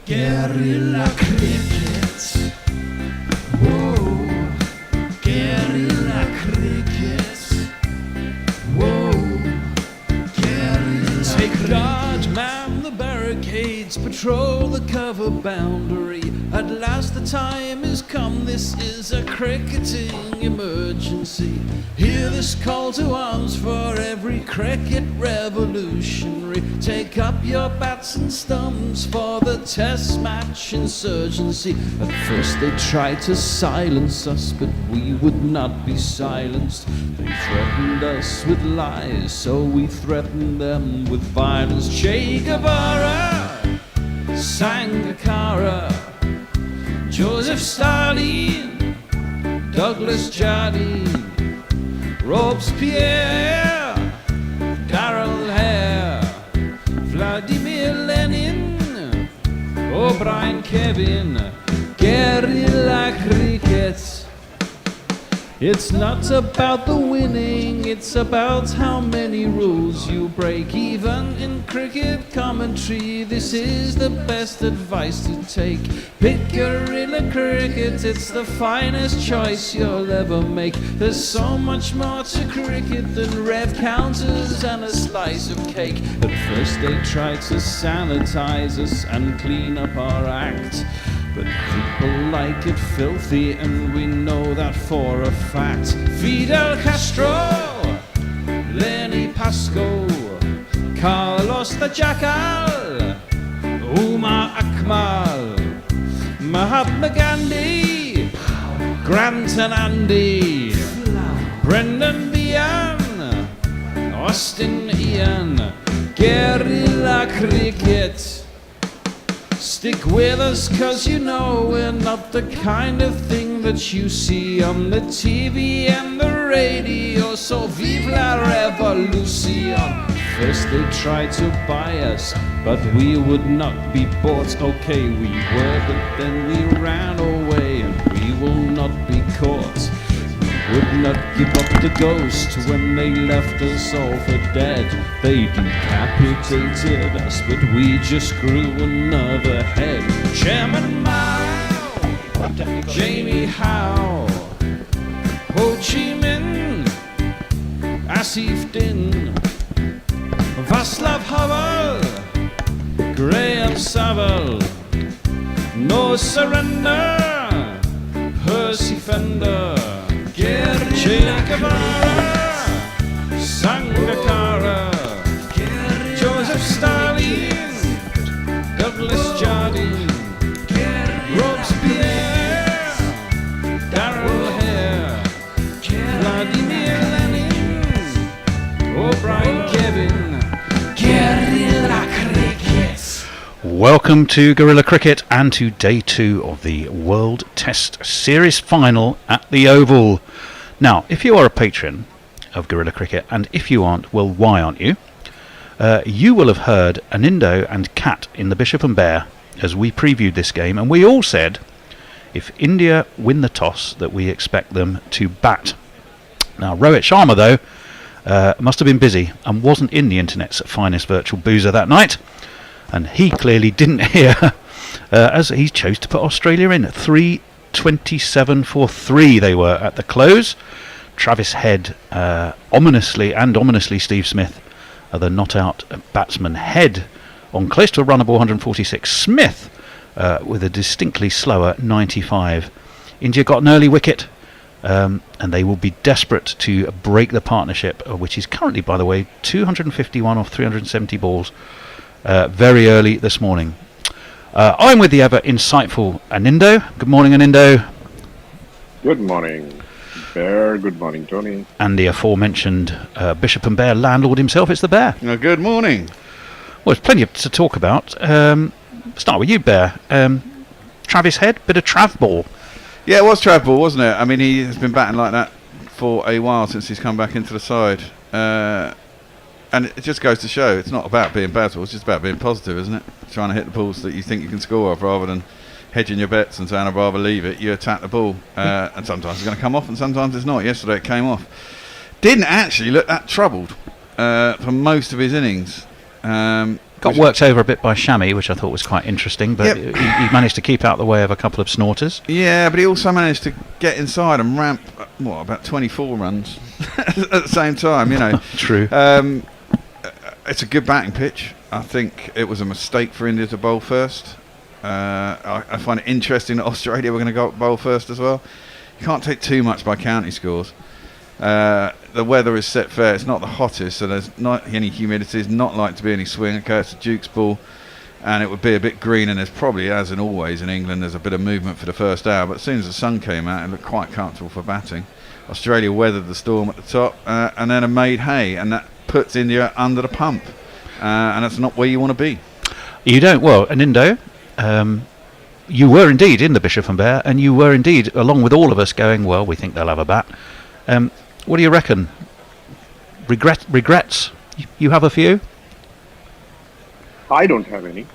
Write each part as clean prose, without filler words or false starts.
Guerrilla cricket. Whoa. Guerrilla cricket. Whoa. Guerrilla. Take guard, man the barricades, patrol the cover boundary. At last the time is come, this is a cricketing emergency. Hear this call to arms for every cricket revolutionary. Take up your bats and stumps for the test match insurgency. At first they tried to silence us, but we would not be silenced. They threatened us with lies, so we threatened them with violence. Che Guevara, Sangakkara, Joseph Stalin, Douglas Jardine, Robespierre, Darrell Hare, Vladimir Lenin, O'Brien Kevin, guerrilla cricket. It's not about the winning, it's about how many rules you break. Even in cricket commentary, this is the best advice to take. Pick guerrilla cricket, it's the finest choice you'll ever make. There's so much more to cricket than rev counters and a slice of cake. At first they tried to sanitize us and clean up our act, but people like it filthy, and we know that for a fact. Fidel Castro, Lenny Pascoe, Carlos the Jackal, Umar Akmal, Mahatma Gandhi, Grant and Andy, Brendan Behan, Austin Ian, guerrilla cricket. Stick with us, cause you know we're not the kind of thing that you see on the TV and the radio. So vive la revolution. First they tried to buy us, but we would not be bought. Okay, we were, but then we ran away, and we will not be caught. Would not give up the ghost when they left us all for dead. They decapitated us, but we just grew another head. Chairman Mao, Jamie Howe, Ho Chi Minh, Asif Din, Václav Havel, Graham Saville, No Surrender, Percy Fender, Che Guevara, Sangakkara, Joseph Stalin, Douglas Jardine, Robespierre, Darrell Hare, Vladimir Lenin, O'Brien Kevin, guerrilla cricket. Welcome to Guerrilla Cricket and to day 2 of the World Test Series final at the Oval. Now, if you are a patron of Guerrilla Cricket, and if you aren't, well, why aren't you? You will have heard Anindo and Kat in the Bishop and Bear as we previewed this game, and we all said if India win the toss that we expect them to bat. Now, Rohit Sharma, though, must have been busy and wasn't in the internet's finest virtual boozer that night, and he clearly didn't hear as he chose to put Australia in. 327 for 3 they were at the close. Travis Head ominously Steve Smith, the not out batsman. Head on close to a runnable 146. Smith with a distinctly slower 95. India got an early wicket, and they will be desperate to break the partnership, which is currently, by the way, 251 off 370 balls very early this morning. I'm with the ever insightful Anindo. Good morning, Anindo. Good morning, Bear. Good morning, Tony. And the aforementioned Bishop and Bear landlord himself, it's the Bear. Good morning. Well, there's plenty to talk about. Start with you, Bear. Travis Head, bit of trav ball. Yeah, it was trav ball, wasn't it? I mean, he has been batting like that for a while since he's come back into the side. And it just goes to show it's not about being bad, it's just about being positive, isn't it? Trying to hit the balls that you think you can score off rather than hedging your bets and saying I'd rather leave it. You attack the ball, and sometimes it's going to come off and sometimes it's not. Yesterday it came off. Didn't actually look that troubled for most of his innings. Got worked over a bit by Shami, which I thought was quite interesting, but Yep. he managed to keep out the way of a couple of snorters. Yeah, but he also managed to get inside and ramp, about 24 runs at the same time, True. It's a good batting pitch. I think it was a mistake for India to bowl first. I find it interesting that Australia were going to go bowl first as well. You can't take too much by county scores. The weather is set fair. It's not the hottest, so there's not any humidity. It's not like to be any swing. Okay, it's a Duke's ball, and it would be a bit green. And there's probably, as in always in England, there's a bit of movement for the first hour. But as soon as the sun came out, it looked quite comfortable for batting. Australia weathered the storm at the top, and then made hay, and that puts India under the pump. And that's not where you want to be. You don't. Well, and Indo, you were indeed in the Bishop and Bear, and you were indeed, along with all of us, going, well, we think they'll have a bat. What do you reckon? Regrets? You have a few? I don't have any.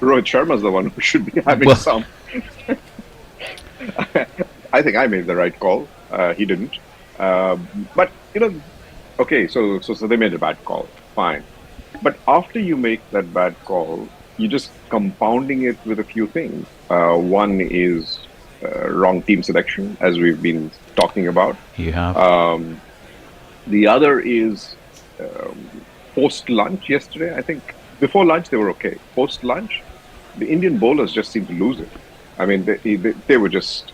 Rohit Sharma's the one who should be having some. I think I made the right call. He didn't. But, okay, so they made a bad call. Fine. But after you make that bad call, you're just compounding it with a few things. One is wrong team selection, as we've been talking about. You have. The other is post-lunch yesterday. I think before lunch they were okay. Post-lunch, the Indian bowlers just seemed to lose it. I mean, they were just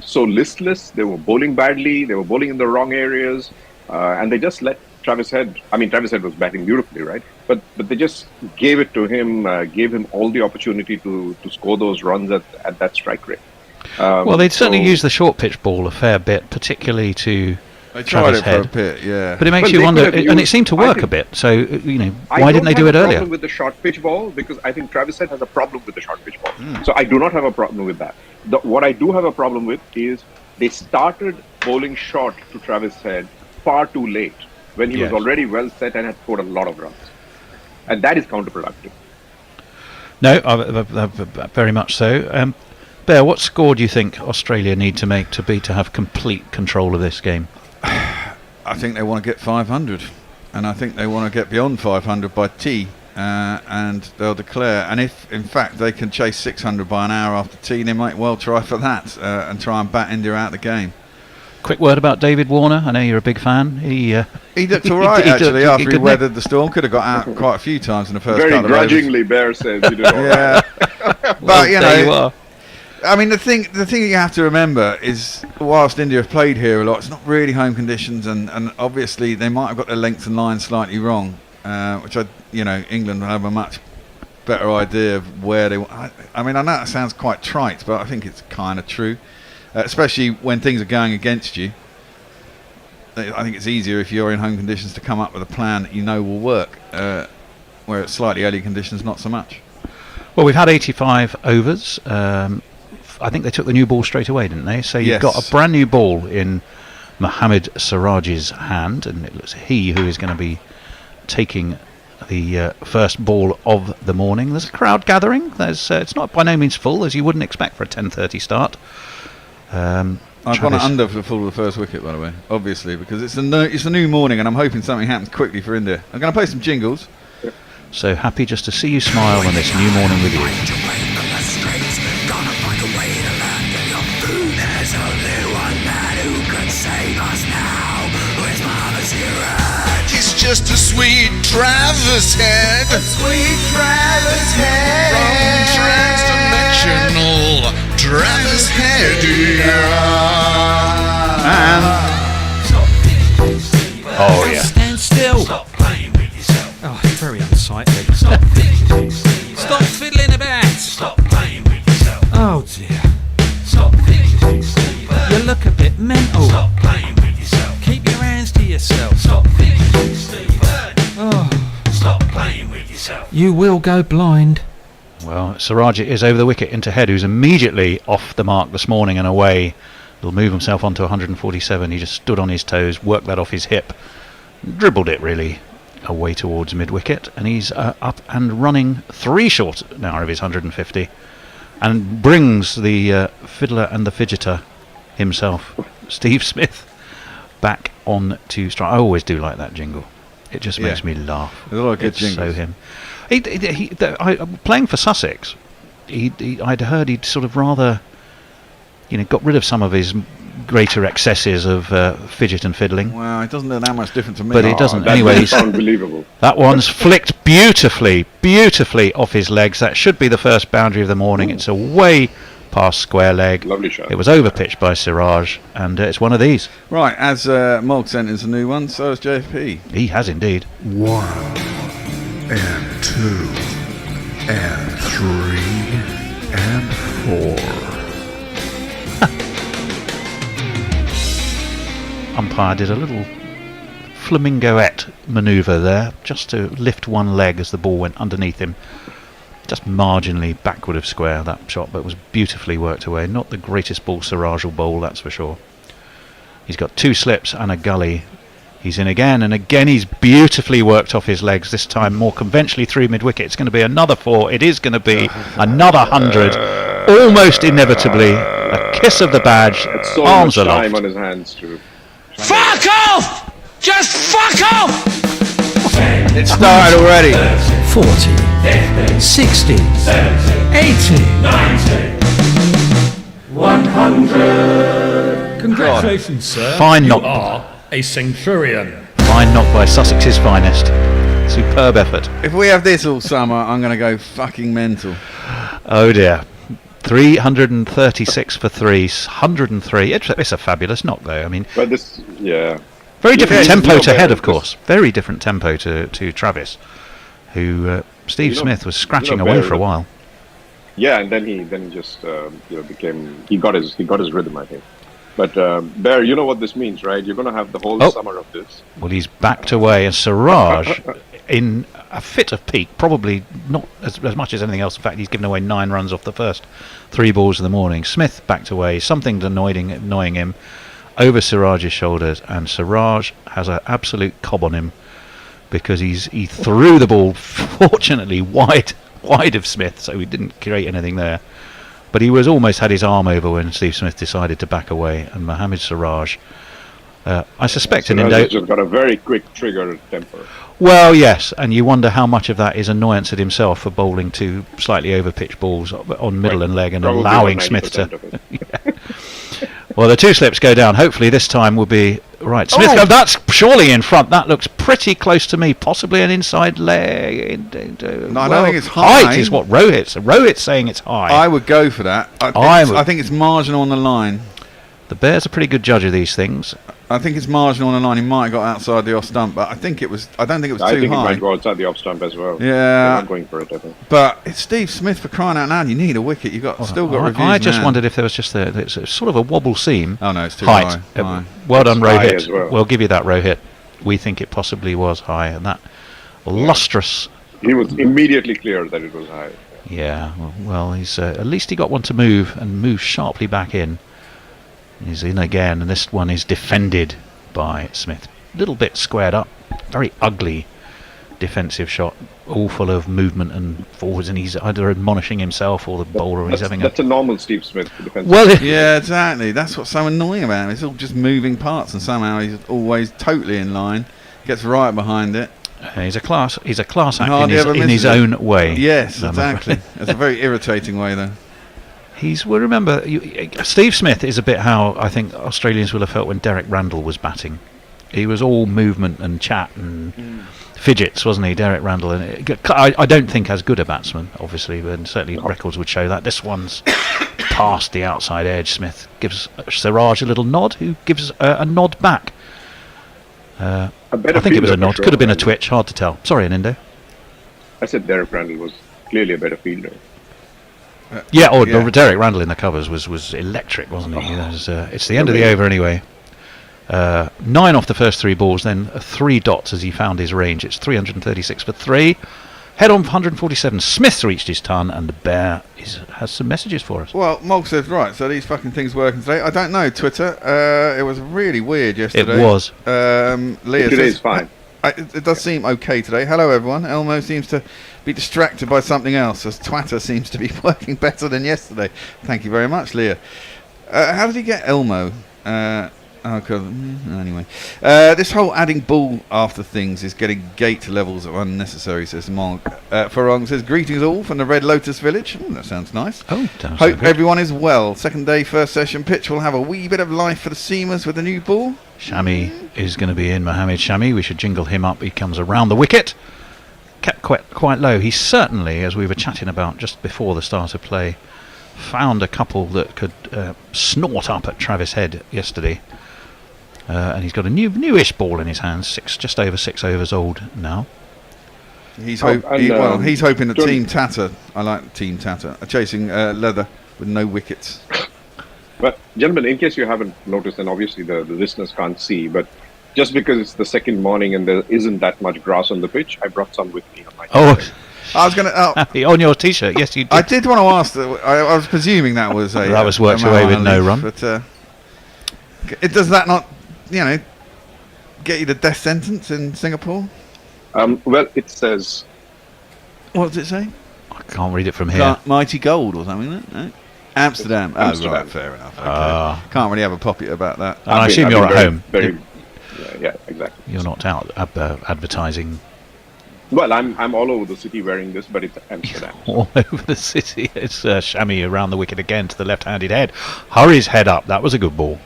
so listless. They were bowling badly. They were bowling in the wrong areas. And they just let Travis Head. I mean, Travis Head was batting beautifully, right? But they just gave it to him, gave him all the opportunity to score those runs at that strike rate. Well, they'd certainly used the short pitch ball a fair bit, particularly to They tried Travis it Head. for a bit, yeah. But it makes But you they wonder, could have and it used- seemed to I work think- a bit. So, I why don't didn't they have do a it earlier? problem with the short pitch ball because I think Travis Head has a problem with the short pitch ball. So I do not have a problem with that. What I do have a problem with is they started bowling short to Travis Head far too late when he Yes. was already well set and had scored a lot of runs. And that is counterproductive. No, very much so. Bear, what score do you think Australia need to make to have complete control of this game? I think they want to get 500, and I think they want to get beyond 500 by tea, and they'll declare. And if, in fact, they can chase 600 by an hour after tea, they might well try for that and try and bat India out the game. Quick word about David Warner. I know you're a big fan. He looked all right, he actually, after he couldn't- weathered the storm. Could have got out quite a few times in the first Very couple of overs. grudgingly, Bear says he did all right. Yeah, Well, but there you are. I mean, the thing you have to remember is, whilst India have played here a lot, it's not really home conditions, and obviously they might have got their length and line slightly wrong, which England will have a much better idea of where they. I mean, I know that sounds quite trite, but I think it's kind of true, especially when things are going against you. I think it's easier if you're in home conditions to come up with a plan that you know will work, where it's slightly early conditions, not so much. Well, we've had 85 overs. I think they took the new ball straight away, didn't they? So you've Yes. got a brand new ball in Mohammed Siraj's hand, and it looks he who is going to be taking the first ball of the morning. There's a crowd gathering. It's not by no means full, as you wouldn't expect for a 10:30 start. I've gone Travis- under for the full of the first wicket, by the way, obviously, because it's a new morning, and I'm hoping something happens quickly for India. I'm going to play some jingles. So happy just to see you smile on this new morning with you. He's just a sweet Travis Head. A sweet Travis Head. From transdimensional Travis Head. Oh yeah. Stand still. Stop playing with yourself. Oh, it's very unsightly. Stop fiddling. Stop fiddling about. Stop playing with yourself. Oh dear. Stop fiddling. You look a bit mental. Stop playing with yourself. Keep your hands to yourself. Stop fiddling, Steve. Oh. Stop playing with yourself. You will go blind. Well, Siraj is over the wicket into Head, who's immediately off the mark this morning and away. He'll move himself onto 147. He just stood on his toes, worked that off his hip, dribbled it really away towards mid-wicket, and he's up and running 3 short now of his 150, and brings the fiddler and the fidgeter himself, Steve Smith, back on to strike. I always do like that jingle. It just makes me laugh. There's a lot of good It's so jingles. him. Playing for Sussex, I'd heard he'd sort of rather, got rid of some of his greater excesses of fidget and fiddling. Well, it doesn't look that much different to me. But it doesn't. That Anyway, is unbelievable. that one's flicked beautifully off his legs. That should be the first boundary of the morning. It's away past square leg. Lovely shot. It was overpitched by Siraj, and it's one of these. Right, as Mog sent us a new one, so has JFP. He has indeed. 1 and 2 and 3 and 4. Umpire did a little flamingoette manoeuvre there, just to lift one leg as the ball went underneath him. Just marginally backward of square, that shot, but was beautifully worked away. Not the greatest ball Siraj will bowl, that's for sure. He's got 2 slips and a gully. He's in again, and again he's beautifully worked off his legs, this time more conventionally through mid-wicket. It's going to be another 4. It is going to be another 100. Almost inevitably. A kiss of the badge, It's so arms much aloft. time on his hands to. Fuck off! Just fuck off! It started already. 40, 60, 80, 100. Congratulations, sir. Fine you knock. are a centurion. Fine knock by Sussex's finest. Superb effort. If we have this all summer, I'm going to go fucking mental. Oh dear. 336 for 3, 103. It's a fabulous knock, though. I mean, But this, yeah. very different Yeah, tempo he's to not Head, bad. of course. Very different tempo to Travis, who Steve He's not- Smith was scratching not away bad. for a while. Yeah, and then he just became he got his rhythm, I think. But Bear, you know what this means, right? You're going to have the whole Oh. summer of this. Well, he's backed away, and Siraj, in a fit of pique, probably not as much as anything else. In fact, he's given away 9 runs off the first 3 balls of the morning. Smith backed away, something annoying him, over Siraj's shoulders, and Siraj has an absolute cob on him because he threw the ball, fortunately, wide of Smith, so he didn't create anything there. But he was almost had his arm over when Steve Smith decided to back away, and Mohammed Siraj, I suspect an Siraj has just got a very quick trigger temper. Well, yes, and you wonder how much of that is annoyance at himself for bowling 2 slightly over-pitched balls on middle Right. and leg and Probably allowing about Smith to... 90% of it. Well, the 2 slips go down. Hopefully this time will be... Right, Smith, Oh! that's surely in front. That looks pretty close to me. Possibly an inside leg. No, I don't think it's high. Height is what Rohit's saying it's high. I would go for that. I think it's marginal on the line. The Bears are pretty good judge of these things. I think it's marginal on the line. He might have got outside the off stump, but I don't think it was I too think high. it might go outside the off stump as well. Yeah. They're not going for it, I think. But it's Steve Smith, for crying out loud. You need a wicket. You've got still got reviews. I just man. wondered if there was just it's sort of a wobble seam. Oh no, it's too Height. high. Well done, It's high Rohit. as well. We'll give you that, Rohit. We think it possibly was high, and that lustrous. He was immediately clear that it was high. Yeah. Well, he's at least he got one to move and move sharply back in. He's in again, and this one is defended by Smith. Little bit squared up. Very ugly defensive shot. All full of movement and forwards, and he's either admonishing himself or the bowler. He's having That's a normal Steve Smith defense. well. Yeah, exactly. That's what's so annoying about him. It's all just moving parts, and somehow he's always totally in line. Gets right behind it. He's a class act Hardly ever in his misses it. own way. Yes, I'm afraid. exactly. It's a very irritating way, though. Well, remember, Steve Smith is a bit how I think Australians will have felt when Derek Randall was batting. He was all movement and chat and fidgets, wasn't he, Derek Randall? And I don't think as good a batsman, obviously, but certainly records would show that. This one's past the outside edge. Smith gives Siraj a little nod, who gives a nod back. I think it was a nod. Could have been a twitch. Hard to tell. Sorry, Anindo. I said Derek Randall was clearly a better fielder. Yeah, Derek Randall in the covers was electric, wasn't he? It's the end of the over anyway. 9 off the first 3 balls, then 3 dots as he found his range. It's 336 for 3. Head on for 147. Smith's reached his ton, and the Bear has some messages for us. Well, Mog says, right, so these fucking things working today. I don't know, Twitter. It was really weird yesterday. It was. Leah Today's says, fine. It does seem okay today. Hello, everyone. Elmo seems to be distracted by something else, as Twitter seems to be working better than yesterday. Thank you very much, Leah. How did he get Elmo? Oh, God. Anyway. This whole adding ball after things is getting gate levels of unnecessary, says Mog. Farong says, greetings all from the Red Lotus Village. That sounds nice. Oh, sounds Hope good. everyone is well. Second day, first session pitch will have a wee bit of life for the seamers with the new ball. Shami is going to be in. Mohammed Shami. We should jingle him up. He comes around the wicket. Kept quite low. He certainly, as we were chatting about just before the start of play, found a couple that could snort up at Travis Head yesterday. And he's got a newish ball in his hands, just over 6 overs old now. He's Oh, and, he's hoping that John- Team Tatter, I like Team Tatter, are chasing leather with no wickets. But gentlemen, in case you haven't noticed, and obviously the listeners can't see, but just because it's the second morning and there isn't that much grass on the pitch, I brought some with me on my Oh, I was going to. on your T-shirt, yes, you did. I did want to ask. I was presuming that was a. That was worked a away with Mahan no leaf, run. But does that not, get you the death sentence in Singapore? Well, it says What does it say? I can't read it from here. Mighty Gold or something, isn't it? No? Amsterdam. Amsterdam. Oh, right, fair enough. Okay. Can't really have a poppy about that. And I I've assume been you're at very- home. Very, yeah, exactly. You're not out advertising Well, I'm all over the city wearing this, but it's Amsterdam. all over the city. It's Shami around the wicket again to the left-handed head. Hurries head up. That was a good ball.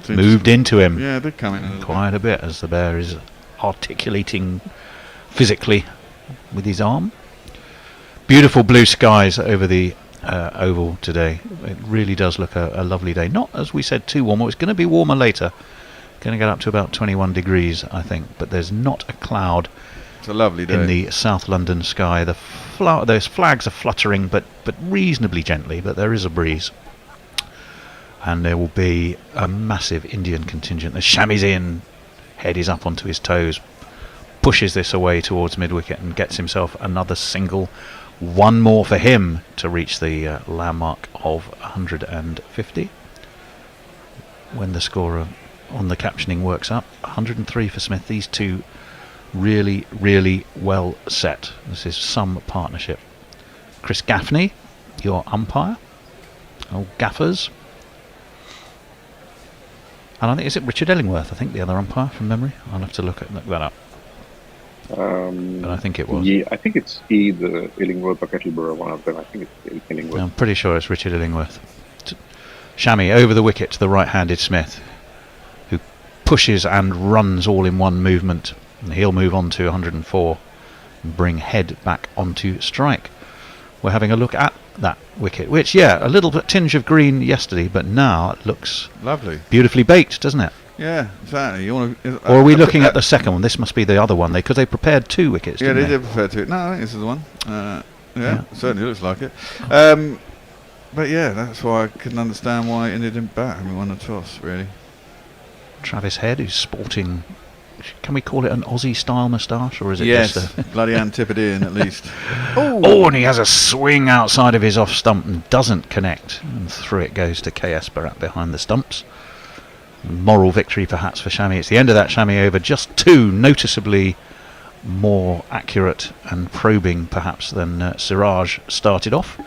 Seems- Moved into him Yeah, it did come in a little quite a bit as the bear is articulating physically with his arm. Beautiful blue skies over the oval today. It really does look a lovely day. Not, as we said, too warm. It's going to be warmer later. Going to get up to about 21 degrees, I think. But there's not a cloud It's a lovely day. in the South London sky. Those flags are fluttering, but reasonably gently. But there is a breeze. And there will be a massive Indian contingent. The Shami's in. Head is up onto his toes. Pushes this away towards mid-wicket and gets himself another single. One more for him to reach the landmark of 150. When the scorer on the captioning works up, 103 for Smith. These two really, really well set. This is some partnership. Chris Gaffney, your umpire. Oh, gaffers. And I think, is it Richard Illingworth? I think the other umpire from memory. I'll have to look that up. But I think it was. Yeah, I think it's either Illingworth or Kettleborough, one of them. I think it's Illingworth. I'm pretty sure it's Richard Illingworth. Shami over the wicket to the right-handed Smith, who pushes and runs all in one movement. And he'll move on to 104 and bring Head back onto strike. We're having a look at that wicket, which, a little bit tinge of green yesterday, but now it looks Lovely. beautifully baked, doesn't it? Yeah, exactly. You want to? Or are we looking at the second one? This must be the other one, because they prepared 2 wickets, Yeah, didn't they did prefer to it. No, I think this is the one. Yeah. Certainly looks like it. But yeah, that's why I couldn't understand why India didn't bat and we won the toss, really. Travis Head, who's sporting, can we call it an Aussie-style moustache, or is it Yes, just a... bloody Antipodean at least. Oh, and he has a swing outside of his off stump and doesn't connect. And through it goes to KS Barat behind the stumps. Moral victory perhaps for Shami. It's the end of that Shami over. Just 2 noticeably more accurate and probing perhaps than Siraj started off.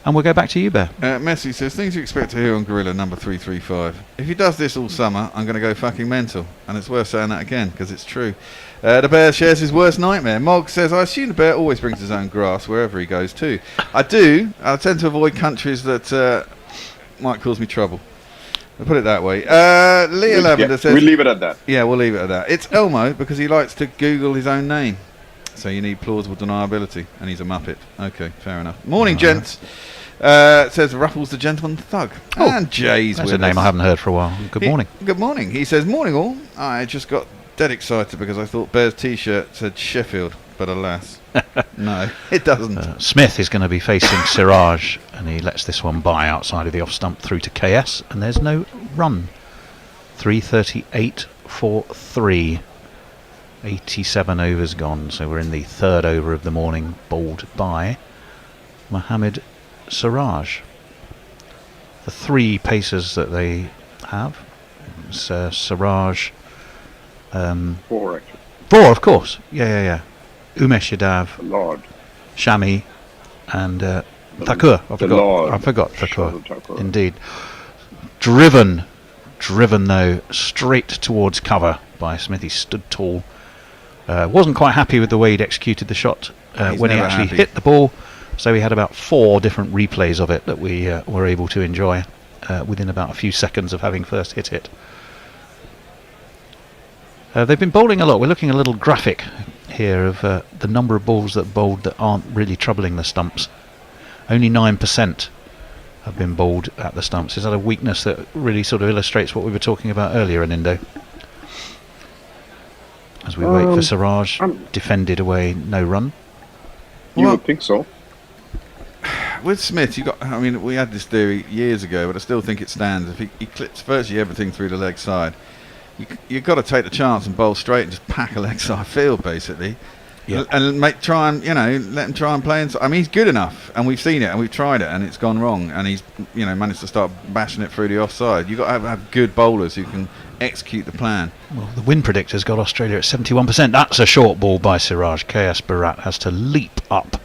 And we'll go back to you, Bear. Messi says, things you expect to hear on Gorilla number 335. If he does this all summer, I'm going to go fucking mental. And it's worth saying that again, because it's true. The Bear shares his worst nightmare. Mog says, I assume the Bear always brings his own grass wherever he goes to. I do. I tend to avoid countries that might cause me trouble. I'll put it that way. Leah Lavender says... We'll leave it at that. Yeah, we'll leave it at that. It's Elmo because he likes to Google his own name. So you need plausible deniability. And he's a Muppet. Okay, fair enough. Morning, gents. Says Ruffles the Gentleman Thug. Oh, and Jay's That's with a name us. I haven't heard for a while. Good morning. Good morning. He says, morning all. I just got dead excited because I thought Bear's t-shirt said Sheffield. But alas, no, it doesn't. Smith is going to be facing Siraj, and he lets this one by outside of the off stump through to KS, and there's no run. 338 for 3. 87 overs gone, so we're in the 3rd over of the morning, bowled by Mohammed Siraj. The 3 pacers that they have, Siraj. 4, actually. 4, of course. Yeah. Umesh Yadav, Lord. Shami, and Thakur. I Lord. forgot Thakur. Thakur. Indeed. Driven driven though straight towards cover by Smith. He stood tall. Wasn't quite happy with the way he'd executed the shot when he never actually happy. hit the ball. So he had about 4 different replays of it that we were able to enjoy within about a few seconds of having first hit it. They've been bowling a lot. We're looking at a little graphic here of the number of balls that bowled that aren't really troubling the stumps. Only 9% have been bowled at the stumps. Is that a weakness that really sort of illustrates what we were talking about earlier in Indo? As we wait for Siraj, defended away, no run. You would think so. With Smith, we had this theory years ago, but I still think it stands. If he clips virtually everything through the leg side, you've got to take the chance and bowl straight and just pack a leg side field, basically. Yep. And let him try and play. He's good enough, and we've seen it, and we've tried it, and it's gone wrong, and he's managed to start bashing it through the offside. You've got to have good bowlers who can execute the plan. Well, the wind predictor's got Australia at 71%. That's a short ball by Siraj. KS Bharat has to leap up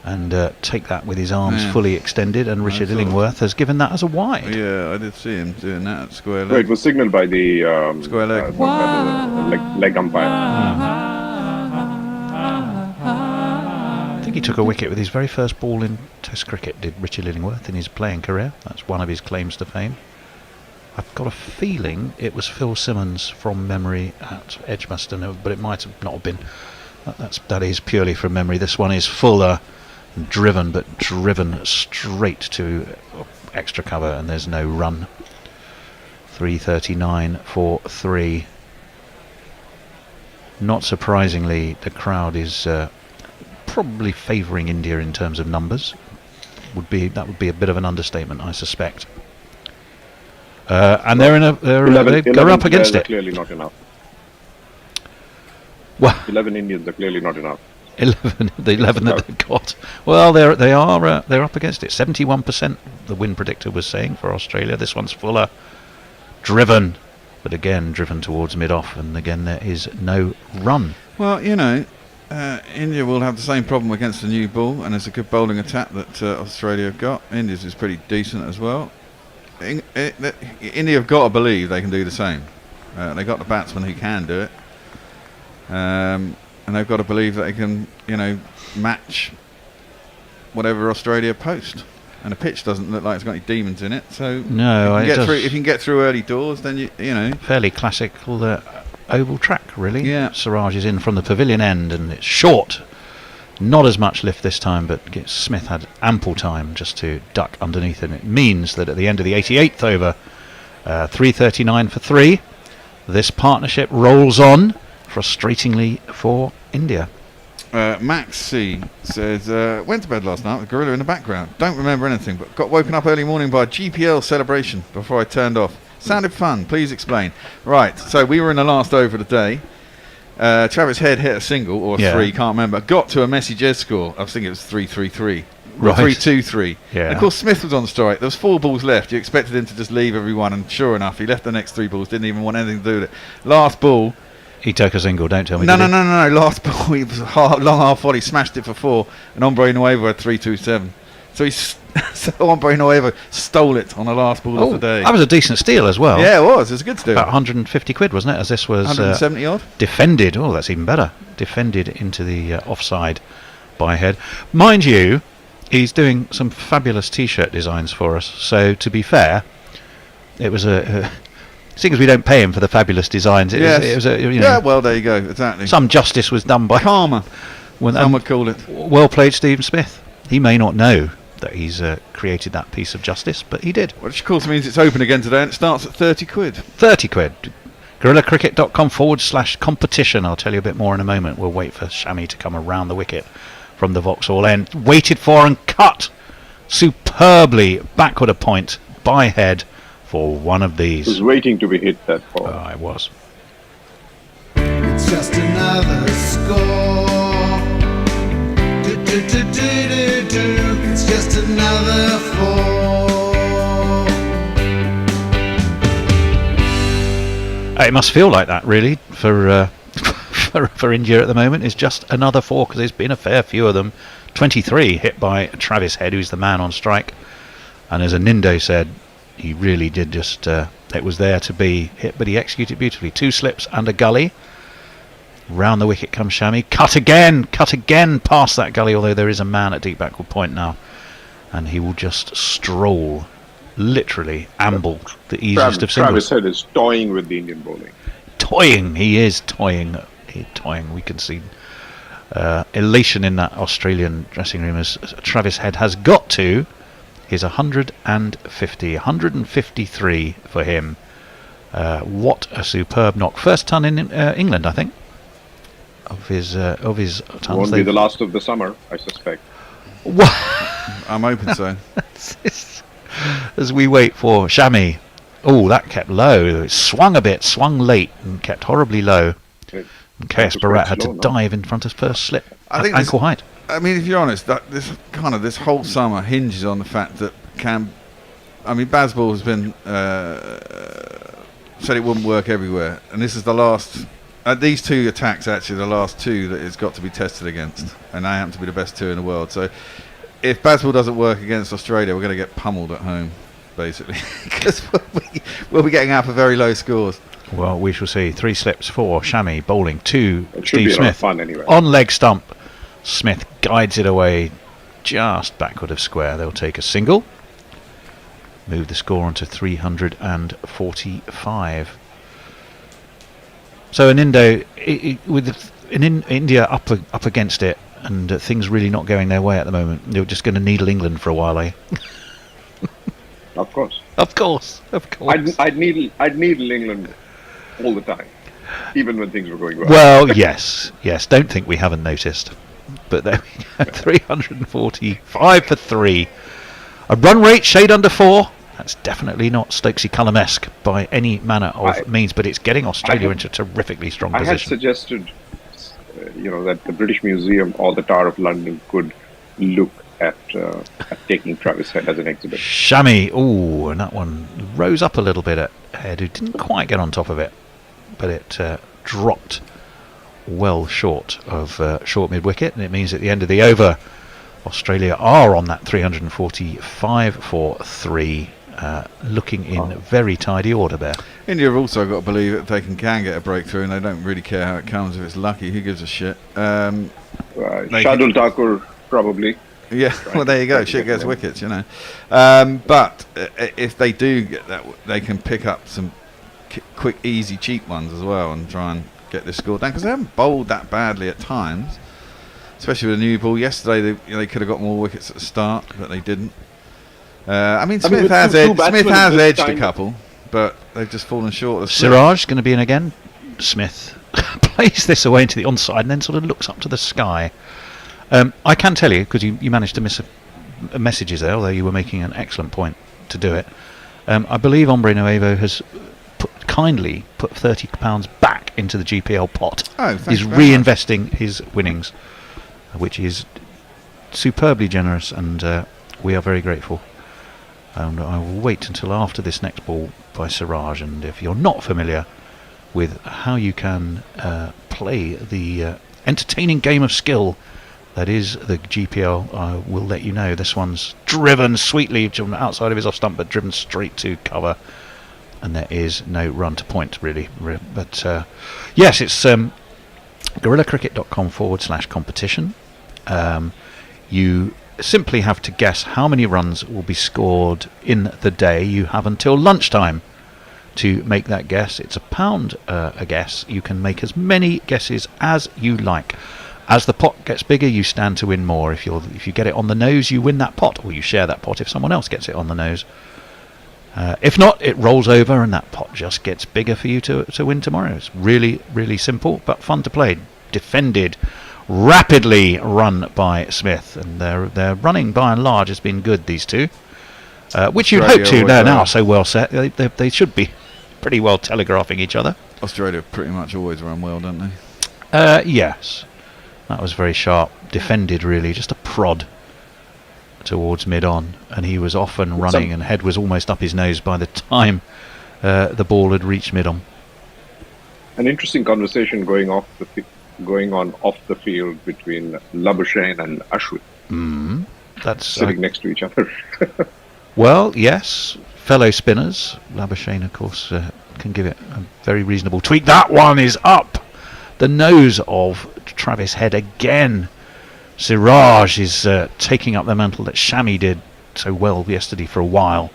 and take that with his arms fully extended, and Richard Illingworth has given that as a wide. Yeah, I did see him doing that at square leg. No, it was signalled by the square leg. by the leg umpire. I think he took a wicket with his very first ball in Test cricket, did Richard Illingworth, in his playing career. That's one of his claims to fame. I've got a feeling it was Phil Simmons from memory at Edgbaston, but it might have not have been. That is purely from memory. This one is fuller, driven straight to extra cover, and there's no run. 3:39 for 3. Not surprisingly, the crowd is probably favouring India in terms of numbers. That would be a bit of an understatement, I suspect. And they're up against it. Clearly not enough. Well, 11 Indians are clearly not enough. 11 that they've got. Well, they're up against it. 71%. The wind predictor was saying for Australia. This one's fuller, driven, but again driven towards mid-off, and again there is no run. Well, India will have the same problem against the new ball, and there's a good bowling attack that Australia have got. India's is pretty decent as well. India have got to believe they can do the same. They've got the batsmen who can do it, and they've got to believe that they can, match whatever Australia post. And the pitch doesn't look like it's got any demons in it, so no, if you can get through early doors, then you know. Fairly classical oval track, really. Yeah. Siraj is in from the pavilion end, and it's short. Not as much lift this time, but Smith had ample time just to duck underneath, and it means that at the end of the 88th over, 3:39 for 3, this partnership rolls on, frustratingly for India. Max C says, went to bed last night with Gorilla in the background. Don't remember anything, but got woken up early morning by a GPL celebration before I turned off. Sounded fun. Please explain. Right, so we were in the last over of the day. Travis Head hit a single, or 3, can't remember. Got to a Messi Jez score. I was thinking it was 3-3-3. Right. 3-2-3. Yeah. And of course, Smith was on strike. There was 4 balls left. You expected him to just leave everyone, and sure enough, he left the next 3 balls. Didn't even want anything to do with it. Last ball. He took a single, don't tell me. No. Last ball, he was long half volley, smashed it for 4, and Hombre Nuevo had 3-2-7. So Hombre Nuevo stole it on the last ball of the day. That was a decent steal as well. Yeah, it was. It was a good steal. About 150 quid, wasn't it? As this was 170 odd. Defended. Oh, that's even better. Defended into the offside by Head. Mind you, he's doing some fabulous T-shirt designs for us. So to be fair, it was seeing as we don't pay him for the fabulous designs, it was yeah, well, there you go, exactly. Some justice was done by karma, some would call it. Well played, Stephen Smith. He may not know that he's created that piece of justice, but he did. Which of course means it's open again today, and it starts at 30 quid. 30 quid. GorillaCricket.com/competition. I'll tell you a bit more in a moment. We'll wait for Shami to come around the wicket from the Vauxhall end. Waited for and cut superbly backward a point by Head for one of these. It was waiting to be hit that ball. It was. It's just another score. It's just another 4. It must feel like that, really, for India at the moment. It's just another 4, because there's been a fair few of them. 23 hit by Travis Head, who's the man on strike. And as Anindo said, he really did just It was there to be hit, but he executed beautifully. 2 slips and a gully. Round the wicket comes Shami. Cut again past that gully, although there is a man at deep backward point now. And he will just stroll, literally amble, the easiest of singles. Travis Head is toying with the Indian bowling. Toying, he is toying. We can see elation in that Australian dressing room as Travis Head has got to his 153 for him. What a superb knock! First ton in England, I think, of his tons. Won't be the last of the summer, I suspect. I'm hoping so. As we wait for Shami. Oh, that kept low. It swung a bit, swung late, and kept horribly low. And KS Bharat had to dive in front of first slip. I think ankle height. I mean, if you're honest, this whole summer hinges on the fact that Bazball has been said it wouldn't work everywhere, and this is the last. These 2 attacks actually the last 2 that it's got to be tested against, and they happen to be the best 2 in the world. So, if Bazball doesn't work against Australia, we're going to get pummeled at home, basically, because we'll be getting out for very low scores. Well, we shall see. 3 slips for Shami, bowling 2. It should Steve be a lot of Smith fun anyway. on leg stump. Smith guides it away just backward of square. They'll take a single. Move the score on to 345. So in India up against it, and things really not going their way at the moment. They're just going to needle England for a while, eh? Of course. Of course. I'd needle England all the time, even when things were going well. Well, yes. Don't think we haven't noticed. But there we go. 345 for 3. A run rate shade under 4. That's definitely not Stokesy Cullum-esque by any manner of means, but it's getting Australia into a terrifically strong position. I had suggested, that the British Museum or the Tower of London could look at taking Travis Head as an exhibit. Shami, and that one rose up a little bit at Head, who didn't quite get on top of it, but it dropped well short of short mid-wicket, and it means at the end of the over, Australia are on that 345 for 3, looking in very tidy order there. India have also got to believe that they can get a breakthrough, and they don't really care how it comes. If it's lucky, who gives a shit? Shardul Thakur, probably. Yeah, well, there you go. Shit gets wickets, But if they do get that, they can pick up some quick, easy, cheap ones as well and try and get this score down, because they haven't bowled that badly at times, especially with a new ball. Yesterday, they could have got more wickets at the start, but they didn't. Smith has edged a couple, but they've just fallen short of Siraj going to be in again. Smith plays this away into the onside and then sort of looks up to the sky. I can tell you, because you managed to miss a messages there, although you were making an excellent point to do it. I believe Ombre Nuevo has kindly put £30 back into the GPL pot. He's reinvesting his winnings, which is superbly generous, and we are very grateful. And I will wait until after this next ball by Siraj, and if you're not familiar with how you can play the entertaining game of skill that is the GPL, I will let you know. This one's driven sweetly from outside of his off stump, but driven straight to cover, and there is no run to point really. But yes, it's guerrillacricket.com/competition. You simply have to guess how many runs will be scored in the day. You have until lunchtime to make that guess. It's £1 a guess. You can make as many guesses as you like. As the pot gets bigger, you stand to win more. If you get it on the nose, you win that pot, or you share that pot if someone else gets it on the nose. If not, it rolls over and that pot just gets bigger for you to win tomorrow. It's really, really simple, but fun to play. Defended, rapidly run by Smith, and their running by and large has been good, these two. Which you'd hope to. They're now so well set. They should be pretty well telegraphing each other. Australia pretty much always run well, don't they? Yes. That was very sharp. Defended, really. Just a prod towards mid-on. And he was off and running, and Head was almost up his nose by the time the ball had reached mid-on. An interesting conversation going on off the field between Labuschagne and Ashwin. That's sitting next to each other. Well, yes. fellow spinners. Labuschagne, of course, can give it a very reasonable tweak. That one is up the nose of Travis Head again. Siraj is taking up the mantle that Shami did so well yesterday for a while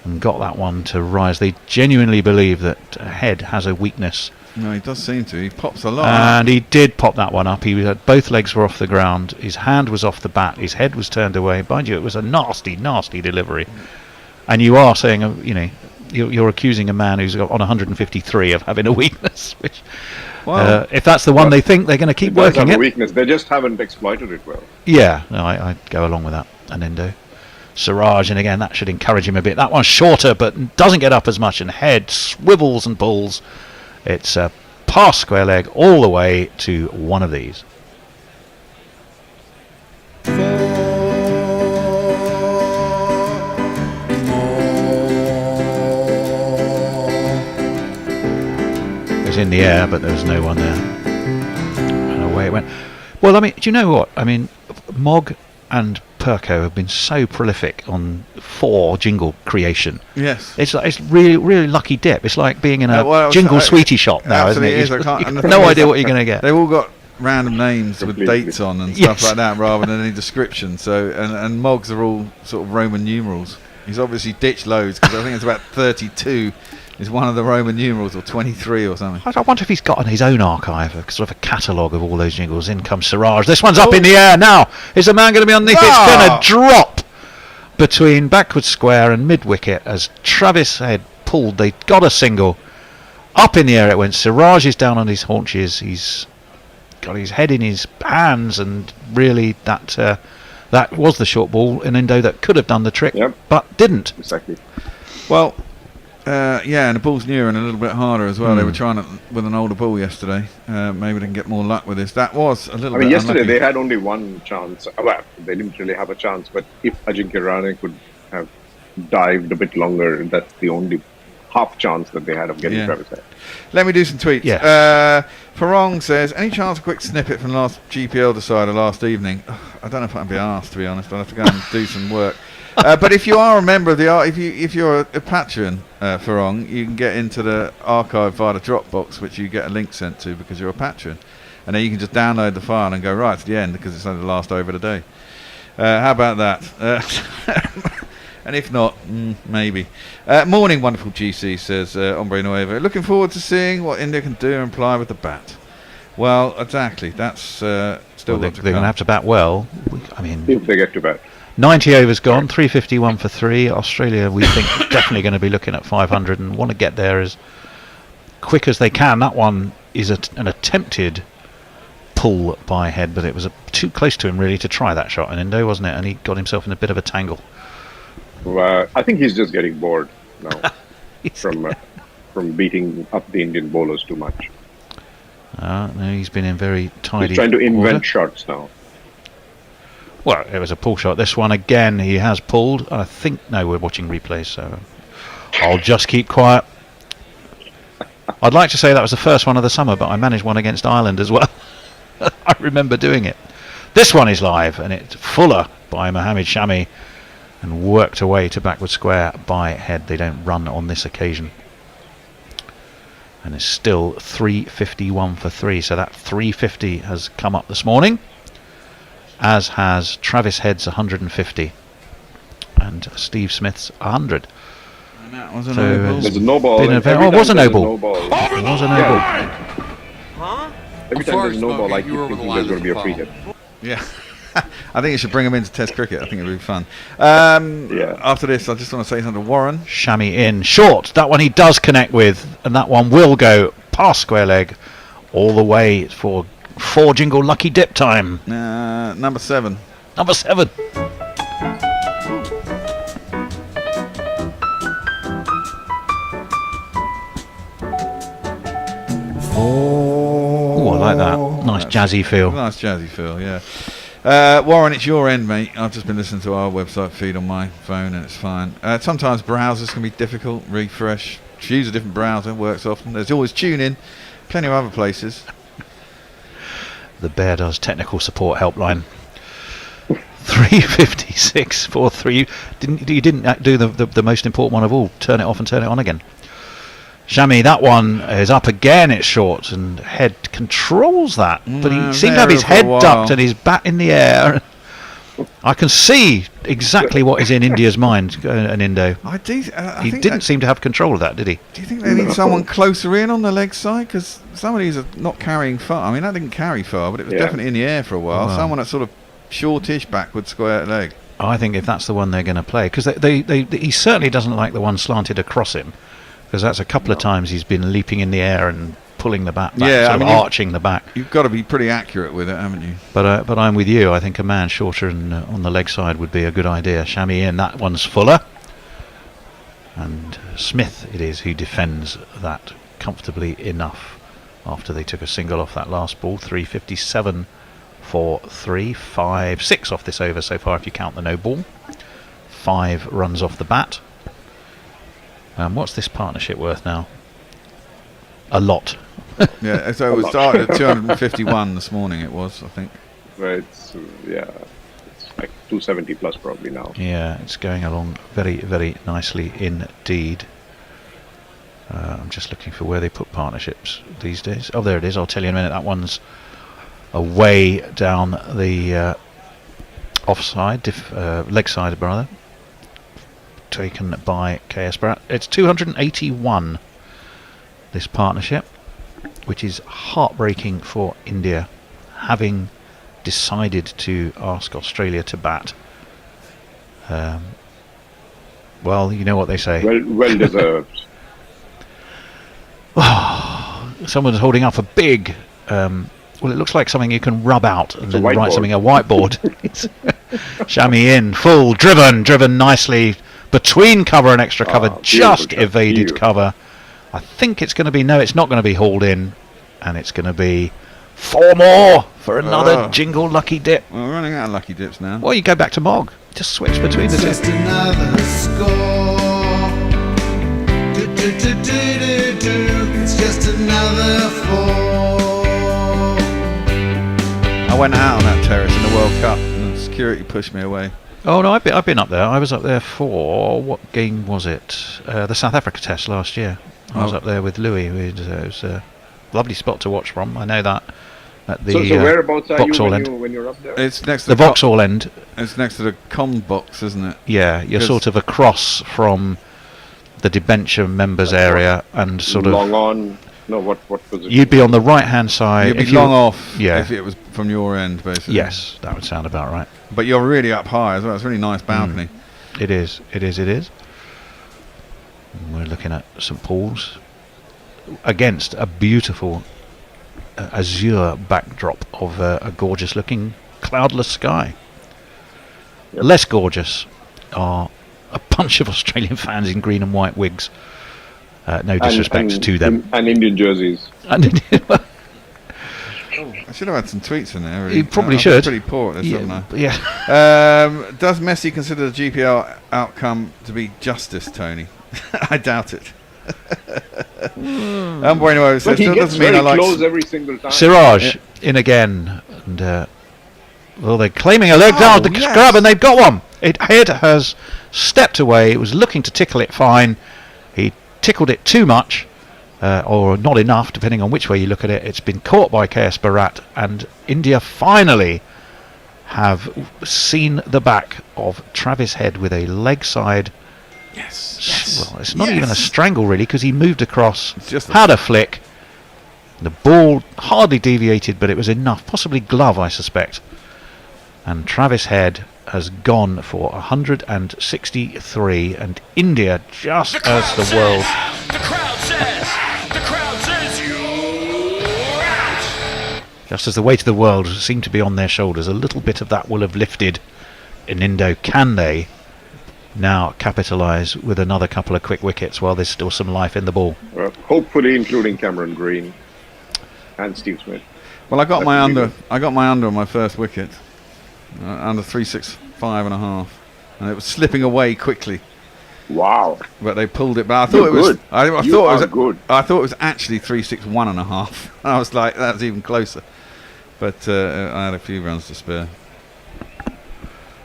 and got that one to rise. They genuinely believe that Head has a weakness. No, he does seem to. He pops a lot. And he did pop that one up. He had both legs were off the ground. His hand was off the bat. His head was turned away. Mind you, it was a nasty, nasty delivery. And you are saying, you're accusing a man who's got on 153 of having a weakness. Which, if that's the one they think, they're going to keep working it. Weakness. They just haven't exploited it well. Yeah, no, I go along with that. Anindo. Siraj, and again, that should encourage him a bit. That one's shorter, but doesn't get up as much, and Head swivels and pulls. It's a pass square leg all the way to one of these. It was in the air, but there was no one there. And away it went. Well, I mean, do you know what? I mean, Mog and Perko have been so prolific on 4 jingle creation. Yes. It's really, really lucky dip. It's like being in a jingle sweetie shop now, isn't it? You've no idea what you're going to get. They've all got random names with dates on and stuff like that rather than any description. So and Mogs are all sort of Roman numerals. He's obviously ditched loads because I think it's about 32 is one of the Roman numerals, or 23 or something. I wonder if he's got on his own archive, sort of a catalogue of all those jingles. In comes Siraj. This one's up in the air now. Is the man going to be underneath? It's going to drop between backward square and mid wicket as Travis Head pulled. They got a single. Up in the air it went. Siraj is down on his haunches. He's got his head in his hands, and really that was the short ball in Indo that could have done the trick, but didn't. Exactly. Well, and the ball's newer and a little bit harder as well. They were trying it with an older ball yesterday. Maybe they can get more luck with this. That was a little bit yesterday unlucky. they had only one chance. Well, they didn't really have a chance, but if Ajinkya Rahane could have dived a bit longer, that's the only half chance that they had of getting Travis Head. Let me do some tweets. Yes. Farong says, any chance a quick snippet from the last GPL decider last evening? I don't know if I can be asked, to be honest. I'll have to go and do some work. But if you are a member of the if you're a patron, Farong, you can get into the archive via the Dropbox, which you get a link sent to because you're a patron, and then you can just download the file and go right to the end because it's only the last over the day. How about that? And if not, maybe. Morning, wonderful GC, says Hombre Nuevo. Looking forward to seeing what India can do and play with the bat. Well, exactly. That's still they're going to have to bat well. I mean, if they get to bat. 90 overs gone, 351 for 3. Australia, we think, definitely going to be looking at 500 and want to get there as quick as they can. That one is an attempted pull by Head, but it was too close to him really to try that shot in Indo, wasn't it? And he got himself in a bit of a tangle. I think he's just getting bored now from beating up the Indian bowlers too much. No, he's been in very tidy. He's trying to invent order. shots now. Well, it was a pull shot. This one again, he has pulled. I think we're watching replays, so I'll just keep quiet. I'd like to say that was the first one of the summer, but I managed one against Ireland as well. I remember doing it. This one is live, and it's fuller by Mohammed Shami, and worked away to backward square by Head. They don't run on this occasion. And it's still 351 for 3, so that 350 has come up this morning, as has Travis Head's 150 and Steve Smith's 100. And that was a no ball. There's a no ball. It was a no ball. It was a no ball. Huh? Every time there's a no ball, I keep thinking there's going to be a free hit. Yeah. I think it should bring him into Test cricket. I think it would be fun. After this, I just want to say something to Warren. Shami in short. That one he does connect with, and that one will go past square leg all the way for 4 jingle lucky dip time. Number 7. Number 7. Oh, I like that. Nice jazzy feel. Nice jazzy feel, yeah. Warren, it's your end, mate. I've just been listening to our website feed on my phone, and it's fine. Sometimes browsers can be difficult. Refresh. Choose a different browser. Works often. There's always TuneIn. Plenty of other places. The Bear Does technical support helpline. 356 for 3. You didn't do the most important one of all. Turn it off and turn it on again. Chami, that one is up again. It's short, and Head controls that, but he seemed to have his head ducked and his bat in the air. I can see exactly what is in India's mind, an Indo. He didn't seem to have control of that, did he? Do you think they need someone closer in on the leg side? Because somebody who's not carrying far. I mean, that didn't carry far, but it was definitely in the air for a while. Wow. Someone that's sort of shortish backward square leg. I think if that's the one they're going to play, because he certainly doesn't like the one slanted across him, because that's a couple of times he's been leaping in the air and pulling the bat back, arching the back. You've got to be pretty accurate with it, haven't you? But I'm with you. I think a man shorter on the leg side would be a good idea. Chami in, that one's fuller. And Smith it is who defends that comfortably enough after they took a single off that last ball. 357 for 3, 5, 6 off this over so far if you count the no ball. 5 runs off the bat. What's this partnership worth now? A lot. Yeah, so it was started at 251 this morning. It was, I think. It's like 270 plus probably now. Yeah, it's going along very, very nicely indeed. I'm just looking for where they put partnerships these days. Oh, there it is. I'll tell you in a minute. That one's away down the offside, leg side rather. Taken by KS Barat. It's 281. This partnership, which is heartbreaking for India, having decided to ask Australia to bat. Well, you know what they say. Well deserved. Someone's holding up a big. Well, it looks like something you can rub out and then write something. A whiteboard. Chami in, full, driven nicely between cover and extra cover, just evaded cover. I think it's going to be it's not going to be hauled in, and it's going to be 4 more for another jingle lucky dip. Well, we're running out of lucky dips now. Well, you go back to Mog. Just switch between the two. Just another score. It's just another 4. I went out on that terrace in the World Cup, and security pushed me away. Oh no, I've been up there. I was up there for what game was it? The South Africa Test last year. I was up there with Louis. It was a lovely spot to watch from. I know that. At the so whereabouts are you when you're up there? It's next to the Vauxhall end. It's next to the com box, isn't it? Yeah, you're sort of across from the debenture members area and sort long of. On. No, what position? You'd be on the right hand side. You'd be long off. Yeah. If it was from your end, basically. Yes, that would sound about right. But you're really up high as well. It's a really nice balcony. It is. We're looking at St Paul's against a beautiful azure backdrop of a gorgeous looking cloudless sky. Yep. Less gorgeous are a bunch of Australian fans in green and white wigs. No disrespect to them. And Indian jerseys. I should have had some tweets in there. Really. You probably I've should. been pretty poor at this, haven't I? Yeah. Does Messi consider the GPL outcome to be justice, Tony? I doubt it. Anyway, so But he still gets doesn't mean very I like close every single time. Siraj in again, and well, they're claiming a leg down the scrub, and they've got one. Head has stepped away. It was looking to tickle it fine. He tickled it too much, or not enough, depending on which way you look at it. It's been caught by KS Barat, and India finally have seen the back of Travis Head with a leg side. Yes. Well, it's not even a strangle really, because he moved across, Just had a flick. The ball hardly deviated, but it was enough, possibly glove, I suspect. And Travis Head has gone for 163, and India, just as the world. The crowd says you're out. Just as the weight of the world seemed to be on their shoulders, a little bit of that will have lifted in Indo. Can they now capitalise with another couple of quick wickets while there's still some life in the ball? Hopefully, including Cameron Green and Steve Smith. Well, I got my under on my first wicket, under 365.5, and it was slipping away quickly. Wow! But they pulled it. But I thought it was. Good. I You thought it are was good. I thought it was actually 361.5. I was like, that's even closer. But I had a few runs to spare.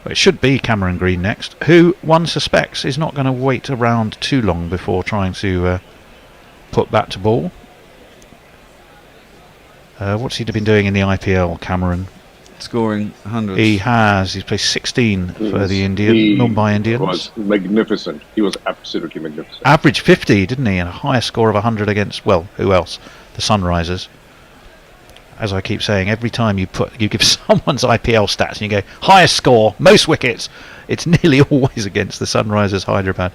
But it should be Cameron Green next, who one suspects is not going to wait around too long before trying to put bat to ball. What's he been doing in the IPL, Cameron? Scoring hundreds. He has. He's played 16 for the Mumbai Indians. He was magnificent. He was absolutely magnificent. Averaged 50, didn't he? And a higher score of 100 against, well, who else? The Sunrisers. As I keep saying, every time you give someone's IPL stats and you go, highest score, most wickets, it's nearly always against the Sunrisers Hyderabad.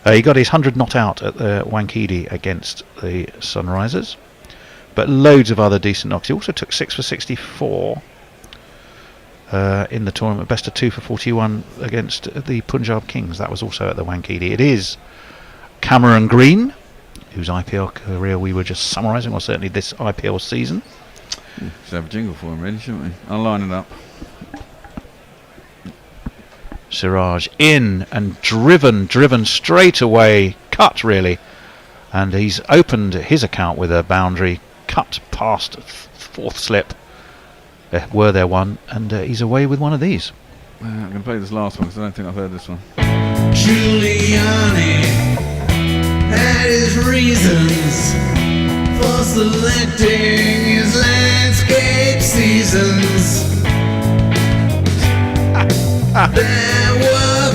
He got his 100 not out at the Wankhede against the Sunrisers. But loads of other decent knocks. He also took 6 for 64 in the tournament. Best of 2 for 41 against the Punjab Kings. That was also at the Wankhede. It is Cameron Green, whose IPL career we were just summarising, or certainly this IPL season. Should have a jingle for him, really, shouldn't we? I'll line it up. Siraj in and driven straight away, cut really, and he's opened his account with a boundary, cut past fourth slip. Were there one, and he's away with one of these. I'm going to play this last one because I don't think I've heard this one. Giuliani had his reasons for selecting his landscape seasons. There were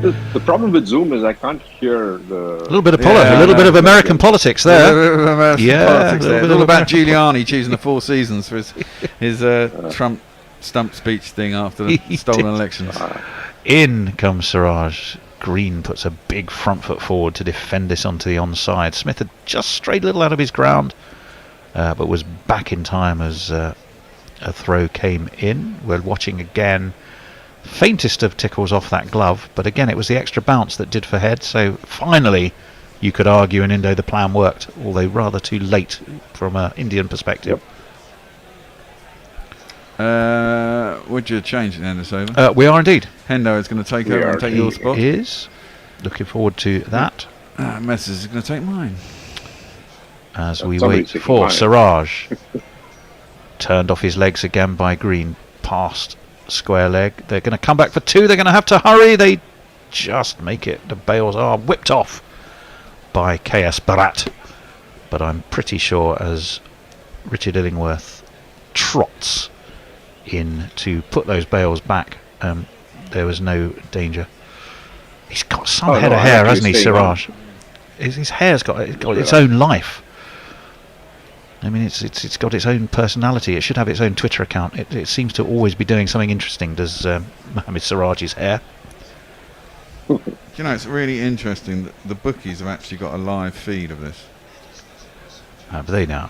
4. The problem with Zoom is I can't hear the... A little bit of a little bit of American politics there. Politics there. It's all about Giuliani choosing the 4 seasons for his Trump stump speech thing after the stolen elections. In comes Siraj. Green puts a big front foot forward to defend this onto the onside. Smith had just strayed a little out of his ground, but was back in time as a throw came in. We're watching again. Faintest of tickles off that glove, but again it was the extra bounce that did for head. So finally, you could argue in Indo the plan worked, although rather too late from an Indian perspective. Would you change it then this over? We are indeed. Hendo is going to take over and take your spot. He is. Looking forward to that. Messrs is going to take mine. As we wait for Siraj. Turned off his legs again by Green. Past square leg. They're going to come back for 2. They're going to have to hurry. They just make it. The bails are whipped off by KS Bharat. But I'm pretty sure as Richard Illingworth trots in to put those bails back, there was no danger. He's got some head of hair, hasn't he, Siraj? His hair's got its own life. I mean, it's got its own personality. It should have its own Twitter account. It seems to always be doing something interesting, does Mohammed Siraj's hair. You know, it's really interesting that the bookies have actually got a live feed of this. Have they now?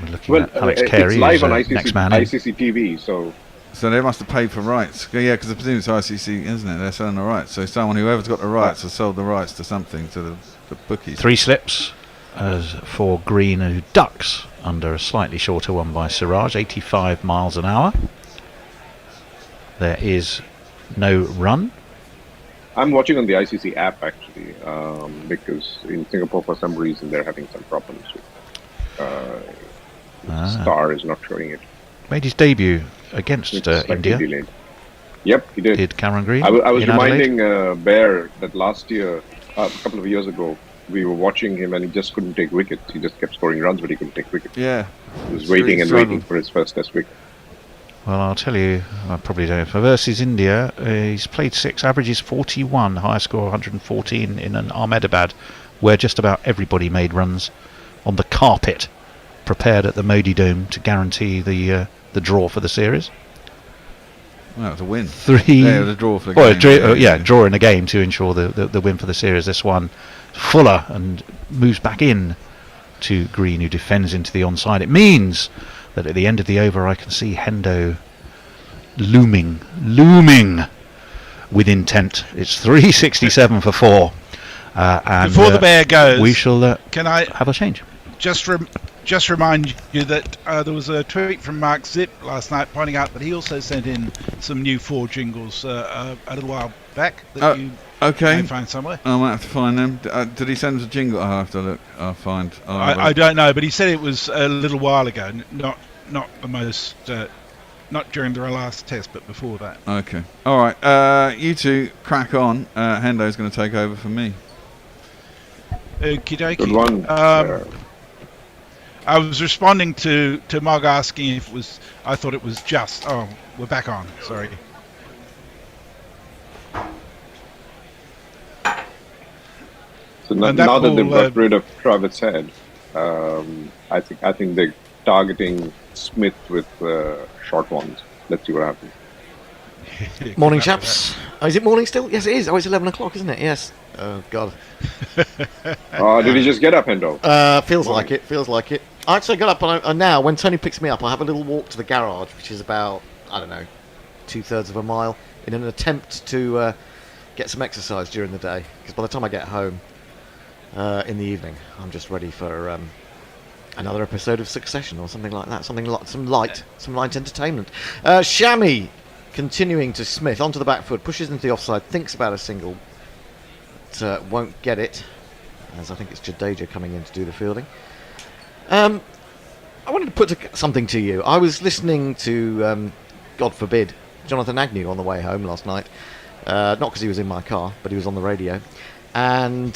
We're looking at Alex Carey, it's live on next man in. ICC TV, so they must have paid for rights. Yeah, because I presume it's ICC, isn't it? They're selling the rights. So whoever's got the rights has sold the rights to something to the bookies. 3 slips as for Green, who ducks under a slightly shorter one by Siraj, 85 miles an hour. There is no run. I'm watching on the ICC app actually, because in Singapore for some reason they're having some problems with Star is not showing it. Made his debut against India. Delayed. Yep, he did. Did Cameron Green? I was reminding Adelaide? Bear that last year, a couple of years ago, we were watching him and he just couldn't take wickets. He just kept scoring runs, but he couldn't take wickets. Yeah. He was waiting and waiting for his first test wicket. Well, I'll tell you, I probably don't. For versus India, he's played 6, averages 41, high score 114 in an Ahmedabad, where just about everybody made runs on the carpet prepared at the Modi Dome to guarantee the draw for the series. Well, it was a win. 3. Yeah, the draw for the game. Draw in a game to ensure the win for the series. This one, Fuller, and moves back in to Green, who defends into the onside. It means that at the end of the over I can see Hendo looming with intent. It's 367 for 4. And before the bear goes, we shall can I have a change. just just remind you that there was a tweet from Mark Zip last night pointing out that he also sent in some new 4 jingles a little while back that you may find somewhere. I might have to find them. Did he send us a jingle? I'll have to look. I'll find. I don't know, but he said it was a little while ago, not the most, not during the last test, but before that. Okay. All right. You two crack on. Hendo's going to take over for me. Okie dokie. Good one. I was responding to Mog asking if it was. I thought it was just. Oh, we're back on. Sorry. So now that they've got rid of Travis Head, I think they're targeting Smith with short ones. Let's see what happens. Morning, chaps. Oh, is it morning still? Yes, it is. Oh, it's 11 o'clock, isn't it? Yes. Oh, God. Did he just get up, Hendo? Feels like it. Feels like it. I actually got up, and now, when Tony picks me up, I have a little walk to the garage, which is about, I don't know, 2/3 of a mile, in an attempt to get some exercise during the day. Because by the time I get home in the evening, I'm just ready for another episode of Succession or something like that. Some light entertainment. Shammy, continuing to Smith, onto the back foot, pushes into the offside, thinks about a single, but won't get it, as I think it's Jadeja coming in to do the fielding. I wanted to put something to you. I was listening to, God forbid, Jonathan Agnew on the way home last night. Not because he was in my car, but he was on the radio. And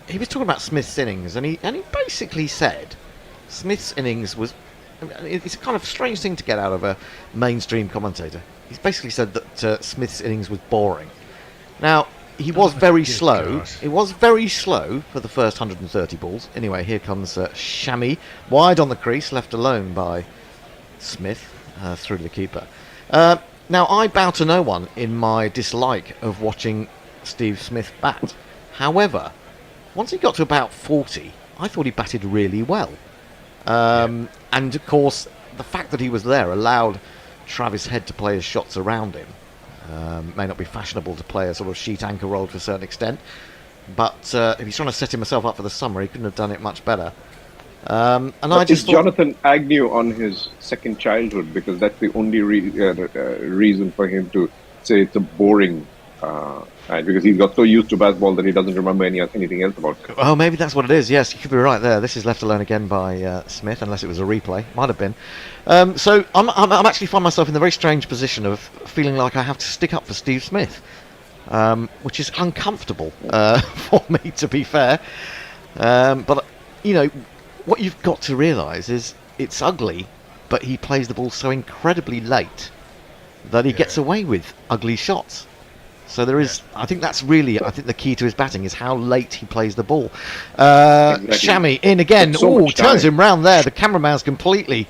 he was talking about Smith's innings, and he basically said Smith's innings was... It's a kind of strange thing to get out of a mainstream commentator. He's basically said that Smith's innings was boring. Now, he was very slow. God. It was very slow for the first 130 balls. Anyway, here comes Shami, wide on the crease, left alone by Smith, through to the keeper. Now, I bow to no one in my dislike of watching Steve Smith bat. However, once he got to about 40, I thought he batted really well. And, of course, the fact that he was there allowed Travis Head to play his shots around him. May not be fashionable to play a sort of sheet anchor role to a certain extent, but if he's trying to set himself up for the summer, he couldn't have done it much better. And I just thought, Jonathan Agnew on his second childhood, because that's the only reason for him to say it's a boring, because he's got so used to basketball that he doesn't remember anything else about it. oh, maybe that's what it is. Yes, you could be right there. This is left alone again by Smith, unless it was a replay. Might have been. So I'm actually find myself in the very strange position of feeling like I have to stick up for Steve Smith, which is uncomfortable for me, to be fair. But you know, what you've got to realise is it's ugly, but he plays the ball so incredibly late that he gets away with ugly shots. So there is, I think that's really, the key to his batting is how late he plays the ball. Exactly. Shami in again. So much Turns time. him round there. The cameraman's completely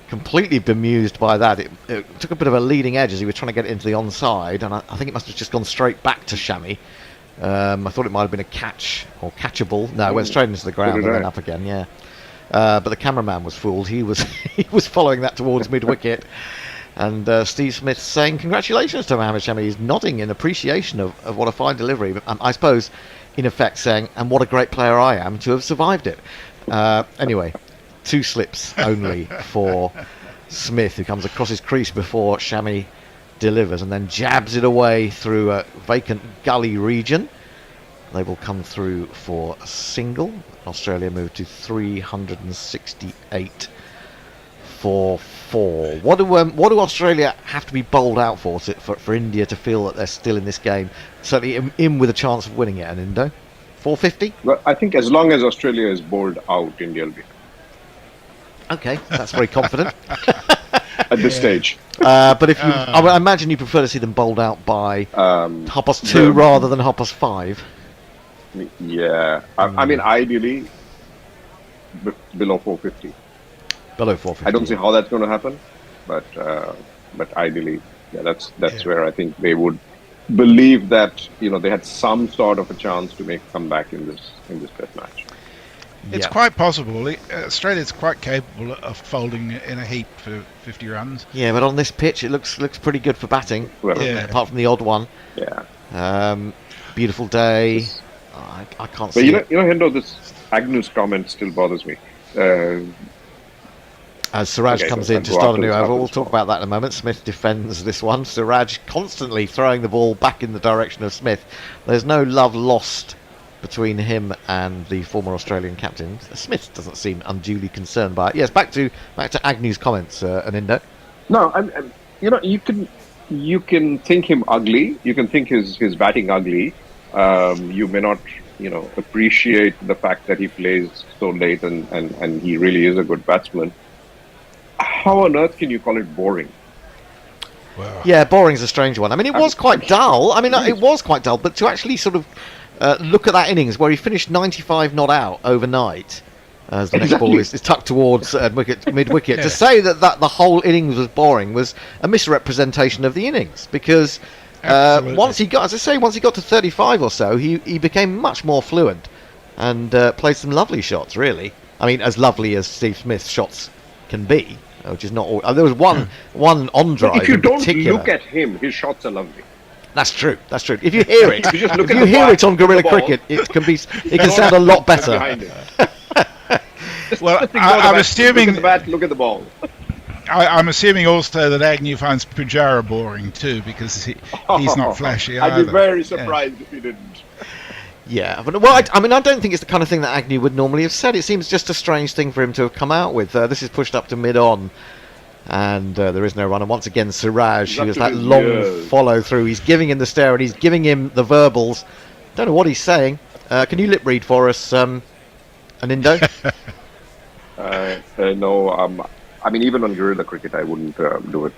bemused by that. It took a bit of a leading edge as he was trying to get it into the onside, and I think it must have just gone straight back to Shami. I thought it might have been a catch or catchable. No, it went straight into the ground and then up again. Yeah, but the cameraman was fooled. He was following that towards mid wicket. And Steve Smith saying congratulations to Mohammad Shami. He's nodding in appreciation of what a fine delivery. But I suppose, in effect, saying, and what a great player I am to have survived it. Anyway, 2 slips only for Smith, who comes across his crease before Shami delivers and then jabs it away through a vacant gully region. They will come through for a single. Australia move to 368 for 4. What do Australia have to be bowled out for India to feel that they're still in this game? Certainly in with a chance of winning it, an Indo. 450? Well, I think as long as Australia is bowled out, India will be Okay, that's very confident. at this stage. But if I imagine you prefer to see them bowled out by 2:30 rather than 5:30. Yeah, I mean, ideally below 450. Below 450. I don't see how that's going to happen, but ideally, yeah, that's where I think they would believe that they had some sort of a chance to make a comeback in this test match. It's quite possible. Australia's quite capable of folding in a heap for 50 runs. Yeah, but on this pitch, it looks pretty good for batting. Well, Apart from the odd one. Yeah. Beautiful day. I can't But see. Hendo, this Agnew's comment still bothers me. As Siraj comes in to start a new over, we'll talk about that in a moment. Smith defends this one. Siraj constantly throwing the ball back in the direction of Smith. There's no love lost between him and the former Australian captain. Smith doesn't seem unduly concerned by it. Yes, back to Agnew's comments, Anindo. No, you can think him ugly. You can think his batting ugly. You may not, appreciate the fact that he plays so late and he really is a good batsman. How on earth can you call it boring? Wow. Yeah, boring's a strange one. I mean, it was quite dull. It was quite dull, but to actually sort of look at that innings where he finished 95 not out overnight, as the next ball is tucked towards mid-wicket, to say that the whole innings was boring was a misrepresentation of the innings, because once he got to 35 or so, he became much more fluent and played some lovely shots, really. I mean, as lovely as Steve Smith's shots can be, which is not all. There was one on drive. If you don't look at him, his shots are lovely. That's true. If you hear it, if you hear it on Guerrilla Cricket, it can sound a lot better. Well, I'm assuming. Look at the bat, look at the ball. I'm assuming also that Agnew finds Pujara boring too, because he's not flashy either. I'd be very surprised if he didn't. Yeah, but I don't think it's the kind of thing that Agnew would normally have said. It seems just a strange thing for him to have come out with. This is pushed up to mid-on, and there is no run. And once again, Siraj, who has that long follow-through, he's giving him the stare and he's giving him the verbals. Don't know what he's saying. Can you lip read for us, Anindo? No, even on Guerrilla Cricket, I wouldn't do it.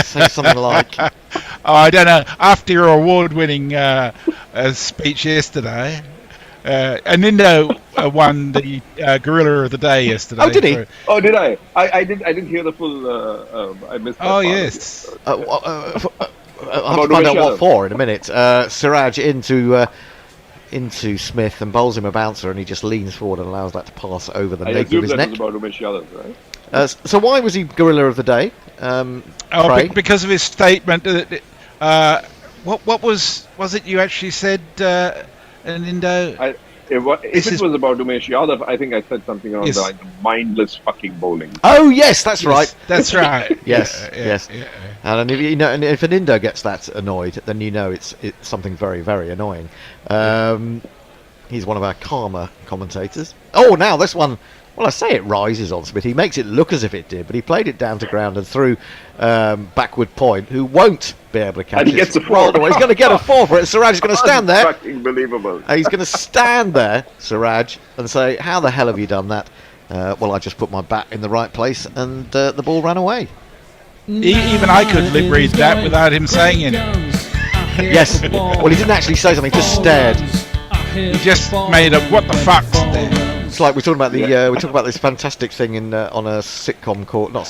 Say something like... I don't know. After your award-winning speech yesterday, Anindo won the Gorilla of the Day yesterday. Oh, did he? Oh, did I? I didn't hear the full. I missed that. Oh, yes. I'll find out what for in a minute. Siraj into Smith and bowls him a bouncer, and he just leans forward and allows that to pass over the nape of his neck. Was about Umesh Yadav, right? So why was he Gorilla of the Day? Because of his statement. What was it you actually said, Anindo? If it was about Umesh Yadav, I think I said something along the lines of mindless fucking bowling. Oh yes, that's right. That's right. yes. And if Anindo gets that annoyed, then it's something very, very annoying. He's one of our calmer commentators. Oh, now this one. Well, I say it rises on Smith. He makes it look as if it did, but he played it down to ground and through backward point, who won't be able to catch it. And he gets a 4. He's going to get a 4 for it. Siraj is going to stand there. Fucking believable. He's going to stand there, Siraj, and say, "How the hell have you done that?" Well, I just put my bat in the right place, and the ball ran away. Even I could lip read that without him saying it. Yes. Well, he didn't actually say something. He just stared. He just made a what the fuck stare. It's like we're talking about we talk about this fantastic thing on a sitcom called a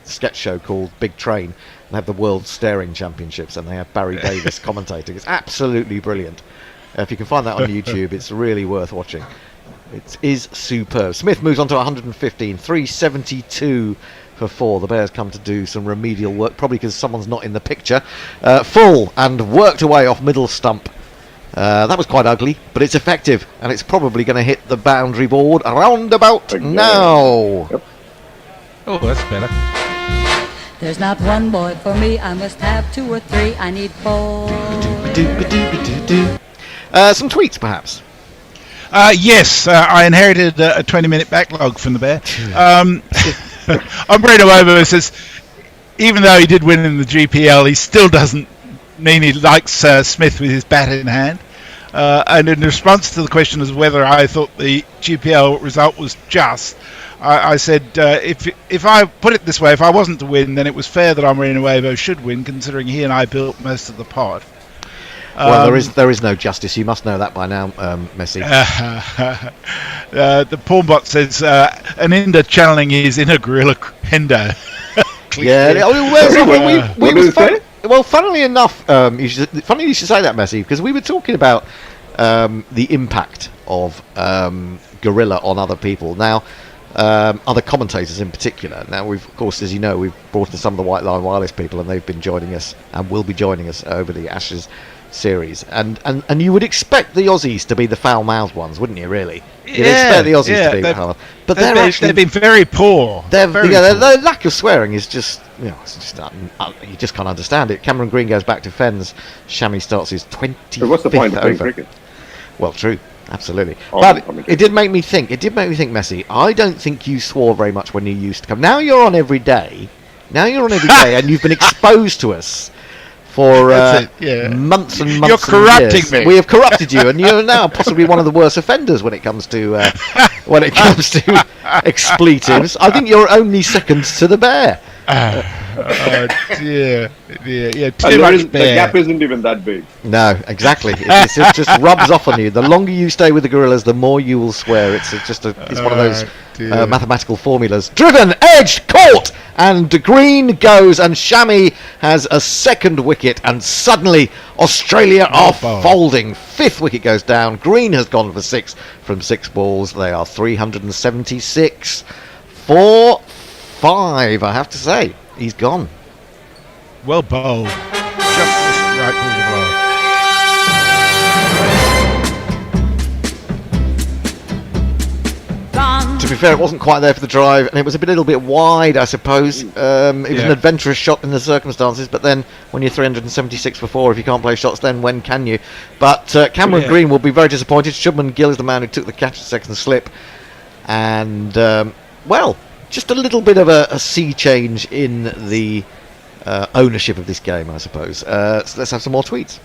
sketch show called Big Train. They have the World Staring Championships, and they have Barry Davis commentating. It's absolutely brilliant. If you can find that on YouTube, it's really worth watching. It is superb. Smith moves on to 115, 372 for 4. The Bears come to do some remedial work, probably because someone's not in the picture. Full and worked away off middle stump. That was quite ugly, but it's effective, and it's probably going to hit the boundary board around about now. Yep. Oh, that's better. There's not one boy for me, I must have 2 or 3, I need 4. Some tweets, perhaps? Yes, I inherited a 20-minute backlog from the Bear. Umbrella Over says, even though he did win in the GPL, he still doesn't mean he likes Smith with his bat in hand. And in response to the question as whether I thought the GPL result was just, I said, if I put it this way, if I wasn't to win, then it was fair that Umbrella should win, considering he and I built most of the pod. Well, there is no justice. You must know that by now, Messi. The Pornbot says, Anindo channeling his inner Gorilla Hendo. Well, funnily enough, funny you should say that, Messi, because we were talking about the impact of Gorilla on other people. Now, other commentators in particular. Now, we've, of course, as you know, we've brought in some of the White Line Wireless people, and they've been joining us and will be joining us over the Ashes series, and you would expect the Aussies to be the foul-mouthed ones, wouldn't you? Really, you'd expect the Aussies to be hard, but they've been very poor. Their lack of swearing is just, it's just you just can't understand it. Cameron Green goes back to Fens. Shami starts his 25th So what's the point of playing over. cricket? Well, true, absolutely. Oh, But I mean- it did make me think, Messi. I don't think you swore very much when you used to come. Now you're on every day, and you've been exposed to us for That's it, yeah. months and months. You're corrupting and years. me. We have corrupted you, and you're now possibly one of the worst offenders when it comes to expletives. I think you're only second to the bear. Oh dear, yeah, And too much the bear. gap isn't even that big. No, exactly. It just rubs off on you. The longer you stay with the gorillas, the more you will swear. It's one of those dear. mathematical formulas. Driven, edged, caught, and Green goes, and Shami has a second wicket, and suddenly Australia are Oh. folding. Fifth wicket goes down. Green has gone for 6 from 6 balls. They are 376 for 5. I have to say, he's gone. Well bowled. Just the right ball to bowl. To be fair, it wasn't quite there for the drive, and it was a little bit wide, I suppose. It was an adventurous shot in the circumstances, but then when you're 376 for 4, if you can't play shots, then when can you? But Cameron Green will be very disappointed. Shubman Gill is the man who took the catch at second slip. And, just a little bit of a sea change in the ownership of this game, I suppose. So let's have some more tweets.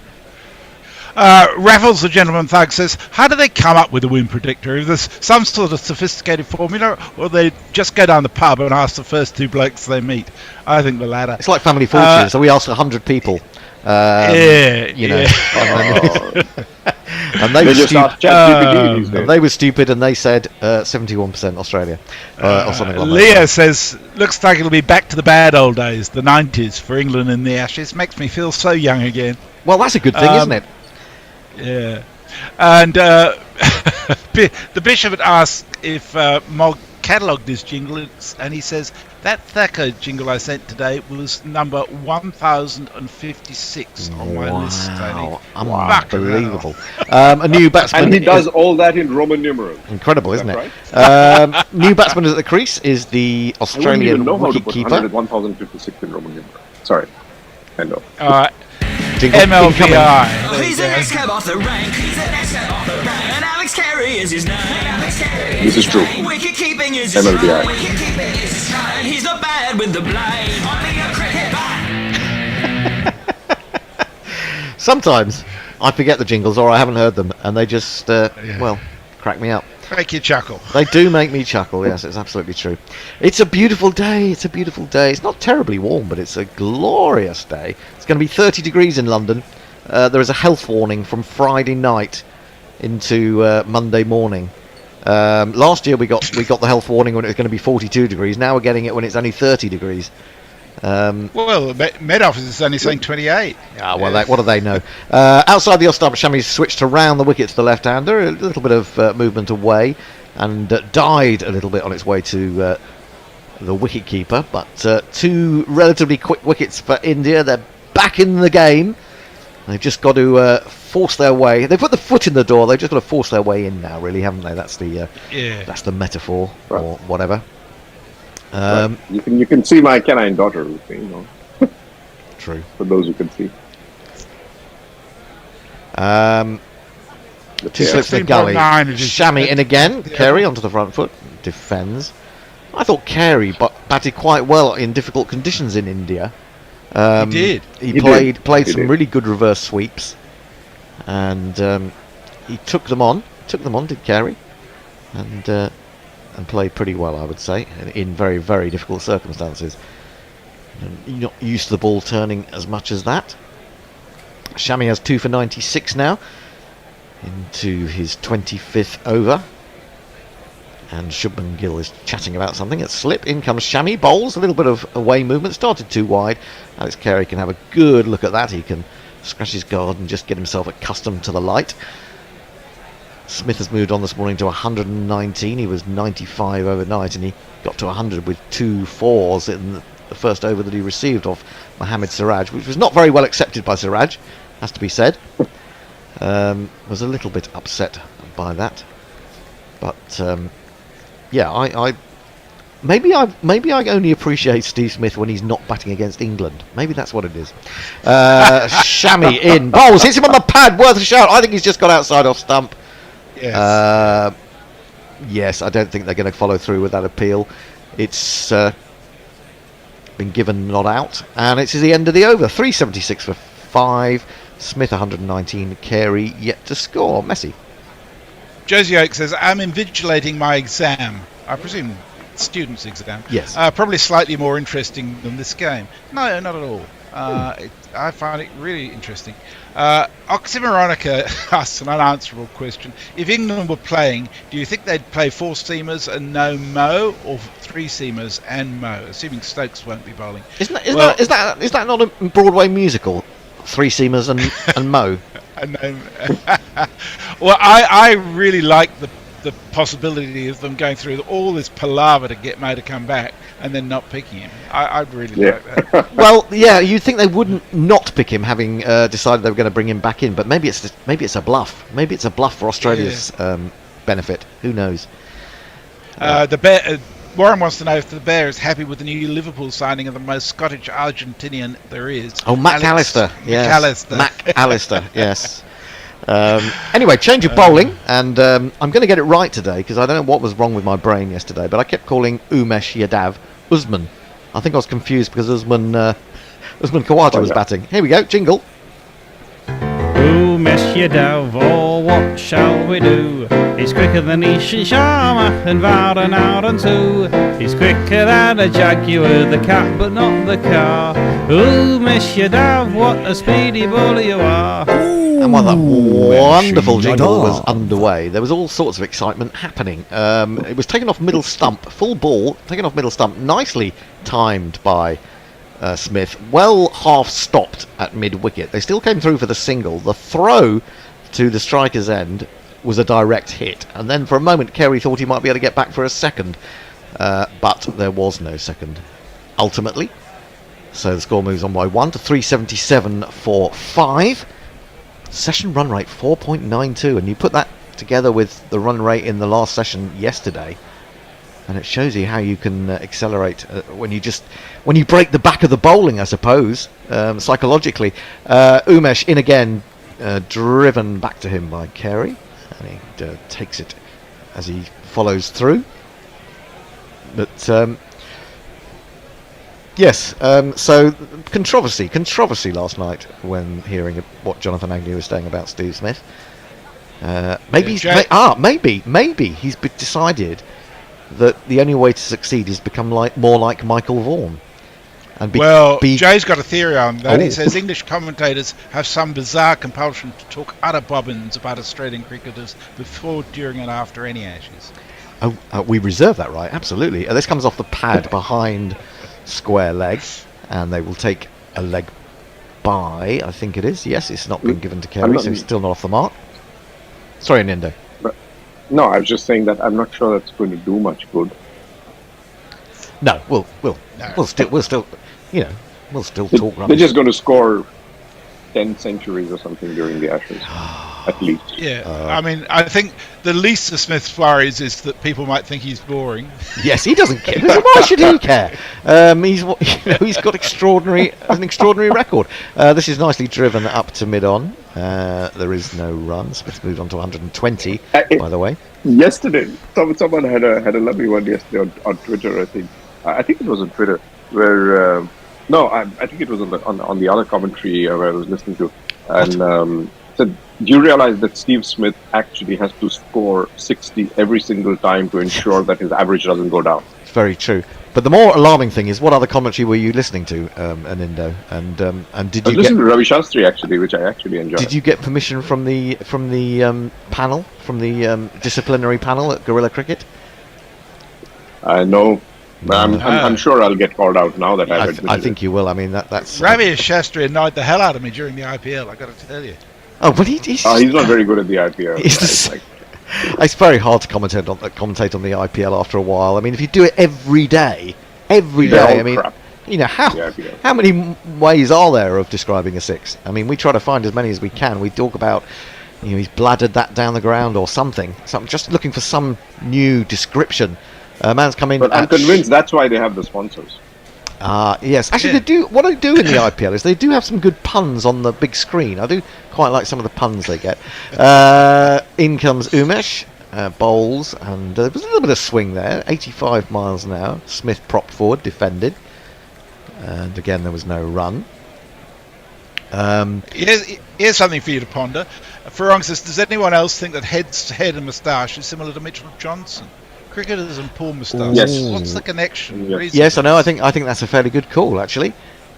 Raffles, the gentleman thug, says, how do they come up with a win predictor? Is this some sort of sophisticated formula, or they just go down the pub and ask the first 2 blokes they meet? I think the latter. It's like Family Fortune, so we asked 100 people. And they were just ask ChatGPT these days. and they were stupid, and they said 71% Australia, or something like that. Leah says, looks like it'll be back to the bad old days, the 90s for England in the Ashes. Makes me feel so young again. Well, that's a good thing, isn't it? Yeah. And the Bishop had asked if Mog catalogued this jingle, and he says, that Thacker jingle I sent today was number 1056 on my list, Tony. Unbelievable. A new batsman. And he does all that in Roman numerals. Incredible, isn't it? Right? New batsman at the crease is the I wouldn't Australian even know how to put wicket-keeper. 1056 in Roman numerals. Sorry. I know. Jingle incoming. MLBI. He's an ex-cab off the rank. And Alex Carey is his name. This is true. Wicket keeping is his MLBI. stride. He's not bad with the blade. Only a cricket bat. Sometimes I forget the jingles, or I haven't heard them, and they just, crack me up. Make you chuckle. They do make me chuckle, yes, it's absolutely true. It's a beautiful day, It's not terribly warm, but it's a glorious day. It's going to be 30 degrees in London. There is a health warning from Friday night into Monday morning. Last year we got the health warning when it was going to be 42 degrees. Now we're getting it when it's only 30 degrees. Well, Met Office is only saying 28. What do they know? Outside the off-stump, Shami's switched around the wicket to the left-hander, a little bit of movement away, and died a little bit on its way to the wicket-keeper. But 2 relatively quick wickets for India. They're back in the game. They've just got to force their way. They put the foot in the door. They've just got to force their way in now, really, haven't they? That's the metaphor, Right. or whatever. Right. You can see my canine daughter with me, True. for those who can see. 2 slips in the gully. 16.9 is his- Shami in again. Yeah. Carey onto the front foot. Defends. I thought Carey batted quite well in difficult conditions in India. He did. He He played did. He some did. really good reverse sweeps, and he took them on. Did Carey, and played pretty well, I would say, in very, very difficult circumstances. And you're not used to the ball turning as much as that. Shami has 2 for 96 now, into his 25th over. And Shubman Gill is chatting about something. At slip, in comes Shami, bowls, a little bit of away movement, started too wide. Alex Carey can have a good look at that. He can scratch his guard and just get himself accustomed to the light. Smith has moved on this morning to 119. He was 95 overnight, and he got to 100 with 2 fours in the first over that he received off Mohammad Siraj, which was not very well accepted by Siraj. has to be said. Was a little bit upset by that, but yeah, I maybe I only appreciate Steve Smith when he's not batting against England. Maybe that's what it is. Shammy in bowls, hits him on the pad, worth a shout. I think he's just got outside off stump. Yes. Yes, I don't think they're going to follow through with that appeal. It's been given not out, and it's the end of the over. 376 for 5. Smith 119. Carey yet to score. Messi. Josie Oak says, I'm invigilating my exam. I presume student's exam. Yes. Probably slightly more interesting than this game. No, not at all. I find it really interesting. Oxymoronica asks an unanswerable question. If England were playing, do you think they'd play 4 seamers and no Mo, or 3 seamers and Mo? Assuming Stokes won't be bowling. Is that not a Broadway musical? 3 seamers and Mo. Well, I really like the possibility of them going through all this palaver to get Mo to come back and then not picking him. I'd really like that. Well, yeah, you'd think they wouldn't not pick him, having decided they were going to bring him back in. But maybe it's a bluff. Maybe it's a bluff for Australia's benefit. Who knows? The Bear. Warren wants to know if the Bear is happy with the new Liverpool signing of the most Scottish Argentinian there is. Oh, McAllister. Yes. McAllister, yes. Anyway, change of bowling, and I'm going to get it right today because I don't know what was wrong with my brain yesterday, but I kept calling Umesh Yadav Usman. I think I was confused because Usman Khawaja was batting. Here we go, jingle. Umesh Yadav, oh, what shall we do? He's quicker than Ishan Sharma and Vardan out and 2. He's quicker than a Jaguar, the cat but not the car. Umesh Yadav, what a speedy bowler you are. And while that wonderful jingle was underway, there was all sorts of excitement happening. It was taken off middle stump, full ball, taken off middle stump, nicely timed by Smith, well half stopped at mid-wicket. They still came through for the single. The throw to the striker's end was a direct hit, and then for a moment Carey thought he might be able to get back for a second, but there was no second ultimately. So the score moves on by 1 to 377 for 5. Session run rate 4.92, and you put that together with the run rate in the last session yesterday, and it shows you how you can accelerate when you break the back of the bowling, I suppose, psychologically. Umesh in again, driven back to him by Carey, and he takes it as he follows through. But yes, so controversy last night when hearing what Jonathan Agnew was saying about Steve Smith. Maybe he's decided that the only way to succeed is become more like Michael Vaughan. And Jay's got a theory on that. He says English commentators have some bizarre compulsion to talk utter bobbins about Australian cricketers before, during and after any Ashes. We reserve that right, absolutely. This comes off the pad behind square leg, and they will take a leg by, I think it is. Yes, it's not been given to Carey, so he's still not off the mark. Sorry, Nindo. No, I was just saying that I'm not sure that's going to do much good. No, we'll still talk rubbish. They're just going to score 10 centuries or something during the Ashes, at least. Yeah, I mean, I think the least of Smith's worries is that people might think he's boring. Yes, he doesn't care. Why should he care? He's got an extraordinary record. This is nicely driven up to mid-on. There is no run. Smith moved on to 120, by the way. Yesterday, someone had a lovely one yesterday on Twitter, I think. I think it was on Twitter, where... I think it was on the other commentary where I was listening to, and said, do you realize that Steve Smith actually has to score 60 every single time to ensure that his average doesn't go down? It's very true. But the more alarming thing is, what other commentary were you listening to, Anindo? And did you listen to Ravi Shastri actually, which I actually enjoyed. Did you get permission from the panel, from the disciplinary panel at Gorilla Cricket? No. I'm sure I'll get called out now that I've I think you will. I mean, that's... Ravi Shastri annoyed the hell out of me during the IPL, I got to tell you. Oh, but he's not very good at the IPL. It's very hard to commentate on the IPL after a while. I mean, if you do it every day, I mean, crap. You know, Yeah. how many ways are there of describing a 6? I mean, we try to find as many as we can. We talk about, you know, he's bladdered that down the ground or something. So I'm just looking for some new description. Man's come in. But I'm convinced that's why they have the sponsors. Yes. Actually, they do. What they do in the IPL is they do have some good puns on the big screen. I do quite like some of the puns they get. In comes Umesh, bowls, and there was a little bit of swing there. 85 miles an hour. Smith propped forward, defended, and again there was no run. Here's something for you to ponder. Farong says, does anyone else think that head's head and moustache is similar to Mitchell Johnson? Cricketers and poor moustaches. Yes. What's the connection? Yes, I know. I think that's a fairly good call, actually.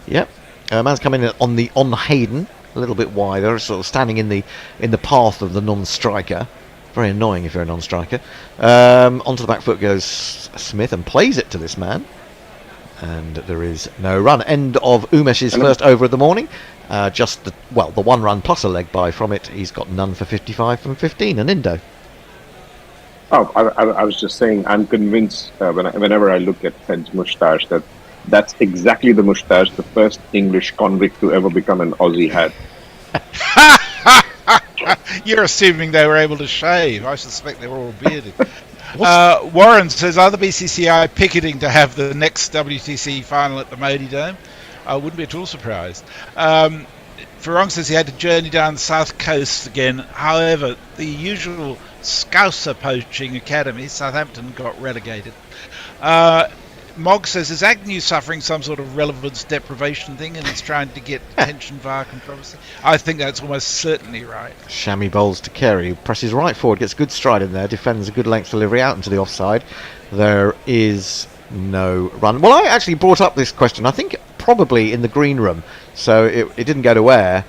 Yep. Man's coming in on Hayden, a little bit wider, sort of standing in the path of the non-striker. Very annoying if you're a non-striker. Onto the back foot goes Smith and plays it to this man, and there is no run. End of Umesh's first over of the morning. Just the one run plus a leg by from it. He's got none for 55 from 15. An Indo. Oh, I was just saying, I'm convinced whenever I look at Head's moustache that's exactly the moustache the first English convict to ever become an Aussie had. You're assuming they were able to shave. I suspect they were all bearded. Warren says, are the BCCI picketing to have the next WTC final at the Modi Dome? I wouldn't be at all surprised. Farong says he had to journey down the south coast again. However, the usual Scouser poaching academy, Southampton, got relegated. Mog says, is Agnew suffering some sort of relevance deprivation thing and he's trying to get attention via controversy? I think that's almost certainly right. Shammy bowls to Carey, presses right forward, gets good stride in there, defends a good length delivery out into the offside. There is no run. Well, I actually brought up this question, I think probably in the green room, so it didn't go to air.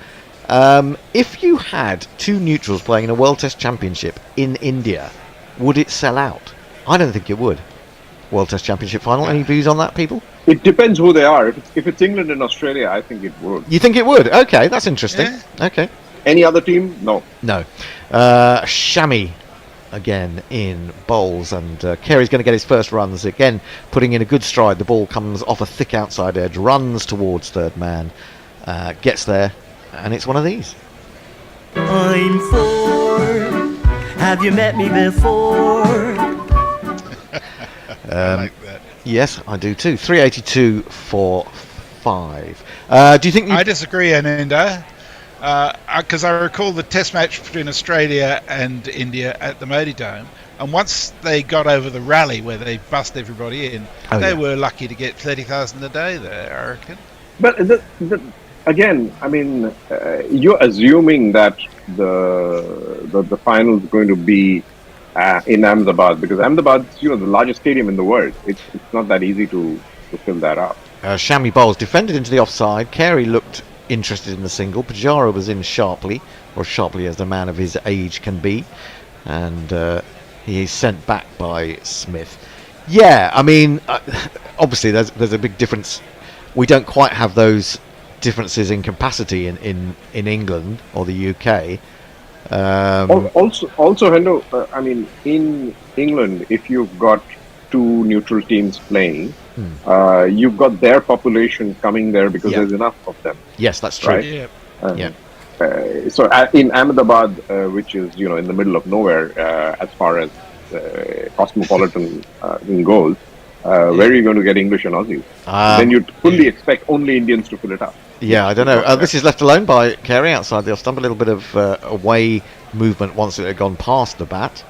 If you had two neutrals playing in a World Test Championship in India, would it sell out? I don't think it would. World Test Championship final. Any views on that, people? It depends who they are. If it's England and Australia, I think it would. You think it would? Okay, that's interesting. Yeah. Okay. Any other team? No. No. Shammy again in bowls, and Carey's going to get his first runs again, putting in a good stride. The ball comes off a thick outside edge, runs towards third man, gets there, and it's one of these. I'm four. Have you met me before? I like that. Yes, I do too. 382 for 5. Do you think? I disagree, Ananda, because I recall the test match between Australia and India at the Modi Dome, and once they got over the rally where they bust everybody in, they were lucky to get 30,000 a day there, I reckon. But again, I mean, you're assuming that the final is going to be in Ahmedabad, because Ahmedabad is, the largest stadium in the world. It's not that easy to fill that up. Shammy bowls defended into the offside. Carey looked interested in the single. Pujara was in sharply, or sharply as a man of his age can be, and he is sent back by Smith. Yeah, I mean, obviously there's a big difference. We don't quite have those differences in capacity in England or the UK. Also, Hendo, I mean, in England, if you've got two neutral teams playing, you've got their population coming there because there's enough of them. Yes, that's true. Right? Yeah. So in Ahmedabad, which is in the middle of nowhere as far as cosmopolitan goes, where are you going to get English and Aussies? Then you'd fully expect only Indians to fill it up. Yeah, I don't know. This is left alone by Carey outside the off stump. A little bit of away movement once it had gone past the bat.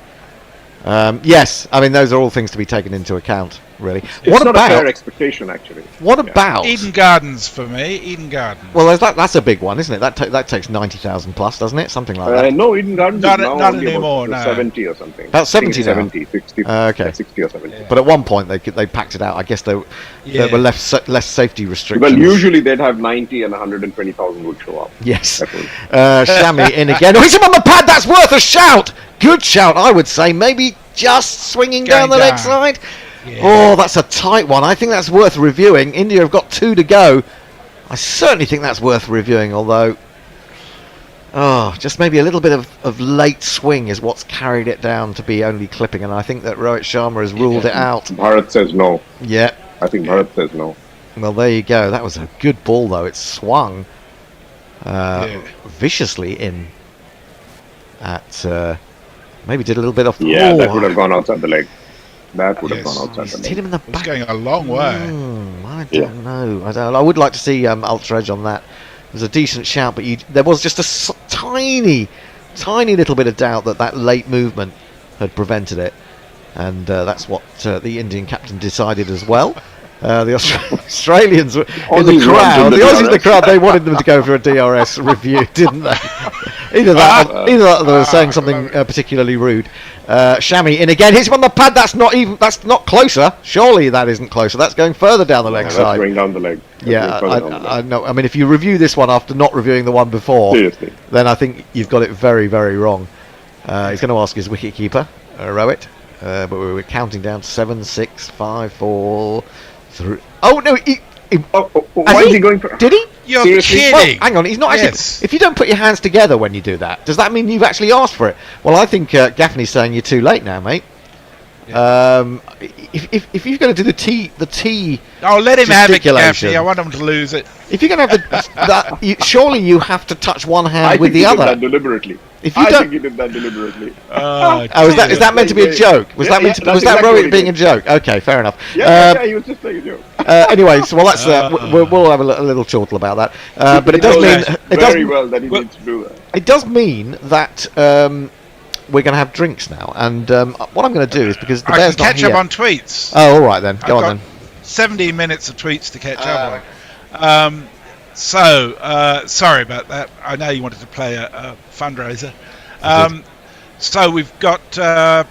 Yes, I mean, those are all things to be taken into account, really. It's not a fair expectation, actually. What about Eden Gardens for me? Eden Gardens. Well, that's a big one, isn't it? That takes 90,000 plus, doesn't it? Something like that. No, Eden Gardens Not is now not only anymore, about no. 70 or something. About 70 now? 70, 60, Okay. 60 or 70. But at one point they packed it out. I guess there were less safety restrictions. Well, usually they'd have 90 and 120,000 would show up. Yes. Shammy in again. Oh, he's him on the pad. That's worth a shout. Good shout, I would say. Maybe just swinging down the leg side. Yeah. Oh, that's a tight one. I think that's worth reviewing. India have got 2 to go. I certainly think that's worth reviewing, although just maybe a little bit of late swing is what's carried it down to be only clipping, and I think that Rohit Sharma has ruled it out. Bharat says no. Yeah. I think Bharat says no. Well, there you go. That was a good ball, though. It swung viciously in at... maybe did a little bit off the Yeah, that would have gone outside the leg. That would have Yes. gone outside the Hit leg. him in the It's back. going a long way. I don't know. I would like to see Ultra Edge on that. It was a decent shout, but there was just a tiny little bit of doubt that late movement had prevented it. And that's what the Indian captain decided as well. The Australians were in the Aussies crowd. wanted The the Aussies in the DRS. crowd, they wanted them to go for a DRS review, didn't they? Either that or they were saying something particularly rude. Shami in again, hits him on the pad. That's not closer. Surely that isn't closer. That's going further down the leg That's side. going down the leg. That's Yeah, going further down the I leg. know. I mean, if you review this one after not reviewing the one before, Seriously. then I think you've got it very, very wrong. He's going to ask his wicketkeeper, Rowett, but we were counting down to 7, 6, 5, 4, 3. Oh no! Why is he going for? Did he? You're Seriously? kidding. Well, hang on, he's not actually. Yes. If you don't put your hands together when you do that, does that mean you've actually asked for it? Well, I think Gaffney's saying you're too late now, mate. If you're going to do the T, Oh, let him have it, gesticulation. Gaffney. I want him to lose it. if you're going to have surely you have to touch one hand I with think the he did other. that deliberately. If you I don't, think he did that deliberately. oh, is that meant to be a joke? Was that meant to? that's Was that exactly what Rowett he being did. a joke? Okay, fair enough. Yeah, he was just playing a joke. Anyway, so well, that's we'll have a little chortle about that. But it does He mean knows it does very well that he needs to do that. it does mean that we're going to have drinks now. And what I'm going to do is because the I bear's can not catch here. up on tweets. Oh, all right then. Go I've on got then. 17 minutes of tweets to catch up on. Sorry about that. I know you wanted to play a fundraiser. So we've got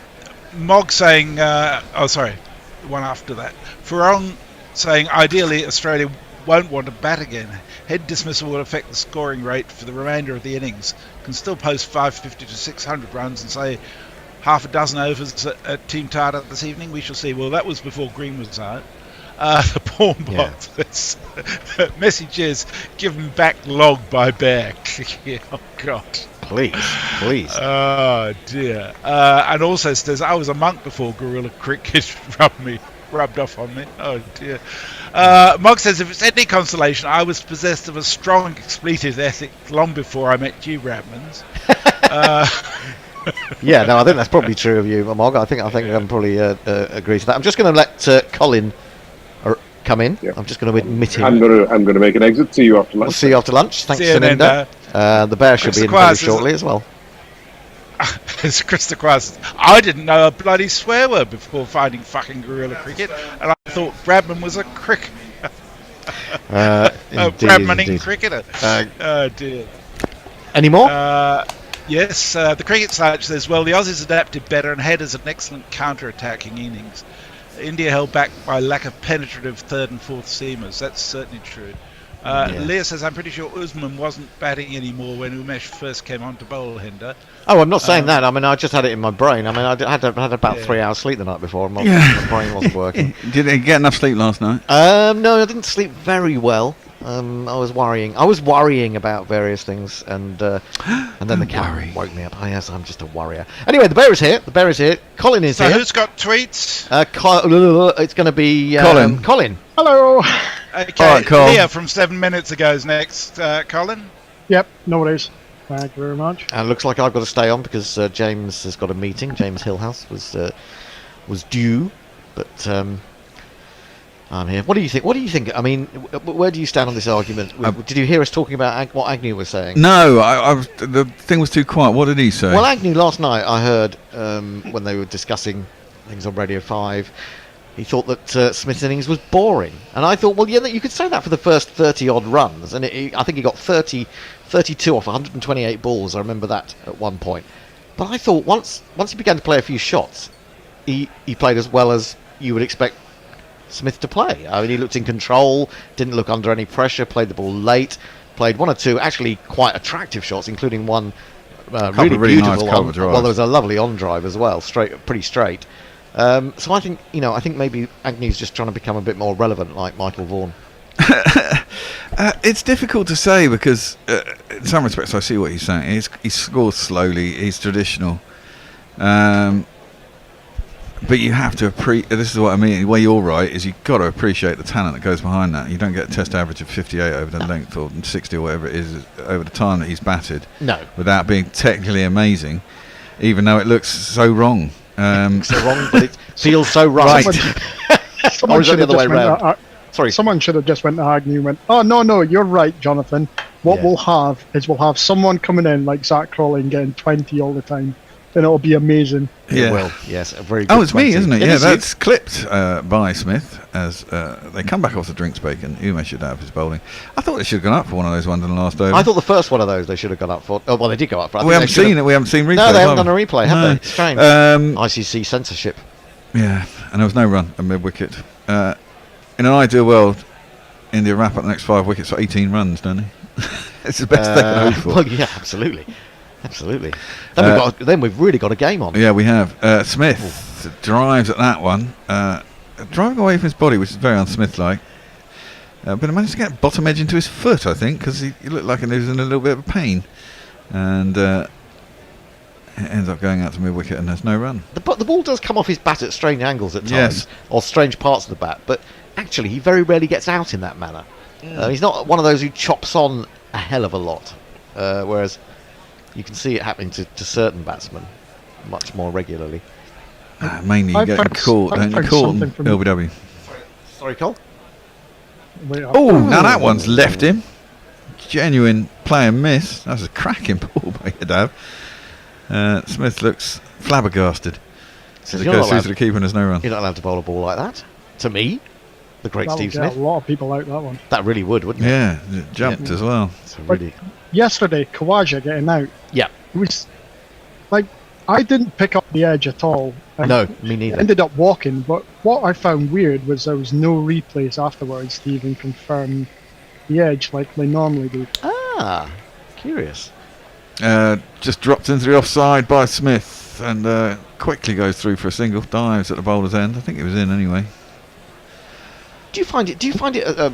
Mog saying, one after that. Farong saying, ideally Australia won't want to bat again. Head dismissal will affect the scoring rate for the remainder of the innings. Can still post 550 to 600 runs and say half a dozen overs at Team Tata this evening. We shall see. Well, that was before Green was out. The porn box message is given back log by Bear. Oh God. Please. Oh dear. And also says I was a monk before guerrilla cricket rubbed off on me. Oh dear. Mog says if it's any consolation, I was possessed of a strong expletive ethic long before I met you, Radmans. Yeah, no, I think that's probably true of you, Mog. I think I'm probably agree to that. I'm just going to let Colin come in. Yeah. I'm just going to admit him. I'm gonna make an exit. See you after lunch. We'll see you after lunch. Thanks, See you then, Saninder. The bear should be in very Quas, shortly as well. It's Krista Quas. I didn't know a bloody swear word before finding fucking guerrilla cricket, and I thought Bradman was a cricketer. Bradmaning cricketer. Oh dear. Any more? Yes, the cricket side says, well, the Aussies adapted better and had as an excellent counter-attacking innings. India held back by lack of penetrative third and fourth seamers. That's certainly true. Leah says, I'm pretty sure Usman wasn't batting anymore when Umesh first came on to bowl Hender. Oh, I'm not saying that. I mean, I just had it in my brain. I mean, I had about 3 hours sleep the night before. My brain wasn't working. Did he get enough sleep last night? No, I didn't sleep very well. I was worrying. I was worrying about various things, and then the cat woke me up. Oh, yes, I'm just a worrier. Anyway, the bear is here. Colin is So here. who's got tweets? It's going to be Colin. Hello. Okay, All right, Col. Leah from 7 minutes ago is next. Colin? Yep, no worries. Thank you very much. And it looks like I've got to stay on because James has got a meeting. James Hillhouse was due, but I'm here. What do you think? I mean, where do you stand on this argument? Did you hear us talking about what Agnew was saying? No, the thing was too quiet. What did he say? Well, Agnew last night, I heard when they were discussing things on Radio 5, he thought that Smith's innings was boring. And I thought, well, yeah, you could say that for the first 30-odd runs. And I think he got 32 off 128 balls. I remember that at one point. But I thought once he began to play a few shots, he played as well as you would expect Smith to play. I mean, he looked in control, didn't look under any pressure, played the ball late, played one or two actually quite attractive shots, including one really beautiful nice on. Well, there was a lovely on drive as well, pretty straight. So I think maybe Agnew's just trying to become a bit more relevant, like Michael Vaughan. It's difficult to say because, in some respects, I see what he's saying. He scores slowly. He's traditional. But you have to appreciate. This is what I mean. The way you're right is you've got to appreciate the talent that goes behind that. You don't get a test average of 58 over the length or 60 or whatever it is over the time that he's batted. No. Without being technically amazing, even though it looks so wrong. So wrong, but it feels so right. Someone Or is it should the have other way just went, round? Sorry. Someone should have just went to Agnew and went, oh, no, you're right, Jonathan. What Yeah. we'll have is we'll have someone coming in like Zach Crawley and getting 20 all the time. Then it'll be amazing. Yeah. It will, yes. A very good Oh, it's 20. me, isn't it? It Yeah, is you. that's clipped by Smith as they come back off the drinks break and Umesh should have his bowling. I thought they should have gone up for one of those ones in the last over. I thought the first one of those they should have gone up for. Oh, well, they did go up for. I we think haven't they should seen have- it. We haven't seen replay. No, they haven't done a replay, have No. they? Strange. Um, ICC censorship. Yeah, and there was no run at mid-wicket. In an ideal world, India wrap up the next 5 wickets for 18 runs, don't they? It's the best they can hope for. Well, yeah, absolutely. Then we've really got a game on. Yeah, we have. Smith drives at that one, driving away from his body, which is very un-Smith-like. But he managed to get bottom edge into his foot, I think, because he looked like he was in a little bit of pain. And it ends up going out to mid-wicket and there's no run. The ball does come off his bat at strange angles at times, Yes. or strange parts of the bat, but actually he very rarely gets out in that manner. He's not one of those who chops on a hell of a lot, whereas you can see it happening to certain batsmen much more regularly. Mainly I've getting heard caught, don't you? heard Caught in something from- LBW. Sorry, Cole? Wait, Oh, now that one's left him. Genuine play and miss. That was a cracking ball by Yadav. Smith looks flabbergasted. Says It you're goes not through allowed- to the keeper and there's no run. You're not allowed to bowl a ball like that. To me, the great that'll Steve get Smith. a lot of people out, that one. That really would, wouldn't it? Yeah, it jumped as well. It's really... Yesterday, Kawaja getting out. Yeah. It was like, I didn't pick up the edge at all. And No, me neither. ended up walking, but what I found weird was there was no replays afterwards to even confirm the edge like they normally do. Ah, curious. Just dropped into the offside by Smith and quickly goes through for a single. Dives at the bowler's end. I think it was in anyway. Do you find it?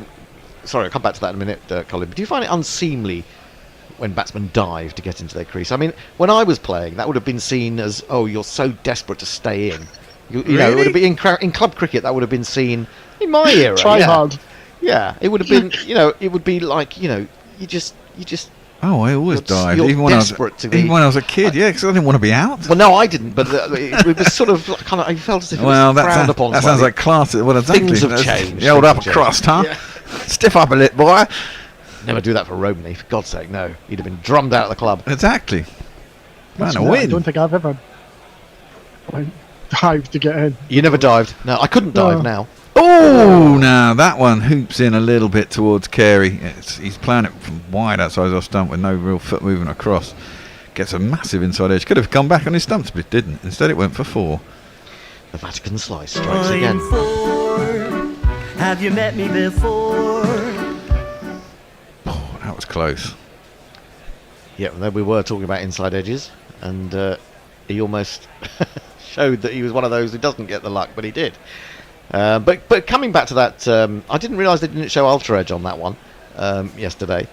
Sorry, I'll come back to that in a minute, Colin. But do you find it unseemly when batsmen dive to get into their crease? I mean, when I was playing, that would have been seen as, oh, you're so desperate to stay in. You know, it would have been in club cricket. That would have been seen in my era. Try yeah. hard. Yeah, it would have been. You know, it would be like, you know, you just. Oh, I always You're dived, you're even when desperate to be- even when I was a kid. Yeah, because I didn't want to be out. Well, no, I didn't, but it was sort of like, kind of. I felt as if it Well, was frowned upon. that sounds slightly. like class. Well, exactly. Things have That's changed. The old Things have upper crust, huh? changed. Stiff upper lip, boy. Never do that for Romney, for God's sake, no. He'd have been drummed out of the club. Exactly. That's Man, a what I win. don't think I've ever like, dived to get in. You never dived. No, I couldn't dive now. Oh, now that one hoops in a little bit towards Carey. He's playing it from wide outside his off stump with no real foot movement across. Gets a massive inside edge. Could have come back on his stumps, but it didn't. Instead, it went for 4. The Vatican slice strikes I'm again. 4. Have you met me before? Oh, that was close. Yeah, well, we were talking about inside edges, and he almost showed that he was one of those who doesn't get the luck, but he did. But coming back to that, I didn't realise they didn't show ultra edge on that one yesterday,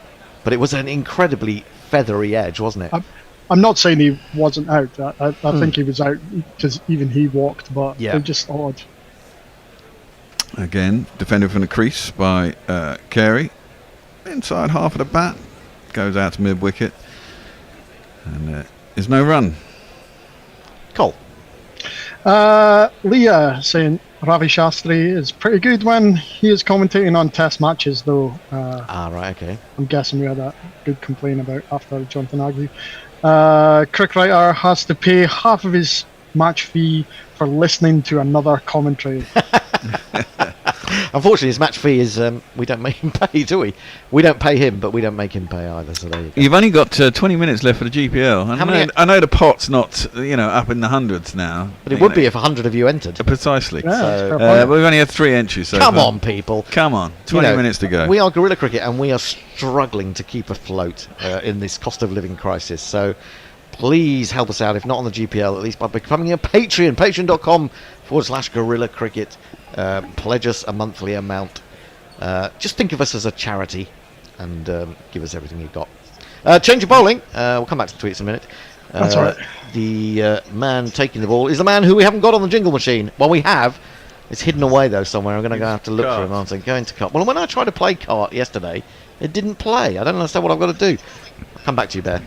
but it was an incredibly feathery edge, wasn't it? I'm not saying he wasn't out. I think he was out because even he walked, but Yeah. they're just odd. Again, defended from the crease by Carey. Inside half of the bat. Goes out to mid-wicket. And there's no run. Cole. Leah saying Ravi Shastri is pretty good when he is commentating on test matches, though. Right, okay. I'm guessing we had a good complaint about after Jonathan Agnew. Crickwriter has to pay half of his match fee for listening to another commentary. Unfortunately, his match fee is we don't make him pay, do we? We don't pay him, but we don't make him pay either. So there you go. You've only got 20 minutes left for the GPL. How many- I know the pot's not, up in the hundreds now. But it would be if 100 of you entered. Precisely. Yeah, So- it's fair point. We've only had 3 entries so Come far. on, people. Come on. 20 minutes to go. We are Guerrilla Cricket, and we are struggling to keep afloat in this cost of living crisis. So please help us out, if not on the GPL, at least by becoming a Patreon. Patreon.com/Guerrilla Cricket. Pledge us a monthly amount. Just think of us as a charity and give us everything you've got. Change of bowling. We'll come back to the tweets in a minute. That's right. The man taking the ball is the man who we haven't got on the jingle machine. Well, we have. It's hidden away though somewhere. I'm going to have to look for him. Aren't I? Going to kart. Well, when I tried to play kart yesterday, it didn't play. I don't understand what I've got to do. I'll come back to you, Bear.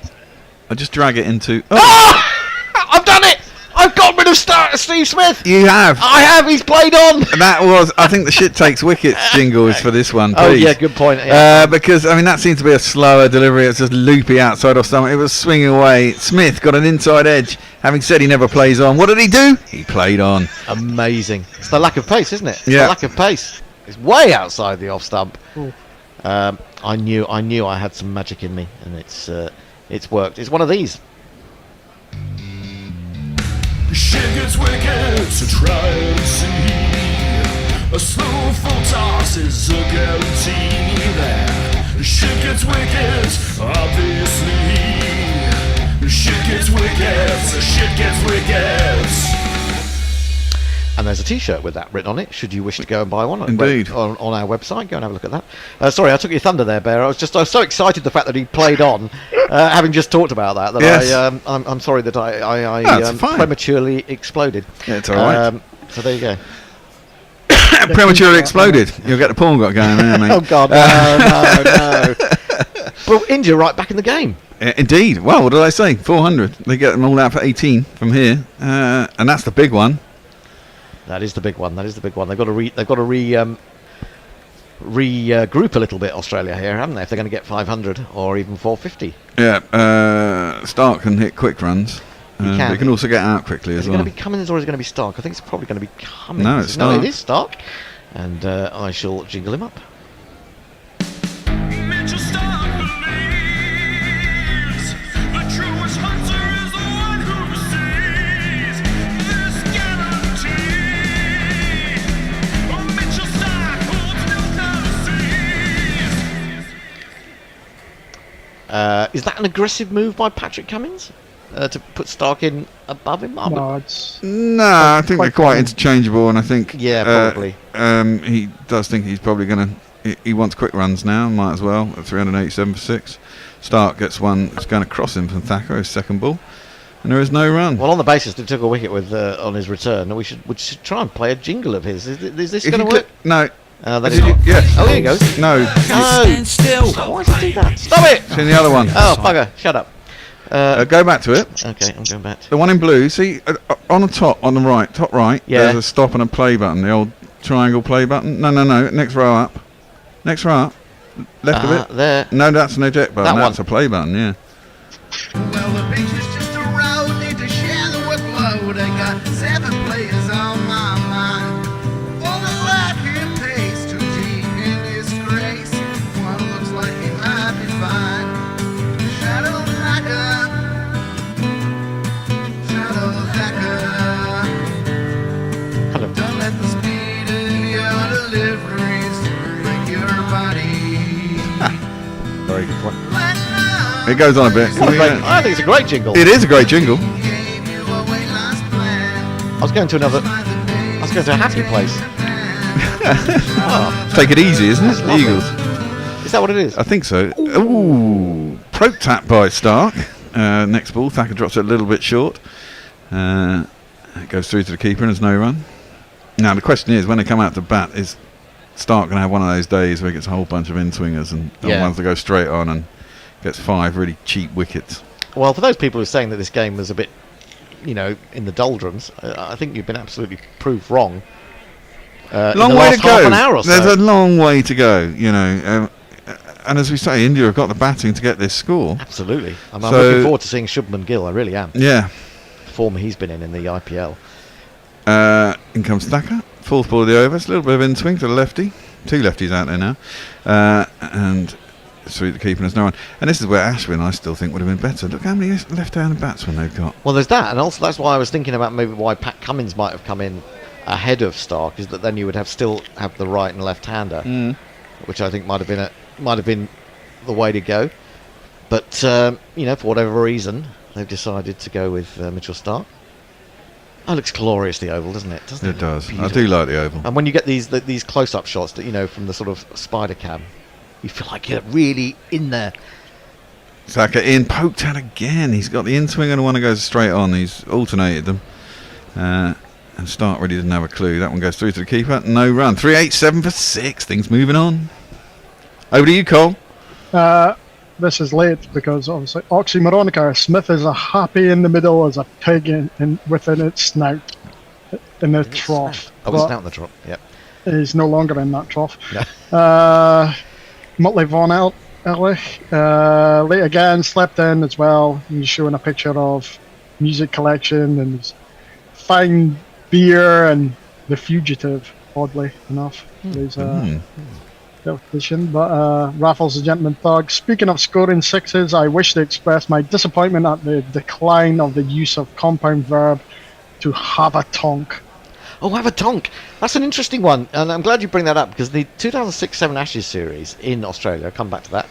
I just drag it into. I've done it! I've got rid of Steve Smith! You have. I have, he's played on! That was, I think the shit takes wickets jingle is for this one, please. Oh, yeah, good point. Yeah. Because, I mean, that seemed to be a slower delivery. It's just loopy outside off stomach. It was swinging away. Smith got an inside edge. Having said he never plays on, what did he do? He played on. Amazing. It's the lack of pace, isn't it? It's Yeah. the lack of pace. It's way outside the off stump. I knew I had some magic in me, and it's worked. It's one of these. Shit gets wicked, so try and see. A slow full toss is a guarantee there. Shit gets wicked, obviously. Shit gets wicked, so shit gets wicked. And there's a T-shirt with that written on it. Should you wish to go and buy one, Indeed. on our website, go and have a look at that. Sorry, I took your thunder there, Bear. I was so excited the fact that he played on, having just talked about that. Yes. I'm sorry that I That's fine. prematurely exploded. Yeah, it's all right. So there you go. Prematurely exploded. You'll get the porn got going there, mate. Oh God, no. But India right back in the game. Indeed. Well, what did I say? 400. They get them all out for 18 from here, and that's the big one. That is the big one. They've got to regroup a little bit, Australia here, haven't they? If they're going to get 500 or even 450. Yeah. Stark can hit quick runs. They can also get out quickly as Is it well. going to be Cummins or is it going to be Stark? I think it's probably going to be Cummins. No, it's No, Stark. it is Stark. And I shall jingle him up. Mitchell Stark believes the truest hunter is the one who sees this guarantee. Oh, Mitchell Stark holds no currencies. Is that an aggressive move by Patrick Cummins? To put Stark in above him? No, it's No, I think they're quite interchangeable, and I think probably. He does think he's probably going to. He wants quick runs now, might as well at 387 for 6. Stark gets one. It's going to cross him from Thacker, his second ball, and there is no run. Well, on the basis that he took a wicket with on his return, we should try and play a jingle of his. Is this going to work? No. That is not. Yes. Oh, here he goes. No. Stand still. Why did he do that? Stop it! It's in the other one. Oh, bugger! Shut up. Go back to it. Okay, I'm going back. The one in blue. See, on the top, on the right, top right. Yeah. There's a stop and a play button. The old triangle play button. No. Next row up. Next row up. Left of it. There. No, that's an eject button. That That's one. a play button. Yeah. Well, the beach is just a road, need to share the workload. I got 7 players on my mind. All the lack in pace, too deep in disgrace. One looks like he might be fine. Shadow Hello. don't let the speed of your deliveries break your body. Very good point. It goes on a bit. I think it's a great jingle. It is a great jingle. I was going to a happy place. Take it easy, isn't it? The lovely. Eagles. Is that what it is? I think so. Ooh, pro tap by Stark. Next ball, Thacker drops it a little bit short. It goes through to the keeper and there's no run. Now the question is, when they come out to bat, is Stark going to have one of those days where he gets a whole bunch of in-swingers and ones that go straight on and gets 5 really cheap wickets? Well, for those people who are saying that this game was a bit, in the doldrums, I think you've been absolutely proved wrong. Long way to go. Half an hour or so. There's a long way to go, and as we say, India have got the batting to get this score. Absolutely. I'm looking forward to seeing Shubman Gill. I really am. Yeah. The form he's been in the IPL. In comes Thacker. Fourth ball of the over. It's a little bit of in-swing to the lefty. 2 lefties out there now. And through the keeper, there's no one. And this is where Ashwin, I still think, would have been better. Look how many left-handed batsmen they've got. Well, there's that, and also that's why I was thinking about maybe why Pat Cummins might have come in ahead of Stark, is that then you would still have the right and left-hander, which I think might have been the way to go. But for whatever reason, they've decided to go with Mitchell Stark. Oh, it looks glorious, the oval, doesn't it? It does. Beautiful. I do like the oval. And when you get these close-up shots that from the sort of spider cam, you feel like you're really in there. Saka in, poked out again. He's got the in swing and the one that goes straight on. He's alternated them. And Stark really didn't have a clue. That one goes through to the keeper. No run. 3-8-7 for 6. Things moving on. Over to you, Cole. This is late because obviously Oxymoronica Smith is a happy in the middle as a pig within its snout in the trough. Oh, it's snout in the trough. Yep. He's no longer in that trough. No. Motley Von Ehrlich, late again, slept in as well. He's showing a picture of music collection and his fine beer and The Fugitive, oddly enough. He's but Raffles the Gentleman Thug. Speaking of scoring sixes, I wish to express my disappointment at the decline of the use of compound verb to have a tonk. Oh, have a tonk. That's an interesting one, and I'm glad you bring that up because the 2006-7 Ashes series in Australia, I'll come back to that.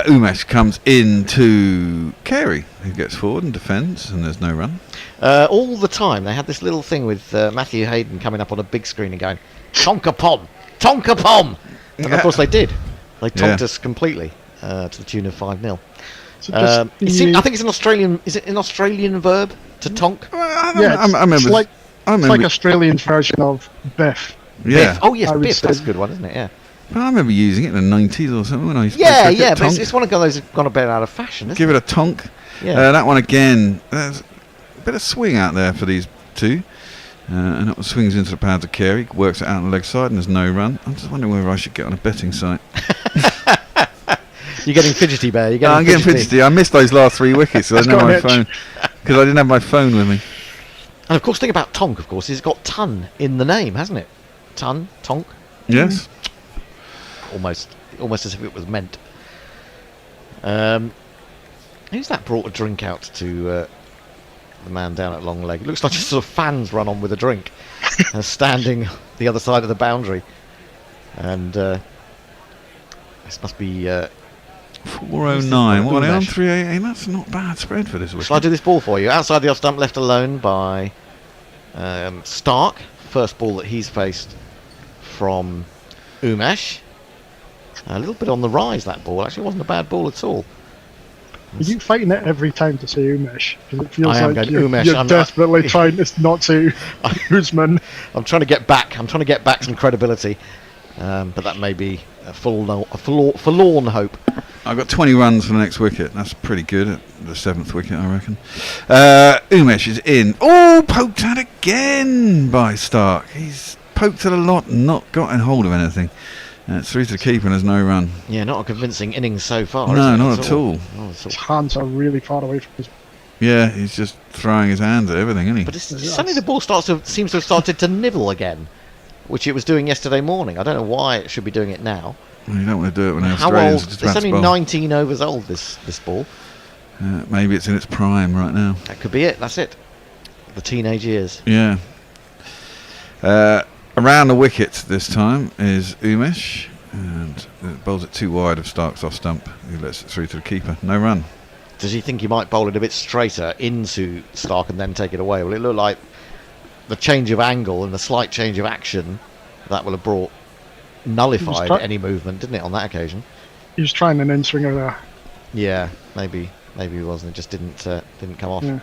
Umesh comes into Carey, who gets forward and defends, and there's no run. All the time, they had this little thing with Matthew Hayden coming up on a big screen and going, Tonka-pom! Tonka-pom! And of course they did. They tonked us completely to the tune of 5-0. I think it's an Australian. Is it an Australian verb to tonk? I remember. It's like Australian version of biff. Yeah. Biff. Oh yes, biff. That's a good one, isn't it? Yeah. But I remember using it in the 90s or something when I used to play cricket. But it's one of those that's gone a bit out of fashion. Isn't Give it a tonk. Yeah. That one again. There's a bit of swing out there for these two. And that one swings into the pads of Carey, works it out on the leg side, and there's no run. I'm just wondering whether I should get on a betting site. You're getting fidgety, Bear. I'm getting fidgety. I missed those last 3 wickets, so I didn't have my phone. Because I didn't have my phone with me. And of course, the thing about tonk, of course, is it's got ton in the name, hasn't it? Ton, tonk. Yes. Almost as if it was meant. Who's that brought a drink out to the man down at long leg? It looks like just sort of fans run on with a drink, standing the other side of the boundary. And this must be 409. What are they on? 388. That's not bad spread for this wicket. Shall I do this ball for you? Outside the off stump, left alone by Stark. First ball that he's faced from Umesh. A little bit on the rise, that ball. Actually, it wasn't a bad ball at all. Are you fighting it every time to say Umesh? Because it feels like you're Umesh. desperately trying to not say Usman. I'm trying to get back. I'm trying to get back some credibility. But that may be a forlorn hope. I've got 20 runs for the next wicket. That's pretty good at the 7th wicket, I reckon. Umesh is in. Oh, poked out again by Stark. He's poked it a lot and not gotten hold of anything. It's through to the keeper and there's no run. Yeah, not a convincing innings so far. No, not at all. His hands are really far away from his... Yeah, he's just throwing his hands at everything, isn't he? But suddenly the ball seems to have started to nibble again, which it was doing yesterday morning. I don't know why it should be doing it now. Well, you don't want to do it when How Australians old? are just It's about to only bowl. 19 overs old, this ball. Maybe it's in its prime right now. That could be it. That's it. The teenage years. Yeah. Around the wicket this time is Umesh. And bowls it too wide of Stark's off stump. He lets it through to the keeper. No run. Does he think he might bowl it a bit straighter into Stark and then take it away? Well, it looked like the change of angle and the slight change of action that will have nullified any movement, didn't it, on that occasion? He was trying an in-swinger there. Yeah, maybe he wasn't. It just didn't come off. Yeah.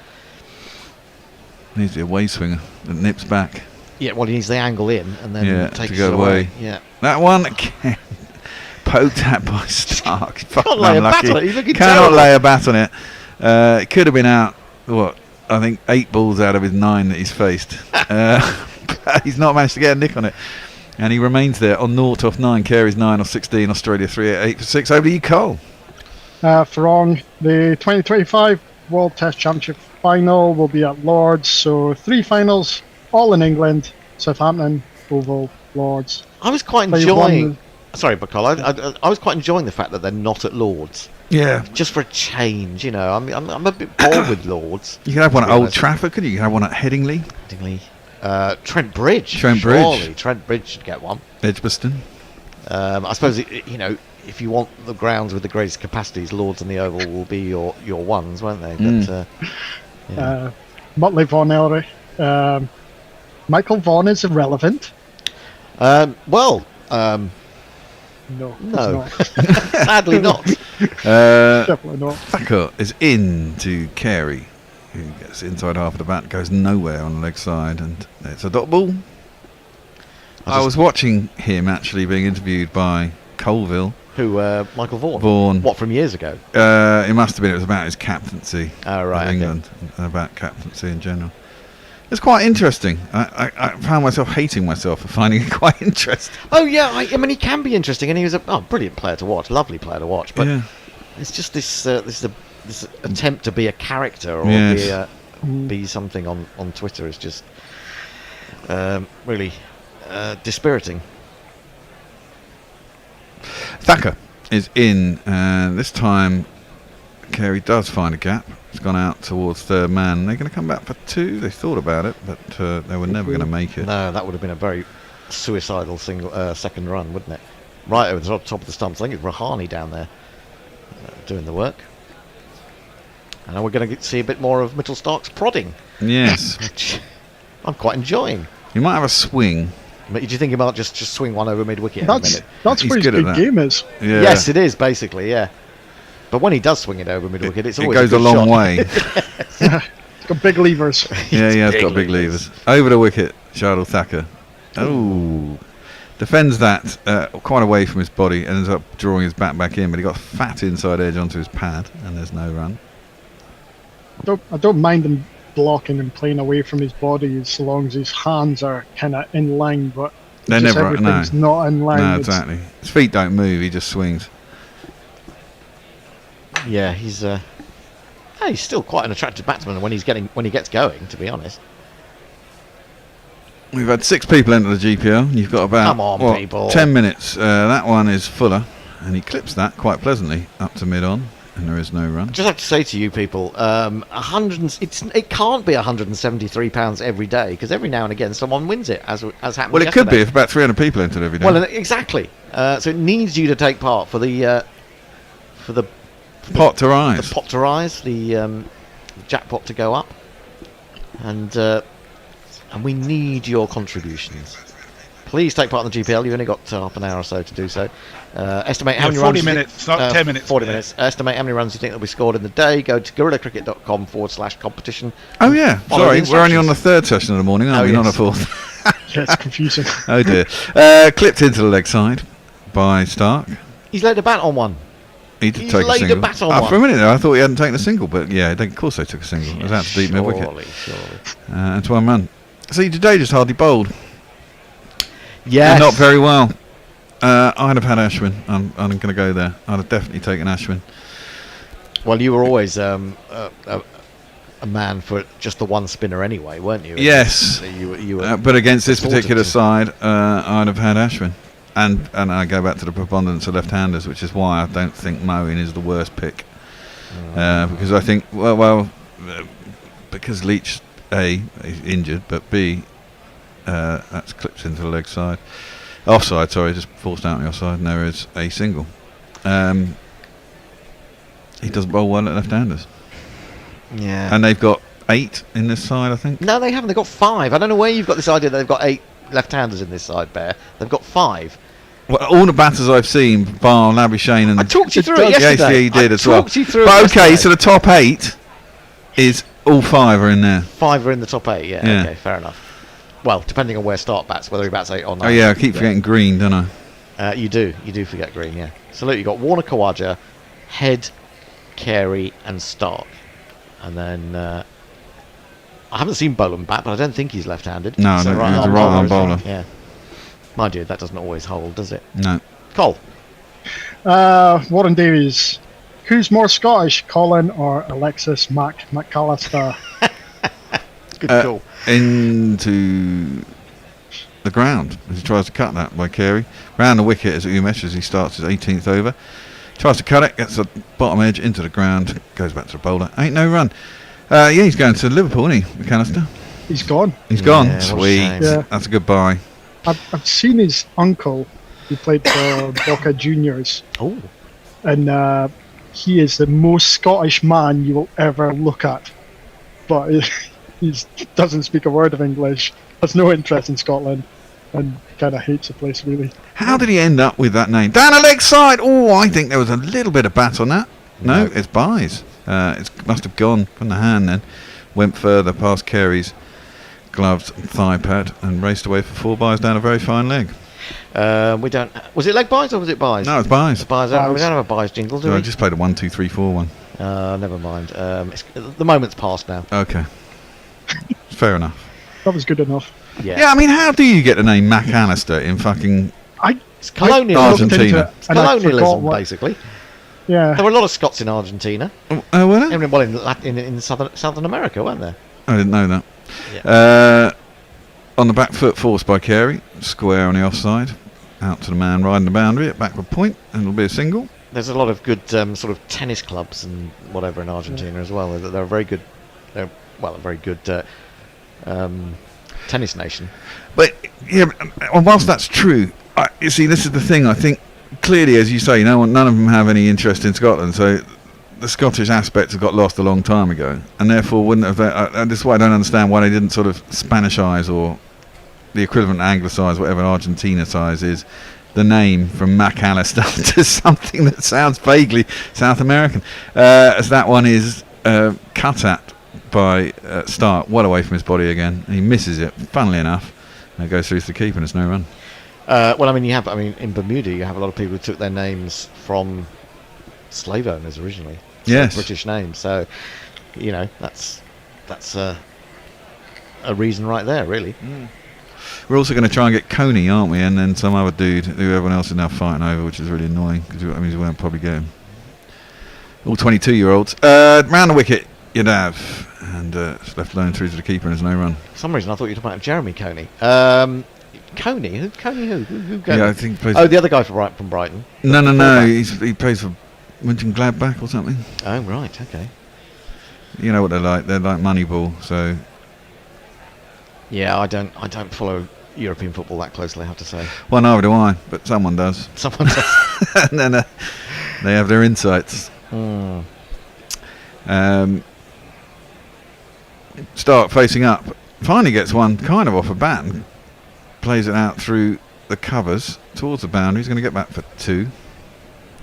Needs to be a way swinger that nips back. Yeah, well, he needs the angle in and then takes to go it away. Yeah. That one again. Poked at by Stark. Can't lay a bat on it. He's looking Cannot terrible. lay a bat on it. It could have been out, I think 8 balls out of his 9 that he's faced. But he's not managed to get a nick on it. And he remains there on 0 off 9. Carey's 9 off 16. Australia 3-8 for 6. Over to you, Cole. Farong, the 2025 World Test Championship final will be at Lords. So 3 finals, all in England. Southampton, Oval, Lords. I was quite enjoying... Sorry, Bacall. I was quite enjoying the fact that they're not at Lords. Yeah. Just for a change, you know. I'm a bit bored with Lords. You could have one at Old Trafford, couldn't you? You could have one at Headingley. Trent Bridge. Surely Trent Bridge should get one. Edgbaston. I suppose, if you want the grounds with the greatest capacities, Lords and the Oval will be your ones, won't they? But, Motley Von Ehrlich. Michael Vaughan is irrelevant. No. No. Sadly not. Definitely not. Thacker is in to Carey, who gets inside half of the bat, goes nowhere on the leg side, and it's a dot ball. I was watching him actually being interviewed by Colville. Who, Michael Vaughan? Vaughan. What, from years ago? It must have been. It was about his captaincy Right, of England, and about captaincy in general. It's quite interesting. I found myself hating myself for finding it quite interesting. Oh, yeah, I mean, he can be interesting, and he was a brilliant player to watch, lovely player to watch, but it's just this attempt to be a character or be something on Twitter is just really dispiriting. Thacker is in, and this time Carey does find a gap. It's gone out towards third man. They're going to come back for two. They thought about it, but they were never going to make it. No, that would have been a very suicidal second run, wouldn't it? Right over the top of the stumps. I think it's Rahani down there doing the work. And now we're going to see a bit more of Mitchell Stark's prodding. Yes. Which I'm quite enjoying. He might have a swing. But do you think he might just swing one over mid-wicket? That's where his good at big that. game is. Yeah. Yes, it is, basically, yeah. But when he does swing it over mid-wicket, it goes a long way. It's got big levers. Yeah, he has got big levers. Over the wicket, Shardul Thacker. Oh. Defends that quite away from his body and ends up drawing his bat back in, but he got fat inside edge onto his pad, and there's no run. I don't mind him blocking and playing away from his body so long as his hands are kind of in line, but They're never everything's not in line. No, exactly. His feet don't move, he just swings. Yeah, he's still quite an attractive batsman when he gets going, to be honest. We've had 6 people enter the GPL. You've got about Come on, people. 10 minutes. That one is Fuller, and he clips that quite pleasantly up to mid-on, and there is no run. I just have to say to you people, it can't be £173 every day, because every now and again someone wins it, as happened Well, it could be yesterday. if about 300 people entered every day. Well, exactly. So it needs you to take part for the pot to rise. The pot to rise, the jackpot to go up, and we need your contributions. Please take part in the GPL. You've only got half an hour or so to do so. Estimate how many 40 runs. minutes, not 10 minutes. 40 minutes. Estimate how many runs you think will be scored in the day. Go to guerrillacricket.com/competition. Oh, yeah. Follow Sorry, the we're only on the instructions. 3rd session of the morning, aren't we? yes. Not a 4th. Yeah, it's confusing. Oh, dear. Clipped into the leg side by Stark. He's laid a bat on one. He did He's take a laid a single. bat on For a one. minute there, I thought he hadn't taken a single, but yeah, of course they took a single. It was out to deep mid-wicket. Surely. It's 1 run. See, today just hardly bowled. Yes. Not very well. I'd have had Ashwin. I'm going to go there. I'd have definitely taken Ashwin. Well, you were always a man for just the one spinner anyway, weren't you? Yes. You were But against this supportive particular to- side, I'd have had Ashwin. And I go back to the preponderance of left-handers, which is why I don't think Moeen is the worst pick. Because I think, because Leach, A, is injured, but B, that's clipped into the leg side. Offside, sorry, just forced out on the offside, and there is a single. He doesn't bowl well at left-handers. Yeah. And they've got 8 in this side, I think. No, they haven't. They've got 5. I don't know where you've got this idea that they've got 8 left-handers in this side, Bear. They've got 5. Well, all the batters I've seen, bar Labuschagne and I talked you through it yes, yesterday. yeah, you did I as well. talked you through it But okay, yesterday. so the top 8 is all 5 are in there. 5 are in the top 8, yeah. Yeah. Okay, fair enough. Well, depending on where Start bats, whether he bats 8 or 9. Oh yeah, I keep forgetting Green, don't I? You do forget Green, yeah. So look, you've got Warner Khawaja, Head, Carey and Stark. And then, I haven't seen Boland bat, but I don't think he's left-handed. No, He's no, a he's a right-arm right-arm isn't he? bowler. Yeah. Mind you, that doesn't always hold, does it? No. Cole. Warren Davies. Who's more Scottish, Colin or Alexis McAllister? Good call. Into the ground as he tries to cut that by Carey. Round the wicket as Umesh as he starts his 18th over. Tries to cut it, gets the bottom edge into the ground, goes back to the bowler. Ain't no run. Yeah, he's going to Liverpool, isn't he, McAllister? He's gone. He's gone. Yeah, what a Sweet. shame. Yeah. That's a goodbye. I've seen his uncle, who played for Boca Juniors, Oh. and he is the most Scottish man you will ever look at. But he doesn't speak a word of English, has no interest in Scotland. and kind of hates the place really. How did he end up with that name? Down a leg side! Oh, I think there was a little bit of bat on that. No, it's buys. It must have gone from the hand then. Went further past Carey's gloves and thigh pad and raced away for 4 buys down a very fine leg. We don't. Was it leg buys or was it buys? No, it's buys. It's buys. We don't have a buys jingle, do So we? I just played a 1, 2, 3, 4 one. Never mind. The moment's passed now. Okay. Fair enough. That was good enough. Yeah, I mean, how do you get the name McAllister in fucking It's colonialism. Argentina? It's colonialism, basically. Yeah. There were a lot of Scots in Argentina. Oh, were there? Well, in Southern America, weren't there? I didn't know that. Yeah. On the back foot, forced by Carey. Square on the offside. Out to the man riding the boundary at backward point, and it'll be a single. There's a lot of good sort of tennis clubs and whatever in Argentina as well. They're a very good. A very good tennis nation. But yeah, whilst that's true, you see, this is the thing. I think clearly, as you say, none of them have any interest in Scotland. So the Scottish aspects have got lost a long time ago, and therefore wouldn't have. This is why I don't understand why they didn't sort of Spanishize or the equivalent Anglicise, whatever Argentina size is, the name from McAllister to something that sounds vaguely South American, as that one is cut at by Stark, well away from his body again, and he misses it, funnily enough, and it goes through to the keeper and it's no run. In Bermuda you have a lot of people who took their names from slave owners originally. Yes. British names, so that's a reason right there, really. We're also going to try and get Coney, aren't we? And then some other dude who everyone else is now fighting over, which is really annoying because that means we won't probably get him. All 22-year-olds. Round the wicket, you'd have. And it's left alone through to the keeper and there's no run. For some reason I thought you were talking about Jeremy Coney. Coney? Who Coney? Yeah, I think. The other guy from Brighton. No. He plays for Mönchengladbach or something. Oh right, okay. You know what they're like. They're like Moneyball. So. Yeah, I don't follow European football that closely, I have to say. Well, neither do I, but someone does. Someone does. And then they have their insights. Start facing up. Finally gets one kind of off a bat and plays it out through the covers towards the boundary. He's going to get back for 2.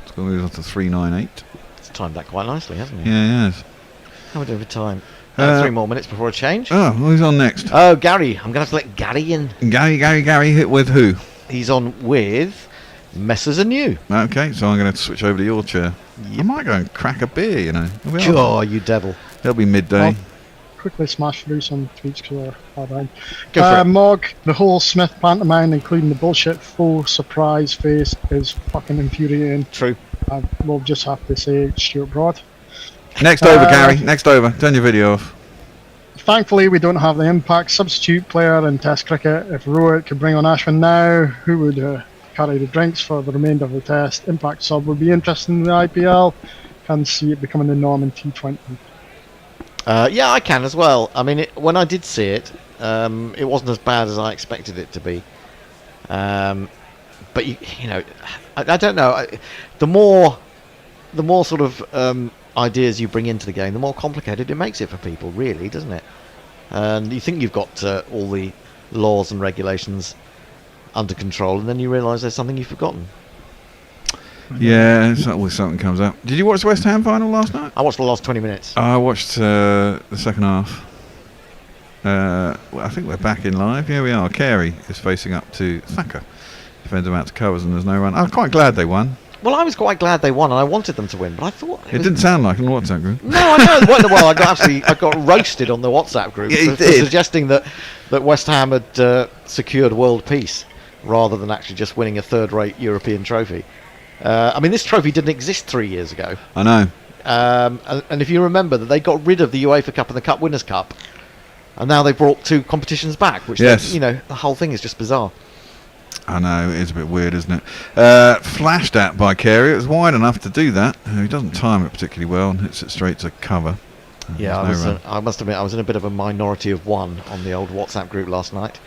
It's going to move on to 3.98. He's timed that quite nicely, hasn't he? Yeah, he has. How are we doing for time? 3 more minutes before a change. Oh, who's on next? Oh, Gary. I'm going to have to let Gary in. Gary hit with who? He's on with Messrs Anew. Okay, so I'm going to switch over to your chair. I might go and crack a beer, you know. Oh, you devil. It'll be midday. I'll quickly smash through some tweets because we're far Go for it. Mog, the whole Smith pantomime, including the bullshit full surprise face, is fucking infuriating. True. We'll just have to say Stuart Broad. Next over, Gary. Next over. Turn your video off. Thankfully, we don't have the impact substitute player in Test cricket. If Rowett could bring on Ashwin now, who would carry the drinks for the remainder of the Test? Impact sub would be interesting in the IPL. Can see it becoming the norm in T20. Yeah, I can as well. I mean, when I did see it, it wasn't as bad as I expected it to be. But you know, I don't know. The more sort of ideas you bring into the game, the more complicated it makes it for people, really, doesn't it? And you think you've got all the laws and regulations under control, and then you realise there's something you've forgotten. Yeah, it's always something comes up. Did you watch the West Ham final last night? I watched the last 20 minutes. I watched the second half. I think we're back in live. Here we are. Carey is facing up to Thacker. Defends him out to covers and there's no run. I'm quite glad they won. Well, I was quite glad they won, and I wanted them to win, but I thought it didn't sound like in the WhatsApp group. No, I know. Well, I got roasted on the WhatsApp group for suggesting that West Ham had secured world peace rather than actually just winning a third-rate European trophy. I mean, this trophy didn't exist 3 years ago. I know. And if you remember that they got rid of the UEFA Cup and the Cup Winners' Cup, and now they brought 2 competitions back, which yes. the whole thing is just bizarre. I know, it is a bit weird, isn't it? Flashed at by Carey. It was wide enough to do that. He doesn't time it particularly well and hits it straight to cover. Yeah, I must admit I was in a bit of a minority of one on the old WhatsApp group last night.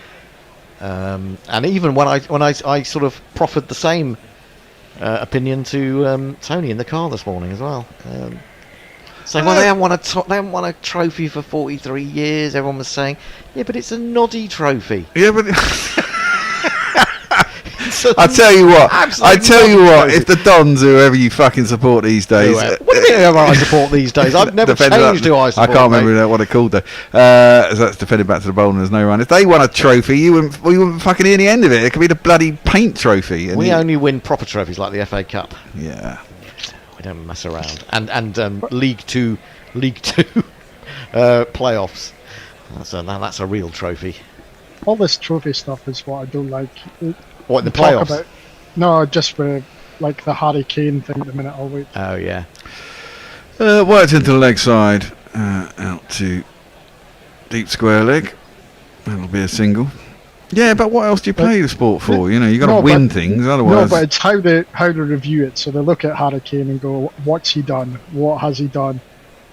And even when I sort of proffered the same opinion to Tony in the car this morning as well. Saying, well, they haven't won a trophy for 43 years. Everyone was saying, yeah, but it's a noddy trophy. Yeah, but I tell you what. Absolutely If the Dons, whoever you fucking support these days, What do you mean whoever I support these days? I've never changed who I support. I can't remember what they're called though. So that's defended back to the bowl and there's no run. If they won a trophy, we wouldn't fucking hear the end of it. It could be the bloody paint trophy. And we only win proper trophies like the FA Cup. Yeah. We don't mess around. And League Two playoffs. That's a real trophy. All this trophy stuff is what I don't like. What, the Talk playoffs? No, just for like the Harry Kane thing at the minute. I'll wait. Oh yeah. Worked into the leg side, out to deep square leg. That'll be a single. Yeah, but what else do you play the sport for? You know, you got to win things, otherwise. No, but it's how they review it. So they look at Harry Kane and go, "What's he done? What has he done?"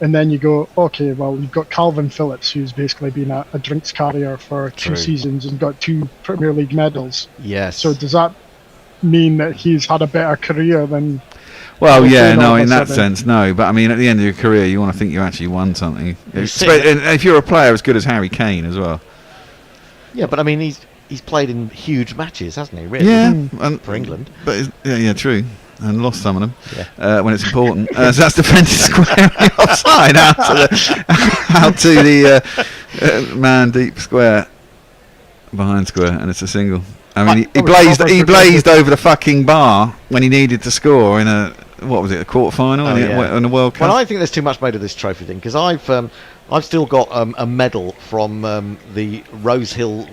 And then you go, "Okay, well, you've got Calvin Phillips, who's basically been a drinks carrier for 2 seasons and got 2 Premier League medals." Yes. So does that mean that he's had a better career than? Well, yeah, no, in that sense, no. But I mean, at the end of your career, you want to think you actually won something. And if you're a player as good as Harry Kane as well. Yeah, but I mean, he's played in huge matches, hasn't he? Really? Yeah, for England. But yeah, true. And lost some of them when it's important. So that's defended square offside out to the man deep square behind square, and it's a single. I mean, he blazed over the fucking bar when he needed to score in a quarter final in the World Cup. Well, I think there's too much made of this trophy thing because I've still got a medal from the Rosehill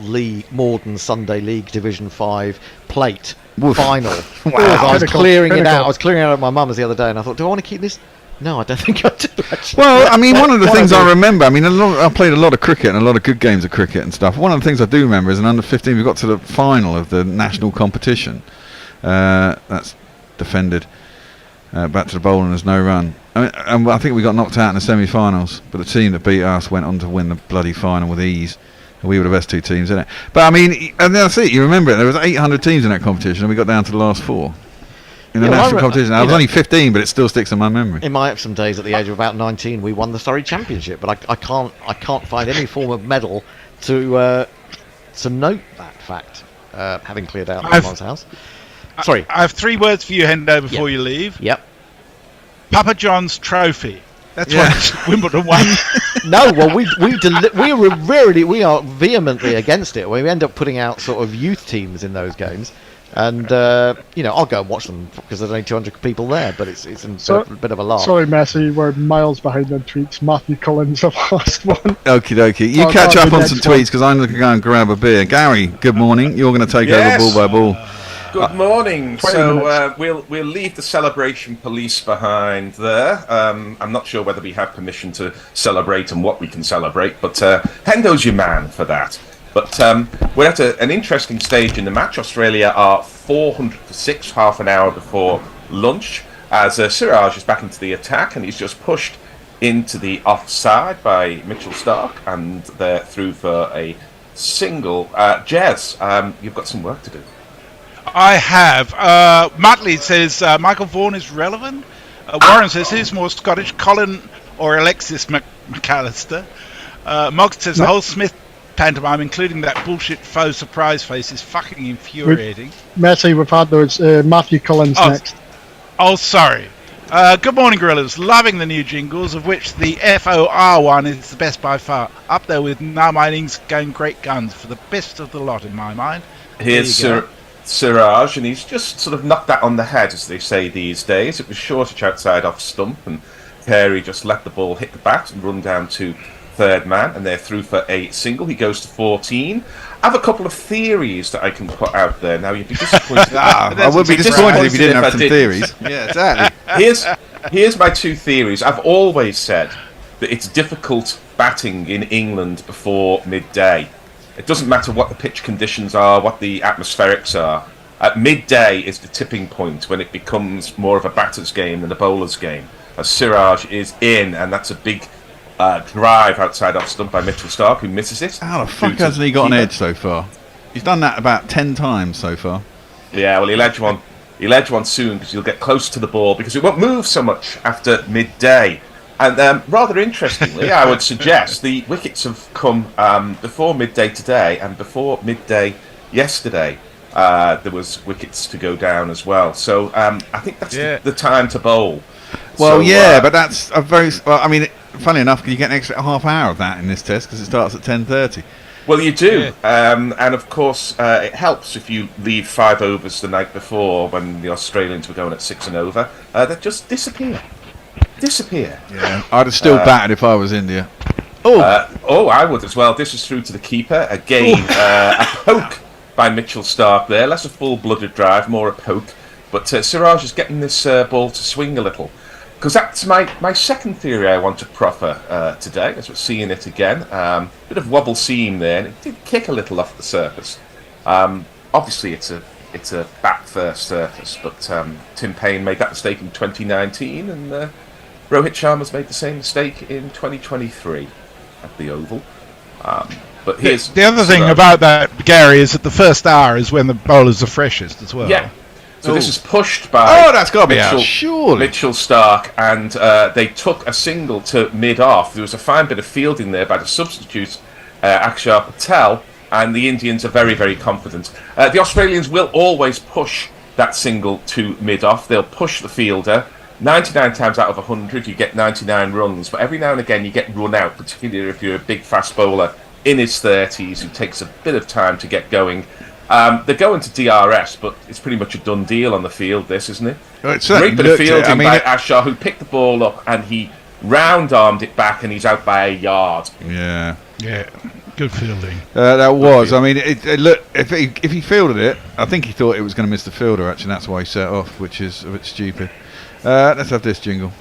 Morden Sunday League Division 5 plate. Final. Wow. I was clearing it out. I was clearing it out at my mum's the other day, and I thought, do I want to keep this? No, I don't think I do. Actually. Well, I mean, one of the things I remember, I mean, I played a lot of cricket and a lot of good games of cricket and stuff. One of the things I do remember is in under 15, we got to the final of the national competition. That's defended back to the bowl and there's no run. I think we got knocked out in the semi-finals, but the team that beat us went on to win the bloody final with ease. We were the best 2 teams in it. But I mean, and that's it. You remember it. There was 800 teams in that competition, and we got down to the last 4 in the national competition. I was only 15, but it still sticks in my memory. In my Epsom days, at the age of about 19, we won the Surrey Championship. But I can't find any form of medal to note that fact. Having cleared out my mum's house. Sorry, I have 3 words for you, Hendo, before you leave. Yep. Papa John's Trophy. That's what Wimbledon won. No, well, we are vehemently against it. We end up putting out sort of youth teams in those games, and I'll go and watch them because there's only 200 people there, but it's a bit of a laugh. Sorry, Messi, we're miles behind on tweets. Matthew Collins have lost one. Okie dokie. You catch up on some tweets because I'm going to go and grab a beer. Gary, good morning. You're going to take over ball by ball. Good morning. So we'll leave the celebration police behind there. I'm not sure whether we have permission to celebrate and what we can celebrate, but Hendo's your man for that. But we're at an interesting stage in the match. Australia are 400 for 6, half an hour before lunch, as Siraj is back into the attack, and he's just pushed into the offside by Mitchell Starc, and they're through for a single. Jez, you've got some work to do. I have. Muttley says Michael Vaughan is relevant. Warren says who's more Scottish, Colin or Alexis McAllister. Moggs says the whole Smith pantomime, including that bullshit faux surprise face, is fucking infuriating. Messi, we've had those. Matthew Collins next. Oh, sorry. Good morning, Gorillas. Loving the new jingles, of which the FOR one is the best by far. Up there with Now My Innings Going Great Guns for the best of the lot, in my mind. Here's Siraj, and he's just sort of knocked that on the head, as they say these days. It was Shortich outside off stump, and Carey just let the ball hit the bat and run down to third man, and they're through for a single. He goes to 14. I have a couple of theories that I can put out there. Now, you'd be disappointed. I would be disappointed if you didn't have some theories. Yeah, exactly. Here's my 2 theories. I've always said that it's difficult batting in England before midday. It doesn't matter what the pitch conditions are, what the atmospherics are. At midday is the tipping point when it becomes more of a batter's game than a bowler's game. As Siraj is in, and that's a big drive outside off stump by Mitchell Starc, who misses it. How the fuck hasn't he got an edge so far? He's done that about 10 times so far. Yeah, well, he'll edge one. He'll edge one soon because he'll get close to the ball because it won't move so much after midday. And rather interestingly, I would suggest the wickets have come before midday today and before midday yesterday. there was wickets to go down as well. So I think that's the time to bowl. Well, but that's a very... Well, I mean, funny enough, you get an extra half hour of that in this test because it starts at 10:30. Well, you do. And, of course, it helps if you leave 5 overs the night before when the Australians were going at 6 and over. They just disappear. Yeah, I'd have still batted if I was India. I would as well. This is through to the keeper. Again, a poke by Mitchell Starc there. Less a full-blooded drive, more a poke. But Siraj is getting this ball to swing a little. Because that's my second theory I want to proffer today, as we're seeing it again. Bit of wobble seam there, and it did kick a little off the surface. Obviously, it's a bat-first surface, but Tim Payne made that mistake in 2019, and Rohit Sharma's made the same mistake in 2023 at the Oval. But here's the other thing about that, Gary, is that the first hour is when the bowlers are freshest as well. Yeah. So this is pushed by that's got to be out, surely. Mitchell Starc, and they took a single to mid-off. There was a fine bit of fielding there by the substitute, Akshar Patel, and the Indians are very, very confident. The Australians will always push that single to mid-off. They'll push the fielder. 99 times out of 100, you get 99 runs, but every now and again you get run out, particularly if you're a big fast bowler in his 30s who takes a bit of time to get going. They're going to DRS, but it's pretty much a done deal on the field, this, isn't it? Well, great bit of fielding by Ashar, who picked the ball up and he round-armed it back and he's out by a yard. Yeah. Good fielding. That was. I mean, it looked, if he fielded it, I think he thought it was going to miss the fielder, actually, and that's why he set off, which is a bit stupid. Let's have this jingle.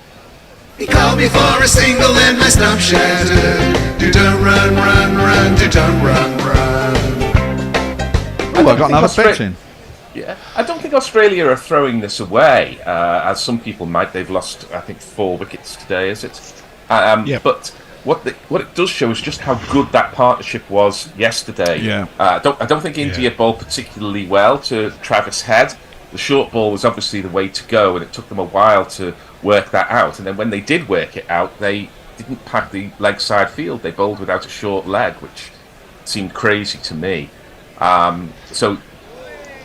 He called me for a single and my stump shattered. Do don't run, run, run, do don't run, run. Oh, I got another pitch in. Yeah, I don't think Australia are throwing this away, as some people might. They've lost, I think, 4 wickets today, is it? But what it does show is just how good that partnership was yesterday. Yeah. I don't think India bowled particularly well to Travis Head. The short ball was obviously the way to go, and it took them a while to work that out. And then when they did work it out, they didn't pack the leg side field. They bowled without a short leg, which seemed crazy to me. So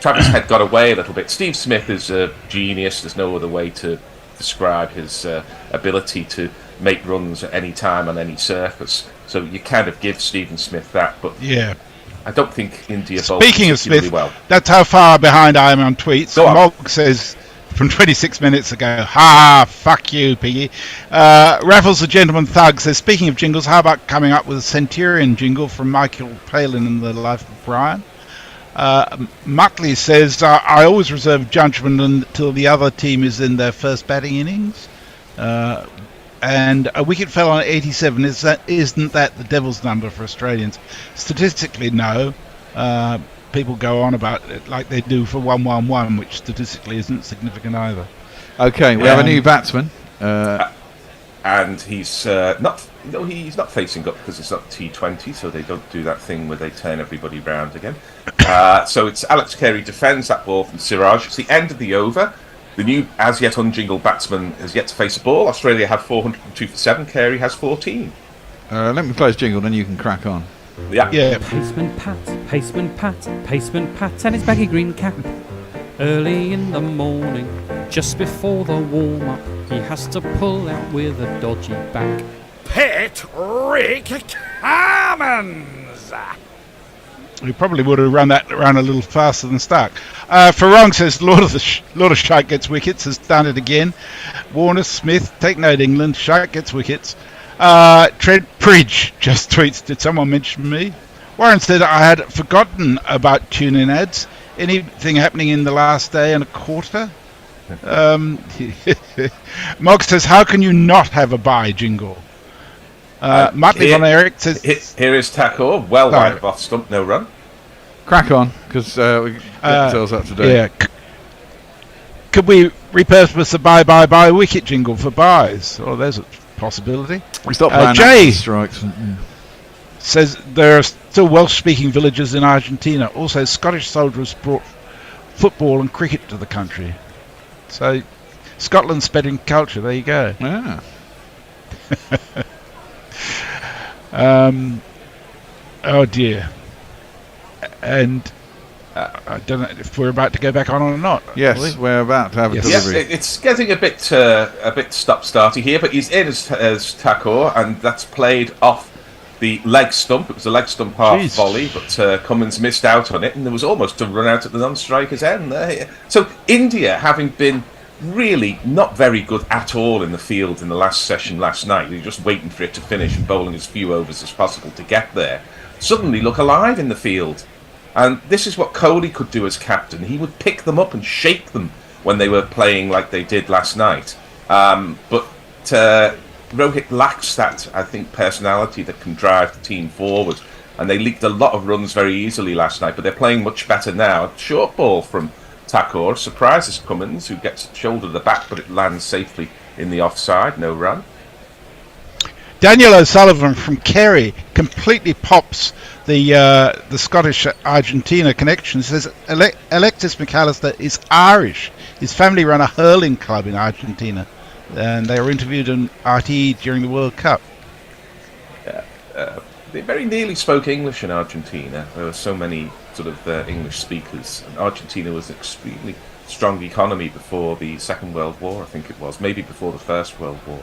Travis Head got away a little bit. Steve Smith is a genius. There's no other way to describe his ability to make runs at any time on any surface. So you kind of give Stephen Smith that, but I don't think India bowled Speaking of Smith, well. That's how far behind I am on tweets. Mog says from 26 minutes ago, fuck you, Piggy. Raffles the Gentleman Thug says, speaking of jingles, how about coming up with a Centurion jingle from Michael Palin in The Life of Brian? Muttley says, I always reserve judgment until the other team is in their first batting innings. And a wicket fell on 87. Isn't that the devil's number for Australians? Statistically, no. People go on about it like they do for 111, which statistically isn't significant either. Okay, we have a new batsman. And he's not facing up because it's not T20, so they don't do that thing where they turn everybody round again. So it's Alex Carey defends that ball from Siraj. It's the end of the over. The new, as yet unjingled batsman has yet to face a ball. Australia have 402 for 7. Carey has 14. Let me play his jingle, then you can crack on. Yeah. Paceman Pat, and his baggy green cap. Early in the morning, just before the warm-up, he has to pull out with a dodgy back. Rick Cummins! We probably would have run that around a little faster than Stark. Farong says Lord of Shite gets wickets, has done it again. Warner Smith, take note England, Shite gets wickets. Trent Pridge just tweets, did someone mention me? Warren said I had forgotten about tune-in ads. Anything happening in the last day and a quarter? Mog says, how can you not have a buy jingle? Muttley von Eric says... Here is Thakur, well wide of off stump, no run. Crack on, because we get ourselves up to date. Yeah. Could we repurpose the buy wicket jingle for buys? Oh, there's a possibility. We stopped playing Jay strikes. Says there are still Welsh-speaking villages in Argentina. Also, Scottish soldiers brought football and cricket to the country. So, Scotland's spreading culture. There you go. Yeah. Oh dear. And I don't know if we're about to go back on or not. Yes, we're about to have a Yes, delivery. it's getting a bit stop-starty here, but he's in as Takor, and that's played off the leg stump. It was a leg stump half volley, but Cummins missed out on it, and there was almost a run out at the non-striker's end there. So India, having been really not very good at all in the field in the last session last night, they're just waiting for it to finish and bowling as few overs as possible to get there, suddenly look alive in the field. And this is what Kohli could do as captain. He would pick them up and shake them when they were playing like they did last night. But Rohit lacks that, I think, personality that can drive the team forward. And they leaked a lot of runs very easily last night, but they're playing much better now. Short ball from Takor surprises Cummins, who gets shoulder to the back, but it lands safely in the offside. No run. Daniel O'Sullivan from Kerry completely pops the Scottish-Argentina connection. Says Alexis McAllister is Irish. His family run a hurling club in Argentina, and they were interviewed on RTE during the World Cup. They very nearly spoke English in Argentina. There were so many sort of English speakers. And Argentina was an extremely strong economy before the Second World War, I think it was. Maybe before the First World War.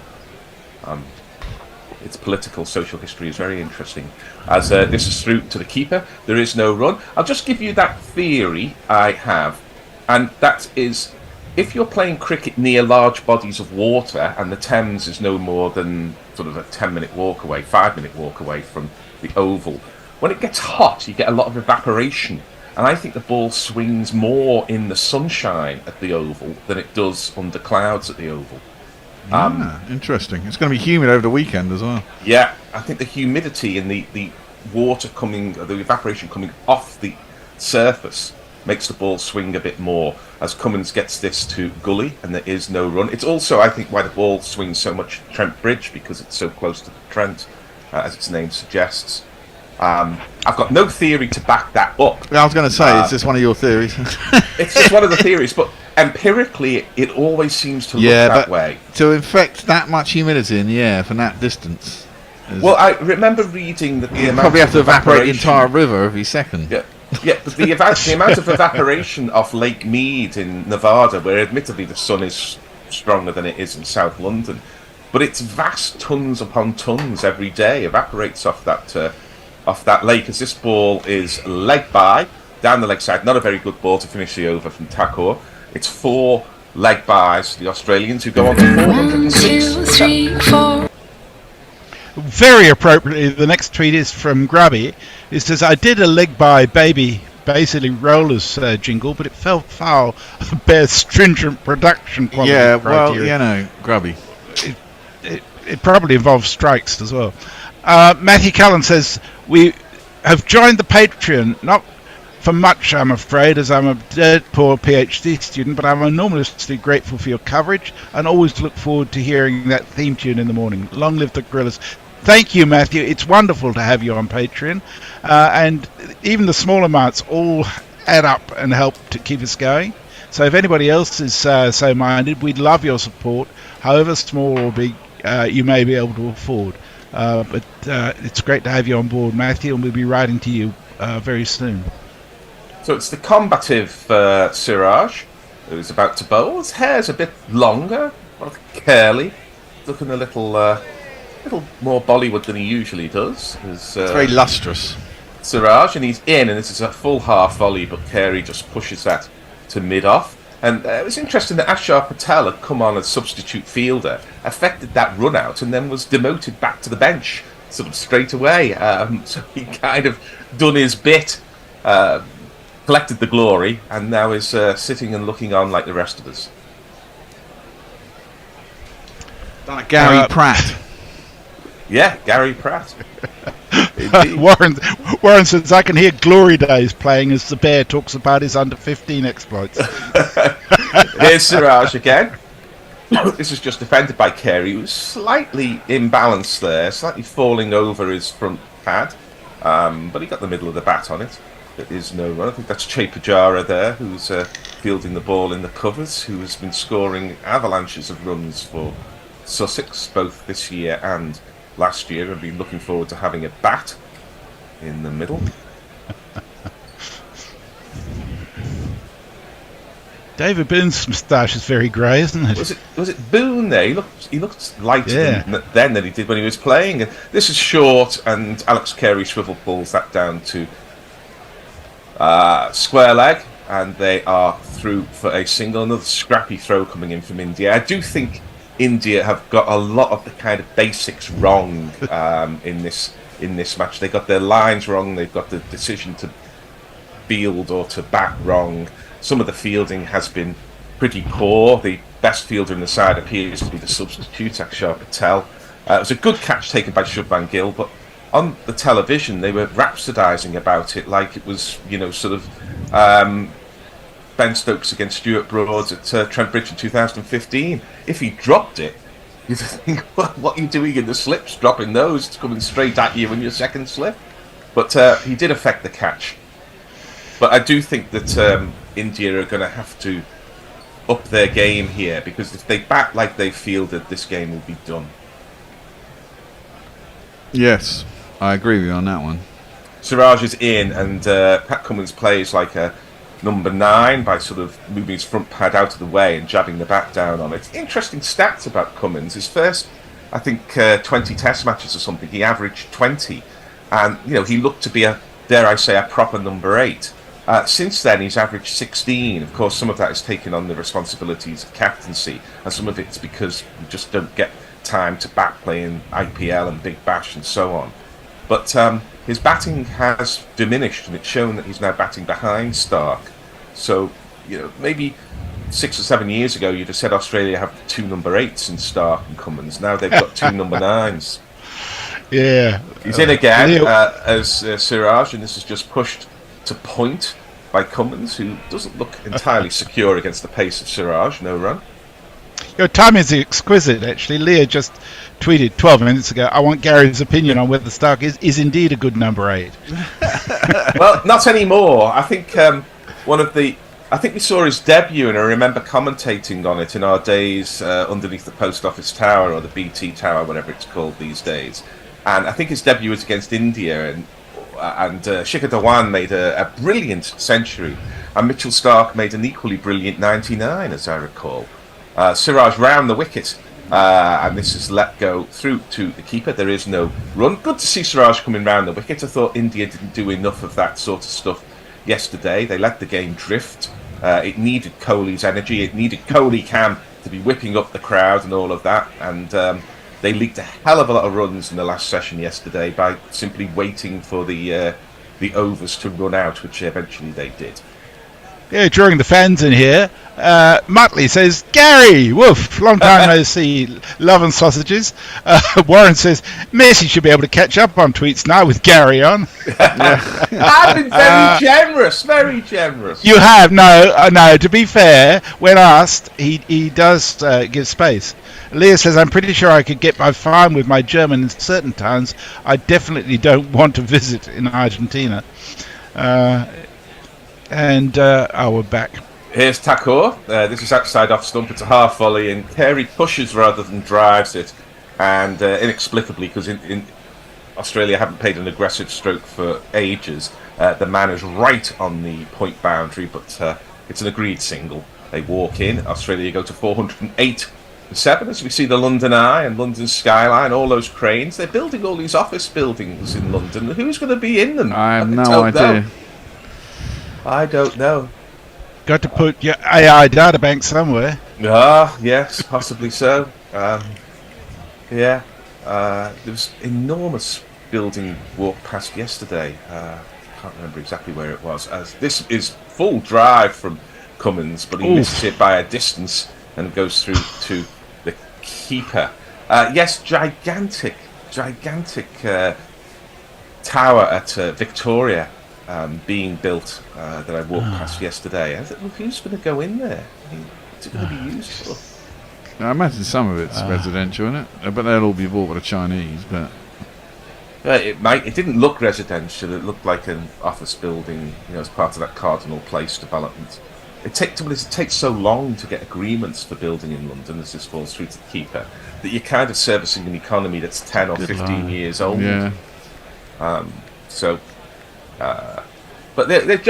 Its political, social history is very interesting. As this is through to the keeper, there is no run. I'll just give you that theory I have, and that is, if you're playing cricket near large bodies of water, and the Thames is no more than sort of a 10-minute walk away, 5-minute walk away from the oval, when it gets hot, you get a lot of evaporation, and I think the ball swings more in the sunshine at the oval than it does under clouds at the oval. Interesting. It's going to be humid over the weekend as well. Yeah, I think the humidity and the water coming, the evaporation coming off the surface makes the ball swing a bit more as Cummins gets this to gully and there is no run. It's also, I think, why the ball swings so much at Trent Bridge, because it's so close to the Trent, as its name suggests. I've got no theory to back that up. I was going to say, it's just one of your theories. It's just one of the theories, but empirically, it always seems to look that way. To infect that much humidity in the air from that distance. Well, I remember reading that you probably have to evaporate the entire river every second. Yeah, but the amount of evaporation off Lake Mead in Nevada, where admittedly the sun is stronger than it is in South London, but it's vast tons upon tons every day evaporates off that lake, as this ball is leg by down the leg side. Not a very good ball to finish the over from Takor. It's 4 leg buys for the Australians, who go on to 406. 1, 2, 3, 4. Very appropriately, the next tweet is from Grubby. It says, I did a leg by baby, basically rollers jingle, but it fell foul of Bear's stringent production quality criteria. Grubby. It probably involves strikes as well. Matthew Cullen says, we have joined the Patreon, not for much, I'm afraid, as I'm a dirt poor PhD student, but I'm enormously grateful for your coverage and always look forward to hearing that theme tune in the morning. Long live the Gorillas. Thank you, Matthew. It's wonderful to have you on Patreon. And even the small amounts all add up and help to keep us going. So if anybody else is so minded, we'd love your support, however small or big you may be able to afford. But it's great to have you on board, Matthew, and we'll be writing to you very soon. So it's the combative Siraj who's about to bowl. His hair's a bit longer, curly, looking a little more Bollywood than he usually does. It's very lustrous. Siraj, and he's in, and this is a full half volley, but Carey just pushes that to mid-off. And it was interesting that Ashar Patel had come on as substitute fielder, affected that run out, and then was demoted back to the bench sort of straight away. So he kind of done his bit, collected the glory, and now is sitting and looking on like the rest of us. Done a Gary Pratt. Yeah, Gary Pratt. Warren says, I can hear Glory Days playing as the Bear talks about his under-15 exploits. Here's Siraj again. This is just defended by Carey, who's slightly imbalanced there, slightly falling over his front pad, but he got the middle of the bat on it. There is no run. I think that's Che Pujara there, who's fielding the ball in the covers, who has been scoring avalanches of runs for Sussex, both this year and last year. I've been looking forward to having a bat in the middle. David Boone's moustache is very grey, isn't it? Was it Boone there? He looked lighter than he did when he was playing. And this is short, and Alex Carey swivel pulls that down to square leg, and they are through for a single. Another scrappy throw coming in from India. I do think India have got a lot of the kind of basics wrong in this match. They got their lines wrong. They've got the decision to field or to bat wrong. Some of the fielding has been pretty poor. The best fielder in the side appears to be the substitute, Akshar Patel. It was a good catch taken by Shubman Gill, but on the television they were rhapsodising about it like it was, sort of Ben Stokes against Stuart Broad at Trent Bridge in 2015. If he dropped it, you'd think, what are you doing in the slips, dropping those? It's coming straight at you in your second slip. But he did affect the catch. But I do think that India are going to have to up their game here, because if they bat like they fielded, this game will be done. Yes, I agree with you on that one. Siraj is in, and Pat Cummins plays like a number 9 by sort of moving his front pad out of the way and jabbing the bat down on it. Interesting stats about Cummins. His first, I think, 20 test matches or something, he averaged 20. And, he looked to be dare I say, a proper number 8. Since then, he's averaged 16. Of course, some of that is taking on the responsibilities of captaincy, and some of it's because you just don't get time to bat playing IPL and Big Bash and so on. But his batting has diminished, and it's shown that he's now batting behind Stark. So, maybe 6 or 7 years ago, you'd have said Australia have 2 number 8s in Stark and Cummins. Now they've got 2 number 9s. Yeah. He's in again as Siraj, and this is just pushed to point by Cummins, who doesn't look entirely secure against the pace of Siraj. No run. Your time is exquisite, actually. Leah just tweeted 12 minutes ago, I want Gary's opinion on whether Stark is indeed a good number 8. Well, not anymore. I think I think we saw his debut, and I remember commentating on it in our days underneath the Post Office Tower, or the BT Tower, whatever it's called these days. And I think his debut was against India, and Shikhar Dhawan made a brilliant century, and Mitchell Stark made an equally brilliant 99, as I recall. Siraj round the wicket, and this is let go through to the keeper. There is no run. Good to see Siraj coming round the wicket. I thought India didn't do enough of that sort of stuff yesterday. They let the game drift. It needed Kohli's energy. It needed Kohli Khan to be whipping up the crowd and all of that, and they leaked a hell of a lot of runs in the last session yesterday by simply waiting for the overs to run out, which eventually they did. Yeah, drawing the fans in here. Muttley says, Gary, woof, long time no see, love and sausages. Warren says, Messi should be able to catch up on tweets now with Gary on. I've been very generous, very generous. You have, no, to be fair, when asked, he does give space. Leah says, I'm pretty sure I could get by fine with my German in certain towns. I definitely don't want to visit in Argentina. We're back. Here's Thakur. This is outside off stump. It's a half volley, and Carey pushes rather than drives it. And inexplicably, because in Australia haven't played an aggressive stroke for ages, the man is right on the point boundary, but it's an agreed single. They walk in. Australia go to 408. 7, as we see the London Eye and London skyline, all those cranes. They're building all these office buildings in London. Who's going to be in them? I have no idea. I don't know. Got to put your AI databank somewhere. Yes, possibly so. There was enormous building walked past yesterday. I can't remember exactly where it was. This is full drive from Cummins, but he misses it by a distance and goes through to the keeper. Yes, gigantic tower at Victoria being built that I walked past yesterday. I thought, well, who's going to go in there? What's it going to be used for? I imagine some of it's residential, isn't it? But they'll all be bought by the Chinese. But it didn't look residential. It looked like an office building, as part of that Cardinal Place development. It takes so long to get agreements for building in London, as this falls through to the keeper, that you're kind of servicing an economy that's 10 or 15 years old. Yeah. But they've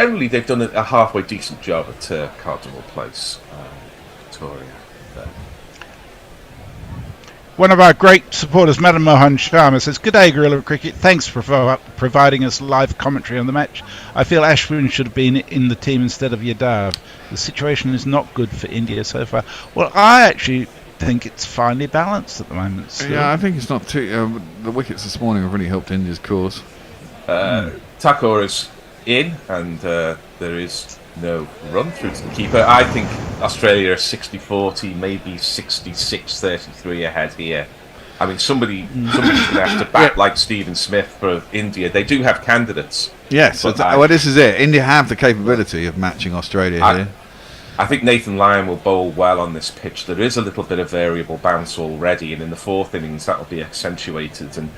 done a halfway decent job at Cardinal Place, Victoria. There. One of our great supporters, Madam Mohan Sharma, says, "Good day, Guerrilla Cricket. Thanks for providing us live commentary on the match. I feel Ashwin should have been in the team instead of Yadav. The situation is not good for India so far." Well, I actually think it's finely balanced at the moment. Still. Yeah, I think it's not too... the wickets this morning have really helped India's cause. Thakur is in, and there is no run through to the keeper. I think Australia are 60-40, maybe 66-33 ahead here. I mean, somebody's going to have to bat like Stephen Smith for India. They do have candidates. Yes, well, this is it. India have the capability of matching Australia here. I think Nathan Lyon will bowl well on this pitch. There is a little bit of variable bounce already, and in the fourth innings that will be accentuated, and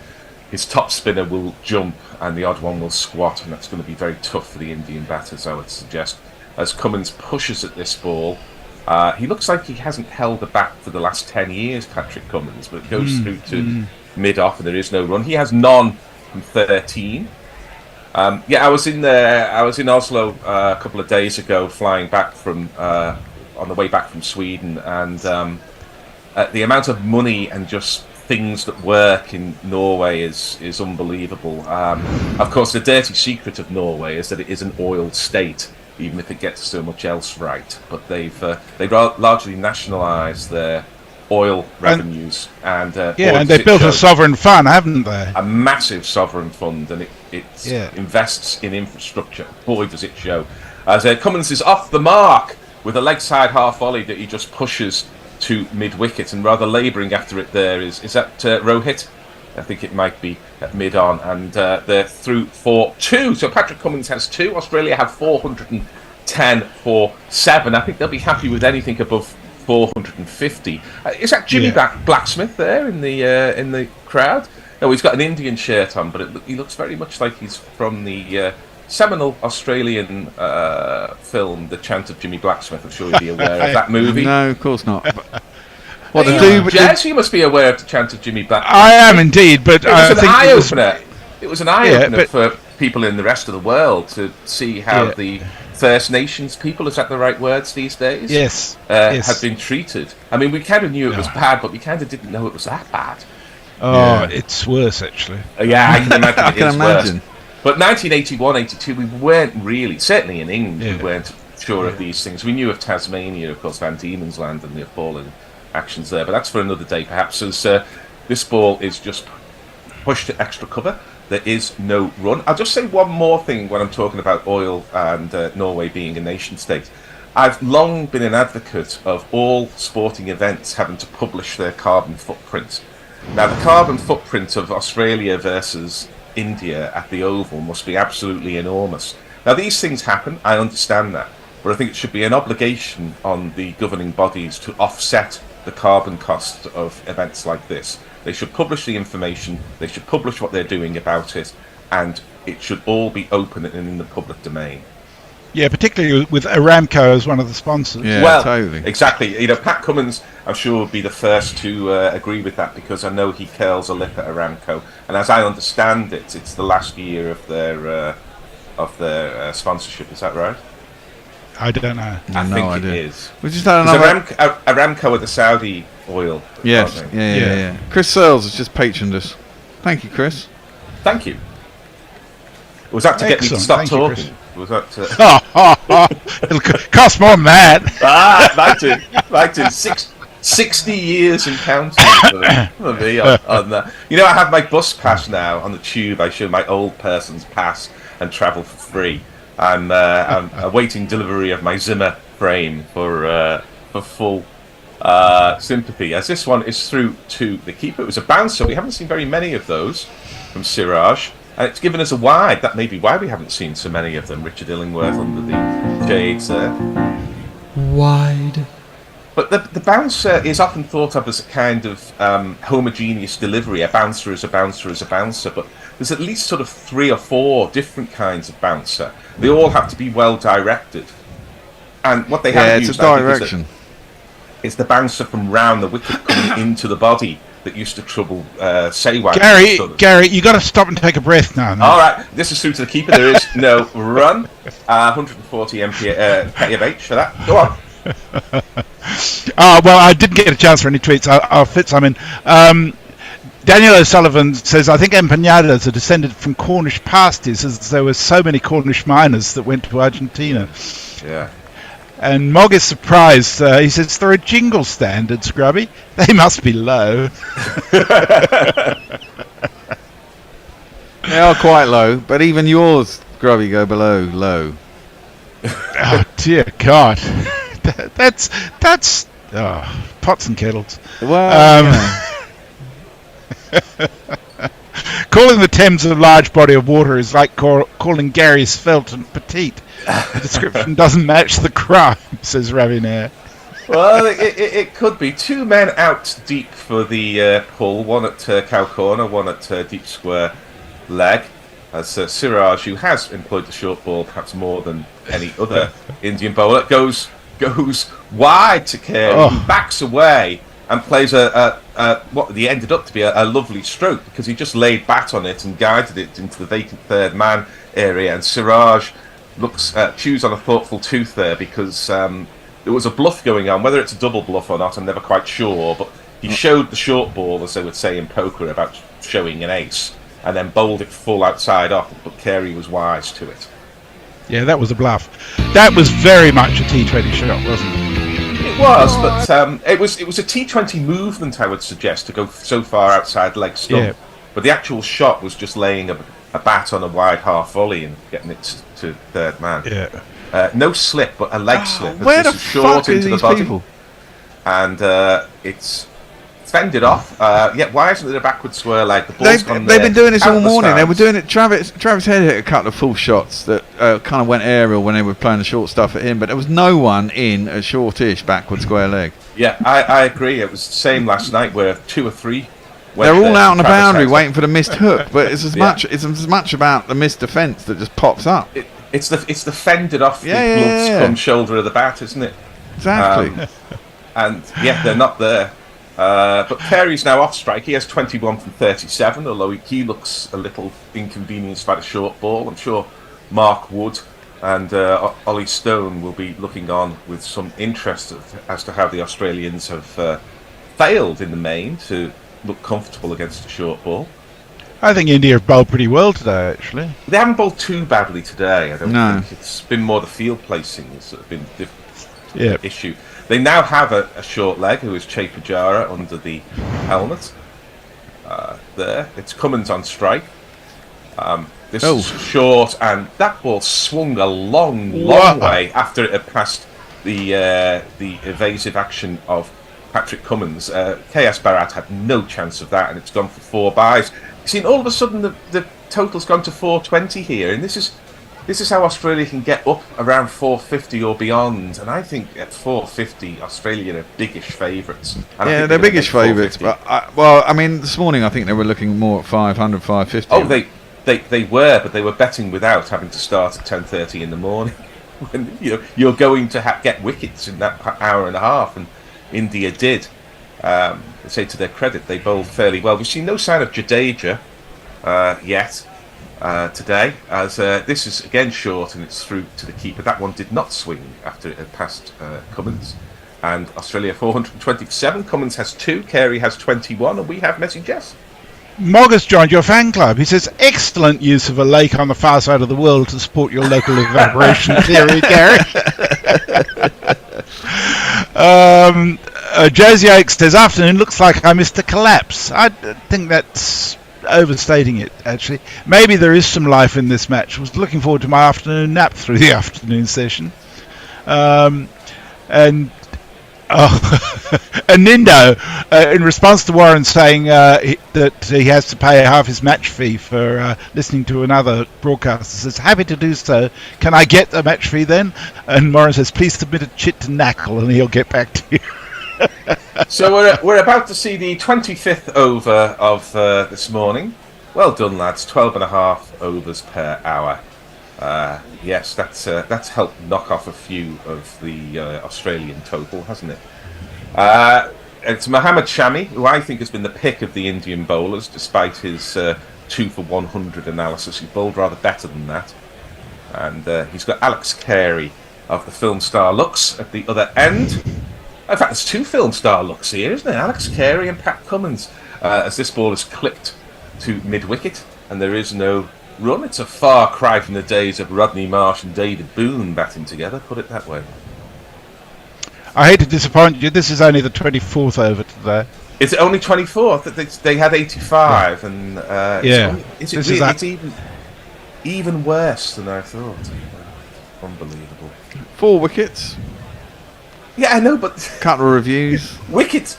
his top spinner will jump and the odd one will squat, and that's going to be very tough for the Indian batters, I would suggest. As Cummins pushes at this ball, he looks like he hasn't held a bat for the last 10 years, Patrick Cummins, but it goes through to mid-off and there is no run. He has none from 13. I was in Oslo a couple of days ago, flying back from on the way back from Sweden, and the amount of money and just things that work in Norway is unbelievable. Of course, the dirty secret of Norway is that it is an oil state, even if it gets so much else right. But they've largely nationalised their oil revenues, and they built a sovereign fund, haven't they? A massive sovereign fund, and it invests in infrastructure. Boy, does it show! As Cummins is off the mark with a leg side half volley that he just pushes to mid wicket, and rather labouring after it. There is that Rohit? I think it might be at mid on, and they're through for 2. So Patrick Cummins has 2. Australia have 410 for 7. I think they'll be happy with anything above 450. Is that Jimmy Blacksmith there in the crowd? No, he's got an Indian shirt on, but he looks very much like he's from the seminal Australian film, The Chant of Jimmy Blacksmith. I'm sure you'll be aware of that movie. No, of course not. Jez, you must be aware of The Chant of Jimmy Blacksmith. I am indeed, but it was an eye-opener. It was an eye-opener for people in the rest of the world to see how the First Nations people, is that the right words these days? Yes. Had been treated. I mean, we kind of knew it was bad, but we kind of didn't know it was that bad. Oh, it's worse, actually. Yeah, I can imagine it is worse. But 1981-82, we weren't really, certainly in England, we weren't sure of these things. We knew of Tasmania, of course, Van Diemen's Land and the appalling actions there, but that's for another day, perhaps, as this ball is just pushed to extra cover. There is no run. I'll just say one more thing when I'm talking about oil and Norway being a nation state. I've long been an advocate of all sporting events having to publish their carbon footprint. Now, the carbon footprint of Australia versus India at the Oval must be absolutely enormous. Now, these things happen, I understand that, but I think it should be an obligation on the governing bodies to offset the carbon cost of events like this. They should publish the information, they should publish what they're doing about it, and it should all be open and in the public domain. Yeah, particularly with Aramco as one of the sponsors. Yeah, well, totally. Exactly. Pat Cummins, I'm sure, would be the first to agree with that, because I know he curls a lip at Aramco, and as I understand it, it's the last year of their sponsorship. Is that right? I don't know. I think it is. We just had another... Aramco are the Saudi oil. Yes. Yeah. Chris Searles has just patroned us. Thank you, Chris. Thank you. Was that to get me to stop talking? Was that? It'll cost more than that. Right to 60 years and counting for me on that. You know, I have my bus pass now on the tube. I show my old person's pass and travel for free. I'm awaiting delivery of my Zimmer frame for full sympathy, as this one is through to the keeper. It was a bouncer. We haven't seen very many of those from Siraj, and it's given us a wide. That may be why we haven't seen so many of them. Richard Illingworth under the shades there. Wide. But the bouncer is often thought of as a kind of homogeneous delivery. A bouncer is a bouncer is a bouncer, but there's at least sort of 3 or 4 different kinds of bouncer. They all have to be well directed. And what they have used, it's a direction. Is the bouncer from round the wicket coming into the body. that used to trouble Saywag. Gary, you got to stop and take a breath now. All right, this is through to the keeper. There is no run. 140 k of H for that. Go on. Well, I didn't get a chance for any tweets. I'll fit some in. Daniel O'Sullivan says, I think empanadas are descended from Cornish pasties, as there were so many Cornish miners that went to Argentina. Yeah. And Mog is surprised. He says, there are jingle standards, Grubby. They must be low. They are quite low, but even yours, Grubby, go below low. Oh, dear God. That's pots and kettles. Well, calling the Thames a large body of water is like calling Gary svelte and petite. The description doesn't match the crime, says Ravinair. Well, it could be. Two men out deep for the pull, one at cow corner, one at deep square leg, as Siraj, who has employed the short ball perhaps more than any other Indian bowler, goes wide to Carey, who backs away and plays what he ended up to be a lovely stroke, because he just laid bat on it and guided it into the vacant third man area, and Siraj chews on a thoughtful tooth there, because there was a bluff going on. Whether it's a double bluff or not, I'm never quite sure, but he showed the short ball, as they would say in poker, about showing an ace, and then bowled it full outside off, but Carey was wise to it. Yeah, that was a bluff. That was very much a T20 shot, wasn't it? It was, but it was a T20 movement, I would suggest, to go so far outside leg stump. Yeah. But the actual shot was just laying a bat on a wide half volley and getting it to third man. Yeah. No slip, but a leg slip. Where the fuck are these people? And it's fended off. Why isn't it a backward square leg? The ball's gone they've been doing this all morning. Times. They were doing it. Travis Head hit a couple of full shots that kind of went aerial when they were playing the short stuff at him, but there was no one in a shortish backward square leg. Yeah, I agree. It was the same last night, where 2 or 3 they're all out on the boundary waiting for the missed hook, but it's as much about the missed defence that just pops up. It's the fended off the blunt scrum shoulder of the bat, isn't it? Exactly. And they're not there. But Carey's now off strike. He has 21 from 37, although he looks a little inconvenienced by the short ball. I'm sure Mark Wood and Ollie Stone will be looking on with some interest as to how the Australians have failed in the main to look comfortable against a short ball. I think India have bowled pretty well today, actually. They haven't bowled too badly today. I don't think it's been more the field placings that have been the issue. They now have a short leg, who is Che Pujara, under the helmet. There, it's Cummins on strike. This is short, and that ball swung a long way after it had passed the evasive action of Patrick Cummins. KS Bharat had no chance of that, and it's gone for 4 byes. You've seen all of a sudden the total's gone to 420 here, and this is how Australia can get up around 450 or beyond, and I think at 450 Australia are biggish favourites. Yeah, they're biggish favourites, but I mean, this morning I think they were looking more at 500, 550. Oh, they were, but they were betting without having to start at 10:30 in the morning. When you're going to get wickets in that hour and a half, and India did. I say to their credit, they bowled fairly well. We've seen no sign of Jadeja yet. Today, as this is again short and it's through to the keeper. That one did not swing after it had passed Cummins. And Australia 427. Cummins has 2, Carey has 21, and we have messages. Mog has joined your fan club. He says, excellent use of a lake on the far side of the world to support your local evaporation theory, Gary. Josie Oakes says, afternoon, looks like I missed a collapse. I think that's overstating it, actually. Maybe there is some life in this match. I was looking forward to my afternoon nap through the afternoon session. And Nindo, in response to Warren saying that he has to pay half his match fee for listening to another broadcaster, says, happy to do so. Can I get the match fee then? And Warren says, please submit a chit to Knackle and he'll get back to you. So we're about to see the 25th over of this morning. Well done, lads. 12.5 overs per hour. Yes, that's helped knock off a few of the Australian total, hasn't it? it's Mohammad Shami, who I think has been the pick of the Indian bowlers, despite his 2 for 100 analysis. He bowled rather better than that. And he's got Alex Carey of the film star looks at the other end. In fact, there's 2 film star looks here, isn't there? Alex Carey and Pat Cummins, as this ball is clipped to mid-wicket, and there is no run. It's a far cry from the days of Rodney Marsh and David Boone batting together, put it that way. I hate to disappoint you. This is only the 24th over today. Is it only 24? They had 85, and it's even worse than I thought. Unbelievable. 4 wickets. Yeah, I know, but Couple of reviews. Wickets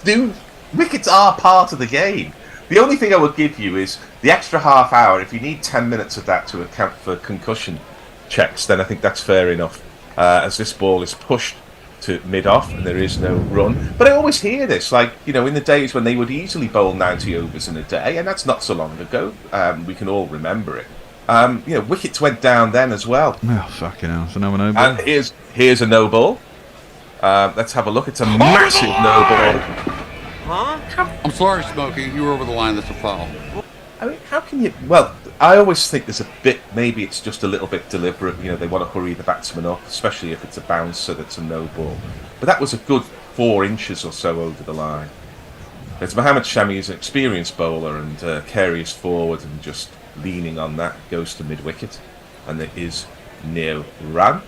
are part of the game. The only thing I would give you is the extra half hour. If you need 10 minutes of that to account for concussion checks, then I think that's fair enough. As this ball is pushed to mid-off and there is no run. But I always hear this, like, you know, in the days when they would easily bowl 90 overs in a day, and that's not so long ago. We can all remember it. You know, wickets went down then as well. Oh, fucking hell. So no no ball. And here's a no ball. Let's have a look. It's a massive no ball. Huh? I'm sorry, Smokey. You were over the line. That's a foul. I mean, how can you... Well, I always think there's a bit... Maybe it's just a little bit deliberate. You know, they want to hurry the batsman up, especially if it's a bouncer that's a no ball. But that was a good 4 inches or so over the line. It's Mohammad Shami is an experienced bowler, and Carey is forward and just leaning on that, goes to mid-wicket. And there is no run.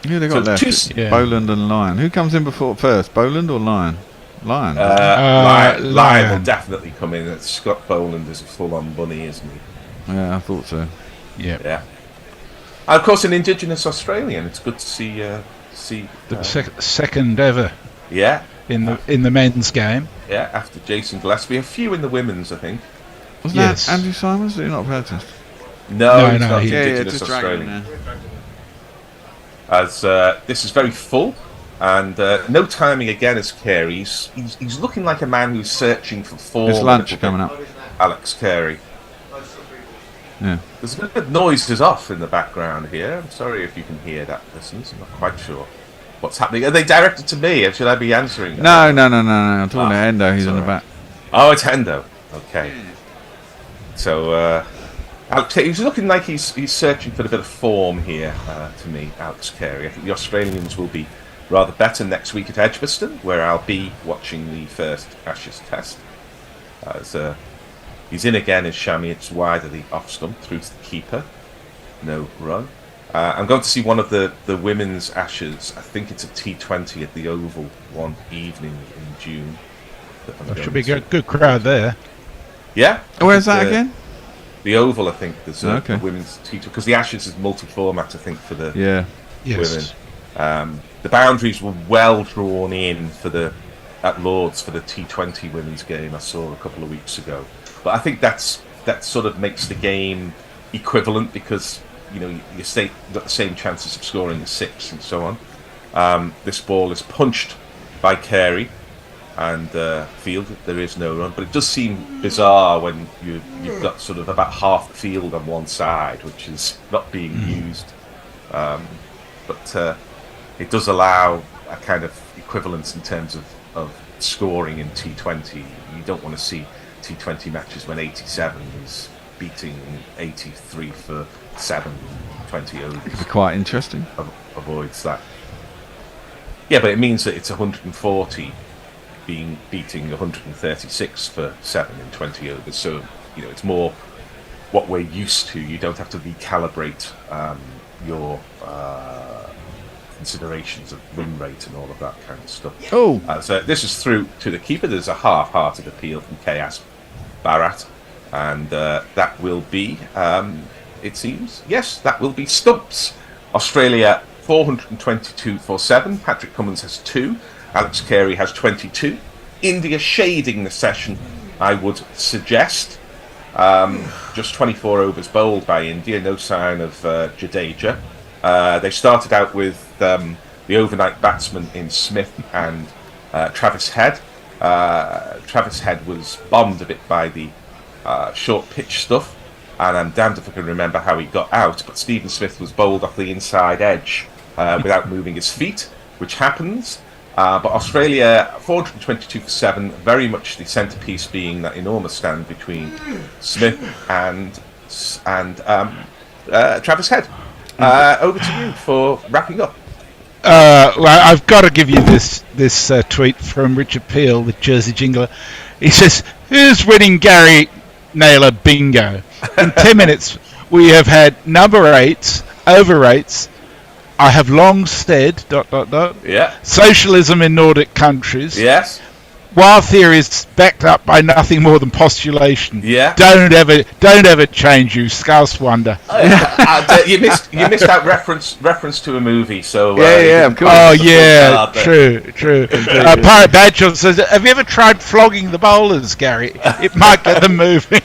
Who they got left? Boland and Lyon. Who comes in first, Boland or Lyon? Lyon. Lyon will definitely come in. Scott Boland is a full-on bunny, isn't he? Yeah, I thought so. Yeah. And of course, an Indigenous Australian. It's good to see the second ever. Yeah. In the men's game. Yeah, after Jason Gillespie, a few in the women's, I think. Wasn't that Andrew Simons? Did he not protest? No, he's not Indigenous Australian. As this is very full, and no timing again as Carey. He's looking like a man who's searching for form. There's lunch coming up. Alex Carey. Yeah. There's a bit of noises off in the background here. I'm sorry if you can hear that, listeners. I'm not quite sure what's happening. Are they directed to me, or should I be answering? No. I'm talking to Hendo. He's on the back. Oh, it's Hendo. Okay. So. He's looking like he's searching for a bit of form here, to me, Alex Carey. I think the Australians will be rather better next week at Edgbaston, where I'll be watching the first Ashes test. He's in again as Shami. It's wide of the off stump through to the keeper. No run. I'm going to see one of the women's Ashes. I think it's a T20 at the Oval one evening in June. There should be a good crowd there. Yeah. Where's that again? The Oval, I think, there's a women's T20, because the Ashes is multi-format, I think, for the women. The boundaries were well drawn in at Lord's for the T20 women's game I saw a couple of weeks ago. But I think that sort of makes the game equivalent, because you know you've got the same chances of scoring a 6 and so on. This ball is punched by Carey and fielded. There is no run, but it does seem bizarre when you've got sort of about half the field on one side, which is not being used. But it does allow a kind of equivalence in terms of scoring in T20. You don't want to see T20 matches when 87 is beating 83 for 7, 20 overs. It'd be quite interesting. Avoids that. Yeah, but it means that it's 140 beating 136 for 7 in 20 overs. So, you know, it's more what we're used to. You don't have to recalibrate your considerations of win rate and all of that kind of stuff. So this is through to the keeper. There's a half-hearted appeal from K.S. Bharat, and that will be, it seems, yes, that will be stumps. Australia 422 for 7. Patrick Cummins has 2. Alex Carey has 22. India shading the session, I would suggest. Just 24 overs bowled by India. No sign of Jadeja. They started out with the overnight batsman in Smith and Travis Head. Travis Head was bombed a bit by the short pitch stuff, and I'm damned if I can remember how he got out, but Stephen Smith was bowled off the inside edge without moving his feet, which happens. But Australia, 422 for 7, very much the centrepiece being that enormous stand between Smith and Travis Head. Over to you for wrapping up. Well, I've got to give you this tweet from Richard Peel, the Jersey Jingler. He says, "Who's winning Gary Naylor bingo? In 10 minutes, we have had number 8s, over 8s. I have long said, ... Yeah. Socialism in Nordic countries. Yes. Wild theories backed up by nothing more than postulation. Yeah. Don't ever change, you scouse wonder." You missed that reference to a movie. So of course. Oh yeah, true. Pirate Badger says, "Have you ever tried flogging the bowlers, Gary? It might get them moving."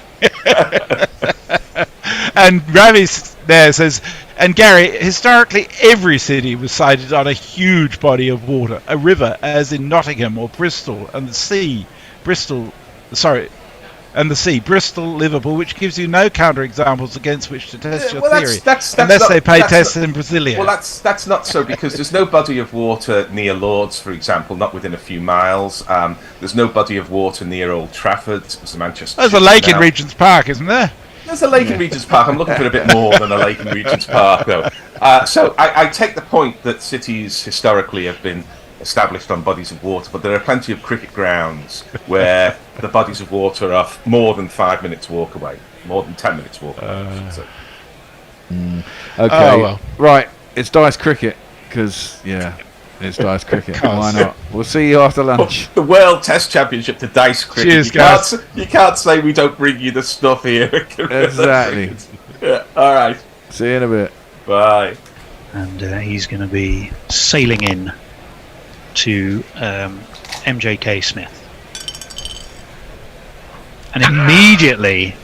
And Ravi there says, "And Gary, historically every city was sited on a huge body of water, a river, as in Nottingham or Bristol, and the sea, Bristol, Liverpool, which gives you no counter-examples against which to test your theory, unless they pay tests in Brasilia." Well, that's not so, because there's no body of water near Lords, for example, not within a few miles. There's no body of water near Old Trafford. There's Manchester. There's a lake in Regent's Park, isn't there? There's a lake in Regent's Park. I'm looking for a bit more than a lake in Regent's Park, though. So I take the point that cities historically have been established on bodies of water, but there are plenty of cricket grounds where the bodies of water are more than 5 minutes walk away, more than 10 minutes walk away. Okay, right. It's dice cricket because it's dice cricket. Why not? We'll see you after lunch. The World Test Championship to dice cricket. Cheers, guys. You can't say we don't bring you the stuff here. Exactly. Yeah. All right. See you in a bit. Bye. And he's going to be sailing in to MJK Smith. And immediately,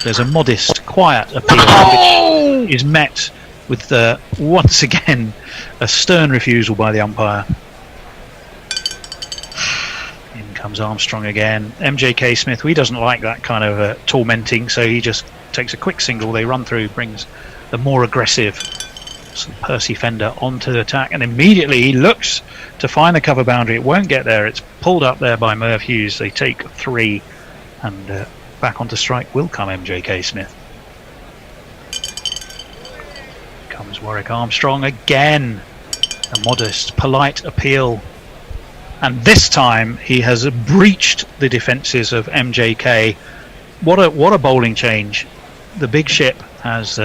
there's a modest, quiet appeal, which is met with, once again, a stern refusal by the umpire. In comes Armstrong again. MJK Smith, he doesn't like that kind of tormenting, so he just takes a quick single. They run through, brings the more aggressive Percy Fender onto the attack, and immediately he looks to find the cover boundary. It won't get there. It's pulled up there by Merv Hughes. They take 3, and back onto strike will come MJK Smith. Comes Warwick Armstrong again. A modest, polite appeal, and this time he has breached the defences of MJK. What a bowling change! The big ship has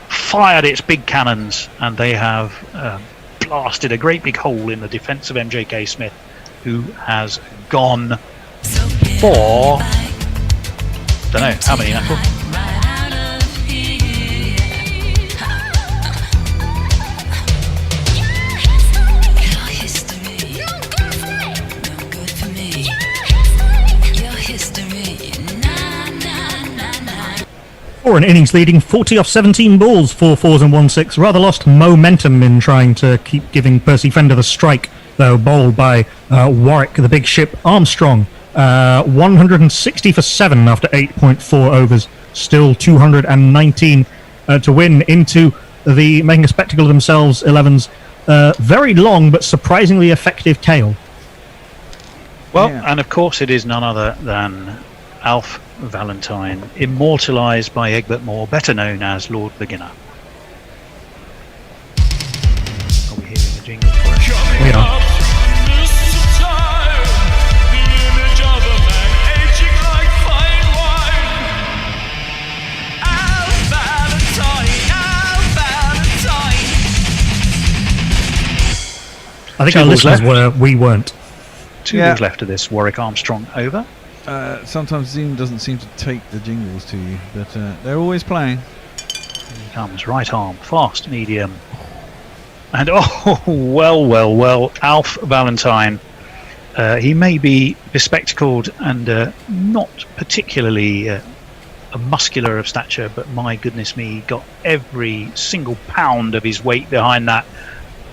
fired its big cannons, and they have blasted a great big hole in the defence of MJK Smith, who has gone for, don't know how many, Apple. For an innings leading 40 off 17 balls, 4 fours and 1 6. Rather lost momentum in trying to keep giving Percy Fender the strike, though, bowled by Warwick, the big ship Armstrong. 160 for 7 after 8.4 overs. Still 219 to win into the making a spectacle of themselves 11's very long but surprisingly effective tail. Well, and of course it is none other than Alf Valentine, immortalised by Egbert Moore, better known as Lord Beginner. Are we hearing the jingle for it? We are. I think our listeners were, we weren't. 2 balls left of this Warwick Armstrong over. Sometimes Zoom doesn't seem to take the jingles to you, but they're always playing. Here he comes, right arm, fast, medium. And well, Alf Valentine. He may be bespectacled and not particularly a muscular of stature, but my goodness me, he got every single pound of his weight behind that,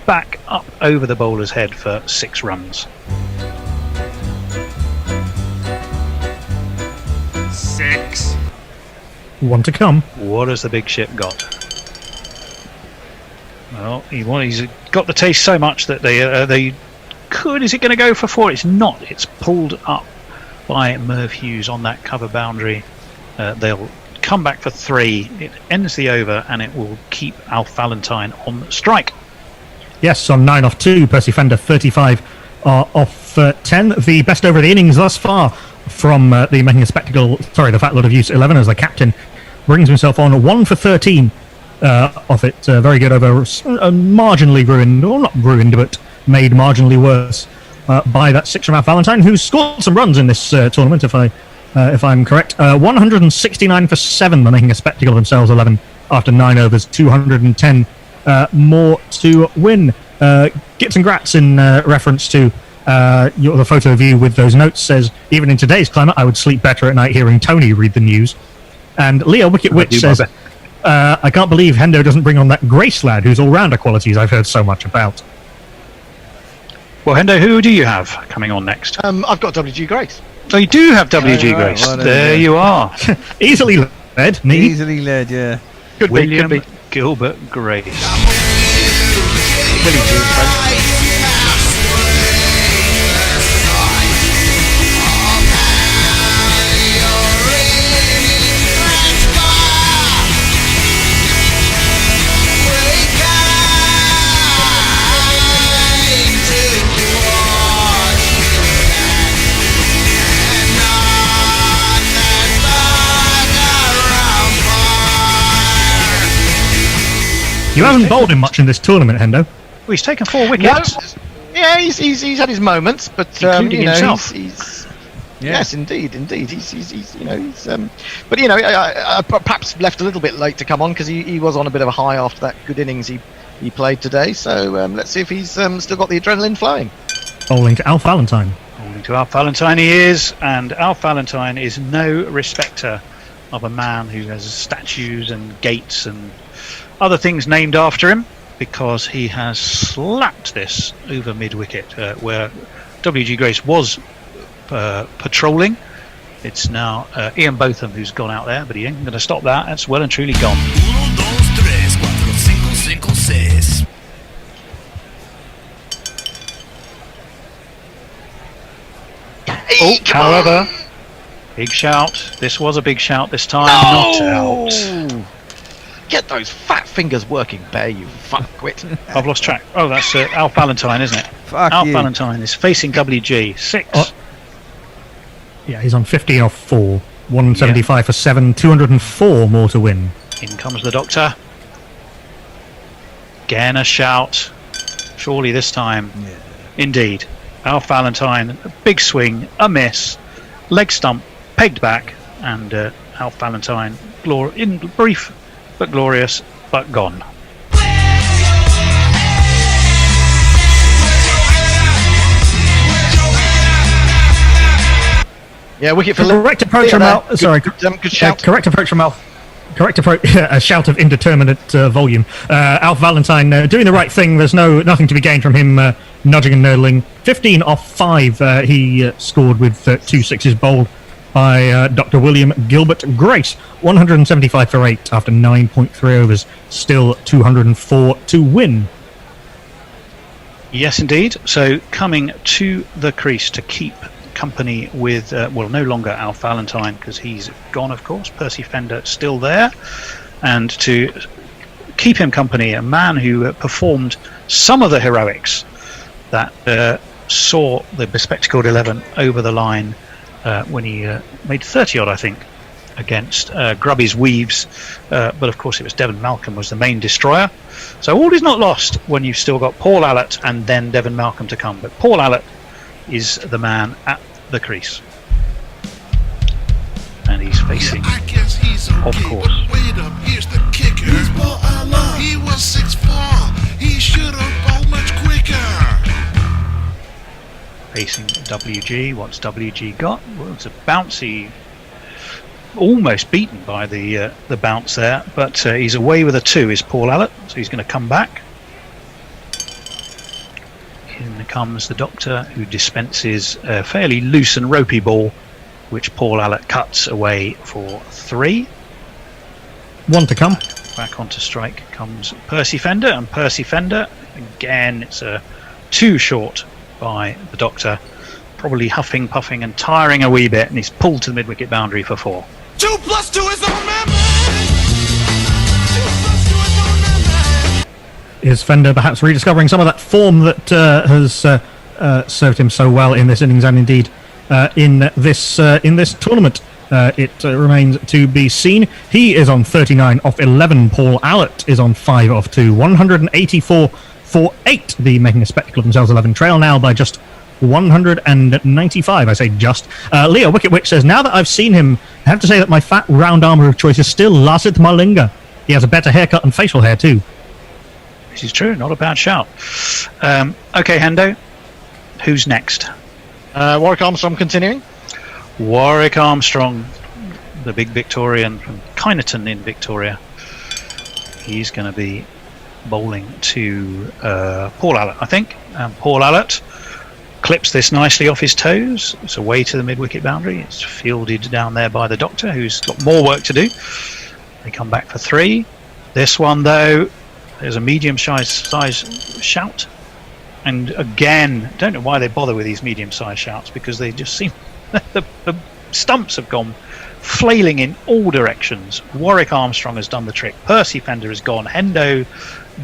back up over the bowler's head for 6 runs. 6. 1 to come. What has the big ship got? Well, he's got the taste so much that they could. Is it going to go for 4? It's not. It's pulled up by Merv Hughes on that cover boundary. They'll come back for 3. It ends the over, and it will keep Alf Valentine on strike. Yes, on 9 off 2, Percy Fender 35 off 10. The best over the innings thus far from the Making a Spectacle, the Fat Lot of Use 11 as the captain, brings himself on 1 for 13 off it. Very good over, marginally ruined, or not ruined, but made marginally worse by that 6 from Alf Valentine, who's scored some runs in this tournament, if I'm correct. 169 for 7, they're making a spectacle of themselves, 11 after 9 overs, 210 more to win. Gits and Grats in reference to the photo of you with those notes says, even in today's climate, I would sleep better at night hearing Tony read the news. And Leo Wicket Witch says, I can't believe Hendo doesn't bring on that Grace lad whose all-rounder qualities I've heard so much about. Well, Hendo, who do you have coming on next? I've got WG Grace. So you do have WG Grace. Well, there you are. Easily led. Easily led, yeah. William Gilbert Grace. Willie G's friend. You haven't bowled him much in this tournament, Hendo. Well, he's taken 4 wickets. Yeah, he's had his moments, but including himself. He's yes, indeed. He's but I perhaps left a little bit late to come on because he was on a bit of a high after that good innings he played today. So let's see if he's still got the adrenaline flowing. Bowling to Alf Valentine. Bowling to Alf Valentine he is, and Alf Valentine is no respecter of a man who has statues and gates and other things named after him, because he has slapped this over mid-wicket where WG Grace was patrolling. It's now Ian Botham who's gone out there, but he ain't going to stop that. That's well and truly gone. 1, 2, 3, 4, 5, 6. Oh, however, big shout. This was a big shout this time. Not out. Get those fat fingers working, Bear, you fuckwit. I've lost track. Oh, that's Alf Valentine, isn't it? Alf Valentine is facing WG. 6. Yeah, he's on 15 off 4. 175 for 7. 204 more to win. In comes the doctor. Again a shout. Surely this time. Yeah. Indeed. Alf Valentine, a big swing, a miss, leg stump, pegged back, and Alf Valentine, in brief but glorious, but gone. Yeah, wicket for correct approach from Alf. Sorry, good shout. Correct approach from Alf. Correct approach. A shout of indeterminate volume. Alf Valentine doing the right thing. There's nothing to be gained from him nudging and nurdling. 15 off 5. He scored with 2 sixes bowled by Dr. William Gilbert Grace. 175 for 8 after 9.3 overs. Still 204 to win. Yes, indeed. So coming to the crease to keep company with, no longer Alf Valentine because he's gone, of course. Percy Fender still there. And to keep him company, a man who performed some of the heroics that saw the bespectacled 11 over the line when he made 30 odd, I think, against Grubby's Weaves, but of course it was Devon Malcolm was the main destroyer. So all is not lost when you've still got Paul Allott and then Devon Malcolm to come, but Paul Allott is the man at the crease, and he's facing, of course, Wait up, here's the kicker. He's Paul Allott. He was 6'4". He should have bowled much quicker. facing WG. What's WG got? Well, it's a bouncy, almost beaten by the bounce there, but he's away with a 2 is Paul Allott, so he's going to come back. In comes the doctor, who dispenses a fairly loose and ropey ball, which Paul Allott cuts away for 3. 1 to come. Back onto strike comes Percy Fender, and Percy Fender again, it's a 2 short by the doctor, probably huffing, puffing and tiring a wee bit, and he's pulled to the mid-wicket boundary for 4. 2 + 2 is our member. Is Fender perhaps rediscovering some of that form that has served him so well in this innings and indeed in this tournament? It remains to be seen. He is on 39 off 11. Paul Allott is on 5 off 2. 184 for 8. The making a spectacle of themselves 11 trail now by just 195. I say just. Leo Wicket Witch says, now that I've seen him, I have to say that my fat round armour of choice is still Lasith Malinga. He has a better haircut and facial hair too. This is true, not a bad shout. Okay, Hendo, who's next? Warwick Armstrong continuing. Warwick Armstrong, the big Victorian from Kyneton in Victoria. He's going to be bowling to Paul Allott, I think. And Paul Allott clips this nicely off his toes. It's away to the mid-wicket boundary. It's fielded down there by the doctor, who's got more work to do. They come back for 3. This one, though, there's a medium-size shout. And again, don't know why they bother with these medium-sized shouts, because they just seem... the stumps have gone flailing in all directions. Warwick Armstrong has done the trick. Percy Fender has gone. Hendo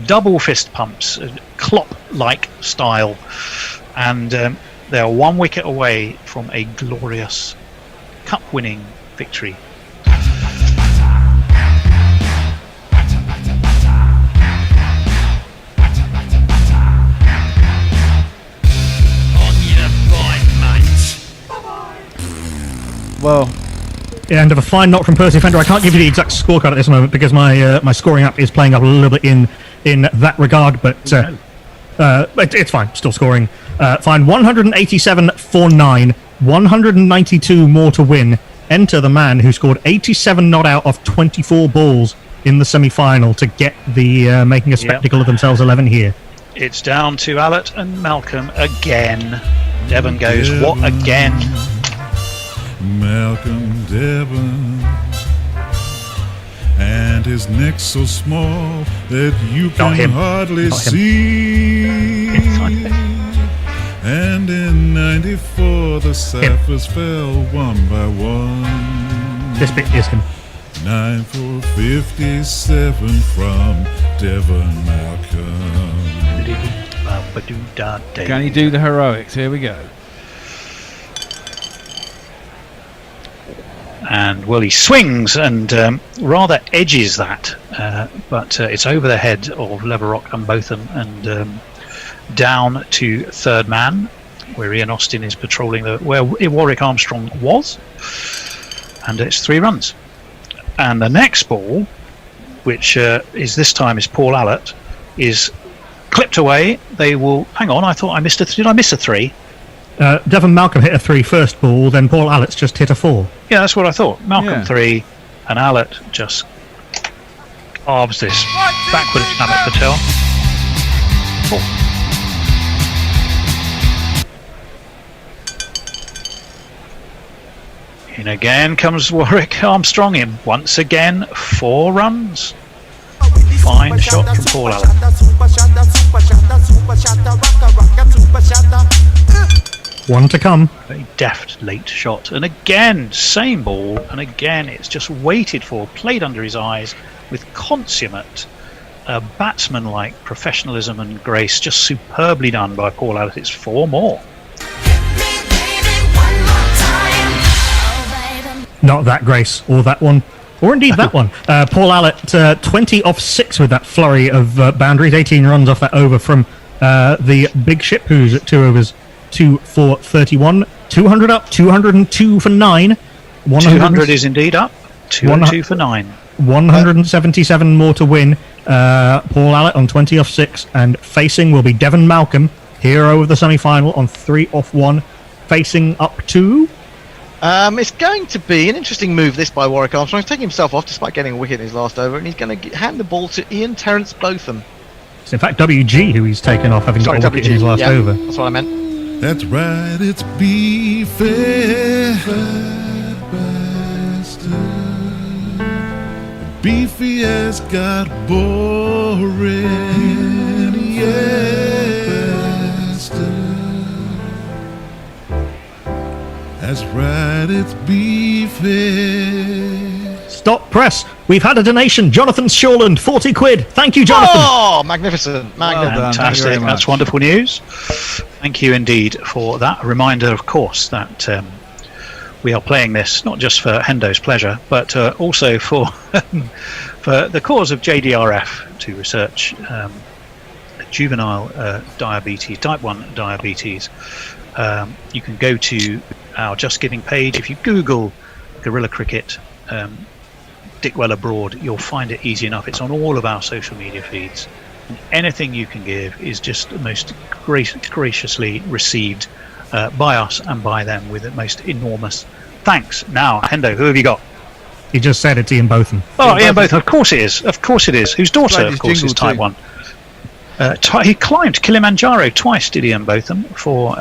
double fist pumps, Klopp-like style. And they are 1 wicket away from a glorious cup-winning victory. Well, and of a fine knock from Percy Fender. I can't give you the exact scorecard at this moment because my scoring app is playing up a little bit in that regard, but it's fine. Still scoring fine. 187 for 9, 192 more to win. Enter the man who scored 87 not out of 24 balls in the semi-final to get the making a spectacle of themselves 11 here. It's down to Allott and Malcolm again. Devon goes, what again? Malcolm Devon, and his neck so small that you can hardly see. And in 94 the ciphers fell 1 by 1. This bit is him. 9 for 57 from Devon Malcolm. Can he do the heroics? Here we go. And well, he swings and rather edges that, but it's over the head of Leverock and Botham and down to third man, where Ian Austin is patrolling where Warwick Armstrong was, and it's 3 runs. And the next ball, which is this time is Paul Allott, is clipped away. They will hang on. I thought I missed did I miss a 3? Devon Malcolm hit a 3 first ball, then Paul Allott's just hit a 4. Yeah, that's what I thought. Malcolm 3, and Allott just carves this backward snap at the tail. 4. In again comes Warwick Armstrong in once again, 4 runs. Fine shot from Paul Allott. 1 to come. Very deft late shot, and again same ball, and again it's just waited for, played under his eyes with consummate batsman-like professionalism and grace, just superbly done by Paul Allott. It's 4 more. Not that grace, or that one, or indeed that one. Paul Allott 20 off 6 with that flurry of boundaries, 18 runs off that over from the big ship, who's at 2 overs. 2 for 31, 200 up, 202 for 9. 200 is indeed up, 202 for 9. 177 more to win. Paul Allott on 20 off 6, and facing will be Devon Malcolm, hero of the semi-final, on 3 off 1, facing up to... It's going to be an interesting move, this, by Warwick Armstrong. He's taking himself off despite getting a wicket in his last over, and he's going to hand the ball to Ian Terence Botham. It's in fact WG who he's taken off, having got a wicket in his last over. That's what I meant. That's right, it's Beefy, fat bastard. Beefy has got boring, bastard. That's right, it's beefy. Stop press. We've had a donation. Jonathan Shawland, 40 quid. Thank you, Jonathan. Oh, magnificent. Fantastic. That's wonderful news. Thank you indeed for that. A reminder, of course, that we are playing this not just for Hendo's pleasure, but also for for the cause of JDRF to research juvenile diabetes, type 1 diabetes. You can go to our Just Giving page. If you Google Guerrilla Cricket Dickwell Abroad, you'll find it easy enough. It's on all of our social media feeds. And anything you can give is just most graciously received by us and by them with the most enormous thanks. Now, Hendo, who have you got? He just said it's Ian Botham. Oh, Ian Botham, of course it is. Of course it is. Whose daughter, of course, is type 1. He climbed Kilimanjaro twice, did Ian Botham, for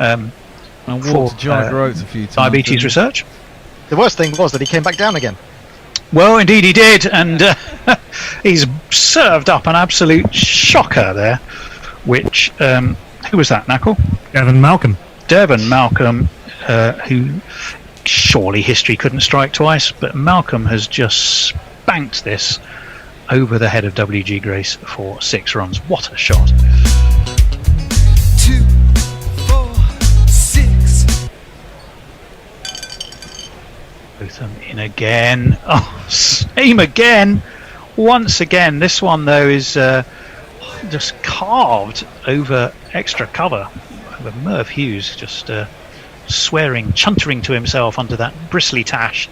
diabetes research. The worst thing was that he came back down again. Well, indeed he did, and he's served up an absolute shocker there, which, who was that, Knuckle? Devon Malcolm. Devon Malcolm, who surely history couldn't strike twice, but Malcolm has just spanked this over the head of WG Grace for 6 runs. What a shot. 2, 4, 6. Botham in again. Oh, same again. Once again. This one, though, is just carved over extra cover. With Merv Hughes just swearing, chuntering to himself under that bristly tash.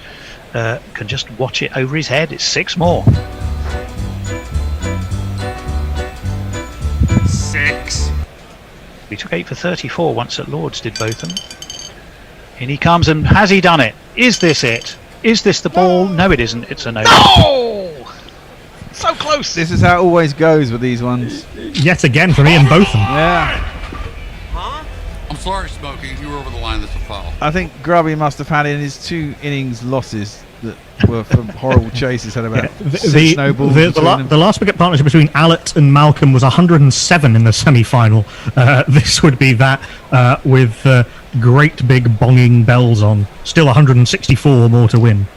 Can just watch it over his head. It's 6 more. 6. He took 8 for 34 once at Lord's, did Botham. In he comes, and has he done it? Is this it? Is this the ball? No, it isn't. It's a no. No! So close. This is how it always goes with these ones. Yet again from Ian Botham. Yeah. I'm sorry, Smokey. You were over the line. That's a foul. I think Grubby must have had in his 2 innings losses that were from horrible chases, had about 6 no balls. The last wicket partnership between Allett and Malcolm was 107 in the semi-final. This would be that with great big bonging bells on. Still 164 more to win.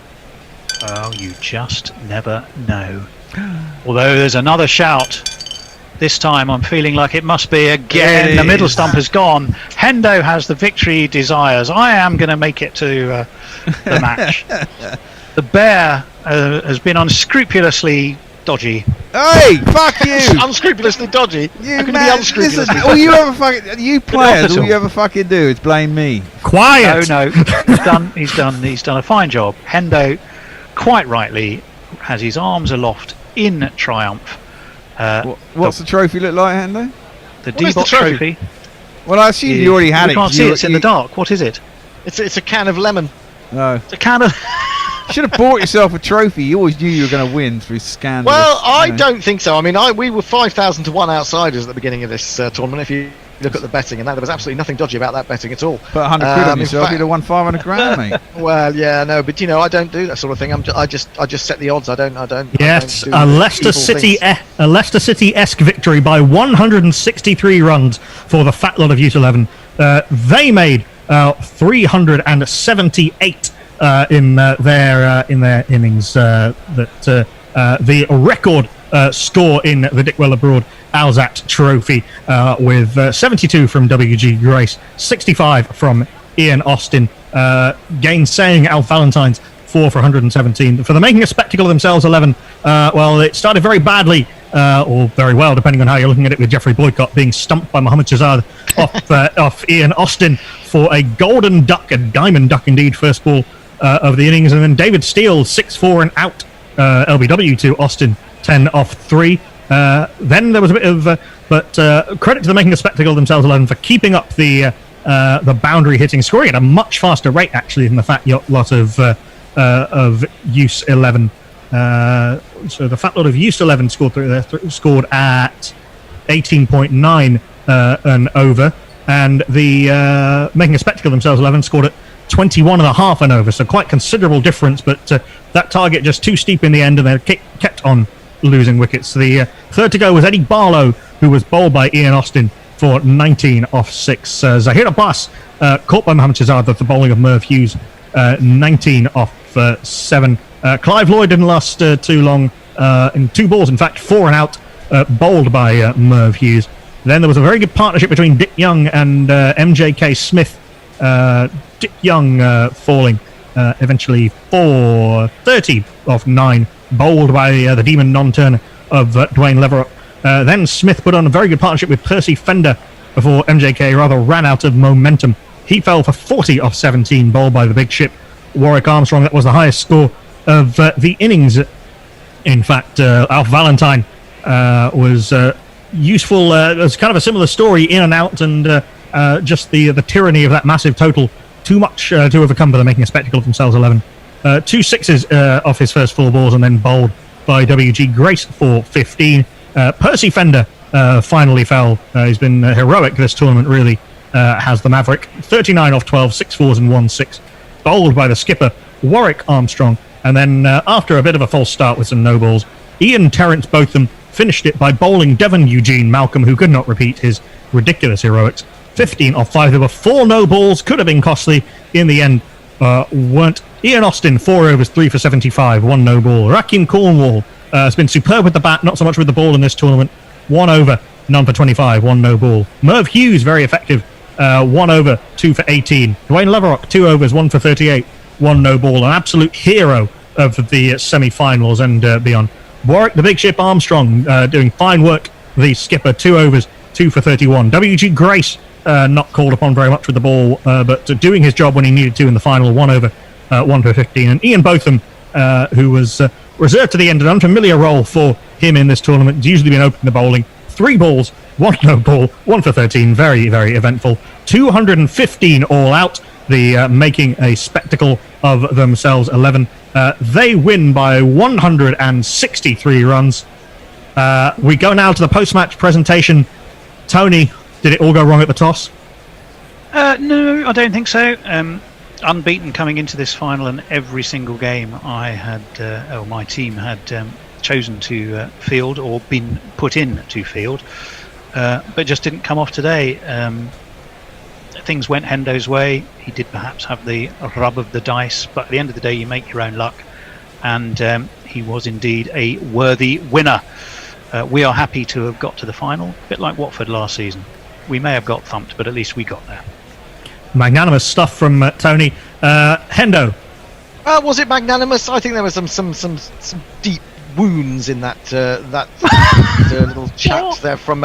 Oh, you just never know. Although there's another shout. This time I'm feeling like it must be again. The middle stump has gone. Hendo has the victory he desires. I am going to make it to the match. The bear has been unscrupulously dodgy. Hey, fuck you! Unscrupulously dodgy? You How can man, be unscrupulously listen, dodgy? all you ever fucking, you players, all you ever fucking do is blame me. Quiet! No, he's done a fine job. Hendo, quite rightly, has his arms aloft in triumph. What's the trophy look like, Hendo? The D-Box trophy. Well, I assume you already had it. You can't see it. It's in the dark. What is it? It's a can of lemon. No. It's a can of... You should have bought yourself a trophy. You always knew you were going to win through scandalous. Well, I don't think so. I mean, we were 5,000 to 1 outsiders at the beginning of this tournament. If you look at the betting, and that there was absolutely nothing dodgy about that betting at all. Put 100 quid on yourself, you'd have won 500 grand, mate. Well, yeah, no, but I don't do that sort of thing. I just set the odds. I don't. Yes, I don't do a Leicester City-esque victory by 163 runs for the fat lot of Youth 11. They made 378 in their innings. The record score in the Dickwell Abroad Alzat Trophy with 72 from WG Grace, 65 from Ian Austin, gainsaying Alf Valentine's 4 for 117. For the making a spectacle of themselves 11, well, it started very badly, or very well, depending on how you're looking at it, with Jeffrey Boycott being stumped by Mohammad Shahzad off Ian Austin for a golden duck, a diamond duck indeed, first ball of the innings, and then David Steele 6-4 and out, LBW to Austin 10 off 3. Then there was a bit of but credit to the making a spectacle of themselves 11 for keeping up the boundary hitting, scoring at a much faster rate actually than the fat lot of Use 11. So the fat lot of Use 11 scored at 18.9 and over, and the making a spectacle of themselves 11 scored at 21.5 and over, so quite considerable difference, but that target just too steep in the end, and they kept on losing wickets. The third to go was Eddie Barlow, who was bowled by Ian Austin for 19 off 6. Zahir Abbas caught by Mohamed Shahzad with the bowling of Merv Hughes, 19 off 7. Clive Lloyd didn't last too long in 2 balls, in fact 4 and out, bowled by Merv Hughes. Then there was a very good partnership between Dick Young and MJK Smith. Dick Young falling eventually for 30 off 9, bowled by the demon non-turner of Dwayne Leverott. Then Smith put on a very good partnership with Percy Fender before MJK rather ran out of momentum. He fell for 40 off 17, bowled by the big ship Warwick Armstrong. That was the highest score of the innings. In fact, Alf Valentine was useful. It was kind of a similar story, in and out, and just the tyranny of that massive total. Too much to overcome, but they're making a spectacle of themselves. 11. 2 sixes off his first 4 balls, and then bowled by WG Grace for 15. Percy Fender finally fell. He's been heroic this tournament, really, has the Maverick. 39 off 12, 6 fours and 1 6. Bowled by the skipper, Warwick Armstrong. And then after a bit of a false start with some no balls, Ian Terrence Botham finished it by bowling Devon Eugene Malcolm, who could not repeat his ridiculous heroics. 15 off 5. There were 4 no balls, could have been costly. In the end, weren't. Ian Austin, 4 overs, 3 for 75, 1 no ball. Rakim Cornwall has been superb with the bat, not so much with the ball in this tournament. 1 over, none for 25, 1 no ball. Merv Hughes, very effective. 1 over, 2 for 18. Dwayne Leverott, 2 overs, 1 for 38, 1 no ball. An absolute hero of the semi-finals and beyond. Warwick, the big ship Armstrong, doing fine work. The skipper, 2 overs, 2 for 31. WG Grace, not called upon very much with the ball, but doing his job when he needed to in the final. 1 over, 1 for 15. And Ian Botham, who was reserved to the end, an unfamiliar role for him in this tournament. He's usually been opening the bowling. 3 balls, 1 no ball, 1 for 13. Very, very eventful. 215 all out. The making a spectacle of themselves. 11. They win by 163 runs. We go now to the post-match presentation. Tony, did it all go wrong at the toss? No, I don't think so. Unbeaten coming into this final, and every single game I had, or my team had chosen to field or been put in to field, but just didn't come off today. Things went Hendo's way. He did perhaps have the rub of the dice, but at the end of the day, you make your own luck, and he was indeed a worthy winner. We are happy to have got to the final, a bit like Watford last season. We may have got thumped, but at least we got there. Magnanimous stuff from Tony. Hendo. Was it magnanimous? I think there were some deep wounds in that little chat there from.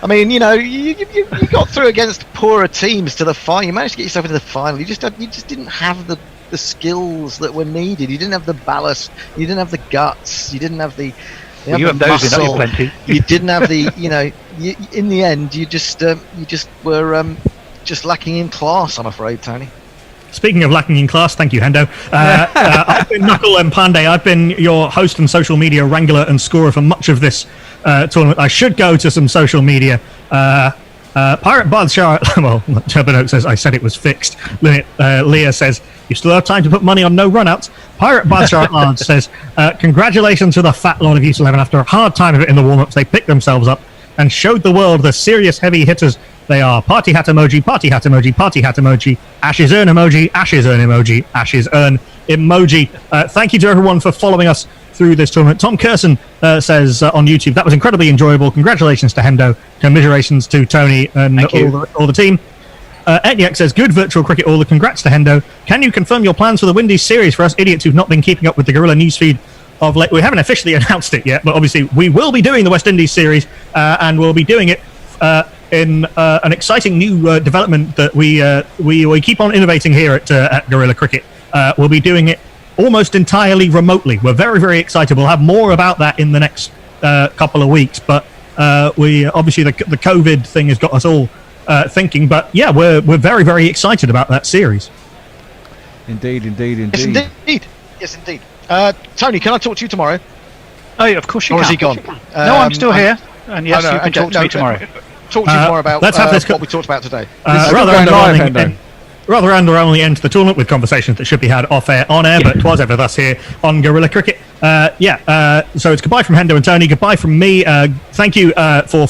I mean, you got through against poorer teams to the final. You managed to get yourself into the final. You just didn't have the skills that were needed. You didn't have the ballast. You didn't have the guts. You didn't have the. You have those in plenty. You didn't have the. In the end, you just were just lacking in class, I'm afraid, Tony. Speaking of lacking in class, thank you, Hendo. I've been Knuckle and Pandey. I've been your host and social media wrangler and scorer for much of this tournament. I should go to some social media. Pirate Badshah, well, Turbanote says, I said it was fixed. Leah says, you still have time to put money on no runouts. Pirate Badshah says, congratulations to the fat lot of East 11. After a hard time of it in the warm-ups, they picked themselves up and showed the world the serious heavy hitters they are. Party hat emoji, party hat emoji, party hat emoji, Ashes earn emoji, Ashes earn emoji, Ashes earn emoji. Thank you to everyone for following us through this tournament. Tom Curson says on YouTube, that was incredibly enjoyable. Congratulations to Hendo. Commiserations to Tony and all the team. Etniak says, good virtual cricket, all the congrats to Hendo. Can you confirm your plans for the Windies series for us idiots who've not been keeping up with the Guerrilla newsfeed of late? We haven't officially announced it yet, but obviously we will be doing the West Indies series, and we'll be doing it in an exciting new development that we keep on innovating here at Guerrilla Cricket. We'll be doing it almost entirely remotely. We're very, very excited. We'll have more about that in the next couple of weeks, but we obviously the COVID thing has got us all thinking. But yeah, we're very, very excited about that series. Indeed. Yes, indeed. Tony, can I talk to you tomorrow? Oh, yeah, of course you can. Or is he gone? No, I'm still here. And yes, you can talk to me tomorrow. Talk to you more about let's have this what we talked about today. Rather rather only end to the tournament with conversations that should be had off air, on air, but 'twas ever thus here on Guerrilla Cricket. So it's goodbye from Hendo and Tony, goodbye from me. Thank you for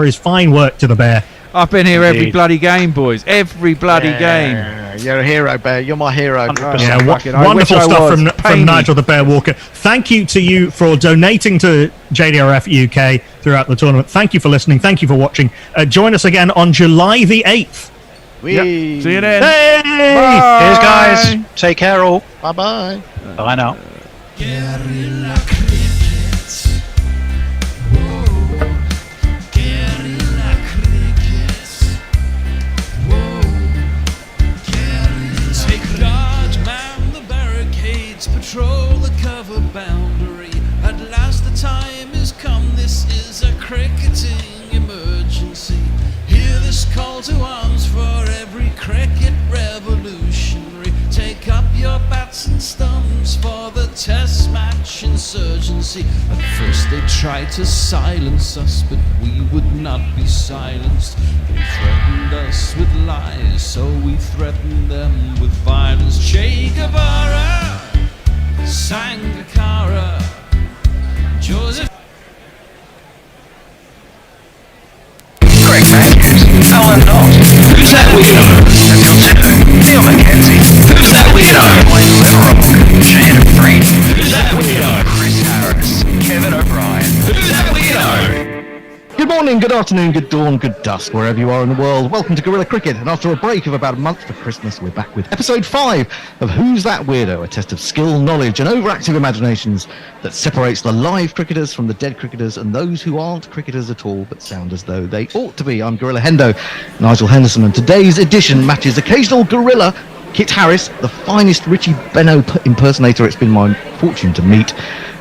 his fine work to the Bear. I've been here every bloody game, boys. Every bloody game. You're a hero, Bear. You're my hero. Yeah, wonderful stuff from Nigel the Bear Walker. Thank you to you for donating to JDRF UK throughout the tournament. Thank you for listening. Thank you for watching. Join us again on July the 8th. Yep. See you then. Hey! Bye. Cheers, guys. Take care, all. Bye-bye. Bye now. Guerrilla cricket. Whoa. Guerrilla cricket. Whoa. Guerrilla. Take guard, man the barricades, patrol the cover boundary. At last the time is come. This is a cricketing emergency. Hear this call to arms for every cricket revolutionary. Take up your bats and stumps for the test match insurgency. At first they tried to silence us, but we would not be silenced. They threatened us with lies, so we threatened them with violence. Che Guevara, Sangakkara, Joseph. Greg Matthews, Alan Knott, who's that weirdo? Daniel Tito, Neil Mackenzie, who's that weirdo? Wayne Leverock, Shannon Freed, who's that weirdo? Chris Harris, Kevin O'Brien, who's that weirdo? Good morning, good afternoon, good dawn, good dusk, wherever you are in the world. Welcome to Guerrilla Cricket, and after a break of about a month for Christmas, we're back with episode 5 of Who's That Weirdo? A test of skill, knowledge, and overactive imaginations that separates the live cricketers from the dead cricketers and those who aren't cricketers at all but sound as though they ought to be. I'm Gorilla Hendo, Nigel Henderson, and today's edition matches occasional Gorilla Kit Harris, the finest Richie Benaud impersonator it's been my fortune to meet,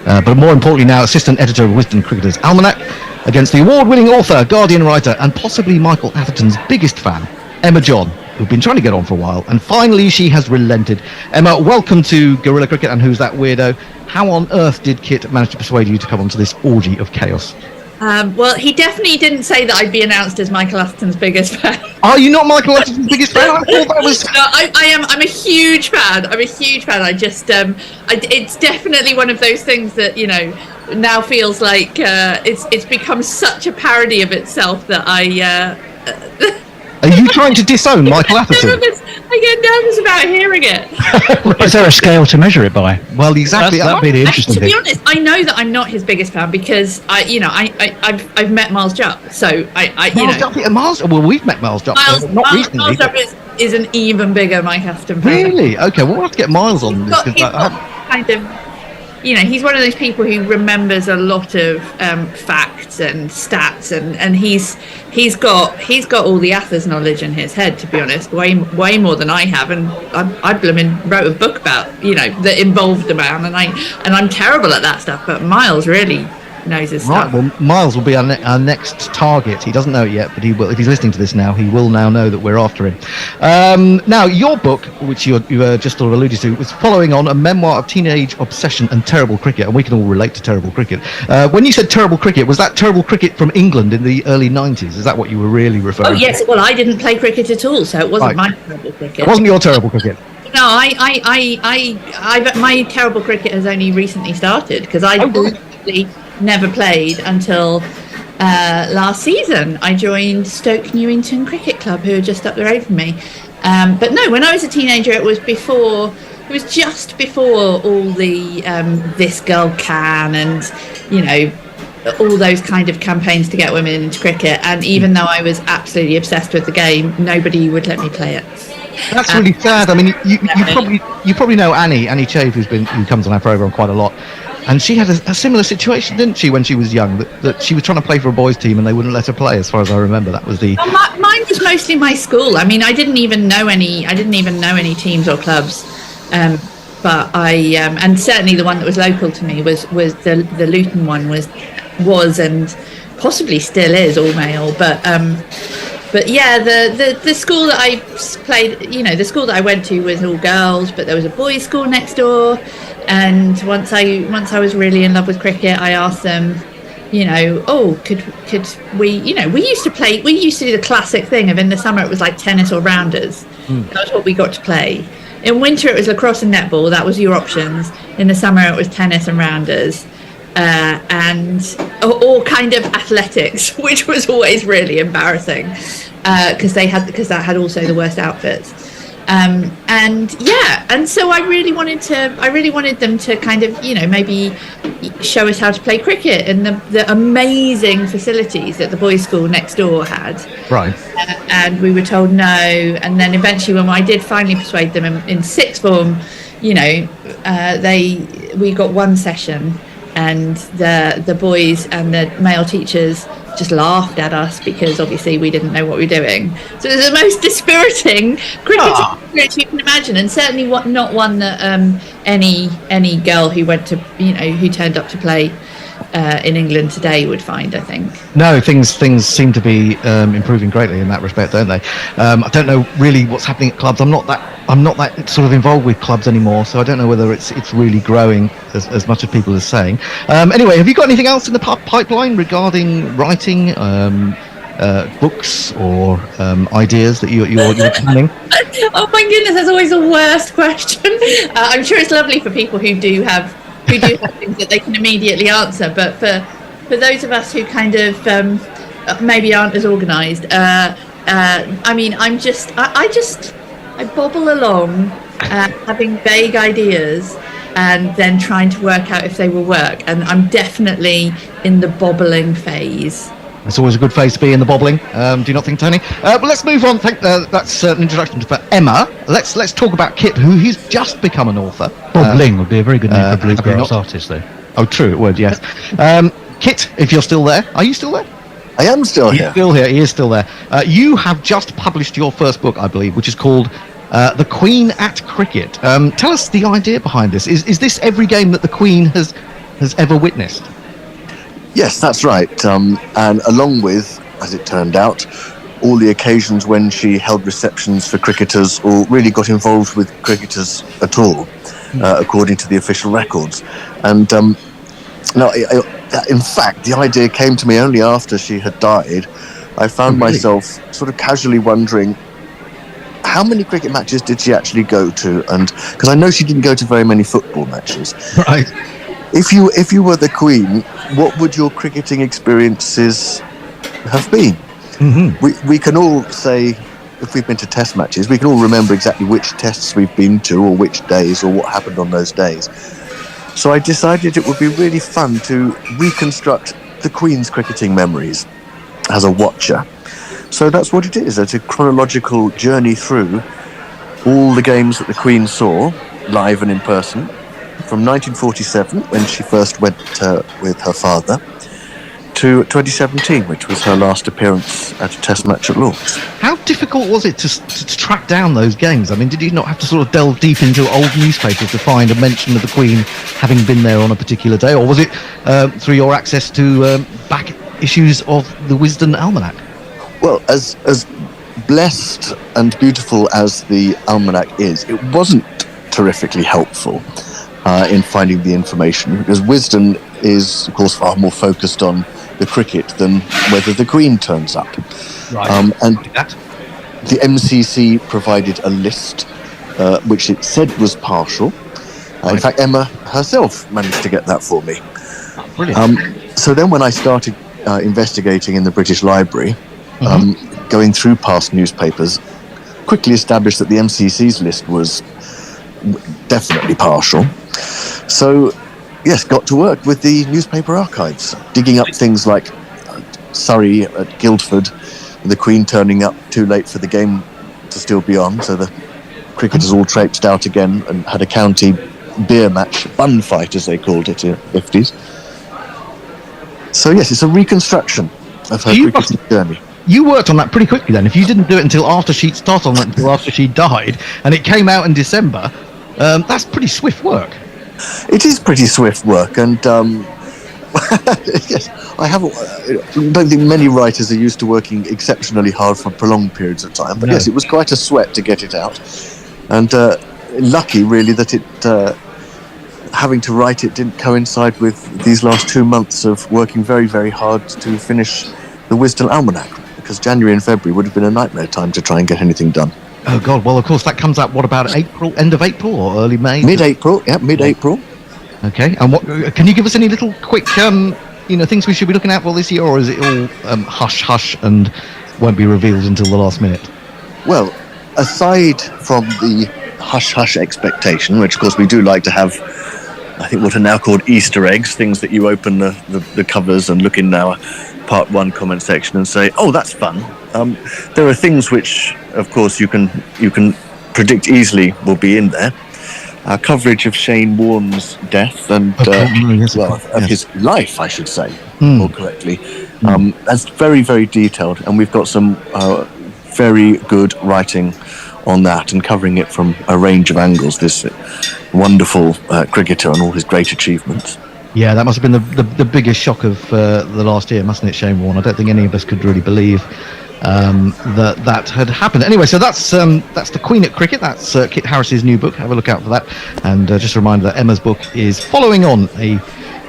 but more importantly now, assistant editor of Wisden Cricketer's Almanac, against the award-winning author, Guardian writer, and possibly Michael Atherton's biggest fan, Emma John, who've been trying to get on for a while, and finally she has relented. Emma, welcome to Guerrilla Cricket and Who's That Weirdo? How on earth did Kit manage to persuade you to come onto this orgy of chaos? Well, he definitely didn't say that I'd be announced as Michael Atherton's biggest fan. Are you not Michael Atherton's biggest fan? I thought that was... No, I am. I'm a huge fan. I'm a huge fan. I just, it's definitely one of those things that, you know, now feels like it's become such a parody of itself that Are you trying to disown Michael Atherton? I get nervous about hearing it. Is there a scale to measure it by? Well, exactly. That'd be the interesting To be thing. honest, I know that I'm not his biggest fan because I've met Miles Jupp, so Miles. Well, we've met Miles Jupp, not recently. Miles Jupp is an even bigger Mike Atherton fan. Really? Okay. Well, we'll have to get Miles on this. He's got kind of. You know, he's one of those people who remembers a lot of facts and stats, and he's got all the Athers knowledge in his head. To be honest, way more than I have, and I blooming wrote a book about that involved the man, and I'm terrible at that stuff. But Miles really knows his stuff. Well, Miles will be our next target. He doesn't know it yet, but he will. If he's listening to this now, he will now know that we're after him. Now, your book, which you just sort of alluded to, was following on a memoir of teenage obsession and terrible cricket, and we can all relate to terrible cricket. When you said terrible cricket, was that terrible cricket from England in the early 90s? Is that what you were really referring to? Oh, yes. Well, I didn't play cricket at all, so it wasn't my terrible cricket. It wasn't your terrible cricket. No, my terrible cricket has only recently started because I literally never played until last season. I joined Stoke Newington Cricket Club, who are just up the road from me. But no, when I was a teenager, it was just before all the This Girl Can and all those kind of campaigns to get women into cricket. And even though I was absolutely obsessed with the game, nobody would let me play it. That's really sad. I mean, you probably know Annie Chave, who comes on our program quite a lot. And she had a similar situation, didn't she, when she was young? That she was trying to play for a boys' team and they wouldn't let her play, as far as I remember. That was the. Well, mine was mostly my school. I mean, I didn't even know any teams or clubs. But and certainly the one that was local to me was the Luton one was and possibly still is all male. But yeah, the school that I played, the school that I went to was all girls, but there was a boys' school next door. And once I was really in love with cricket, I asked them you know, oh, could we, you know, we used to do the classic thing of in the summer it was like tennis or rounders. That was what we got to play. In winter it was lacrosse and netball, that was your options. In the summer it was tennis and rounders. Or kind of athletics, which was always really embarrassing because that had also the worst outfits. And so I really wanted them to kind of, you know, maybe show us how to play cricket in the amazing facilities that the boys' school next door had. Right. And we were told no. And then eventually, when I did finally persuade them in sixth form, you know, we got one session, and the boys and the male teachers just laughed at us because obviously we didn't know what we were doing. So it was the most dispiriting cricket experience you can imagine, and certainly not one that any girl who went to, you know, who turned up to play in England today would find, I think. No, things seem to be improving greatly in that respect, don't they? I don't know really what's happening at clubs. I'm not that sort of involved with clubs anymore, so I don't know whether it's really growing as much as people are saying. Anyway, have you got anything else in the pipeline regarding writing, books, or ideas that you're planning? Oh my goodness, that's always the worst question. I'm sure it's lovely for people who do have things that they can immediately answer, but for those of us who kind of maybe aren't as organised, I mean, I bobble along, having vague ideas and then trying to work out if they will work, and I'm definitely in the bobbling phase. It's always a good phase to be in, the bobbling. Do you not think, Tony? But let's move on. That's an introduction for Emma. Let's talk about Kit, who he's just become an author. Bobbling would be a very good name for a bluegrass artist, though. Oh, true, it would, yes. Kit, if you're still there, are you still there? I am still here. He's still here. He is still there. You have just published your first book, I believe, which is called The Queen at Cricket. Tell us the idea behind this. Is this every game that the Queen has ever witnessed? Yes, that's right. And along with, as it turned out, all the occasions when she held receptions for cricketers or really got involved with cricketers at all, according to the official records. And in fact, the idea came to me only after she had died. I found myself sort of casually wondering, how many cricket matches did she actually go to? And because I know she didn't go to very many football matches. Right. If you were the Queen, what would your cricketing experiences have been? Mm-hmm. We can all say, if we've been to test matches, we can all remember exactly which tests we've been to or which days or what happened on those days. So I decided it would be really fun to reconstruct the Queen's cricketing memories as a watcher. So that's what it is. It's a chronological journey through all the games that the Queen saw, live and in person, from 1947, when she first went with her father, to 2017, which was her last appearance at a test match at Lord's. How difficult was it to track down those games? I mean, did you not have to sort of delve deep into old newspapers to find a mention of the Queen having been there on a particular day, or was it through your access to back issues of the Wisden Almanac? Well, as blessed and beautiful as the almanac is, it wasn't terrifically helpful in finding the information, because Wisden is, of course, far more focused on the cricket than whether the Queen turns up. Right. And the MCC provided a list which it said was partial. In fact, Emma herself managed to get that for me. Oh, brilliant. So then when I started investigating in the British Library, going through past newspapers, quickly established that the MCC's list was definitely partial. So, yes, got to work with the newspaper archives, digging up things like Surrey at Guildford, the Queen turning up too late for the game to still be on, so the cricketers all traipsed out again and had a county beer match, bun fight as they called it in the 50s. So, yes, it's a reconstruction of her cricketing journey. You worked on that pretty quickly then. If you didn't do it until after she'd started on it, until after she died, and it came out in December, that's pretty swift work. It is pretty swift work, and yes, I don't think many writers are used to working exceptionally hard for prolonged periods of time. But yes, it was quite a sweat to get it out, and lucky really that it having to write it didn't coincide with these last 2 months of working very, very hard to finish the Wisdom Almanac, because January and February would have been a nightmare time to try and get anything done. Oh God! Well, of course that comes out. What about April? End of April or early May? Mid-April. Yeah, mid-April. Okay. And what? Can you give us any little quick, things we should be looking out for this year, or is it all hush hush and won't be revealed until the last minute? Well, aside from the hush hush expectation, which of course we do like to have, I think what are now called Easter eggs, things that you open the covers and look in our part 1 comment section and say, oh, that's fun. There are things which, of course, you can predict easily will be in there. Our coverage of Shane Warne's death and of his life, I should say, more correctly. That's very, very detailed, and we've got some very good writing on that and covering it from a range of angles. This wonderful cricketer and all his great achievements. Yeah, that must have been the biggest shock of the last year, mustn't it, Shane Warne? I don't think any of us could really believe that had happened. Anyway, so that's the Queen at Cricket. That's Kit Harris's new book. Have a look out for that. And just a reminder that Emma's book is following on a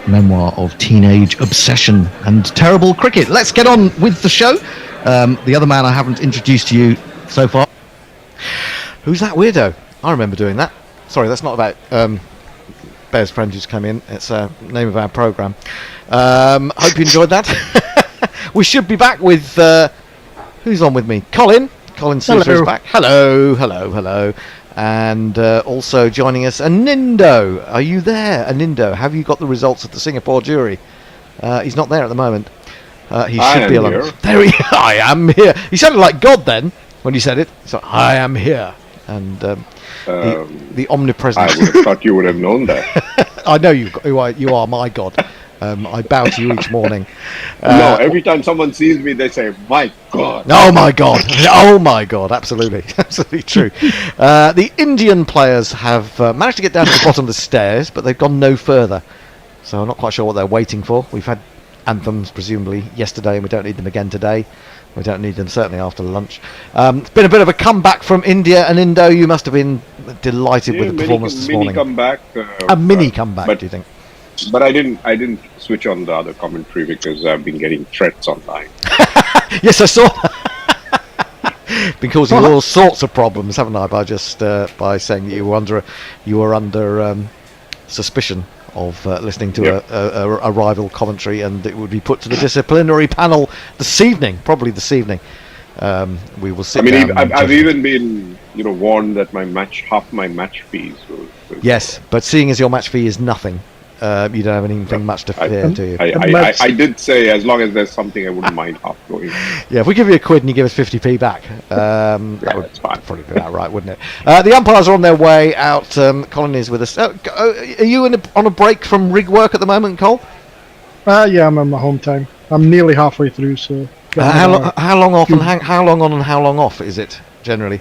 memoir of teenage obsession and terrible cricket. Let's get on with the show. The other man I haven't introduced to you so far. Who's that weirdo? I remember doing that. Sorry, that's not about Bear's friend who's come in. It's the name of our programme. Hope you enjoyed that. We should be back with... who's on with me? Colin Sousa is back. Hello. And also joining us, Anindo. Are you there, Anindo? Have you got the results of the Singapore jury? He's not there at the moment. He should be along. There he is. I am here. He sounded like God then when he said it. So I am here. And the omnipresent. I would have thought you would have known that. I know you are my God. I bow to you each morning. No, every time someone sees me, they say, "My God!" Oh my God! Oh my God! Absolutely, absolutely true. The Indian players have managed to get down to the bottom of the stairs, but they've gone no further. So I'm not quite sure what they're waiting for. We've had anthems presumably yesterday, and we don't need them again today. We don't need them certainly after lunch. It's been a bit of a comeback from India, and Indo, you must have been delighted with the performance this morning. A mini comeback, do you think? But I didn't switch on the other commentary because I've been getting threats online. Yes, I saw. Been causing all sorts of problems, haven't I? By just by saying that you were under suspicion of listening to a rival commentary, and it would be put to the disciplinary panel this evening. Probably this evening. We will sit. I've even been warned that half my match fees. Yes, but seeing as your match fee is nothing. You don't have anything much to fear, do you? I did say as long as there's something I wouldn't mind half going. Yeah, if we give you £1 and you give us 50p back, that would probably be about right, wouldn't it? The umpires are on their way out. Colin is with us. Are you on a break from rig work at the moment, Col? Yeah, I'm on my home time. I'm nearly halfway through, so... how long off and how long on and how long off is it, generally?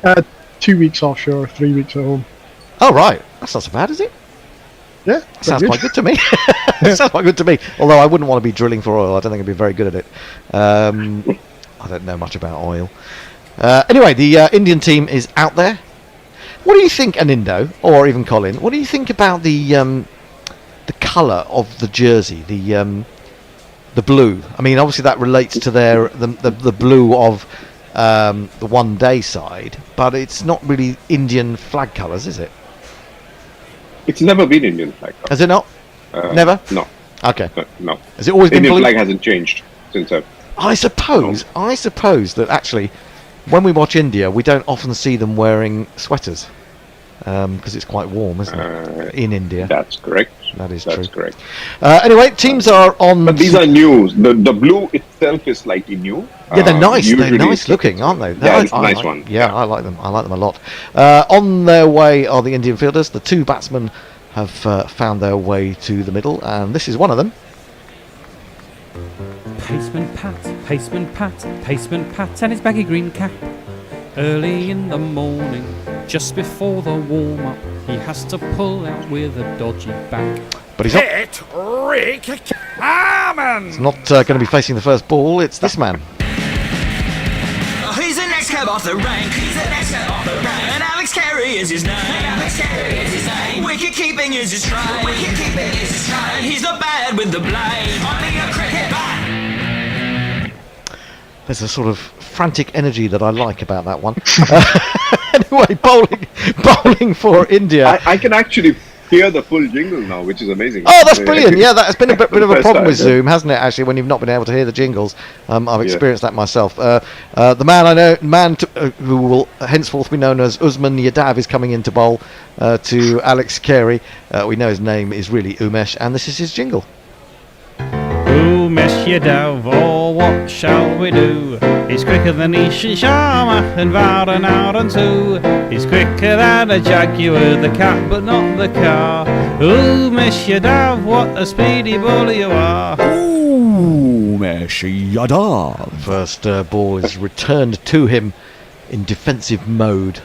2 weeks offshore, 3 weeks at home. Oh, right. That's not so bad, is it? Yeah, sounds quite good to me. Sounds quite good to me. Although I wouldn't want to be drilling for oil. I don't think I'd be very good at it. I don't know much about oil. Anyway, the Indian team is out there. What do you think, Anindo, or even Colin? What do you think about the colour of the jersey, the blue? I mean, obviously that relates to the blue of the one-day side, but it's not really Indian flag colours, is it? It's never been Indian flag. Has it not? Never? No. Okay. No. Has it always been Indian blue? flag hasn't changed since I suppose that actually, when we watch India, we don't often see them wearing sweaters because it's quite warm, isn't it? In India. That's correct. That's true. Correct. Anyway, teams are on. But these are new. The blue itself is slightly new. Yeah, they're nice. They're nice looking, aren't they? Yeah, it's a nice one. Yeah, I like them. I like them a lot. On their way are the Indian fielders. The two batsmen have found their way to the middle, and this is one of them. Paceman Pat, and his baggy green cap. Early in the morning, just before the warm-up, he has to pull out with a dodgy back. But he's not. Rick Hammond! He's not going to be facing the first ball. It's this man. He's the next cab off the rank. And Alex Carey is his name. Wicket keeping is his stride. Wicket-keeping is his stride. He's not bad with the blade. Only a cricket bat. There's a sort of frantic energy that I like about that one. Anyway, bowling for India. I can actually hear the full jingle now, which is amazing. Oh, that's brilliant! Yeah, that has been a bit of a First problem with time, yeah. Zoom, hasn't it? Actually, when you've not been able to hear the jingles, I've experienced that myself. The man I know, who will henceforth be known as Usman Yadav, is coming in to bowl to Alex Carey. We know his name is really Umesh, and this is his jingle. Umesh Yadav, oh, what shall we do? He's quicker than Ishan Sharma and Varun out and two. He's quicker than a jaguar, the cat, but not the car. Umesh Yadav, what a speedy bowler you are. Umesh Yadav. First ball is returned to him in defensive mode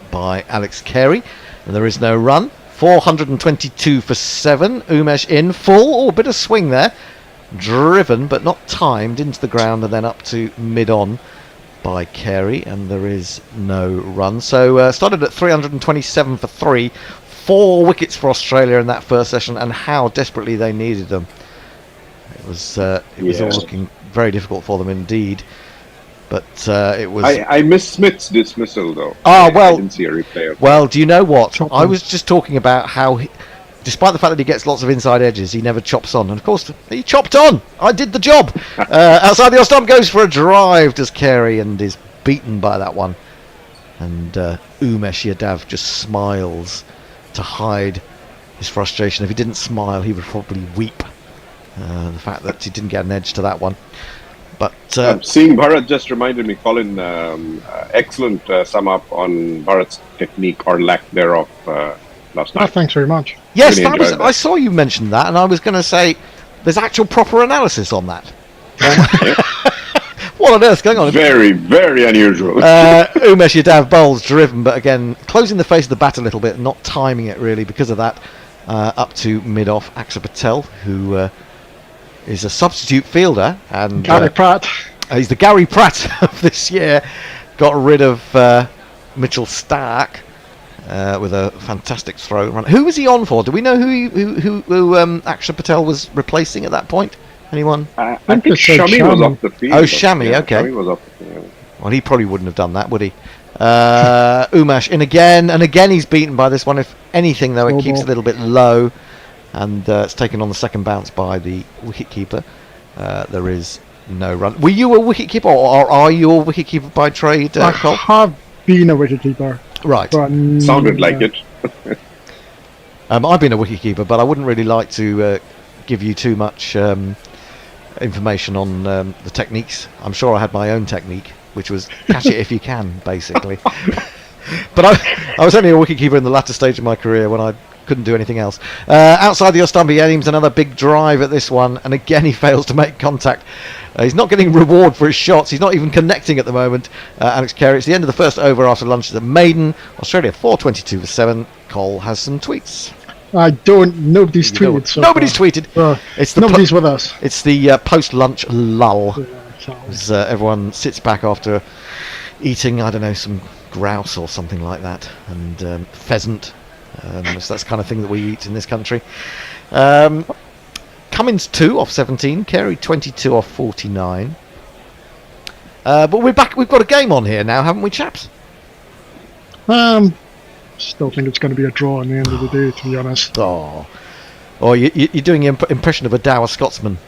by Alex Carey, and there is no run. 422 for 7. Umesh in full. Oh, a bit of swing there. Driven but not timed into the ground and then up to mid-on by Carey, and there is no run. So started at 327 for 3, 4 wickets for Australia in that first session, and how desperately they needed them. It was all looking very difficult for them indeed. But it was. I missed Smith's dismissal though. Oh well. I didn't see a replay of well, do you know what? I was just talking about how. Despite the fact that he gets lots of inside edges, he never chops on. And of course, he chopped on. I did the job. Outside the off stump goes for a drive, does Carey, and is beaten by that one. And Umesh Yadav just smiles to hide his frustration. If he didn't smile, he would probably weep. The fact that he didn't get an edge to that one. But seeing Bharat just reminded me, Colin, excellent sum up on Bharat's technique or lack thereof last night. Oh, thanks very much. Yes, I saw you mention that, and I was going to say there's actual proper analysis on that. What on earth's going on? Very, very unusual. Umesh Yadav bowls driven, but again, closing the face of the bat a little bit, not timing it really because of that. Up to mid-off, Axar Patel, who is a substitute fielder. And Gary Pratt. He's the Gary Pratt of this year. Got rid of Mitchell Stark. With a fantastic throw run. Who was he on for? Do we know who Axar Patel was replacing at that point? Anyone? I think Shami was off the field. Oh, Shami, okay. Shami was off the field. Well, he probably wouldn't have done that, would he? Umesh in again, and again he's beaten by this one. If anything, though, it keeps a little bit low, and it's taken on the second bounce by the wicketkeeper. There is no run. Were you a wicketkeeper, or are you a wicketkeeper by trade, Cole? I have been a wicketkeeper. Right. But, sounded like it. I've been a wicketkeeper, but I wouldn't really like to give you too much information on the techniques. I'm sure I had my own technique, which was catch it if you can, basically. But I was only a wicketkeeper in the latter stage of my career when I couldn't do anything else. Outside the off-stump, he aims another big drive at this one, and again he fails to make contact. He's not getting reward for his shots. He's not even connecting at the moment. Alex Carey. It's the end of the first over after lunch at Maiden. Australia 422 for 7. Cole has some tweets. Nobody's tweeted. So nobody's tweeted. It's nobody's with us. It's the post-lunch lull. As everyone sits back after eating, I don't know, some grouse or something like that, and pheasant. So that's the kind of thing that we eat in this country. Cummins 2 off 17, Carey 22 off 49. But we're back. We've got a game on here now, haven't we, chaps? Still think it's going to be a draw in the end of the day, to be honest. Oh, you're doing your impression of a dour Scotsman.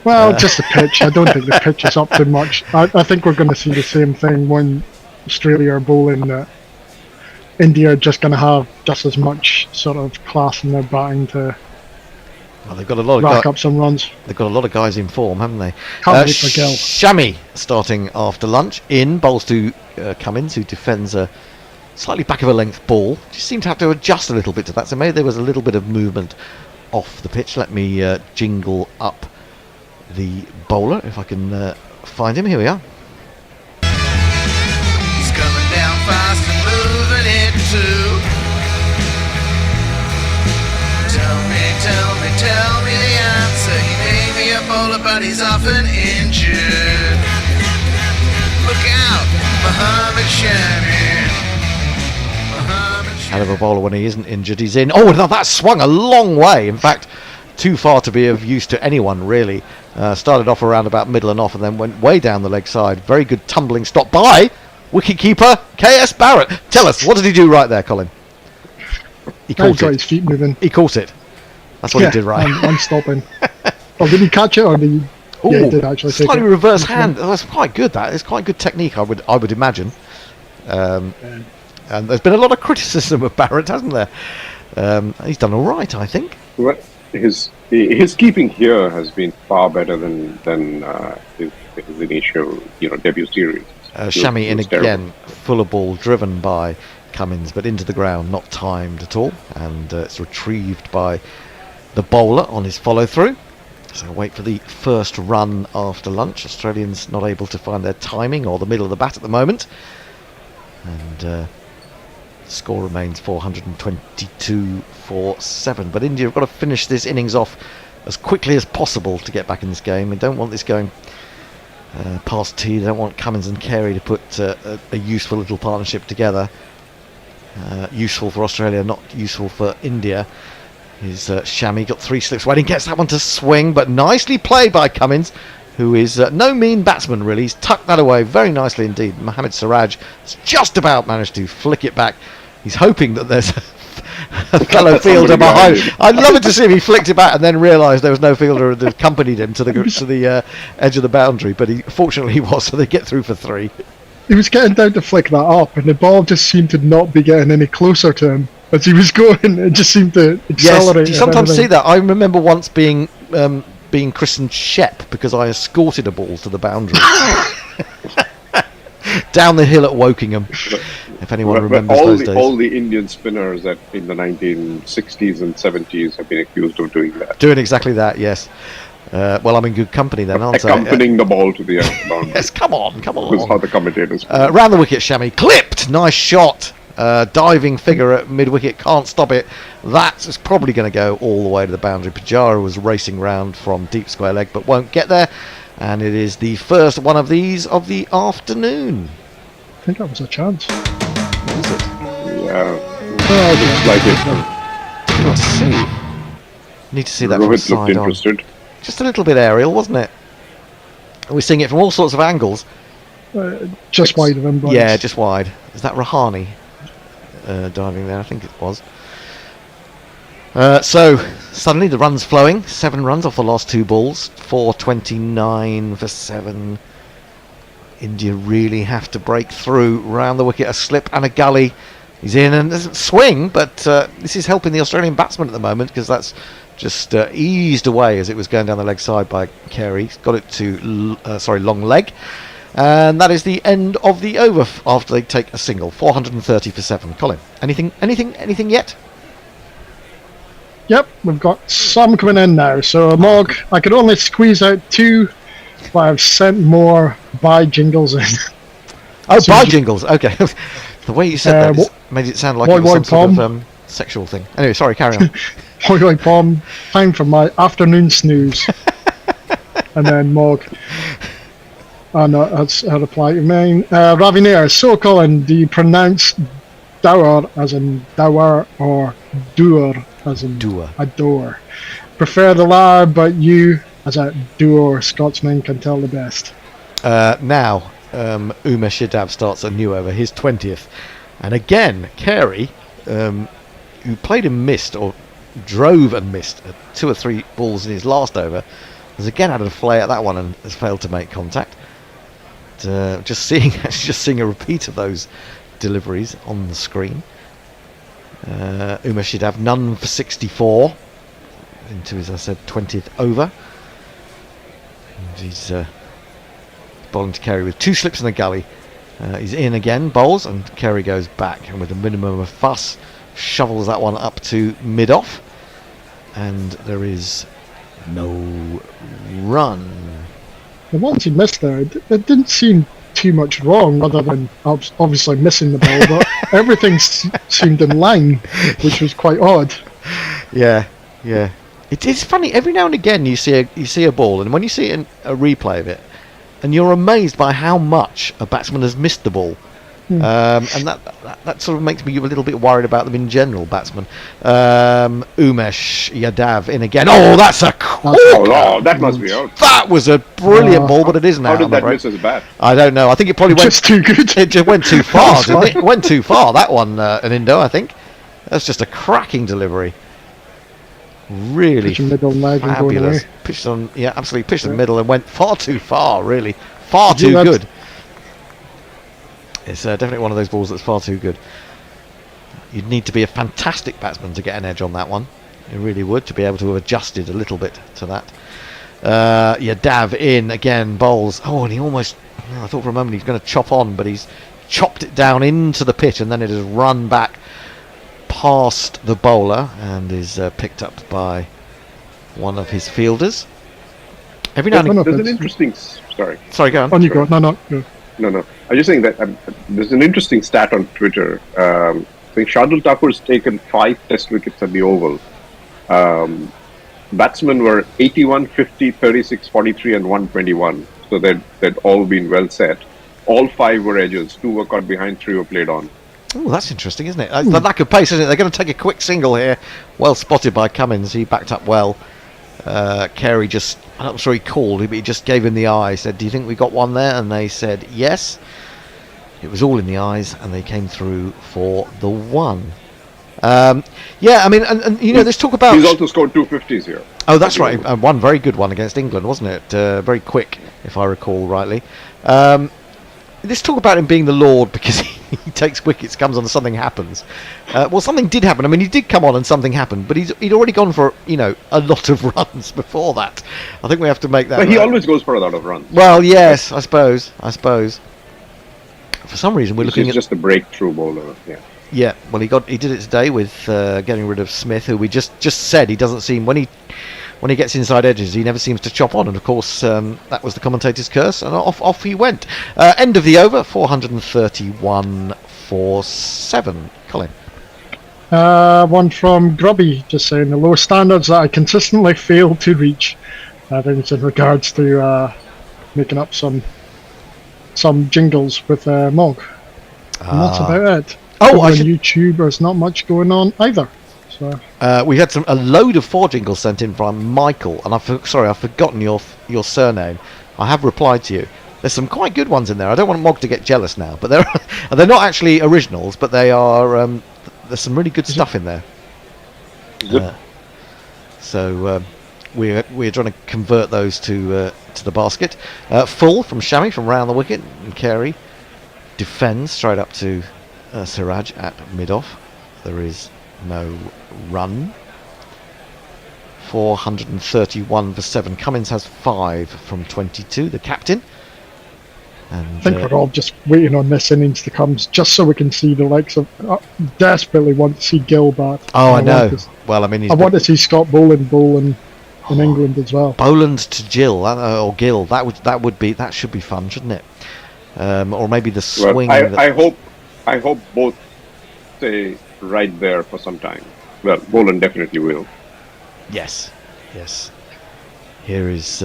Well, just the pitch. I don't think the pitch is up to much. I think we're going to see the same thing when Australia are bowling. That India are just going to have just as much sort of class in their batting to. Well, they've got a lot of rack up some runs. They've got a lot of guys in form, haven't they? Shami starting after lunch in bowls to Cummins, who defends a slightly back of a length ball. Just seemed to have to adjust a little bit to that, so maybe there was a little bit of movement off the pitch. Let me jingle up the bowler if I can find him. Here we are. He's coming down fast and moving it too. Tell me the answer. He may be a bowler, but he's often injured. Look out, Muhammad Shami. Hell of a bowler when he isn't injured. He's in. Oh, now that swung a long way. In fact, too far to be of use to anyone, really. Started off around about middle and off and then went way down the leg side. Very good tumbling stop by wicketkeeper K.S. Barrett. Tell us, what did he do right there, Colin? He caught got it. his feet moving. He caught it. That's what he did right. I'm stopping. Oh, did he catch it or did he? Ooh, Yeah, he did actually take slightly it. reverse hand. Oh, that's quite good. That is quite good technique. I would imagine. And there's been a lot of criticism of Barrett, hasn't there? He's done all right, I think. Well, his keeping here has been far better than his initial debut series. Shami in It was terrible. again, full of ball, driven by Cummins, but into the ground, not timed at all, and it's retrieved by the bowler on his follow through. So wait for the first run after lunch. Australians not able to find their timing or the middle of the bat at the moment, and score remains 422 for 7. But India have got to finish this innings off as quickly as possible to get back in this game. We don't want this going past tea. They don't want Cummins and Carey to put a useful little partnership together. Useful for Australia, not useful for India. Is Shami got 3 slips waiting, gets that one to swing, but nicely played by Cummins, who is no mean batsman really. He's tucked that away very nicely indeed. Mohammad Siraj has just about managed to flick it back. He's hoping that there's a fellow fielder behind. I'd love it to see if he flicked it back and then realised there was no fielder that accompanied him to the edge of the boundary, but fortunately he was, so they get through for 3. He was getting down to flick that up, and the ball just seemed to not be getting any closer to him as he was going. It just seemed to accelerate. Yes, you sometimes see that. I remember once being christened Shep because I escorted a ball to the boundary down the hill at Wokingham. If anyone remembers those days. All the Indian spinners that in the 1960s and 70s have been accused of doing that. Doing exactly that, yes. Well, I'm in good company then, aren't I? Accompanying the ball to the boundary. Yes, come on. That's how the commentators. Round the wicket, Shami clipped. Nice shot. Diving figure at mid-wicket, can't stop it. That is probably going to go all the way to the boundary. Pujara was racing round from deep square leg, but won't get there. And it is the first one of these of the afternoon. I think that was a chance. Was it? Yeah. Looks like it. Let's see. Need to see that from Rohit side looked on. interested. Just a little bit aerial, wasn't it? We're seeing it from all sorts of angles. Just wide of him. But Yeah, just wide. Is that Rahani diving there? I think it was. So suddenly the runs flowing. 7 runs off the last 2 balls. 429 for 7. India really have to break through. Round the wicket, a slip and a gully. He's in and doesn't swing, but this is helping the Australian batsman at the moment because that's just eased away as it was going down the leg side by Carey. He's got it to long leg. And that is the end of the over after they take a single. 430 for 7. Colin, anything yet? Yep, we've got some coming in now. So, Mog, I could only squeeze out 2, but I've sent more buy jingles in. Oh, So buy you- jingles. Okay. The way you said that made it sound like Boy, it was boy, some sort Tom. of sexual thing. Anyway, sorry, carry on. Hoi hoi Pom, time for my afternoon snooze. And then Mog. Oh no, that's a reply to mine. Ravinair, so Colin, do you pronounce dower as in dower or doer as in adore? Prefer the latter, but you, as a doer Scotsman, can tell the best. Now, Uma Shidav starts a new over, his 20th. And again, Carey, who played and missed, or drove and missed 2 or 3 balls in his last over, has again had a flay at that one and has failed to make contact. Just seeing a repeat of those deliveries on the screen. Uma should have none for 64 into his, as I said, 20th over. And he's bowling to Carey with 2 slips in the gully. He's in again, bowls, and Carey goes back, and with a minimum of fuss, shovels that one up to mid-off, and there is no run. The ones he missed there, it didn't seem too much wrong, other than obviously missing the ball, but everything seemed in line, which was quite odd. Yeah. It is funny. Every now and again, you see a ball, and when you see a replay of it, and you're amazed by how much a batsman has missed the ball. And that sort of makes me a little bit worried about them in general, batsmen. Umesh Yadav in again. Oh, that's a that must be out. That was a brilliant ball, but it isn't out. How did that miss as bat? I don't know. I think it probably went just too good. It just went too far, didn't it? It went too far. That one, an Indo, I think. That's just a cracking delivery. Really Pitch middle leg and going fabulous. away. Pitched on, absolutely pitched in the middle and went far too far. Really, far too that's- good. It's definitely one of those balls that's far too good. You'd need to be a fantastic batsman to get an edge on that one. You really would, to be able to have adjusted a little bit to that. Dav in again, bowls. Oh, and he almost, I thought for a moment he was going to chop on, but he's chopped it down into the pitch and then it has run back past the bowler and is picked up by one of his fielders. Every now and again. There's an interesting. Sorry, go on. On you go. No. No. I'm just saying that there's an interesting stat on Twitter. I think Shardul Thakur's taken 5 Test wickets at the Oval. Batsmen were 81, 50, 36, 43, and 121. So they'd all been well set. All 5 were edges. 2 were caught behind, 3 were played on. Oh, that's interesting, isn't it? The lack of pace, isn't it? They're going to take a quick single here. Well spotted by Cummins. He backed up well. Carey just, I'm not sure he called, but he just gave him the eye. Said, "Do you think we got one there?" And they said yes. It was all in the eyes, and they came through for the one. And let's talk about. He's also scored 250s here. Oh, that's right. One very good one against England, wasn't it? Very quick, if I recall rightly. Let's talk about him being the Lord because he takes wickets, comes on, and something happens. Well, something did happen. I mean, he did come on and something happened, but he'd already gone for a lot of runs before that. I think we have to make that. But he always goes for a lot of runs. Well, yes, I suppose. For some reason, we're looking at just a breakthrough bowler. Yeah. Yeah. Well, he did it today with getting rid of Smith, who we just said he doesn't seem when he gets inside edges, he never seems to chop on, and of course that was the commentator's curse, and off he went. End of the over, 431 for 7. Colin. One from Grubby, just saying the low standards that I consistently fail to reach. I think it's in regards to making up some jingles with Mog. And that's about it. On YouTube, there's not much going on either. So we had a load of 4 jingles sent in from Michael, and I've forgotten your surname. I have replied to you. There's some quite good ones in there. I don't want Mog to get jealous now, but they're not actually originals, but they are. There's some really good stuff in there. So we're trying to convert those to the basket. Full from Shami from round the wicket, and Carey defends straight up to Siraj at mid-off. There is no run. 431 for 7. Cummins has 5 from 22, the captain. And I think we're all just waiting on this innings to come, just so we can see the likes of. Desperately want to see Gill back. Oh, I know. Well, I mean, I want to see Scott Boland bowl in England as well. Boland to Gill or Gill. That should be fun, shouldn't it? Or maybe the swing. Well, I hope both stay right there for some time. Well, Boland definitely will. Yes. Here is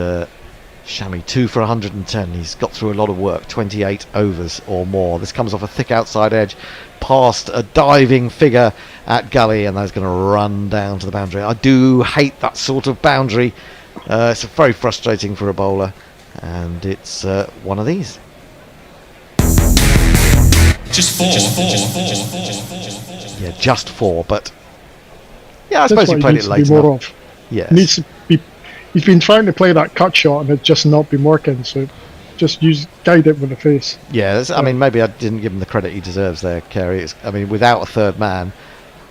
Shami, 2 for 110. He's got through a lot of work, 28 overs or more. This comes off a thick outside edge, past a diving figure at gully, and that's going to run down to the boundary. I do hate that sort of boundary. It's very frustrating for a bowler, and it's one of these. Just 4. Yeah, just 4, but yeah, I suppose he played it late enough. Yeah, needs to be. He's been trying to play that cut shot and it's just not been working. So just guide it with the face. Yeah, I mean, maybe I didn't give him the credit he deserves there, Carey. I mean, without a third man,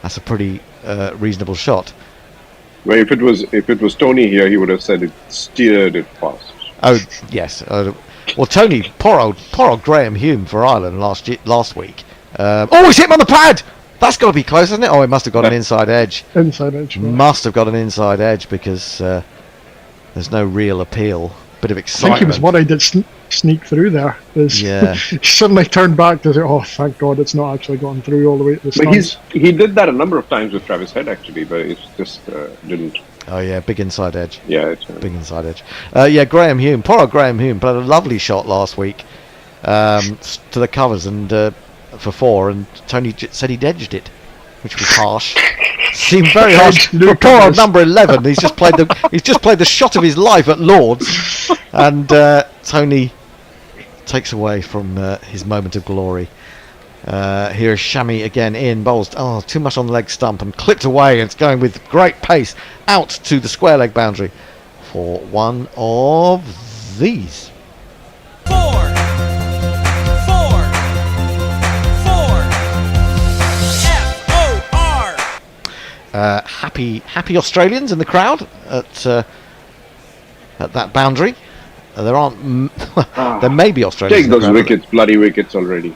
that's a pretty reasonable shot. Well, if it was Tony here, he would have said it steered it past. Oh yes. Well, Tony, poor old Graham Hume for Ireland last week. He's hit him on the pad. That's got to be close, hasn't it? Oh, it must have got an inside edge. Inside edge. Right. Must have got an inside edge because there's no real appeal. Bit of excitement. I think he was worried to sneak through there. Yeah. He suddenly turned back to say, "Oh, thank God, it's not actually gone through all the way to the stands." But he did that a number of times with Travis Head actually, but it just didn't. Oh yeah, big inside edge. Yeah, it's big inside edge. Yeah, Graham Hume, poor old Graham Hume, played a lovely shot last week to the covers, and for 4, and Tony said he'd edged it, which was harsh. Seemed very harsh for poor old number 11. He's just played the shot of his life at Lords, and Tony takes away from his moment of glory. Here's Shami again in, bowls too much on the leg stump and clipped away, and it's going with great pace out to the square leg boundary for one of these. 4, 4, 4. F-O-R. Happy Australians in the crowd at that boundary. There aren't. There may be Australians. Take those wickets, bloody wickets already.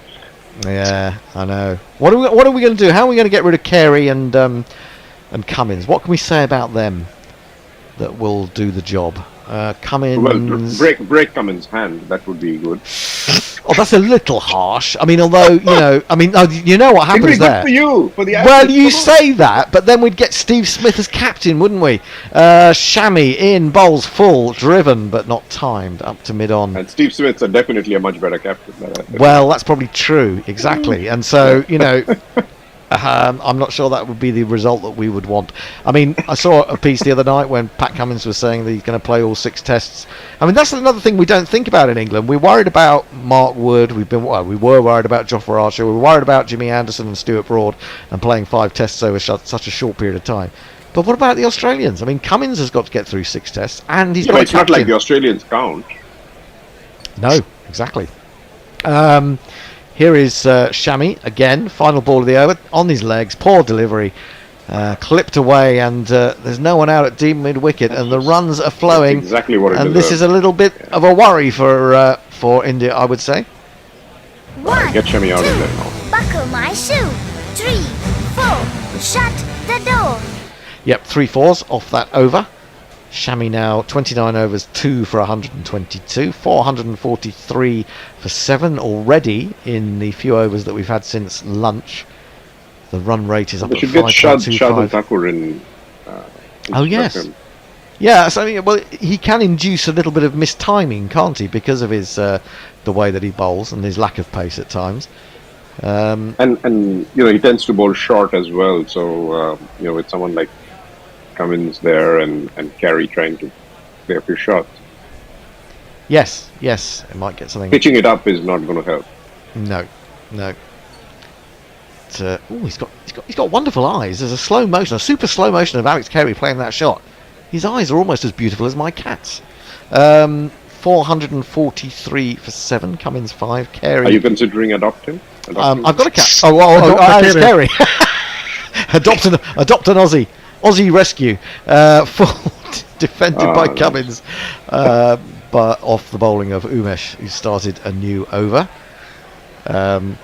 Yeah, I know. What are we going to do? How are we going to get rid of Carey and Cummins? What can we say about them that will do the job? Cummins. Well, break Cummins' hand. That would be good. Oh, that's a little harsh. I mean, although you know what happens It'd be there. good for you, for the Well, athletes, you come on. say that, but then we'd get Steve Smith as captain, wouldn't we? Shami in, bowls full, driven but not timed, up to mid-on. And Steve Smith's definitely a much better captain than that. Well, that's probably true, exactly. And so, I'm not sure that would be the result that we would want. I mean, I saw a piece the other night when Pat Cummins was saying that he's going to play all 6 tests. I mean, that's another thing we don't think about in England. We're worried about Mark Wood. We were worried about Jofra Archer. We were worried about Jimmy Anderson and Stuart Broad and playing 5 tests over such a short period of time. But what about the Australians? I mean, Cummins has got to get through 6 tests, and he's got but a it's not captain. like the Australians count. No, exactly. Here is Shami again, final ball of the over, on his legs, poor delivery, clipped away, and there's no one out at deep mid wicket, and the runs are flowing. That's exactly what it and this is a little bit of a worry for India, I would say. Get Shami out of there now. Buckle my shoe. 3, 4. Shut the door. Yep, 3 fours off that over. Shami now 29 overs, 2 for 122, 443 for 7 already in the few overs that we've had since lunch. The run rate is up They at should get Shardul 5.25. Thakur in. Oh yes, yeah. So he can induce a little bit of mistiming, can't he? Because of his the way that he bowls and his lack of pace at times. And he tends to bowl short as well. So with someone like Cummins there and Carey trying to play a few shots. Yes, it might get something. Pitching it up is not going to help. No. He's got wonderful eyes. There's a super slow motion of Alex Carey playing that shot. His eyes are almost as beautiful as my cat's. 443 for 7. Cummins 5. Carey. Are you considering adopting? I've got a cat. Alex Carey. Adopt an Aussie. Aussie rescue. Full defended by Cummins, but off the bowling of Umesh, who started a new over. That'd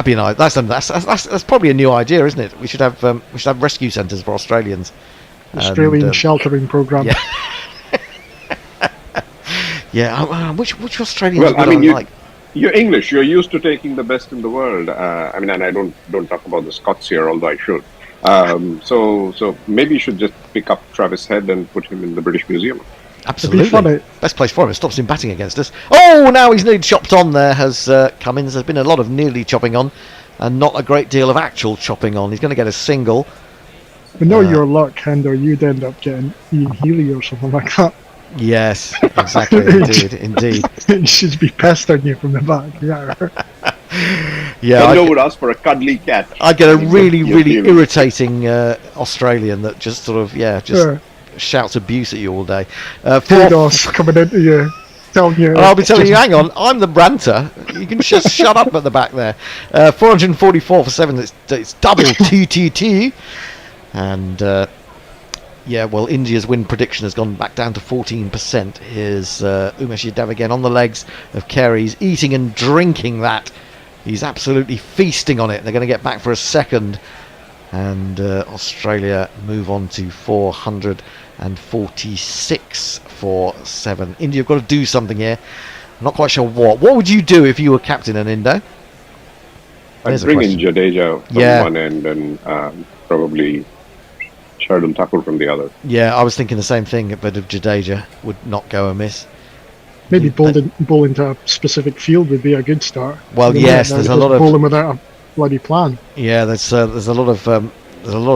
be nice. That's probably a new idea, isn't it? We should have rescue centres for Australians. Australian sheltering program. Yeah. Yeah. Which Australians? Well, I mean, like? You're English. You're used to taking the best in the world. And I don't talk about the Scots here, although I should. So maybe you should just pick up Travis Head and put him in the British Museum. Absolutely. Best place for him. It stops him batting against us. Oh, now he's nearly chopped on there, has Cummins. There's been a lot of nearly chopping on and not a great deal of actual chopping on. He's going to get a single. But no, your luck, Hendo, you'd end up getting Ian Healy or something like that. Yes, exactly. Indeed. He should be pestering you from the back. Yeah. Hendo would ask for a cuddly cat. I get a really irritating Australian that just sort of, shouts abuse at you all day. Theodos coming into you, telling you. I'll be telling you, hang on, I'm the ranter. You can just shut up at the back there. 444 for 7. It's double TTT. And India's win prediction has gone back down to 14%. Here's Umesh Yadav again on the legs of Carey. He's eating and drinking that. He's absolutely feasting on it. They're going to get back for a second. And Australia move on to 446 for 7. India have got to do something here. I'm not quite sure what. What would you do if you were captain in Indo? I'd bring in Jadeja from one end and probably Shardul Thakur from the other. Yeah, I was thinking the same thing, but if Jadeja would not go amiss. Maybe bowling to a specific field would be a good start. Well, yes, there's a lot of bowling without bloody plan. Yeah, there's a lot of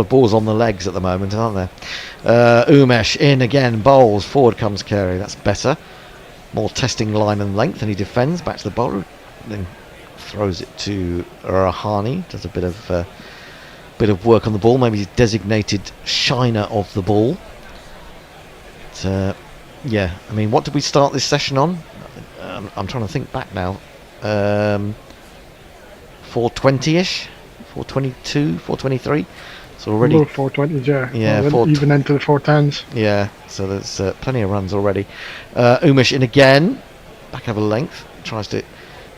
balls on the legs at the moment, aren't there? Umesh in again, bowls, forward comes Carey, that's better. More testing line and length, and he defends, back to the bowler, then throws it to Rahani, does a bit of work on the ball, maybe he's designated shiner of the ball. But, yeah, I mean, what did we start this session on? I'm trying to think back now. 420-ish? 422, 423? So already... Low 420s, yeah. Yeah, even into the 410s. Yeah, so there's plenty of runs already. Umesh in again, back over length, tries to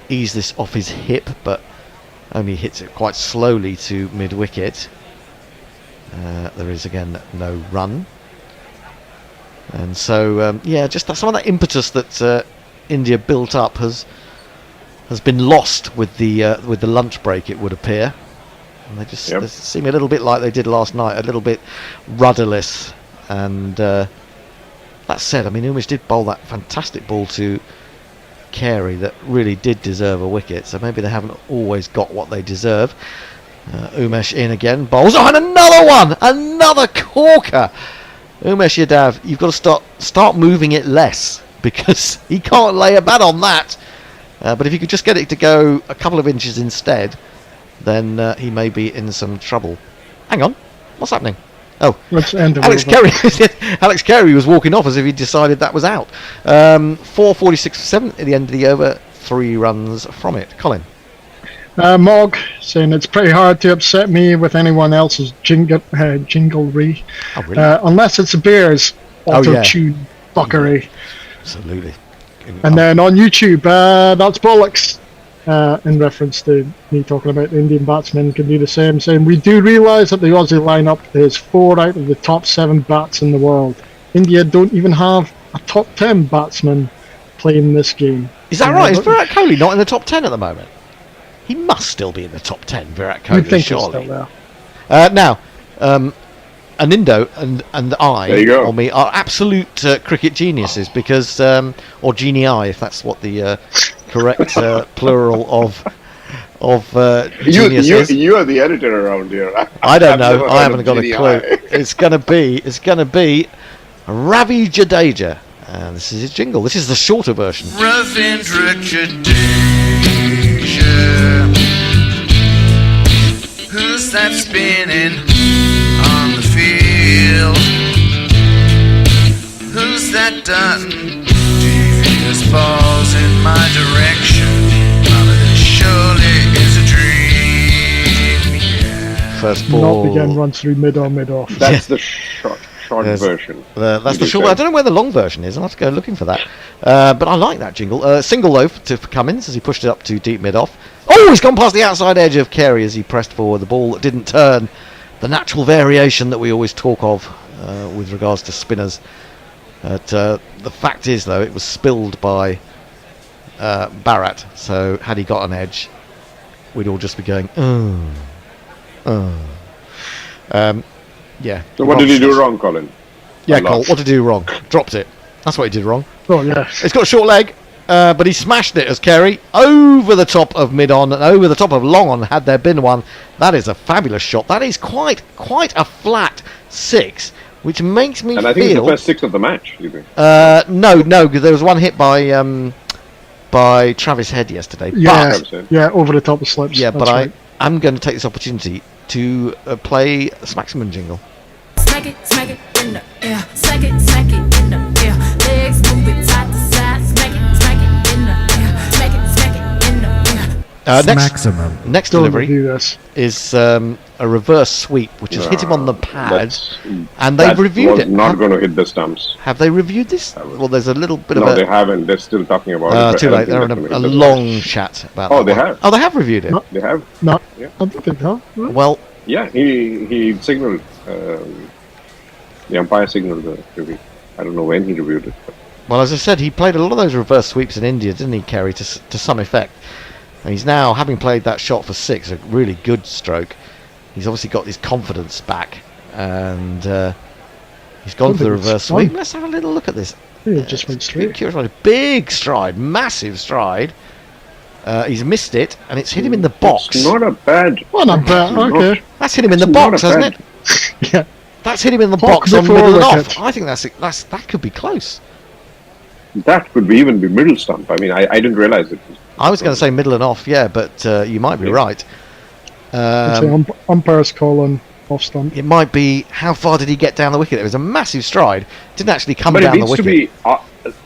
ease this off his hip, but only hits it quite slowly to mid-wicket. There is again no run. And so, yeah, just some of that impetus that India built up has been lost with the lunch break, it would appear. And they seem a little bit like they did last night, a little bit rudderless. And that said, I mean, Umesh did bowl that fantastic ball to Carey that really did deserve a wicket. So maybe they haven't always got what they deserve. Umesh in again, bowls. Oh, and another one! Another corker! Umesh Yadav, you've got to start moving it less, because he can't lay a bat on that. But if you could just get it to go a couple of inches instead, then he may be in some trouble. Hang on, what's happening? Oh, Alex Carey. Alex Carey was walking off as if he decided that was out. 4:46 for 7 at the end of the over, 3 runs from it. Colin. Mog saying it's pretty hard to upset me with anyone else's jinglery, unless it's a Bears auto-tune fuckery. Absolutely. And then on YouTube, that's bollocks. In reference to me talking about the Indian batsmen can do the same, saying we do realise that the Aussie lineup is 4 out of the top 7 bats in the world. India don't even have a top 10 batsman playing this game. Is that right? Is Virat Kohli not in the top 10 at the moment? He must still be in the top 10, Virat Kohli, You'd think surely. he's still there. Now, Anindo and I, or me, are absolute cricket geniuses because, or genii, if that's what the correct plural of genius is. You are the editor around here. I don't know. I haven't got a clue. It's gonna be Ravi Jadeja, and this is his jingle. This is the shorter version. Ravindra Jadeja, who's that spinning on the field? Who's that done devious balls in my direction? It surely is a dream. Yeah. First ball. Not again, runs through mid off. That's the short version. That's the short. I don't know where the long version is. I'll have to go looking for that. But I like that jingle. Single low to Cummins as he pushed it up to deep mid off. Oh, he's gone past the outside edge of Carey as he pressed forward. The ball that didn't turn. The natural variation that we always talk of with regards to spinners. The fact is, though, it was spilled by Bharat. So had he got an edge, we'd all just be going, yeah. So what did he do wrong, Colin? Yeah, Cole, what did he do wrong? Dropped it. That's what he did wrong. Oh, yeah. It's got a short leg, but he smashed it as Carey over the top of mid-on and over the top of long-on had there been one. That is a fabulous shot. That is quite a flat 6, which makes me feel... And I think it's the first 6 of the match, you think? No, because there was one hit by Travis Head yesterday. Yeah, over the top of slips. Yeah, but right. I'm going to take this opportunity to play a Smacksman jingle. Smack it in the air. Smack it in the air. Legs moving side to side. Smack it in the air. Smack it in the air. Next delivery is a reverse sweep, which has hit him on the pad, and they've reviewed it. Not going to hit the stumps. Have they reviewed this? Well, there's a little bit of No, they haven't. They're still talking about it. Too late. They're in a long chat about Oh, that they one. have? Oh, they have reviewed it? No, they have. No, Yeah. I don't think so. Well... Yeah, he signaled, the umpire signaled the review. I don't know when he reviewed it. Well, as I said, he played a lot of those reverse sweeps in India, didn't he, Carey, to some effect. And he's now, having played that shot for 6, a really good stroke, he's obviously got his confidence back, and he's gone for the reverse sweep. Let's have a little look at this. Yeah, just went straight. Big stride, massive stride. He's missed it, and it's hit him in the box. It's not a bad. Well, not bad. Okay. That's hit him in the It's box, not a hasn't it? Yeah. That's hit him in the Box box on before middle and off. wicket. I think that could be close. That could be even be middle stump. I mean, I didn't realize it. I was going to say middle and off, yeah, but you might be right. I'd say umpire's call on off stump. It might be how far did he get down the wicket? It was a massive stride. Didn't actually come But it down the needs wicket. to be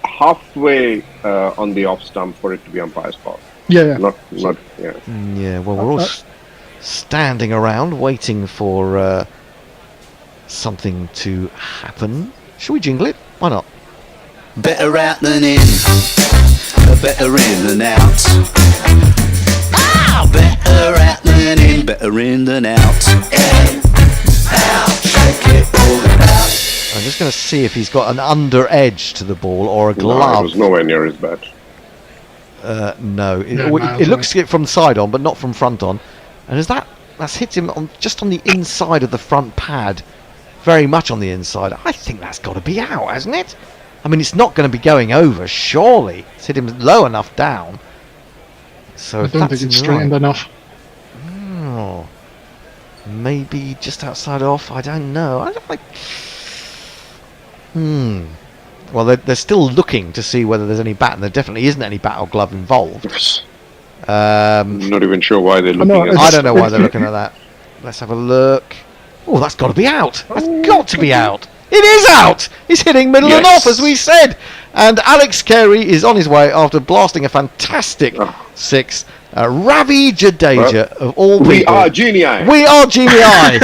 halfway on the off stump for it to be umpire's call. Yeah. Not. Yeah. Yeah. Well, we're all standing around waiting for something to happen. Should we jingle it? Why not? Better out than in, better in than out. Better out than in, better in than out. In, out, shake it all about. I'm just going to see if he's got an under edge to the ball or a No, glove. it was nowhere near his bat. No, Yeah, it looks it from side on, but not from front on. And that's hit him just on the inside of the front pad, very much on the inside. I think that's got to be out, hasn't it? I mean, it's not going to be going over, surely. It's hit him low enough down. So I don't think it's straightened enough. Oh, maybe just outside off. I don't know. Well, they're still looking to see whether there's any bat, and there definitely isn't any bat or glove involved. I'm not even sure why they're looking at that. I don't know why they're looking at that. Let's have a look. Oh, that's got to be out. That's got to be out. It is out. He's hitting middle and off, as we said. And Alex Carey is on his way after blasting a fantastic six. Ravi Jadeja, of all people. We are genii. We are genii.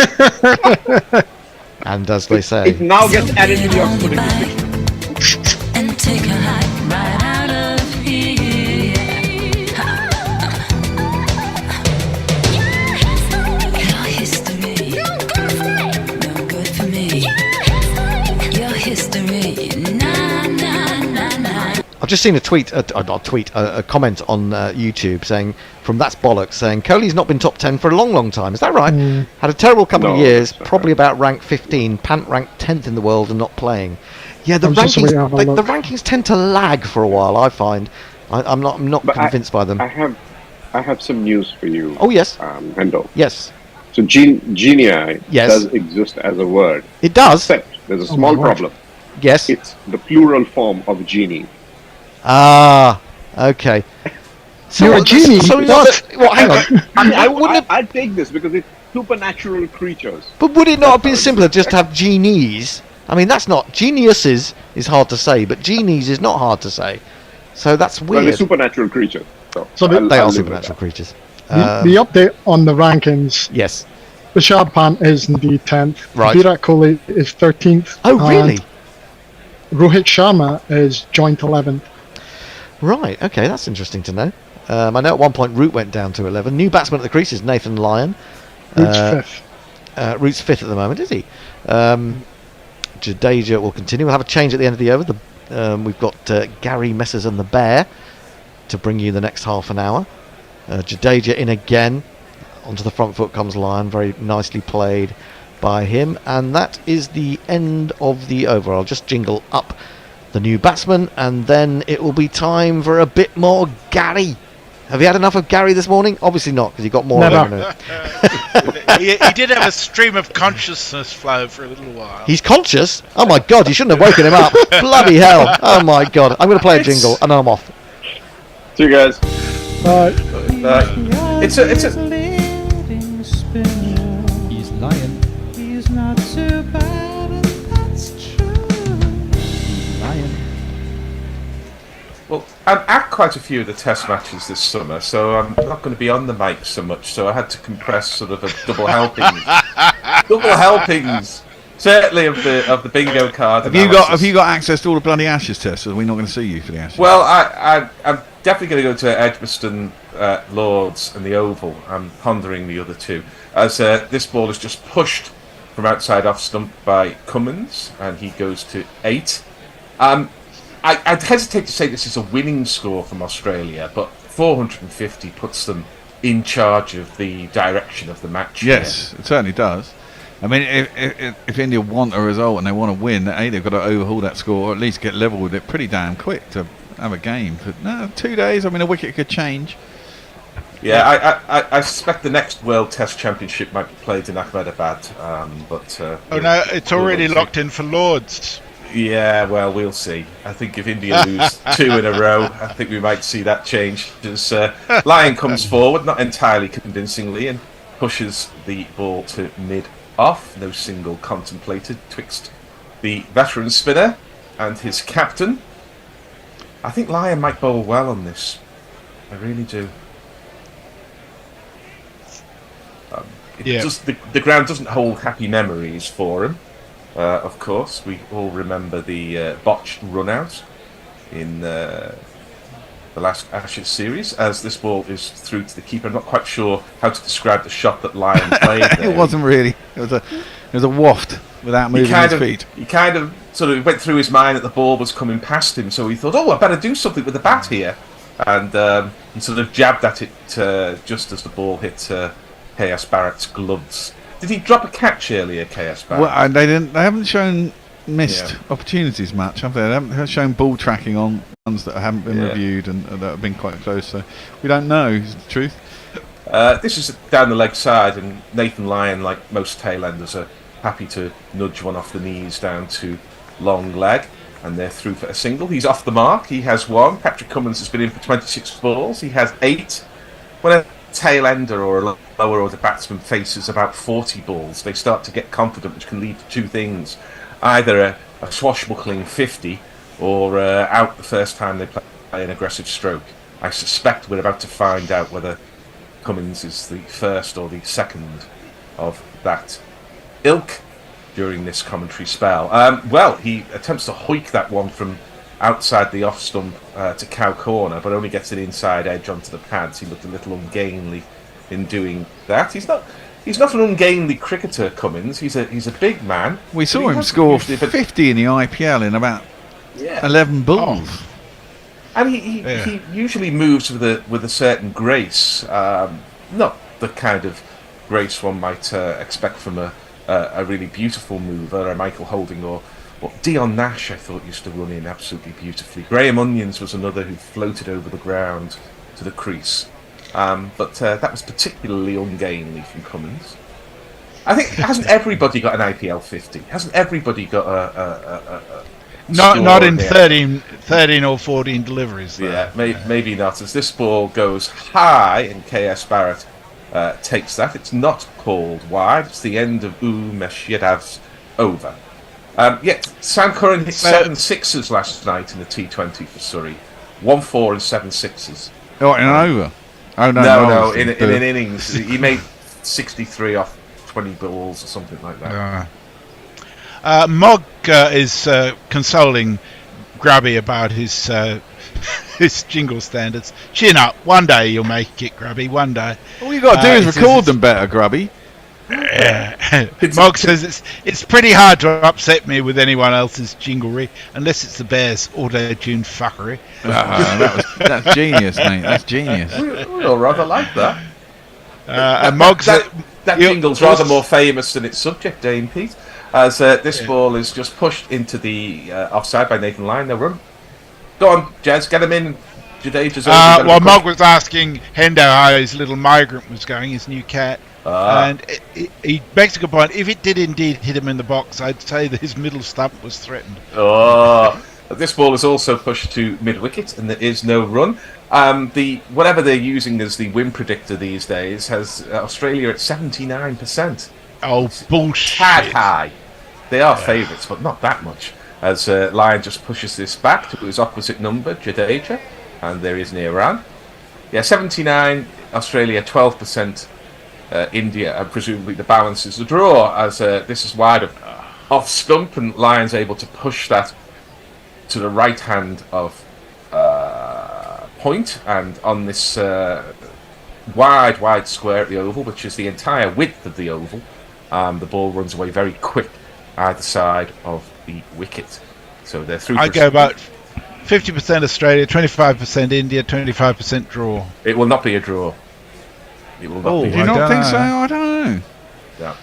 And as they say, It now gets added to the Oxford English. And take a hike right out of here. Your history, no good for me. Your history, nah, nah, nah, nah. I've just seen a comment on YouTube saying, from That's Bollocks, saying Kohli's not been top 10 for a long, long time. Is that right? Had a terrible couple of years, probably about rank 15, Pant ranked 10th in the world and not playing. Yeah, the rankings tend to lag for a while, I find. I'm not convinced by them. I have some news for you. Oh, yes. Hendo. Yes. So genii Yes. does exist as a word. It does. Except there's a small problem. Yes. It's the plural form of genie. Ah, okay. So You're a genie. So well, hang on. I'd take this because it's supernatural creatures. But would it not have been simpler just to have genies? I mean, that's not... Geniuses is hard to say, but genies is not hard to say. So that's weird. Well, they're supernatural creatures. So they are I'll live with supernatural that. creatures. The update on the rankings. Yes. Rishabh Pant is indeed 10th. Right. Virat Kohli is 13th. Oh, really? Rohit Sharma is joint 11th. Right, okay, that's interesting to know. I know at one point Root went down to 11. New batsman at the crease is Nathan Lyon. Root's 5th. Root's 5th at the moment, is he? Jadeja will continue. We'll have a change at the end of the over. We've got Gary Messers and the Bear to bring you the next half an hour. Jadeja in again. Onto the front foot comes Lyon. Very nicely played by him. And that is the end of the over. I'll just jingle up the new batsman, and then it will be time for a bit more Gary. Have you had enough of Gary this morning? Obviously not, because you got more. He did have a stream of consciousness flow for a little while. He's conscious? Oh my god, you shouldn't have woken him up. Bloody hell. Oh my god. I'm going to play a jingle, and then I'm off. See you guys. Bye. It's a He's lying. He's not too bad, and that's true. He's lying. Well, I'm at quite a few of the test matches this summer, so I'm not going to be on the mic so much, so I had to compress sort of a double helpings. Double helpings! Certainly of the bingo card. Have you got access to all the bloody Ashes tests, or are we not going to see you for the Ashes? Well, I'm definitely going to go to Edgbaston, Lords and the Oval. I'm pondering the other two. As this ball is just pushed from outside off stump by Cummins, and he goes to 8. I'd hesitate to say this is a winning score from Australia, but 450 puts them in charge of the direction of the match. Yes, it certainly does. I mean, if India want a result and they want to win, they've got to overhaul that score or at least get level with it pretty damn quick to have a game. For 2 days, I mean, a wicket could change. Yeah, I suspect the next World Test Championship might be played in Ahmedabad, but... oh no, it's already locked in for Lords. Yeah, well, we'll see. I think if India lose 2 in a row, I think we might see that change. As Lyon comes forward, not entirely convincingly, and pushes the ball to mid-off. No single contemplated twixt the veteran spinner and his captain. I think Lyon might bowl well on this. I really do. The ground doesn't hold happy memories for him. Of course, we all remember the botched run-out in the last Ashes series, as this ball is through to the keeper. I'm not quite sure how to describe the shot that Lyon played there. It wasn't really. It was a waft without moving his feet. He kind of sort of went through his mind that the ball was coming past him, so he thought, I better do something with the bat here, and sort of jabbed at it just as the ball hit K.S. Barrett's gloves. Did he drop a catch earlier, K.S. Barrett? Well, they haven't shown missed opportunities much, have they? They haven't shown ball tracking on ones that haven't been reviewed and that have been quite close. So we don't know. Is the truth? This is down the leg side, and Nathan Lyon, like most tailenders, are happy to nudge one off the knees down to long leg, and they're through for a single. He's off the mark. He has 1. Patrick Cummins has been in for 26 balls. He has 8. When a tail ender or a lower order batsman faces about 40 balls, they start to get confident, which can lead to 2 things: either a swashbuckling 50 or out the first time they play an aggressive stroke. I suspect we're about to find out whether Cummins is the first or the second of that ilk during this commentary spell. Well, he attempts to hoik that one from outside the off stump to cow corner, but only gets an inside edge onto the pads. He looked a little ungainly in doing that. He's not an ungainly cricketer, Cummins. He's a big man. We saw him score 50 in the IPL in about 11 balls. Oh. And he usually moves with a certain grace, not the kind of grace one might expect from a really beautiful mover, a Michael Holding or Dion Nash. I thought used to run in absolutely beautifully. Graham Onions was another who floated over the ground to the crease, but that was particularly ungainly from Cummins. I think hasn't everybody got an IPL 50? Hasn't everybody got a not in 13 or 14 deliveries. Though. Yeah, maybe not. As this ball goes high and K.S. Barrett takes that, it's not called wide. It's the end of Meshedav's over. Sam Curran hit 7 sixes last night in the T20 for Surrey. 1 4 and 7 sixes. Oh, in an over? Oh No, in an innings. He made 63 off 20 balls or something like that. Mogg is consoling Grubby about his his jingle standards. Chin up. One day you'll make it, Grubby. One day. All you got to do is record them better, Grubby. Mogg says it's pretty hard to upset me with anyone else's jinglery unless it's the Bears auto-tune fuckery. That's genius, mate. That's genius. We all rather like that. And Mogg that jingle's rather more famous than its subject, Dame Pete. As this ball is just pushed into the offside by Nathan Lyon. No run. Go on, Jez, get him in. Well, Mogg was asking Hendo how his little migrant was going, his new cat. And he makes a good point. If it did indeed hit him in the box, I'd say that his middle stump was threatened. This ball is also pushed to mid-wicket, and there is no run. Whatever they're using as the win predictor these days has Australia at 79%. Oh, bullshit. Tad high. They are favourites, but not that much. As Lyon just pushes this back to his opposite number, Jadeja, and there is near run. 79, Australia 12%. India, and presumably the balance is a draw, as this is wide off stump, and Lyon's able to push that to the right hand of point, and on this wide square at the oval, which is the entire width of the oval, the ball runs away very quick either side of the wicket. So they're through. I go about 50% Australia, 25% India, 25% draw. It will not be a draw. It will not be. Do you not think so? I don't know. Yeah.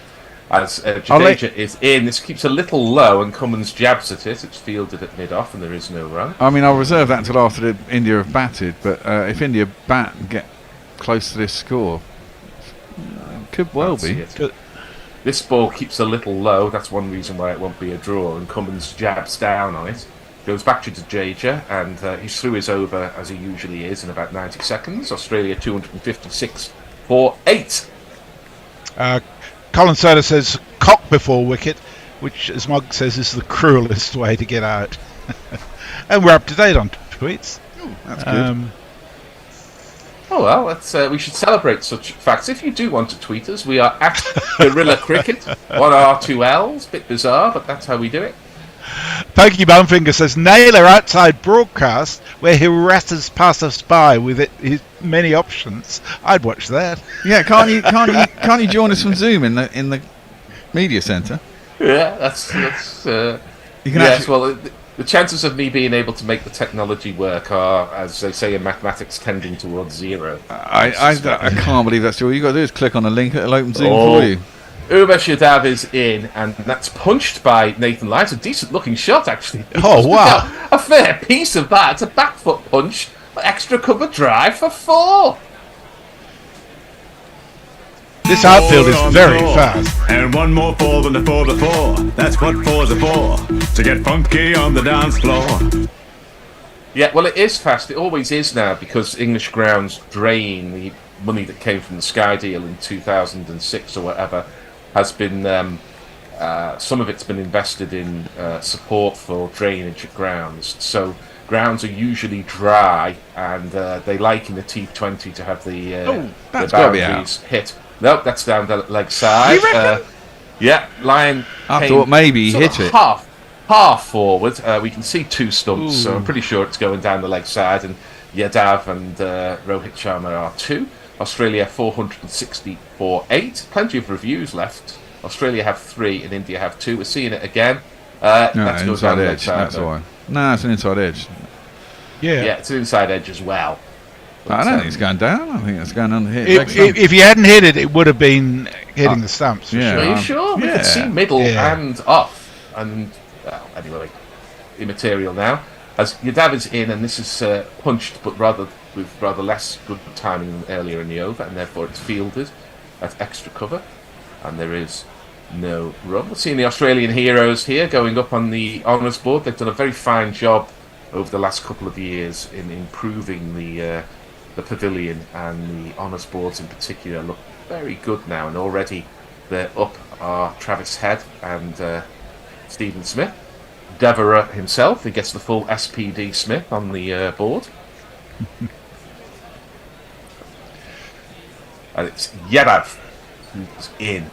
As Jadeja is in, this keeps a little low, and Cummins jabs at it. It's fielded at mid-off, and there is no run. I mean, I'll reserve that until after India have batted, but if India bat and get close to this score. Could well That's be. it. This ball keeps a little low. That's one reason why it won't be a draw. And Cummins jabs down on it. Goes back to Dejaja, and he's through his over as he usually is in about 90 seconds. Australia 256 for 8. Colin Soda says cock before wicket, which, as Mog says, is the cruelest way to get out. And we're up to date on tweets. That's good. Oh well, we should celebrate such facts. If you do want to tweet us, we are at Gorilla Cricket, 1R2Ls. Bit bizarre, but that's how we do it. Pokey Bumfinger says Naylor outside broadcast where he harasses passersby with his many options. I'd watch that. Yeah, can't you join us from Zoom in the media centre? Yeah, that's you can yes. actually, Well, the chances of me being able to make the technology work are, as they say in mathematics, tending towards 0. I can't believe that's true. All you got to do is click on a link, it'll open Zoom for you. Umesh Yadav is in, and that's punched by Nathan Lyons. A decent looking shot, actually. Oh, wow. A fair piece of that. It's a back foot punch, extra cover drive for 4. This outfield is very fast. And one more 4 than the 4 before. That's what 4s are for. To get funky on the dance floor. Yeah, well, it is fast. It always is now, because English grounds drain the money that came from the Sky deal in 2006 or whatever. Has been some of it's been invested in support for drainage at grounds. So grounds are usually dry, and they like in the T20 to have the boundaries hit. Nope, that's down the leg side. You reckon? Yeah, Lion. I thought maybe he hit it. Half forward. We can see 2 stumps, so I'm pretty sure it's going down the leg side. And Yadav and Rohit Sharma are 2. Australia 460 for 8. Plenty of reviews left. Australia have 3 and India have 2. We're seeing it again. That's inside edge. That's why. No, it's an inside edge. Yeah, it's an inside edge as well. But, I don't think it's going down. I think it's going on the hit. If you hadn't hit it, it would have been hitting the stumps. For sure. Are you sure? We could see middle and off. And, well, anyway, immaterial now. As Yadav is in, and this is punched, but with rather less good timing than earlier in the over, and therefore it's fielded at extra cover, and there is no run. We're seeing the Australian heroes here going up on the honours board. They've done a very fine job over the last couple of years in improving the pavilion, and the honours boards in particular look very good now, and already they're up are Travis Head and Stephen Smith. Devereux himself, he gets the full SPD Smith on the board. And it's Yadav who's in.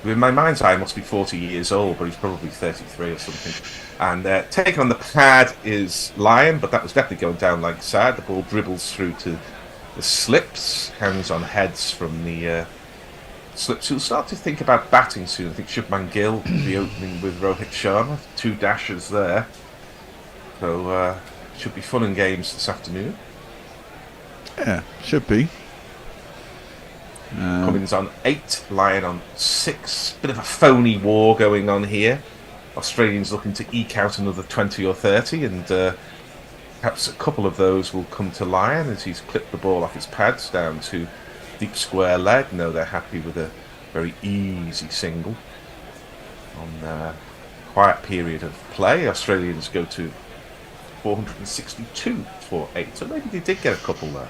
In my mind's eye, he must be 40 years old, but he's probably 33 or something. And taking on the pad is Lion, but that was definitely going down like side. The ball dribbles through to the slips, hands on heads from the slips. Who'll start to think about batting soon. I think Shubman Gill will be opening with Rohit Sharma. 2 dashers there. So should be fun and games this afternoon. Yeah, should be. Cummins on 8, Lion on 6. Bit of a phony war going on here. Australians looking to eke out another 20 or 30, and perhaps a couple of those will come to Lion as he's clipped the ball off his pads down to deep square leg. No, they're happy with a very easy single. On a quiet period of play, Australians go to 462 for 8, so maybe they did get a couple there.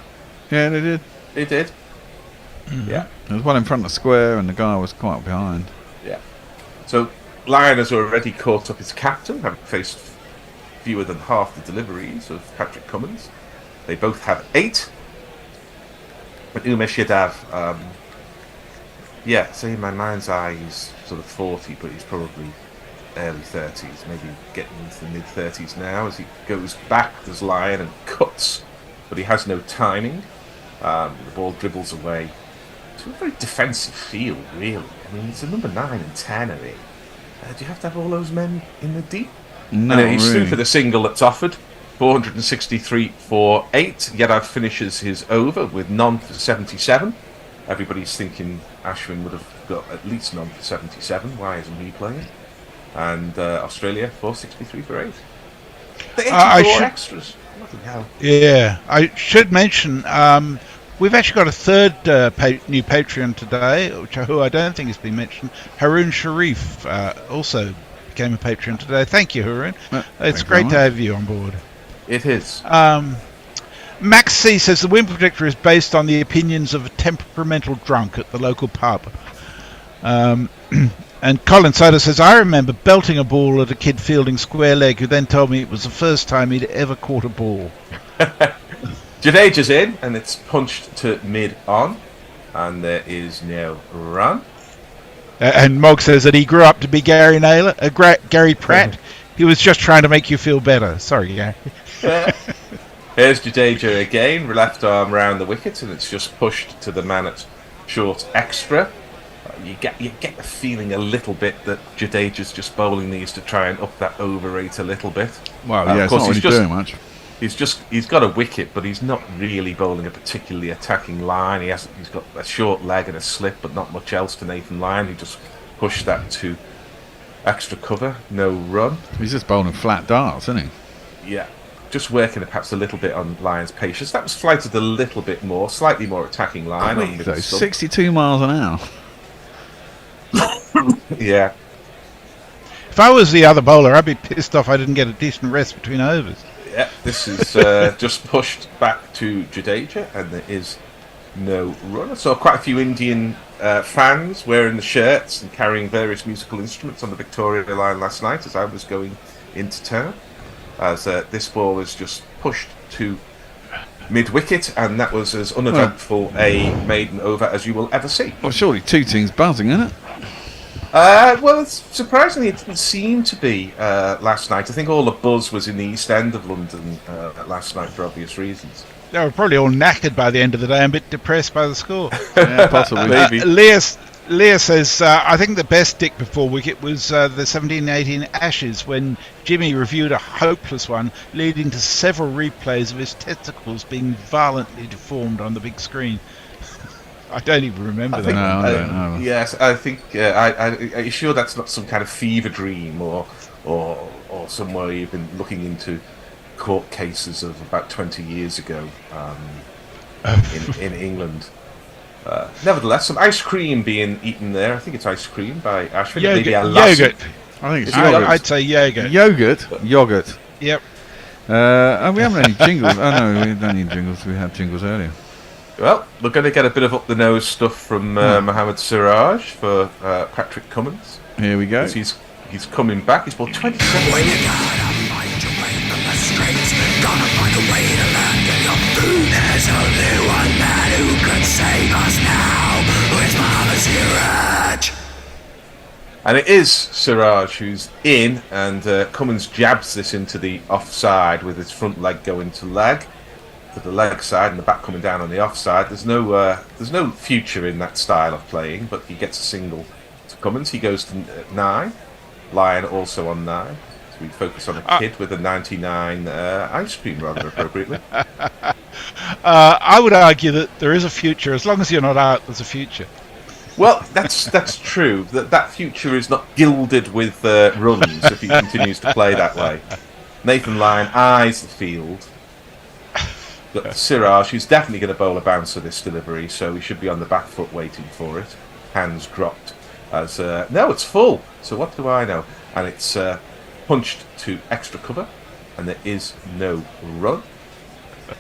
Yeah, they did. They did. Mm-hmm. Yeah. There was one in front of the square, and the guy was quite behind. Yeah. So Lion has already caught up his captain, having faced fewer than half the deliveries of Patrick Cummins. They both have 8. But Umesh Yadav, say in my mind's eye he's sort of 40, but he's probably early 30s, maybe getting into the mid-30s now as he goes back, there's Lion and cuts, but he has no timing. The ball dribbles away to a very defensive field, really. I mean, it's a number 9 and 10 of it. Do you have to have all those men in the deep? No, and he's really. through for the single that's offered. 463 for 8. Yadav finishes his over with none for 77. Everybody's thinking Ashwin would have got at least none for 77. Why isn't he playing? And Australia 463 for 8. The 84 extras. Bloody hell. Yeah, I should mention We've actually got a third new Patreon today, who I don't think has been mentioned. Haroon Sharif also became a Patreon today. Thank you, Haroon. It's great to have you on board. It is. Max C says the win predictor is based on the opinions of a temperamental drunk at the local pub. And Colin Soda says, I remember belting a ball at a kid fielding square leg who then told me it was the first time he'd ever caught a ball. Jadeja's in, and it's punched to mid-on, and there is no run. And Mog says that he grew up to be Gary Pratt. He was just trying to make you feel better. Sorry, Gary. Here's Jadeja again, left arm round the wicket, and it's just pushed to the man at short extra. You get the feeling a little bit that Jadeja's just bowling these to try and up that over rate a little bit. Well, yeah, of course, it's not really doing much. He's got a wicket, but he's not really bowling a particularly attacking line. He's got a short leg and a slip, but not much else to Nathan Lyon, who just pushed that to extra cover, no run. He's just bowling flat darts, isn't he? Yeah, just working perhaps a little bit on Lyon's patience. That was flighted a little bit more, slightly more attacking line. So 62 miles an hour. Yeah. If I was the other bowler, I'd be pissed off I didn't get a decent rest between overs. Yeah, this is just pushed back to Jadeja, and there is no run. I saw quite a few Indian fans wearing the shirts and carrying various musical instruments on the Victoria line last night as I was going into town. As this ball is just pushed to mid-wicket, and that was as uneventful a maiden over as you will ever see. Well, surely two teams buzzing, isn't it? Well, surprisingly, it didn't seem to be last night. I think all the buzz was in the East End of London last night for obvious reasons. They were probably all knackered by the end of the day and a bit depressed by the score. Yeah, possibly. Maybe. Leah says, I think the best dick before wicket was the 17-18 Ashes when Jimmy reviewed a hopeless one, leading to several replays of his testicles being violently deformed on the big screen. I don't even remember that. I don't know. Yes, I think. Are you sure that's not some kind of fever dream or somewhere you've been looking into court cases of about 20 years ago in England? Nevertheless, some ice cream being eaten there. I think it's ice cream by Ashford. Yogurt. I think it's yogurt. I'd say yogurt. Yogurt. Yep. We haven't any jingles. Oh no, we don't need jingles. We had jingles earlier. Well, we're going to get a bit of up-the-nose stuff from Mohammed Siraj for Patrick Cummins. Here we go. He's coming back. He's bought 27. When you gotta find your way from the streets, gonna find a way to land in your food. There's only one man who can save us now. It's Mohammed Siraj. And it is Siraj who's in, and Cummins jabs this into the offside with his front leg going to leg. To the leg side and the back coming down on the offside. There's no future in that style of playing, but he gets a single to Cummins. He goes to 9. Lyon also on 9. So we focus on a kid with a 99 ice cream rather appropriately. I would argue that there is a future. As long as you're not out, there's a future. Well, that's true. That future is not gilded with runs if he continues to play that way. Nathan Lyon eyes the field. But Siraj, who's definitely going to bowl a bouncer this delivery, so he should be on the back foot waiting for it. Hands dropped as no, it's full. So what do I know? And it's punched to extra cover, and there is no run.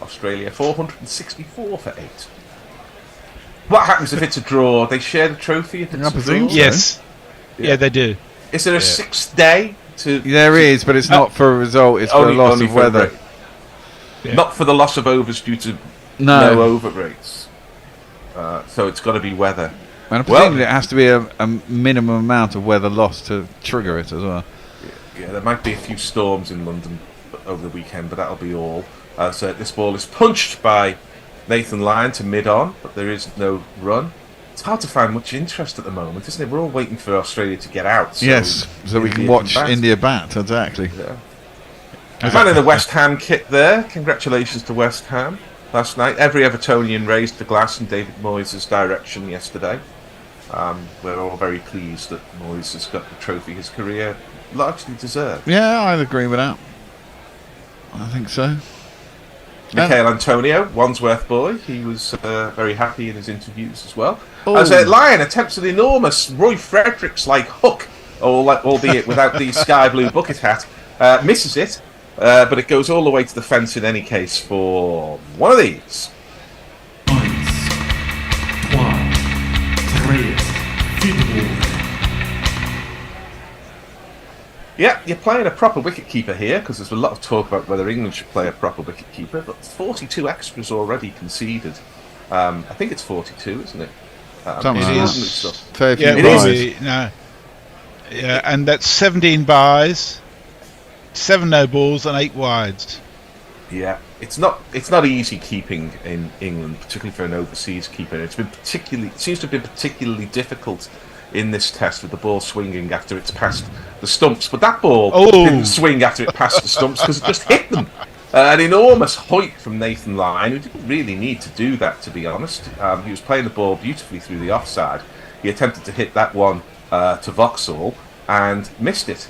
Australia 464 for 8. What happens if it's a draw? They share the trophy if it's a draw? Yes. Yeah, they do. Is there a 6th day to? There is, but it's not for a result. It's for a loss of weather. Yeah. Not for the loss of overs due to no over rates. So it's got to be weather. And presumably it has to be a minimum amount of weather loss to trigger it as well. Yeah, there might be a few storms in London over the weekend, but that'll be all. So this ball is punched by Nathan Lyon to mid-on, but there is no run. It's hard to find much interest at the moment, isn't it? We're all waiting for Australia to get out. So we can watch India bat, exactly. Yeah. Man in the West Ham kit there. Congratulations to West Ham last night. Every Evertonian raised the glass in David Moyes' direction yesterday. We're all very pleased that Moyes has got the trophy his career largely deserved. Yeah, I'd agree with that. I think so. Mikhail Antonio, Wandsworth boy. He was very happy in his interviews as well. Oh. As Lion attempts an enormous Roy Fredericks-like hook, albeit without the sky blue bucket hat, misses it, but it goes all the way to the fence in any case for one of these. 3, feed Yeah, you're playing a proper wicketkeeper here, because there's a lot of talk about whether England should play a proper wicketkeeper, but 42 extras already conceded. I think it's 42, isn't it? It is. It is. No. Yeah, and that's 17 byes, 7 no balls, and 8 wides. Yeah, it's not easy keeping in England, particularly for an overseas keeper. It seems to have been particularly difficult in this test with the ball swinging after it's passed the stumps, but that ball didn't swing after it passed the stumps because it just hit them. An enormous hoik from Nathan Lyon, who didn't really need to do that, to be honest. He was playing the ball beautifully through the offside. He attempted to hit that one to Vauxhall and missed it.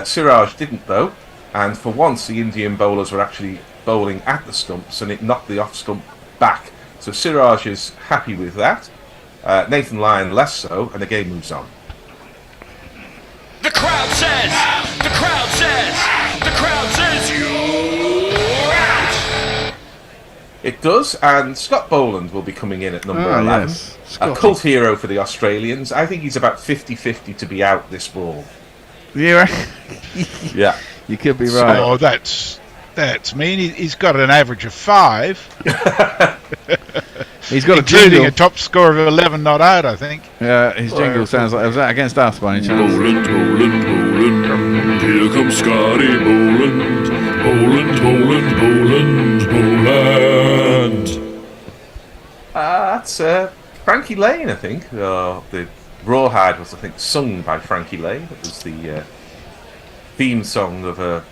Siraj didn't, though, and for once the Indian bowlers were actually bowling at the stumps and it knocked the off stump back. So Siraj is happy with that. Nathan Lyon less so, and the game moves on. The crowd says, you're out! It does, and Scott Boland will be coming in at number 11. Yes. A cult hero for the Australians. I think he's about 50-50 to be out this ball. Yeah. Yeah. You could be right. Oh, that's mean. He's got an average of 5. He's got including a top score of 11 not out, I think. Yeah, his jingle sounds like... Was that against us by any chance? Boland, here comes Scotty Boland. Boland. That's Frankie Lane, I think. The Rawhide was, I think, sung by Frankie Lane. It was the theme song of a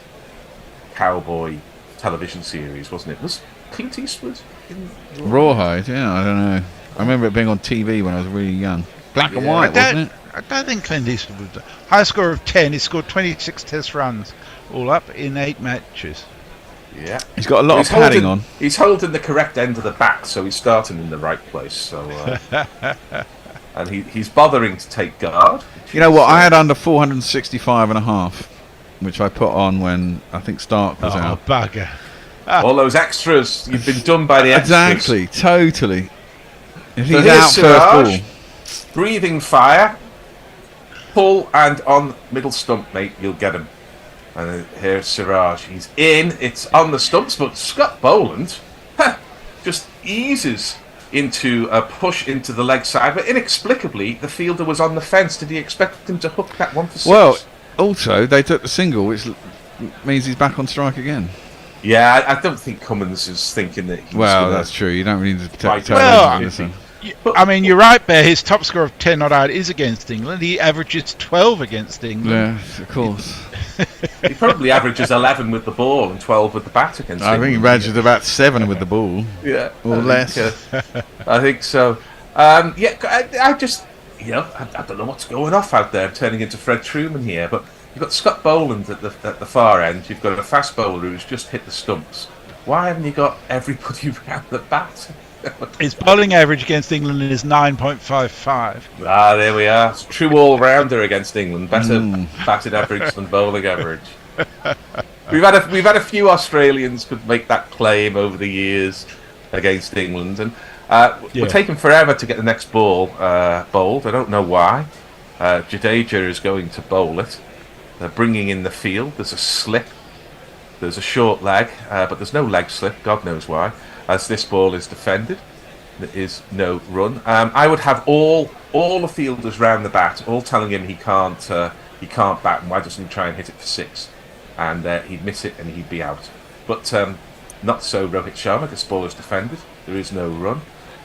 cowboy television series, wasn't it? Was Clint Eastwood in Rawhide? Yeah, I don't know. I remember it being on TV when I was really young. Black and white, wasn't it? I don't think Clint Eastwood was... High score of 10. He scored 26 test runs, all up in 8 matches. Yeah. He's got a lot of padding on. He's holding the correct end of the bat, so he's starting in the right place. So, and he's bothering to take guard. You know what? I had under 465 and a half, which I put on when I think Stark was out. Oh, bugger. All those extras, you've been done by the extras. Exactly, totally. If So he's here's out Siraj, first ball. breathing fire, pull and on middle stump, mate, you'll get him. And here's Siraj, he's in, it's on the stumps, but Scott Boland just eases into a push into the leg side, but inexplicably the fielder was on the fence. Did he expect him to hook that one for 6? Well, also, they took the single, which means he's back on strike again. Yeah, I don't think Cummins is thinking that he's Well, that's true. You don't really need to protect I mean, you're right, Bear. His top score of 10 not out is against England. He averages 12 against England. Yeah, of course. He probably averages 11 with the ball and 12 with the bat against I think he England. averages about 7 with the ball. Yeah. Or less. I think so. I just, I don't know what's going off out there. I'm turning into Fred Truman here, but you've got Scott Boland at the far end. You've got a fast bowler who's just hit the stumps. Why haven't you got everybody round the bat? His bowling average against England is 9.55. Ah, there we are. True all-rounder against England. Better batting average than bowling average. We've had a few Australians could make that claim over the years against England, and we're taking forever to get the next ball bowled. I don't know why. Jadeja is going to bowl it. They're bringing in the field. There's a slip. There's a short leg, but there's no leg slip. God knows why. As this ball is defended, there is no run. I would have all the fielders round the bat, all telling him he can't bat, and why doesn't he try and hit it for 6? And he'd miss it and he'd be out. But not so Rohit Sharma. This ball is defended. There is no run.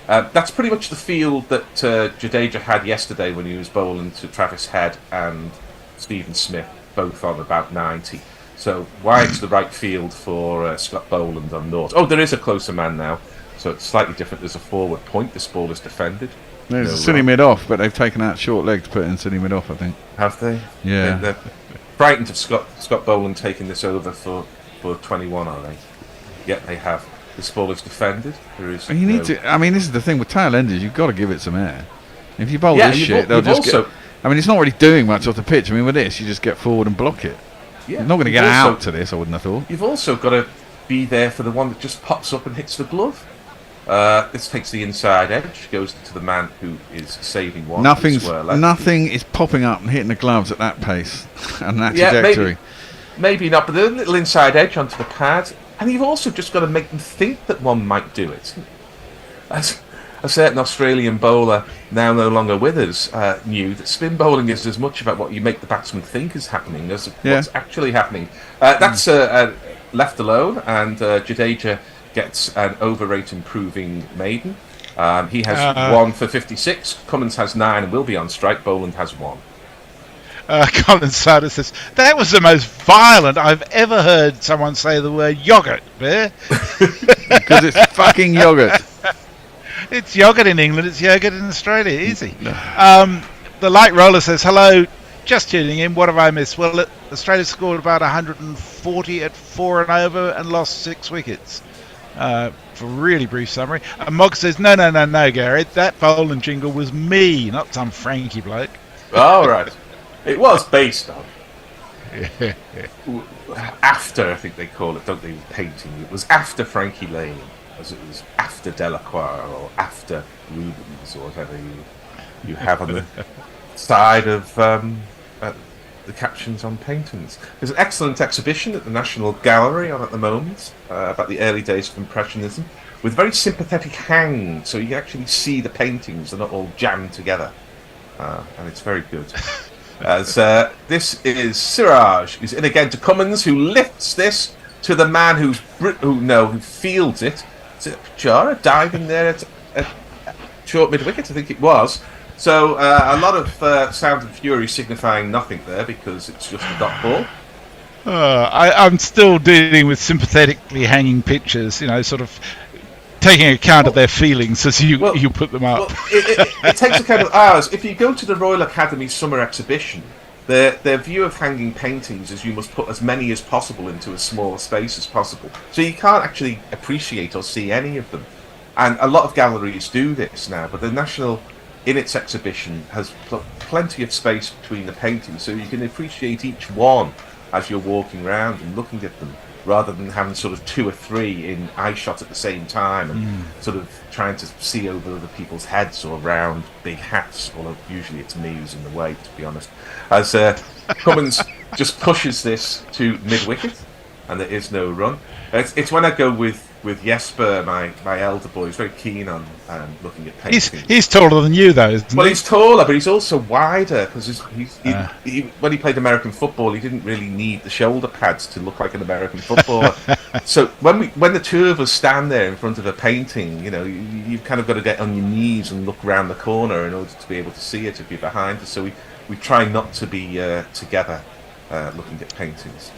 That's pretty much the field that Jadeja had yesterday when he was bowling to Travis Head and Stephen Smith, both on about 90. So wide's the right field for Scott Boland on North. Oh, there is a closer man now, so it's slightly different. There's a forward point. This ball is defended. There's a silly mid-off, but they've taken out short leg to put in silly mid-off, I think. Have they? Yeah. They're frightened of Scott Boland taking this over for 21, are they? Yeah, they have. This ball is defended. There is. You need to. I mean, this is the thing with tail enders. You've got to give it some air. If you bowl Yeah, this you've shit, al- they'll you've just also- get. I mean, it's not really doing much off the pitch. I mean, with this, you just get forward and block it. Yeah, You're not going to you've get also- out to this. I wouldn't have thought. You've also got to be there for the one that just pops up and hits the glove. This takes the inside edge, goes to the man who is saving one. Nothing is popping up and hitting the gloves at that pace and that Yeah, trajectory. maybe not, but a little inside edge onto the pad, and you've also just got to make them think that one might do it. As a certain Australian bowler, now no longer with us, knew that spin bowling is as much about what you make the batsman think is happening as what's actually happening. That's left alone, and Jadeja gets an over-rate improving maiden. He has 1 for 56. Cummins has 9 and will be on strike. Boland has 1. Colin Sutter says, that was the most violent I've ever heard someone say the word yogurt, Bear. Because it's fucking yogurt. It's yogurt in England, it's yogurt in Australia, easy. The Light Roller says, hello, just tuning in, what have I missed? Well, Australia scored about 140 at 4 and over and lost 6 wickets. For a really brief summary. And Mog says, no, Gary, that bowling jingle was me, not some Frankie bloke. Oh, right. It was based on. After, I think they call it, don't they, painting. It was after Frankie Lane, as it was after Delacroix or after Rubens or whatever you have on the side of the captions on paintings. There's an excellent exhibition at the National Gallery on at the moment about the early days of Impressionism with very sympathetic hangs, so you can actually see the paintings. They're not all jammed together. And it's very good. As this is Siraj, who's in again to Cummins, who lifts this to the man who fields it. Is it Pujara diving there at short mid-wicket? I think it was. So a lot of sound and fury signifying nothing there because it's just a dot ball. I'm still dealing with sympathetically hanging pictures, sort of taking account of their feelings as you put them up. It takes account of ours. If you go to the Royal Academy Summer Exhibition, their view of hanging paintings is you must put as many as possible into as small a space as possible. So you can't actually appreciate or see any of them. And a lot of galleries do this now, but the National, in its exhibition, has plenty of space between the paintings, so you can appreciate each one as you're walking around and looking at them, rather than having sort of 2 or 3 in eye shot at the same time and sort of trying to see over other people's heads or around big hats, although usually it's me who's in the way, to be honest. As Cummins just pushes this to mid-wicket and there is no run. It's when I go with Jesper, my elder boy, who's very keen on looking at paintings. He's taller than you, though, isn't Well, he? he's taller, but he's also wider, because when he played American football, he didn't really need the shoulder pads to look like an American footballer. So when the two of us stand there in front of a painting, you've kind of got to get on your knees and look around the corner in order to be able to see it if you're behind us. So we try not to be together looking at paintings.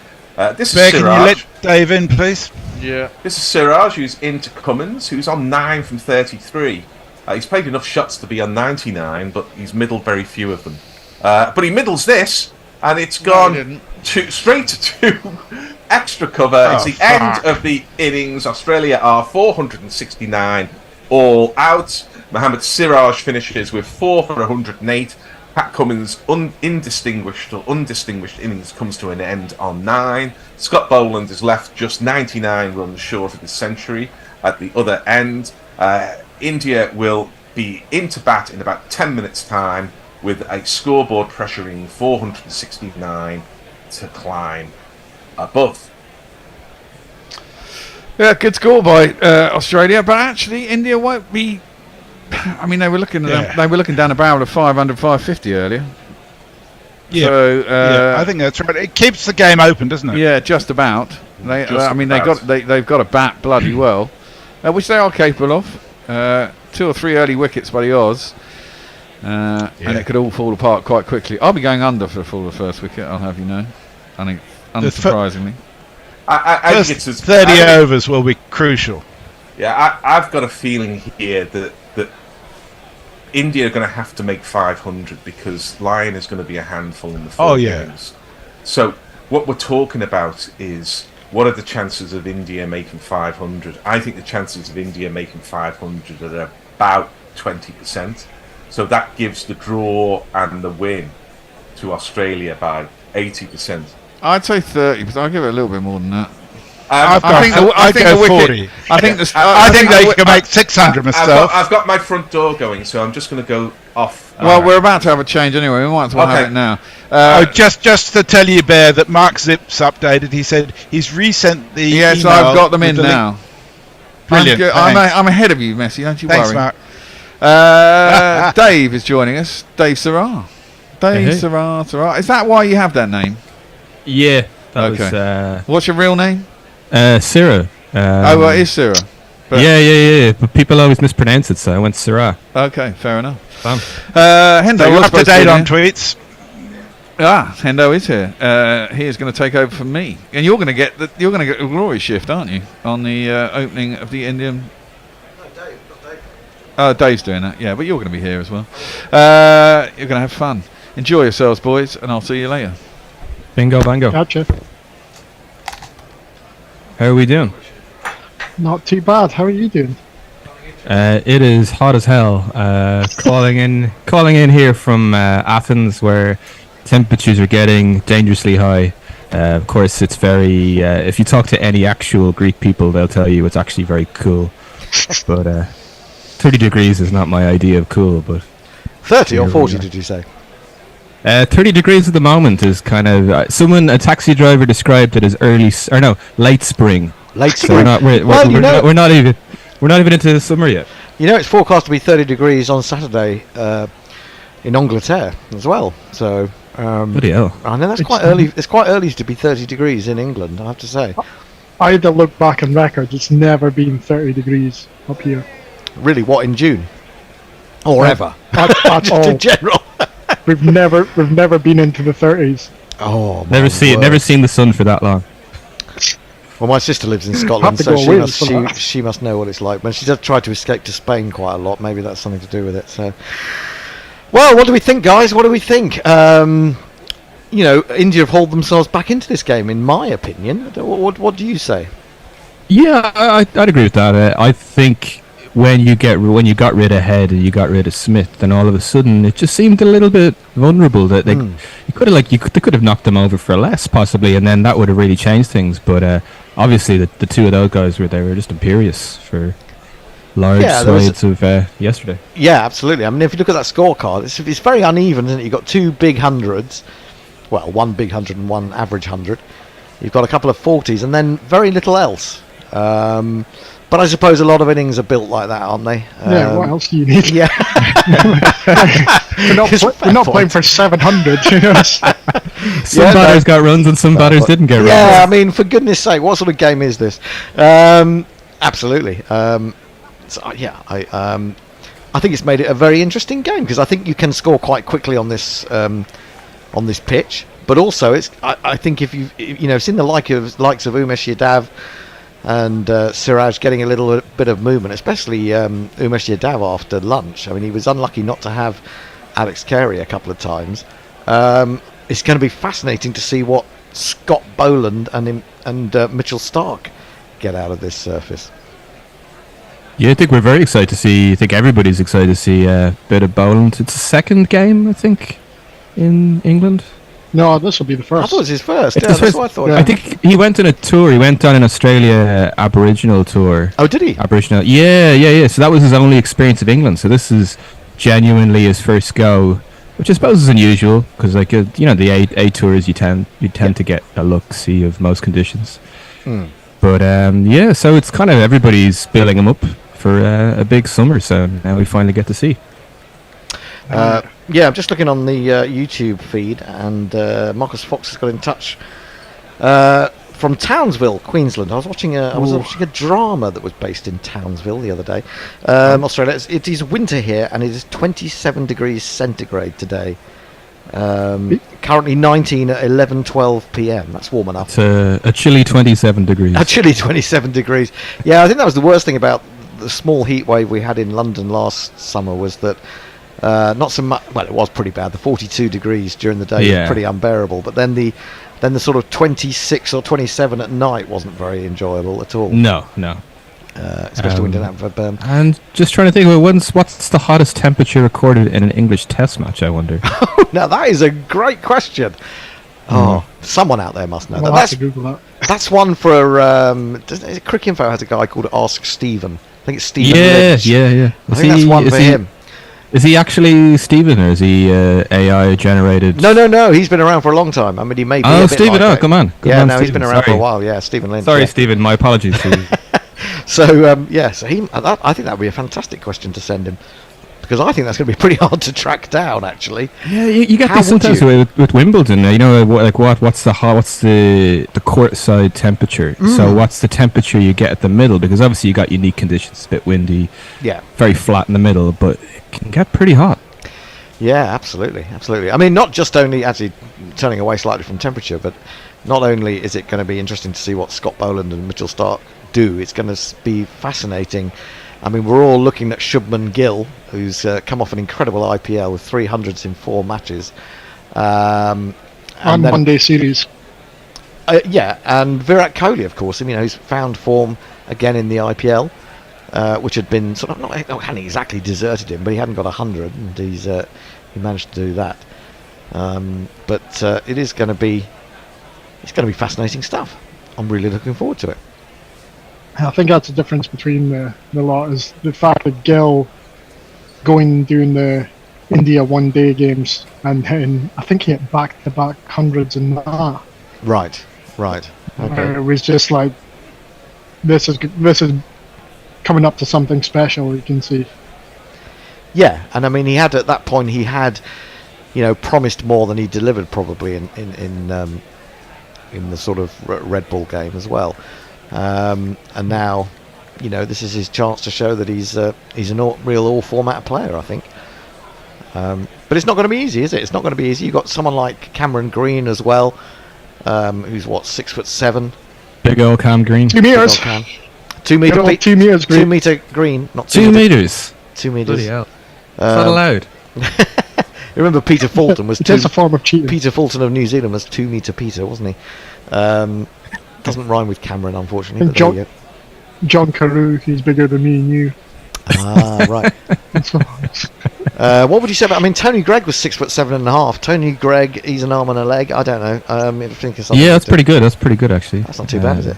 This is Can you Siraj. let Dave in, please? Yeah. This is Siraj, who's into Cummins, who's on 9 from 33. He's played enough shots to be on 99, but he's middled very few of them. But he middles this, and it's gone straight to extra cover. It's the end of the innings. Australia are 469 all out. Mohammad Siraj finishes with 4 for 108. Pat Cummins' undistinguished innings comes to an end on 9. Scott Boland is left just 99 runs short of the century at the other end. India will be into bat in about 10 minutes' time with a scoreboard pressuring 469 to climb above. Yeah, good score by Australia, but actually India won't be. I mean, they were looking down a barrel of 500, 550 earlier. Yeah, so, I think that's right. It keeps the game open, doesn't it? Yeah, just about. They've got to bat bloody well, which they are capable of. 2 or 3 early wickets by the Oz, and it could all fall apart quite quickly. I'll be going under for the fall of the first wicket. I'll have you know. I think, unsurprisingly, I think it's 30 overs will be crucial. Yeah, I've got a feeling here that India are going to have to make 500 because Lyon is going to be a handful in the 4 games. So what we're talking about is what are the chances of India making 500? I think the chances of India making 500 are about 20%. So that gives the draw and the win to Australia by 80%. I'd say 30, but I'll give it a little bit more than that. I think the wicket. I think they can make 600 myself. I've got my front door going, so I'm just going to go off. Well, we're about to have a change anyway. We might as well have it now. Just to tell you, Bear, that Mark Zips updated. He said he's resent the. Yes, email I've got them with in the now. link. Brilliant. I'm ahead of you, Messi. Don't you Thanks, worry. Mark. Dave is joining us. Dave Sarah. Dave Sarah. Is that why you have that name? Yeah. That was. What's your real name? Sarah. Well, it is Sarah. Yeah. But people always mispronounce it, so I went Sarah. Okay, fair enough. Hendo, so you're up to date on tweets. Hendo is here. He is going to take over from me, and you're going to get a glory shift, aren't you, on the opening of the Indian? Oh, Dave's doing that. Yeah, but you're going to be here as well. You're going to have fun. Enjoy yourselves, boys, and I'll see you later. Bingo, bango. Gotcha. How are we doing? Not too bad. How are you doing? It is hot as hell. Calling in here from Athens, where temperatures are getting dangerously high. Of course, it's very. If you talk to any actual Greek people, they'll tell you it's actually very cool. But 30 degrees is not my idea of cool. But 30 or 40, did you say? 30 degrees at the moment is kind of a taxi driver described it as late spring. Late So spring. we're not even into the summer yet. You know, it's forecast to be 30 degrees on Saturday in Angleterre as well. So bloody hell. I know that's quite early. It's quite early to be 30 degrees in England, I have to say. I had to look back on records. It's never been 30 degrees up here. Really, what, in June? Or ever? At Just all. in general. We've never been into the 30s. Oh, Never seen the sun for that long. Well, my sister lives in Scotland, to so go she must know what it's like. When she does try to escape to Spain quite a lot, maybe that's something to do with it. So, well, what do we think, guys? What do we think? India have hauled themselves back into this game, in my opinion. What do you say? Yeah, I'd agree with that. I think when you got rid of Head and you got rid of Smith, then all of a sudden it just seemed a little bit vulnerable. That they could have knocked them over for less possibly, and then that would have really changed things. But obviously the two of those guys were just imperious for large swathes of yesterday. Yeah, absolutely. I mean, if you look at that scorecard, it's very uneven, isn't it? You've got two big hundreds, well, one big 100 and one average 100. You've got a couple of 40s, and then very little else. But I suppose a lot of innings are built like that, aren't they? Yeah, what else do you need? Yeah. we're not playing for 700, you know. Some batters got runs and some batters didn't get runs. Yeah, I mean, for goodness sake, what sort of game is this? Absolutely. I think it's made it a very interesting game because I think you can score quite quickly on this pitch. But also, I think if you've seen the likes of Umesh Yadav and Siraj getting a little bit of movement, especially Umesh Yadav after lunch. I mean, he was unlucky not to have Alex Carey a couple of times. It's going to be fascinating to see what Scott Boland and Mitchell Stark get out of this surface. Yeah, I think we're very excited to see. I think everybody's excited to see a bit of Boland. It's a second game, I think, in England. No, this will be the first. I thought it was his first. It's Yeah, his that's first. what I thought. I think he went on a tour. He went on an Australia Aboriginal tour. Oh, did he? Aboriginal. Yeah. So that was his only experience of England. So this is genuinely his first go, which I suppose is unusual because, like, the A tours you tend to get a look-see of most conditions. But so it's kind of everybody's building him up for a big summer. So now we finally get to see. I'm just looking on the YouTube feed, and Marcus Fox has got in touch from Townsville, Queensland. I was watching a drama that was based in Townsville the other day, Australia. It is winter here, and it is 27 degrees centigrade today. Currently 19 at 11:12 p.m. That's warm enough. It's a chilly 27 degrees. A chilly 27 degrees. Yeah, I think that was the worst thing about the small heat wave we had in London last summer was that Not so much. Well, it was pretty bad. The 42 degrees during the day Yeah. was pretty unbearable. But then the sort of 26 or 27 at night wasn't very enjoyable at all. No. Especially when you didn't have And just trying to think, what's the hottest temperature recorded in an English Test match? I wonder. Now that is a great question. Oh, someone out there must know I'll that. have to Google that. That's one for. Crick Info has a guy called Ask Stephen. I think it's Stephen. Yeah. Lynch. I think that's one for him. Is he actually Stephen, or is he AI generated? No. He's been around for a long time. I mean, he may be. Oh, a bit Stephen! like Come on. He's been around for a while. Yeah, Stephen Lynch. Sorry, yeah. Stephen. My apologies to you. So I think that would be a fantastic question to send him, because I think that's going to be pretty hard to track down. Actually, Yeah, you get How this would sometimes you? with Wimbledon. What's the courtside temperature? So what's the temperature you get at the middle? Because obviously you got unique conditions, it's a bit windy, Yeah. very flat in the middle, but it can get pretty hot. Yeah, absolutely. I mean, not just only actually turning away slightly from temperature, but not only is it going to be interesting to see what Scott Boland and Mitchell Stark do, it's going to be fascinating. I mean, we're all looking at Shubman Gill, who's come off an incredible IPL with 300s in 4 matches. And one-day series. Yeah, and Virat Kohli, of course, who's found form again in the IPL, which had been sort of hadn't exactly deserted him, but he hadn't got 100, and he managed to do that. But it is going to be fascinating stuff. I'm really looking forward to it. I think that's the difference between the lot, is the fact that Gill doing the India one-day games, and then I think he hit back-to-back hundreds in that. Right. Okay. It was just like, this is coming up to something special. You can see. Yeah, and I mean, he had at that point promised more than he delivered, probably in the sort of Red Bull game as well. And now, this is his chance to show that he's a real all-format player, I think. But it's not going to be easy, is it? It's not going to be easy. You've got someone like Cameron Green as well, who's 6'7". Big old Cam Green. 2 meters. 2 meter. Good old 2 meters green. 2 meter green, not 2 meters. 2 meters. Bloody hell. It's not allowed. Remember, Peter Fulton was It's a form of cheating. Peter Fulton of New Zealand was 2 meter Peter, wasn't he? Doesn't rhyme with Cameron, unfortunately. But there you go. John Carew, he's bigger than me and you. Ah, right. What would you say about? I mean, Tony Gregg was 6'7.5". Tony Gregg, he's an arm and a leg. I don't know. I think of something. Yeah, that's pretty good. That's pretty good, actually. That's not too bad, is it?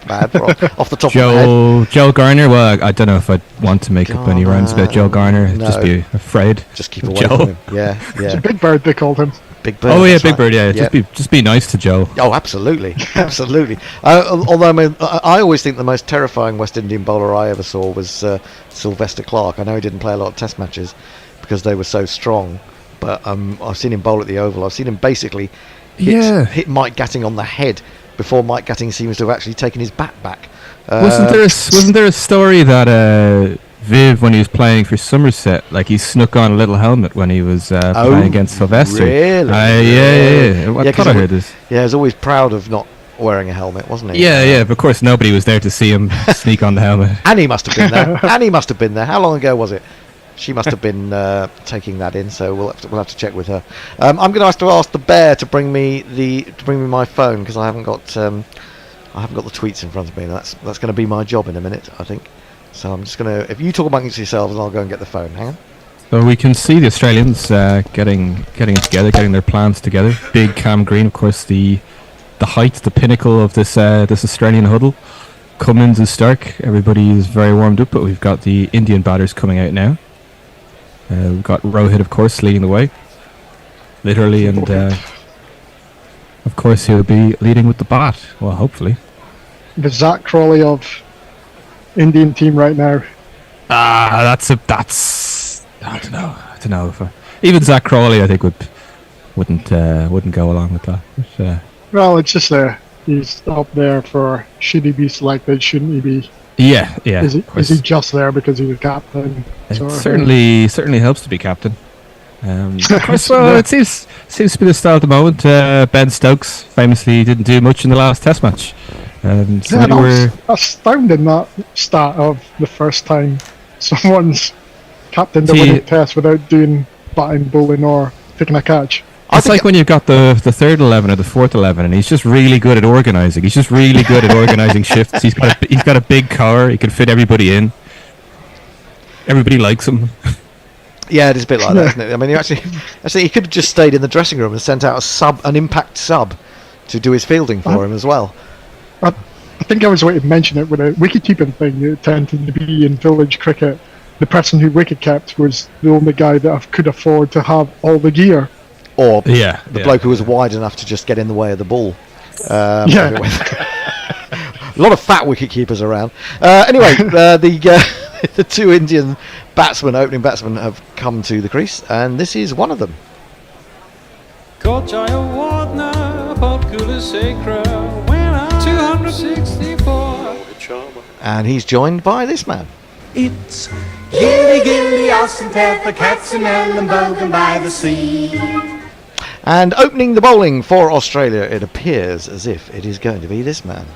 Bad off the top of my head. Joe Garner. Well, I don't know if I'd want to make up any rhymes about Joe Garner. I'd no. just be afraid. Just keep of away Joe. from him. Yeah. It's a Big Bird, they called him. Big Bird. Oh yeah, that's Big right. Bird. Yeah, Yep. just be nice to Joe. Oh, absolutely, absolutely. Although I always think the most terrifying West Indian bowler I ever saw was Sylvester Clarke. I know he didn't play a lot of Test matches because they were so strong, but I've seen him bowl at the Oval. I've seen him basically hit Mike Gatting on the head before Mike Gatting seems to have actually taken his bat back. Wasn't there a story that Viv, when he was playing for Somerset, like he snuck on a little helmet when he was playing against Sylvester? Really? Yeah. I thought I heard this. Yeah, he was always proud of not wearing a helmet, wasn't he? Yeah, but of course nobody was there to see him sneak on the helmet. Annie must have been there. How long ago was it? She must have been taking that in, so we'll have to check with her. I'm going to have to ask the bear to bring me my phone, because I haven't got the tweets in front of me, and that's going to be my job in a minute, I think. So I'm just going to, if you talk amongst yourselves, and I'll go and get the phone. Hang on. So we can see the Australians getting it together, getting their plans together. Big Cam Green, of course, the height, the pinnacle of this Australian huddle. Cummins and Stark, everybody is very warmed up, but we've got the Indian batters coming out now. We've got Rohit, of course, leading the way, literally, and of course he'll be leading with the bat. Well, hopefully. The Zach Crawley of Indian team right now. That's I don't know if even Zach Crawley I think wouldn't go along with that. But, well, it's just he's up there for, should he be selected, shouldn't he be? Yeah. Is he just there because he's a captain? It certainly helps to be captain. Of course, well, it seems to be the style at the moment. Ben Stokes famously didn't do much in the last Test match. So I was astounded that stat of the first time someone's captain the winning test without doing batting, bowling, or taking a catch. It's like when you've got the third 11 or the fourth 11, and he's just really good at organising. He's just really good at organising shifts. He's got a big car. He can fit everybody in. Everybody likes him. Yeah, it is a bit like that, isn't it? I mean, he could have just stayed in the dressing room and sent out an impact sub to do his fielding for him as well. I think I was waiting to mention it with a wicket-keeping thing. It tended to be in village cricket. The person who wicket-kept was the only guy that could afford to have all the gear. Or the bloke who was wide enough to just get in the way of the ball. A lot of fat wicket-keepers around. Anyway, the two Indian opening batsmen, have come to the crease, and this is one of them. And he's joined by this man. It's Gilly Gilly, Austin Pepper, Katzenell and Bogan by the sea. And opening the bowling for Australia, it appears as if it is going to be this man.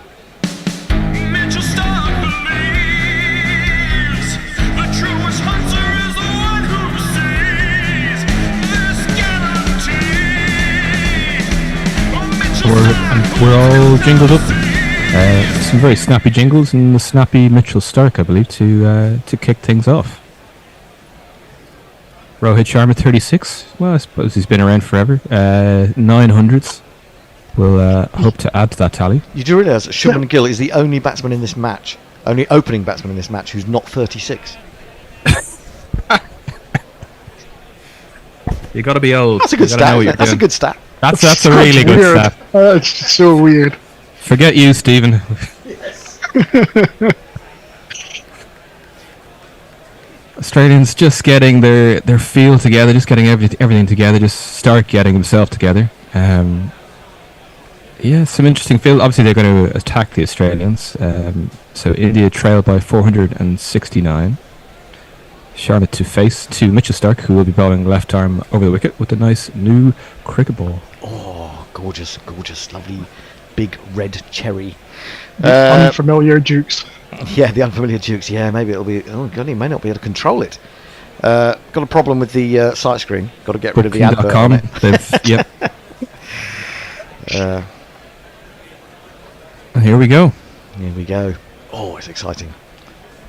We're all jingled up. Some very snappy jingles and the snappy Mitchell Stark, I believe, to kick things off. Rohit Sharma, 36. Well, I suppose he's been around forever. 900s. We'll hope to add to that tally. You do realise that Shubman Gill is the only batsman in this match, only opening batsman in this match, who's not 36. You got to be old. That's a good stat. That's a good stat. That's a really good stat. It's so weird. Forget you, Stephen. Australians just getting their feel together, just getting everything together, just start getting himself together. Some interesting feel. Obviously, they're going to attack the Australians. So India trail by 469. Sharma to face to Mitchell Stark, who will be bowling left arm over the wicket with a nice new cricket ball. Oh, gorgeous, lovely, big red cherry. The unfamiliar Dukes. Yeah, the unfamiliar Dukes. Yeah, maybe it'll be. Oh god, he may not be able to control it. Got a problem with the sight screen. Got to get rid of the advert on it. Yep. And here we go. Here we go. Oh, it's exciting.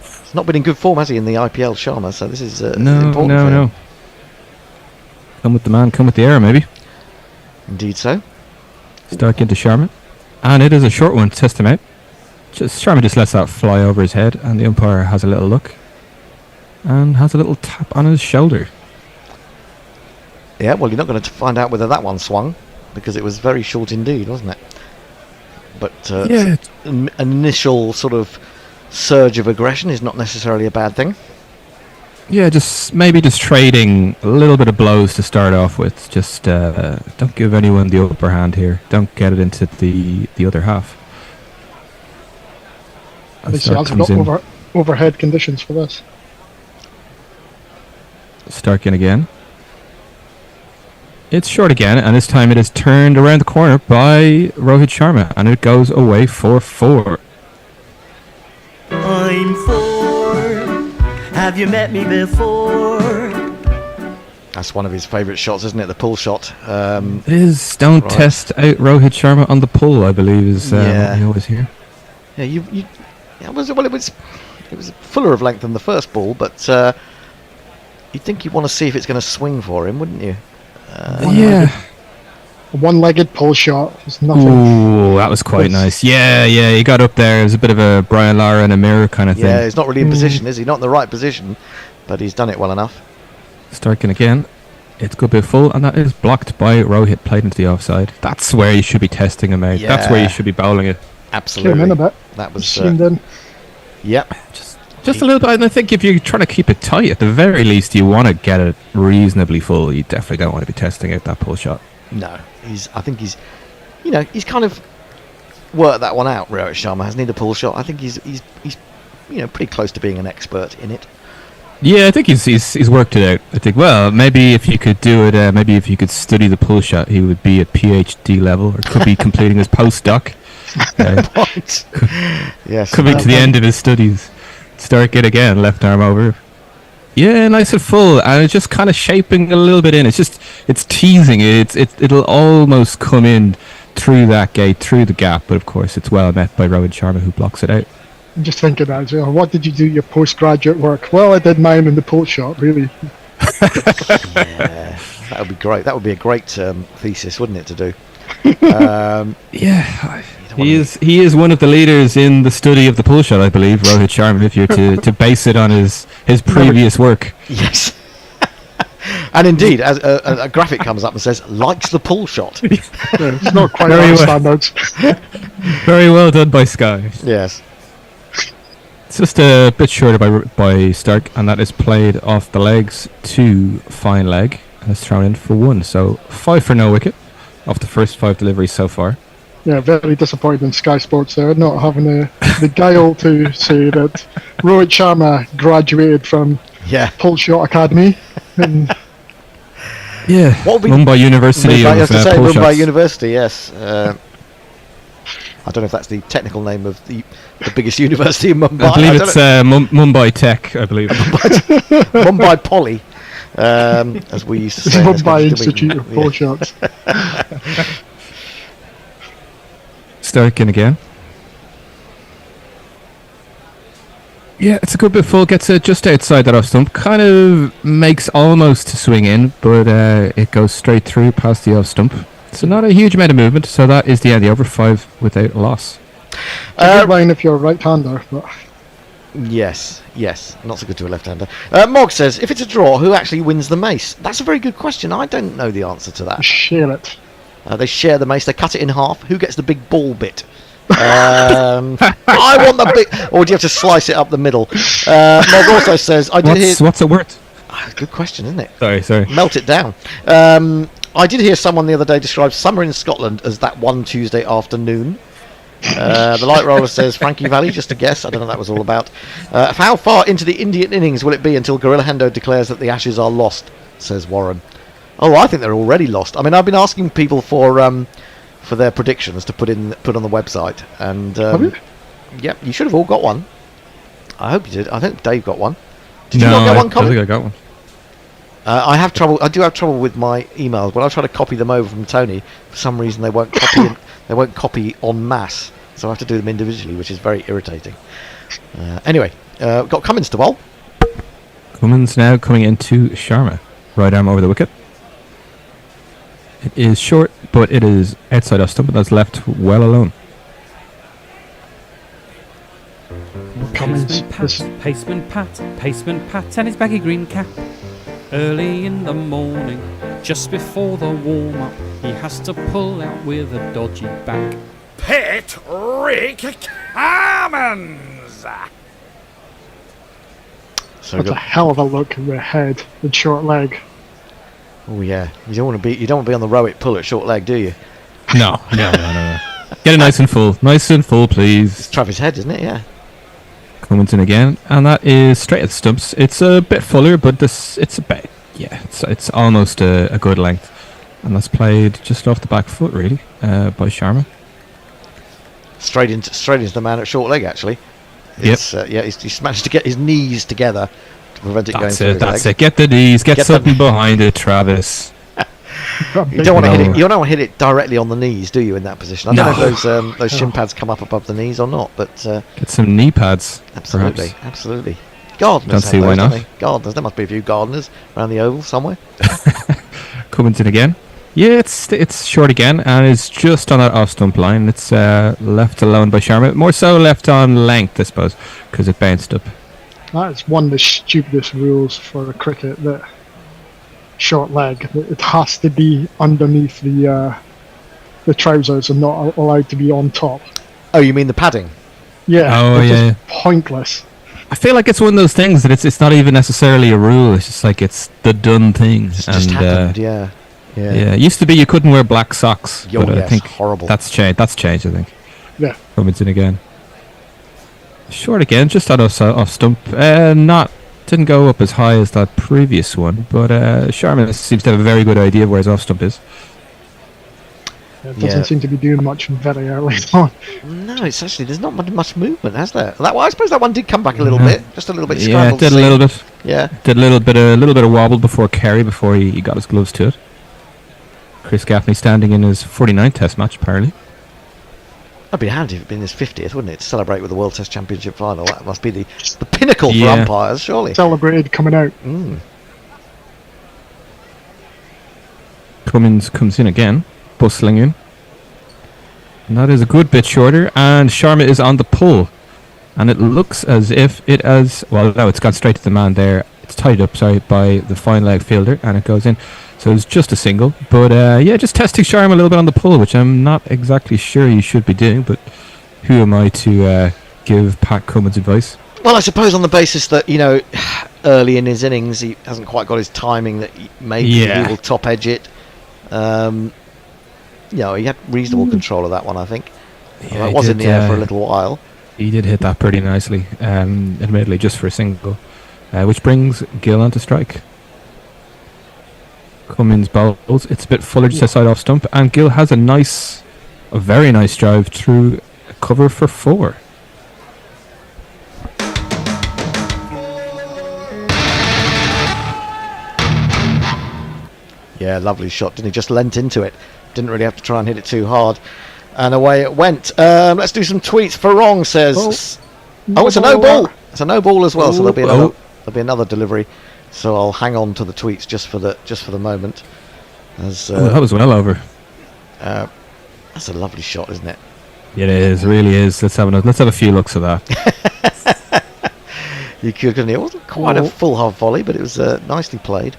He's not been in good form, has he, in the IPL, Sharma? So this is important for him. No. Come with the man, come with the air, maybe. Indeed so. Stark into Sharma. And it is a short one to test him out. Sharma just lets that fly over his head, and the umpire has a little look. And has a little tap on his shoulder. Yeah, well, you're not going to find out whether that one swung, because it was very short indeed, wasn't it? But an initial sort of surge of aggression is not necessarily a bad thing. Yeah, just trading a little bit of blows to start off with. Just don't give anyone the upper hand here. Don't get it into the other half. At least he hasn't got overhead conditions for this. Stark in again. It's short again, and this time it is turned around the corner by Rohit Sharma, and it goes away for 4. I'm 4. Have you met me before? That's one of his favourite shots, isn't it? The pull shot. It is. Don't test out Rohit Sharma on the pull, I believe, is what he always hear. Yeah, it was fuller of length than the first ball, but you'd think you'd want to see if it's going to swing for him, wouldn't you? A one-legged pull shot was nothing. Ooh, that was quite nice. Yeah, he got up there. It was a bit of a Brian Lara in a mirror kind of thing. Yeah, he's not really in position, is he? Not in the right position, but he's done it well enough. Starking again. It's good bit full, and that is blocked by Rohit, played into the offside. That's where you should be testing him out. Yeah. That's where you should be bowling it. Absolutely. Came in a bit. That was... Yep. Just a little bit, and I think if you're trying to keep it tight, at the very least, you want to get it reasonably full. You definitely don't want to be testing out that pull shot. No, I think he's kind of worked that one out, Rohit Sharma, hasn't he? The pull shot. I think he's pretty close to being an expert in it. Yeah, I think he's worked it out. I think, well, maybe if you could do it, maybe if you could study the pull shot, he would be at PhD level, or could be completing his postdoc. Yes. Coming to the end of his studies. Stark it again, left arm over. Yeah, nice and full, and it's just kind of shaping a little bit in. It's teasing. It'll almost come in through that gate, through the gap, but of course it's well met by Rohit Sharma, who blocks it out. I'm just thinking as well, what did you do your postgraduate work? Well, I did mine in the pull shot, really. Yeah, that would be great. That would be a great thesis, wouldn't it, to do? Yeah, he is one of the leaders in the study of the pull shot, I believe, Rohit Sharma, if you're to base it on his previous work. Yes. And indeed, as a graphic comes up and says, likes the pull shot. It's not quite Very our well. standards. Very well done by Sky. Yes. It's just a bit shorter by Stark, and that is played off the legs to fine leg, and it's thrown in for 1. So 5 for no wicket off the first 5 deliveries so far. Yeah, very disappointed in Sky Sports there, not having the guile to say that Rohit Sharma graduated from Pull Shot Academy. And yeah, Mumbai University Mumbai, of Mumbai pull shots. University, yes. I don't know if that's the technical name of the biggest university in Mumbai. I believe it's Mumbai Tech, I believe. Mumbai Poly, as we used to say. Mumbai Institute of Pull Shots. Stark in again. Yeah, it's a good bit full. Gets it just outside that off stump. Kind of makes almost to swing in, but it goes straight through past the off stump. So not a huge amount of movement. So that is the end. The over 5 without a loss. Good line if you're a right-hander, but yes, not so good to a left-hander. Mog says, if it's a draw, who actually wins the mace? That's a very good question. I don't know the answer to that. Share it. They share the mace. They cut it in half. Who gets the big ball bit? I want the big. Or do you have to slice it up the middle? Mog also says, I did hear. What's it worth? Good question, isn't it? Sorry. Melt it down. I did hear someone the other day describe summer in Scotland as that one Tuesday afternoon. The light roller says Frankie Valley, just a guess. I don't know what that was all about. How far into the Indian innings will it be until Gorilla Hendo declares that the Ashes are lost, says Warren. Oh, I think they're already lost. I mean, I've been asking people for their predictions to put on the website, and yep, you should have all got one. I hope you did. I think Dave got one. Did you not get one, Colin? I think I got one. I have trouble. I do have trouble with my emails. When I try to copy them over from Tony, for some reason they won't copy. They won't copy en masse, so I have to do them individually, which is very irritating. Anyway, we've got Cummins to bowl. Cummins now coming into Sharma. Right arm over the wicket. It is short, but it is outside off stump, and that's left well alone. Paceman Pat and his baggy green cap. Early in the morning, just before the warm-up, he has to pull out with a dodgy back. Patrick Cummins! That's a hell of a look in the head and short leg. Oh yeah, you don't want to be on the Rohit pull at short leg, do you? No. Get it nice and full, please. It's Travis Head, isn't it? Yeah. Cummins in again, and that is straight at the stumps. It's a bit fuller, but it's almost a good length, and that's played just off the back foot, really, by Sharma. Straight into the man at short leg, actually. He's managed to get his knees together to prevent it going through his leg. It. Get the knees. Get something behind it, Travis. You don't want to hit it. You don't want to hit it directly on the knees, do you? In that position, I don't know if those shin pads come up above the knees or not, but get some knee pads. Absolutely. Gardeners. Don't see why not. Gardeners. There must be a few gardeners around the oval somewhere. Cummins in again. Yeah, it's short again, and it's just on that off stump line. It's left alone by Sharma. More so left on length, I suppose, because it bounced up. That's one of the stupidest rules for cricket, that short leg. It has to be underneath the trousers and not allowed to be on top. Oh, you mean the padding? Yeah. Just pointless. I feel like it's one of those things that it's not even necessarily a rule. It's just like it's the done thing. It's just happened. Yeah. It used to be you couldn't wear black socks, but I think horrible. That's changed. I think. Yeah. Cummins in again. Short again, just on off stump. Didn't go up as high as that previous one, but Sharma seems to have a very good idea of where his off stump is. It doesn't seem to be doing much very early on. No, it's actually there's not much movement, has there? I suppose that one did come back a little bit, just a little bit. Yeah, scrambled it did a little bit. Yeah, did a little bit of wobble before Kerry before he got his gloves to it. Chris Gaffney standing in his 49th Test match, apparently. That'd be handy if it'd been his 50th, wouldn't it? To celebrate with the World Test Championship final. That must be the pinnacle for umpires, surely. Celebrated coming out. Cummins comes in again, bustling in. And that is a good bit shorter, and Sharma is on the pull. And it looks as if it has... Well, no, it's gone straight to the man there. It's tied up, by the fine leg fielder, and it goes in. So it's just a single. But, just testing Sharma a little bit on the pull, which I'm not exactly sure you should be doing, but who am I to give Pat Cummins advice? Well, I suppose on the basis that, early in his innings, he hasn't quite got his timing, that maybe he will top edge it. He had reasonable control of that one, I think. Yeah, it was in the air for a little while. He did hit that pretty nicely, admittedly just for a single, which brings Gill onto strike. Cummins bowls. It's a bit fuller just side off stump, and Gill has a very nice drive through cover for 4. Yeah, lovely shot, didn't he? Just leant into it. Didn't really have to try and hit it too hard. And away it went. Let's do some tweets. Farong says... it's a no ball! It's a no ball as well, so there'll be another delivery. So I'll hang on to the tweets just for the moment. That was well over. That's a lovely shot, isn't it? It is, really is. Let's have a few looks at that. You couldn't. It wasn't quite a full half volley, but it was nicely played.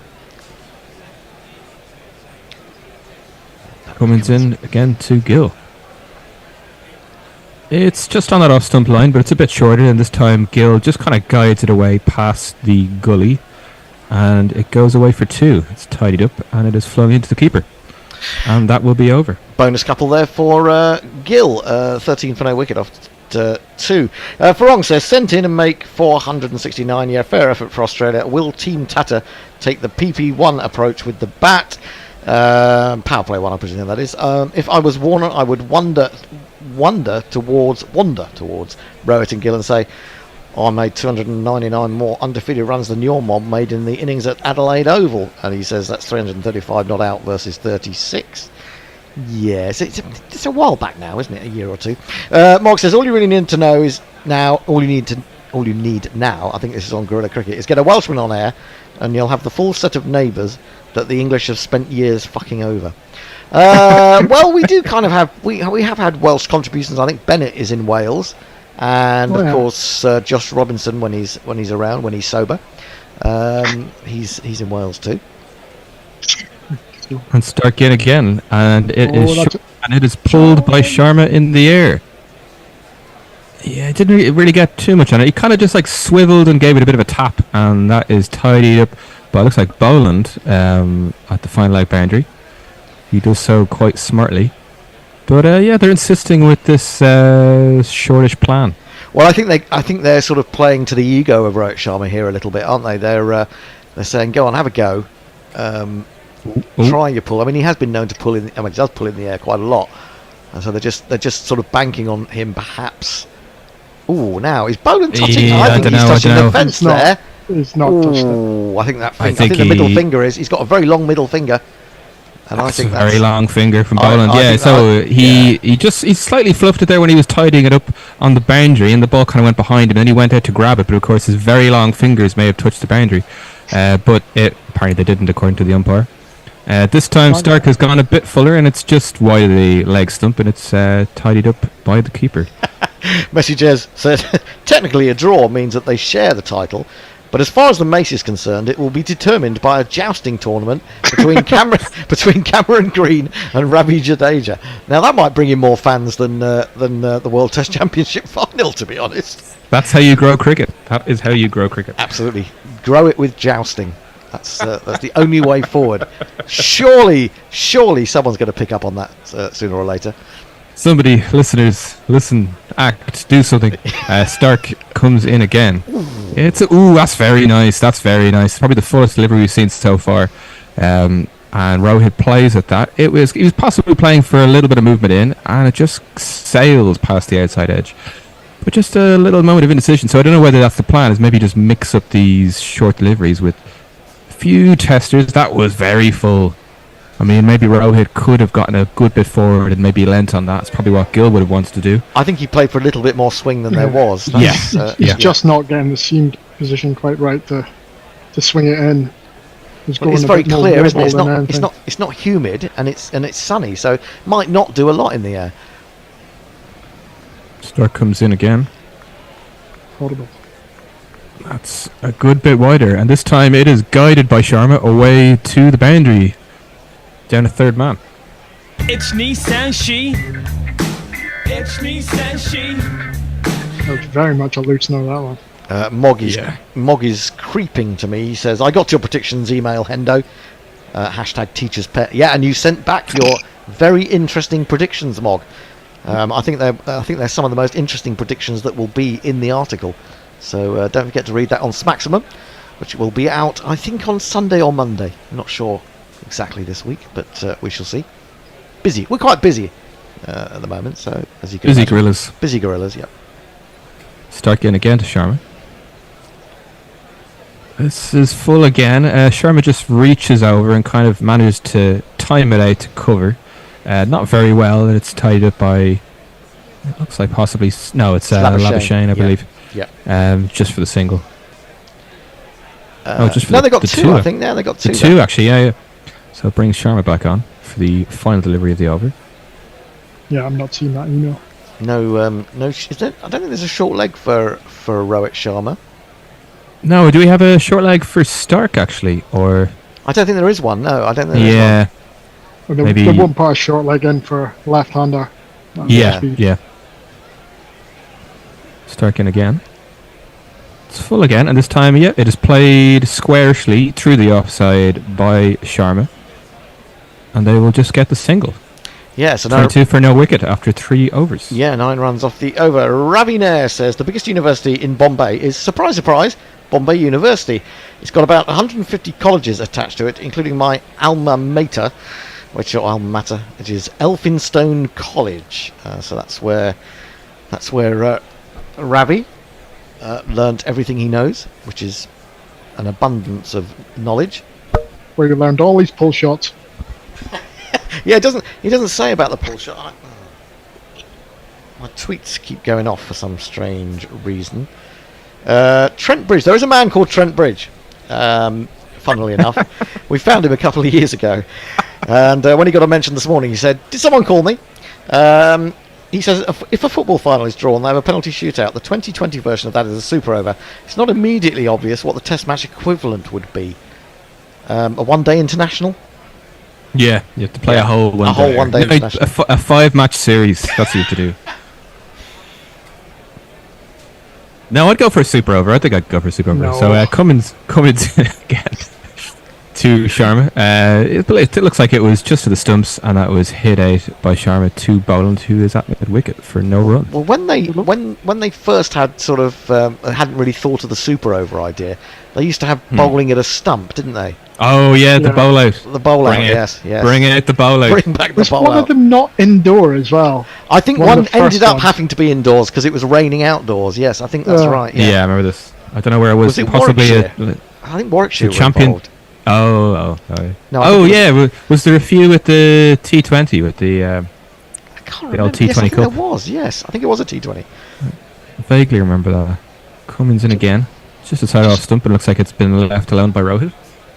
Cummins in again to Gill. It's just on that off stump line, but it's a bit shorter, and this time Gill just kind of guides it away past the gully, and it goes away for 2. It's tidied up, and it is flung into the keeper, and that will be over. Bonus couple there for Gill, 13 for no wicket off 2. Farong says, sent in and make 469. Yeah, fair effort for Australia. Will Team Tata take the PP1 approach with the bat? Power play one, I presume that is. If I was Warner, I would wander towards Rowett and Gill and say, I made 299 more undefeated runs than your mob made in the innings at Adelaide Oval. And he says that's 335 not out versus 36. Yes, it's a while back now, isn't it? A year or two. Mark says all you really need to know is now. All you need now. I think this is on Guerrilla Cricket. Is get a Welshman on air, and you'll have the full set of neighbours that the English have spent years fucking over. Well, we do kind of have we have had Welsh contributions. I think Bennett is in Wales, and of course Josh Robinson when he's around, when he's sober. He's in Wales too. And Stark in again, and it is pulled by Sharma in the air. Yeah, it didn't really get too much on it. He kind of just swiveled and gave it a bit of a tap, and that is tidied up. But it looks like Boland at the fine leg boundary. He does so quite smartly. But they're insisting with this shortish plan. Well, I think they're sort of playing to the ego of Rohit Sharma here a little bit, aren't they? They're saying, go on, have a go. Try your pull. I mean, he has been known to pull in. He does pull in the air quite a lot, and so they're just sort of banking on him, perhaps. Ooh, now is Boland touching? I think he's touching the fence there. He's not touched it. I think the middle finger is. He's got a very long middle finger, and I think that's a very long finger from Boland. He slightly fluffed it there when he was tidying it up on the boundary, and the ball kind of went behind him. And then he went out to grab it, but of course his very long fingers may have touched the boundary. But apparently they didn't, according to the umpire. This time Stark has gone a bit fuller, and it's just wide of the leg stump, and it's tidied up by the keeper. Messages said, technically a draw means that they share the title, but as far as the Mace is concerned, it will be determined by a jousting tournament between Cameron Green and Ravi Jadeja. Now that might bring in more fans than the World Test Championship final, to be honest. That's how you grow cricket. That is how you grow cricket. Absolutely. Grow it with jousting. That's the only way forward. Surely someone's going to pick up on that sooner or later. Somebody, listeners, listen, act, do something. Stark comes in again. That's very nice. That's very nice. Probably the fullest delivery we've seen so far. and Rohit plays at that. He was possibly playing for a little bit of movement in, and it just sails past the outside edge. But just a little moment of indecision. So I don't know whether that's the plan, is maybe just mix up these short deliveries with a few testers. That was very full. I mean, maybe Rohit could have gotten a good bit forward and maybe lent on that. It's probably what Gil would have wanted to do. I think he played for a little bit more swing than there was. He's just not getting the seam position quite right to swing it in. It's very clear, isn't it? It's not humid and it's sunny, so it might not do a lot in the air. Stark comes in again. Horrible. That's a good bit wider, and this time it is guided by Sharma away to the boundary, down a third man. It's Nissan She. It's Nissan She. That's very much a loose no, that one. Mog is creeping to me. He says, "I got your predictions email, Hendo. Hashtag teacher's pet." Yeah, and you sent back your very interesting predictions, Mog. I think they're some of the most interesting predictions that will be in the article. So don't forget to read that on Smaximum, which will be out, I think, on Sunday or Monday. I'm not sure exactly this week, but we shall see. Busy. We're quite busy at the moment, so as you can Busy imagine. gorillas. Busy gorillas, yeah. Start getting again to Sharma. This is full again. Sharma just reaches over and kind of manages to time it out to cover. Not very well, and it's tied up by, it looks like possibly, it's Labuschagne, I believe. Yeah. Just for the single. Just for they got two, I think. Now they got two. The two, actually, yeah. So it brings Sharma back on for the final delivery of the over. Yeah, I'm not seeing that email. No. I don't think there's a short leg for Rohit Sharma. No, do we have a short leg for Stark, actually, or? I don't think there is one. No, I don't think there is one. Well, Maybe they won't put a short leg in for left-hander. Yeah. Stark in again. It's full again, and this time, it is played squarely through the offside by Sharma, and they will just get the single. Yeah, so 22 for no wicket after 3 overs. Yeah, 9 runs off the over. Ravi Nair says the biggest university in Bombay is, surprise, surprise, Bombay University. It's got about 150 colleges attached to it, including my alma mater, which is Elphinstone College. So that's where Ravi learnt everything he knows, which is an abundance of knowledge. Where he learned all these pull shots. Yeah, he doesn't say about the pull shot. My tweets keep going off for some strange reason. Trent Bridge. There is a man called Trent Bridge. Funnily enough, we found him a couple of years ago, and when he got a mention this morning, he said, "Did someone call me?" He says, if a football final is drawn, they have a penalty shootout. The 2020 version of that is a super over. It's not immediately obvious what the test match equivalent would be. A one-day international? Yeah, you have to play a whole one. One-day international. A 5-match series. That's what you have to do. No, I'd go for a super over. I think I'd go for a super over. No. So Cummins again to Sharma. It looks like it was just to the stumps, and that was hit out by Sharma to Boland, who is at mid-wicket for no run. Well, when they first had sort of hadn't really thought of the super over idea, they used to have bowling at a stump, didn't they? Oh yeah, the bowl out. The bowl out, yes. Bring out the bowl out. Bring back the Was bowl one out. of them not indoor as well? I think one ended up having to be indoors because it was raining outdoors. Yes, I think that's right. Yeah, I remember this. I don't know where it was. Was it possibly Warwickshire? I think Warwickshire the champion. Involved. Oh, yeah. Was there a few at the T20 with the old T20 yes, I think Cup? there was. Yes, I think it was a T20. I vaguely remember that. Cummins in again. It's just a side off stump, and looks like it's been left alone by Rohit.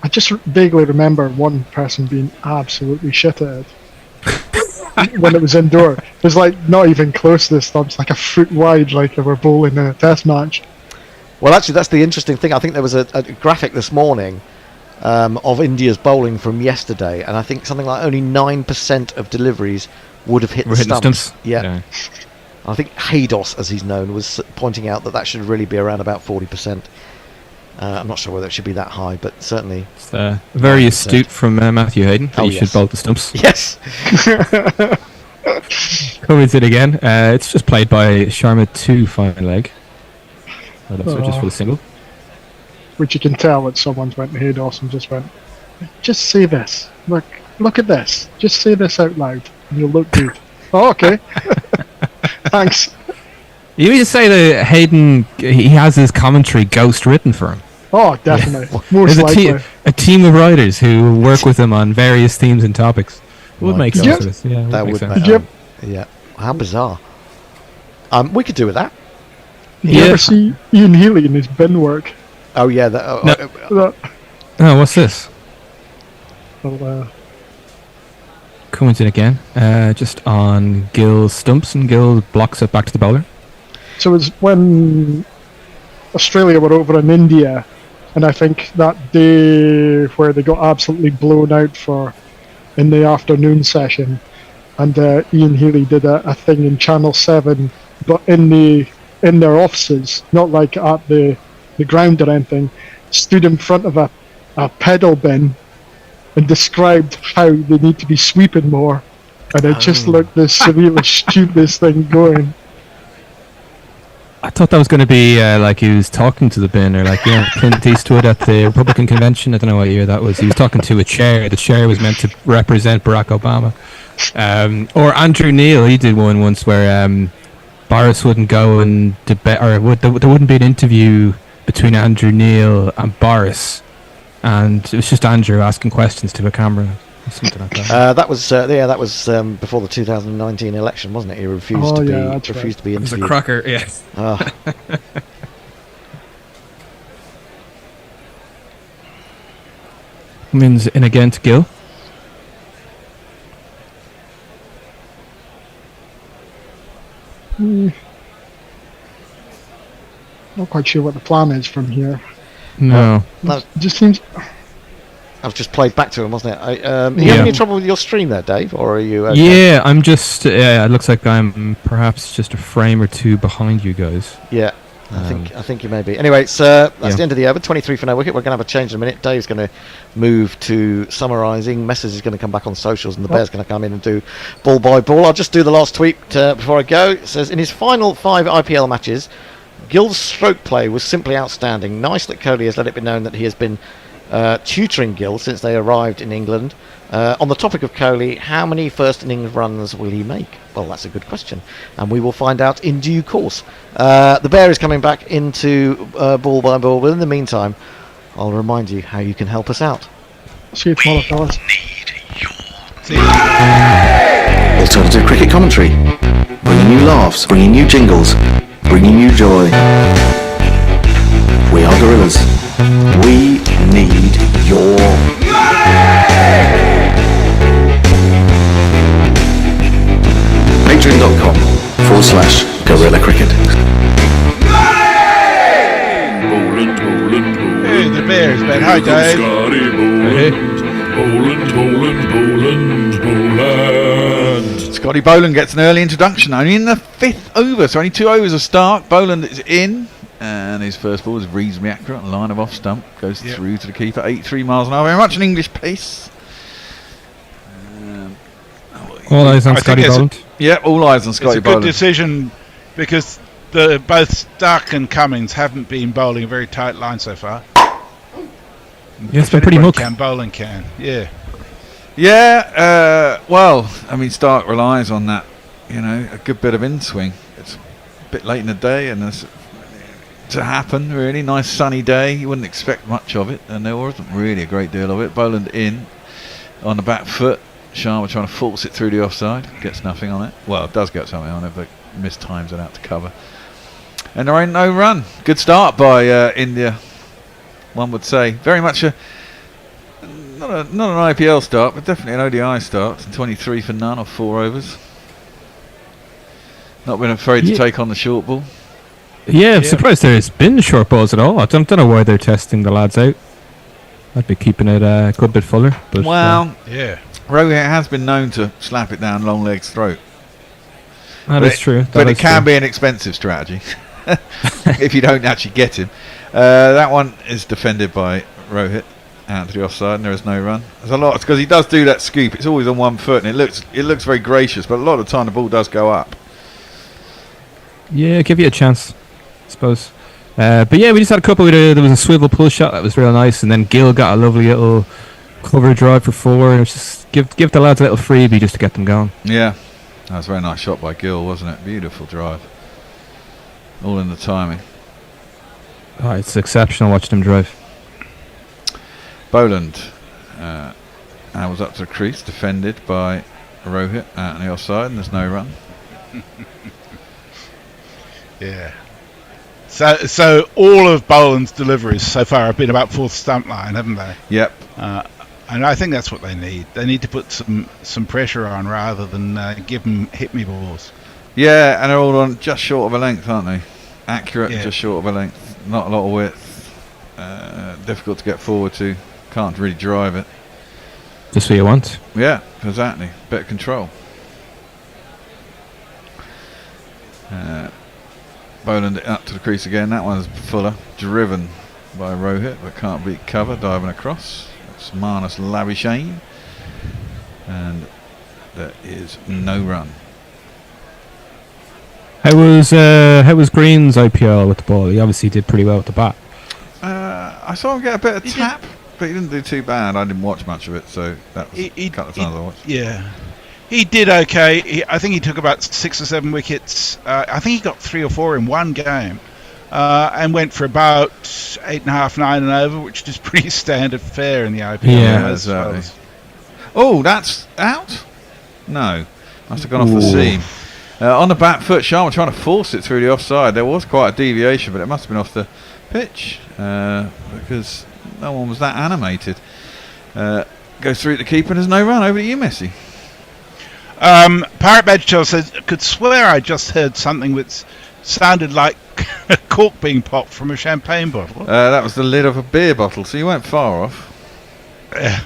I just vaguely remember one person being absolutely shit at it when it was indoor. It was like not even close to the stumps, like a foot wide, like they were bowling in a test match. Well, actually, that's the interesting thing. I think there was a graphic this morning of India's bowling from yesterday, and I think something like only 9% of deliveries would have hit the stumps. Yeah. I think Haydos, as he's known, was pointing out that should really be around about 40%. I'm not sure whether it should be that high, but certainly... It's very astute from Matthew Hayden. You should bowl the stumps. Yes! Cummins in again. It's just played by Sharma to fine leg. So just for the single. Which you can tell that someone's went to Haydos and just went, Just say this. Look at this. Just say this out loud, and you'll look good. Oh, okay. Thanks. You need to say that Hayden, he has his commentary ghost written for him. Oh, definitely. Most There's likely. a team of writers who work with him on various themes and topics. It would make sense. Yeah. To this. Yeah, That make would sense. make yeah. How bizarre. We could do with that. Did you ever see Ian Healy in his bin work? Oh yeah. Oh, what's this? Well, Coming in again. Just on Gill's stumps, and Gill blocks it back to the bowler. so it's when Australia were over in India, and I think that day where they got absolutely blown out in the afternoon session, and Ian Healy did a thing in Channel 7, but in their offices, not like at the ground or anything, stood in front of a pedal bin and described how they need to be sweeping more, and it just looked the severely stupidest thing going. I thought that was going to be like he was talking to the bin, or like Clint Eastwood at the Republican convention. I don't know what year that was. He was talking to a chair. The chair was meant to represent Barack Obama. Or Andrew Neil, he did one once where Boris wouldn't go and debate, or there wouldn't be an interview between Andrew Neil and Boris, and it was just Andrew asking questions to a camera. Something like that. That was before the 2019 election, wasn't it? He refused to be interviewed. It was a cracker, yes. Means in again to Gill. Not quite sure what the plan is from here. No. It just seems. I've just played back to him, wasn't it? Are you having any trouble with your stream there, Dave, or are you? Okay? Yeah, I'm just. It looks like I'm perhaps just a frame or two behind you guys. Yeah, I think you may be. Anyway, that's the end of the over. 23 for no wicket. We're going to have a change in a minute. Dave's going to move to summarising. Messers is going to come back on socials, and the Bear's going to come in and do ball by ball. I'll just do the last tweet before I go. It says, in his final 5 IPL matches, Gill's stroke play was simply outstanding. Nice that Kohli has let it be known that he has been tutoring Gill since they arrived in England. On the topic of Kohli, how many first innings runs will he make? Well, that's a good question, and we will find out in due course. The Bear is coming back into ball by ball, but in the meantime, I'll remind you how you can help us out. See you tomorrow, fellas. Alternative cricket commentary. Bringing you laughs, bringing you jingles, bringing you joy. We are Gorillas. We need your Patreon.com/Gorilla Cricket. Hey, the Bears, man. Hi, Dave. Scotty Boland gets an early introduction, only in the 5th over, so only 2 overs of start. Boland is in, and his first ball is reasonably accurate. Line of off stump goes through to the keeper, 83 miles an hour. Very much an English pace. All eyes on Scotty Boland. Yep, all eyes on Scotty It's Boland. a good decision because both Stark and Cummins haven't been bowling a very tight line so far. Yeah, it's been pretty muck. Boland can, yeah. Yeah, well, I mean, Stark relies on that, a good bit of in-swing. It's a bit late in the day, and it's to happen, really. Nice sunny day. You wouldn't expect much of it, and there wasn't really a great deal of it. Boland in on the back foot. Sharma trying to force it through the offside. Gets nothing on it. Well, it does get something on it, but mistimes it out to cover. And there ain't no run. Good start by India, one would say. Very much not an IPL start, but definitely an ODI start. 23 for none off 4 overs. Not been afraid to take on the short ball. Yeah, I'm surprised there's been short balls at all. I don't know why they're testing the lads out. I'd be keeping it a good bit fuller. But, Rohit has been known to slap it down long leg's throat. That is true. But it can be an expensive strategy if you don't actually get him. That one is defended by Rohit out to the offside, and there is no run. There's a lot because he does do that scoop. It's always on one foot, and it looks very gracious, but a lot of the time the ball does go up. Yeah, give you a chance, I suppose. But yeah, we just had a couple. There was a swivel pull shot that was real nice, and then Gill got a lovely little cover drive for 4. And just give the lads a little freebie just to get them going. Yeah, that was a very nice shot by Gill, wasn't it? Beautiful drive. All in the timing. Oh, it's exceptional watching him drive. Boland was up to the crease, defended by Rohit out on the offside, and there's no run. Yeah. So all of Boland's deliveries so far have been about fourth stump line, haven't they? Yep. And I think that's what they need. They need to put some pressure on rather than give them hit me balls. Yeah, and they're all on just short of a length, aren't they? Accurate, Yeah. just short of a length. Not a lot of width. Difficult to get forward to. Can't really drive it. Just what you want. Yeah, exactly. Bit of control. Boland up to the crease again. That one's Fuller, driven by Rohit, but can't beat cover, diving across. That's Manus Labuschagne. And there is no run. How was Green's IPL with the ball? He obviously did pretty well with the bat. I saw him get a bit of tap, but he didn't do too bad. I didn't watch much of it, so that was a couple of times I watched. Yeah. He did okay. I think he took about 6 or 7 wickets. I think he got 3 or 4 in one game, and went for about 8.5, 9 and over, which is pretty standard fare in the IPL. Yeah, exactly. Oh, that's out? No, must have gone off the seam. On the back foot, Sharma trying to force it through the offside. There was quite a deviation, but it must have been off the pitch because no one was that animated. Goes through the keeper and there's no run. Over to you, Messi. Parrot Badshell says, could swear I just heard something which sounded like a cork being popped from a champagne bottle. That was the lid of a beer bottle, so you went far off.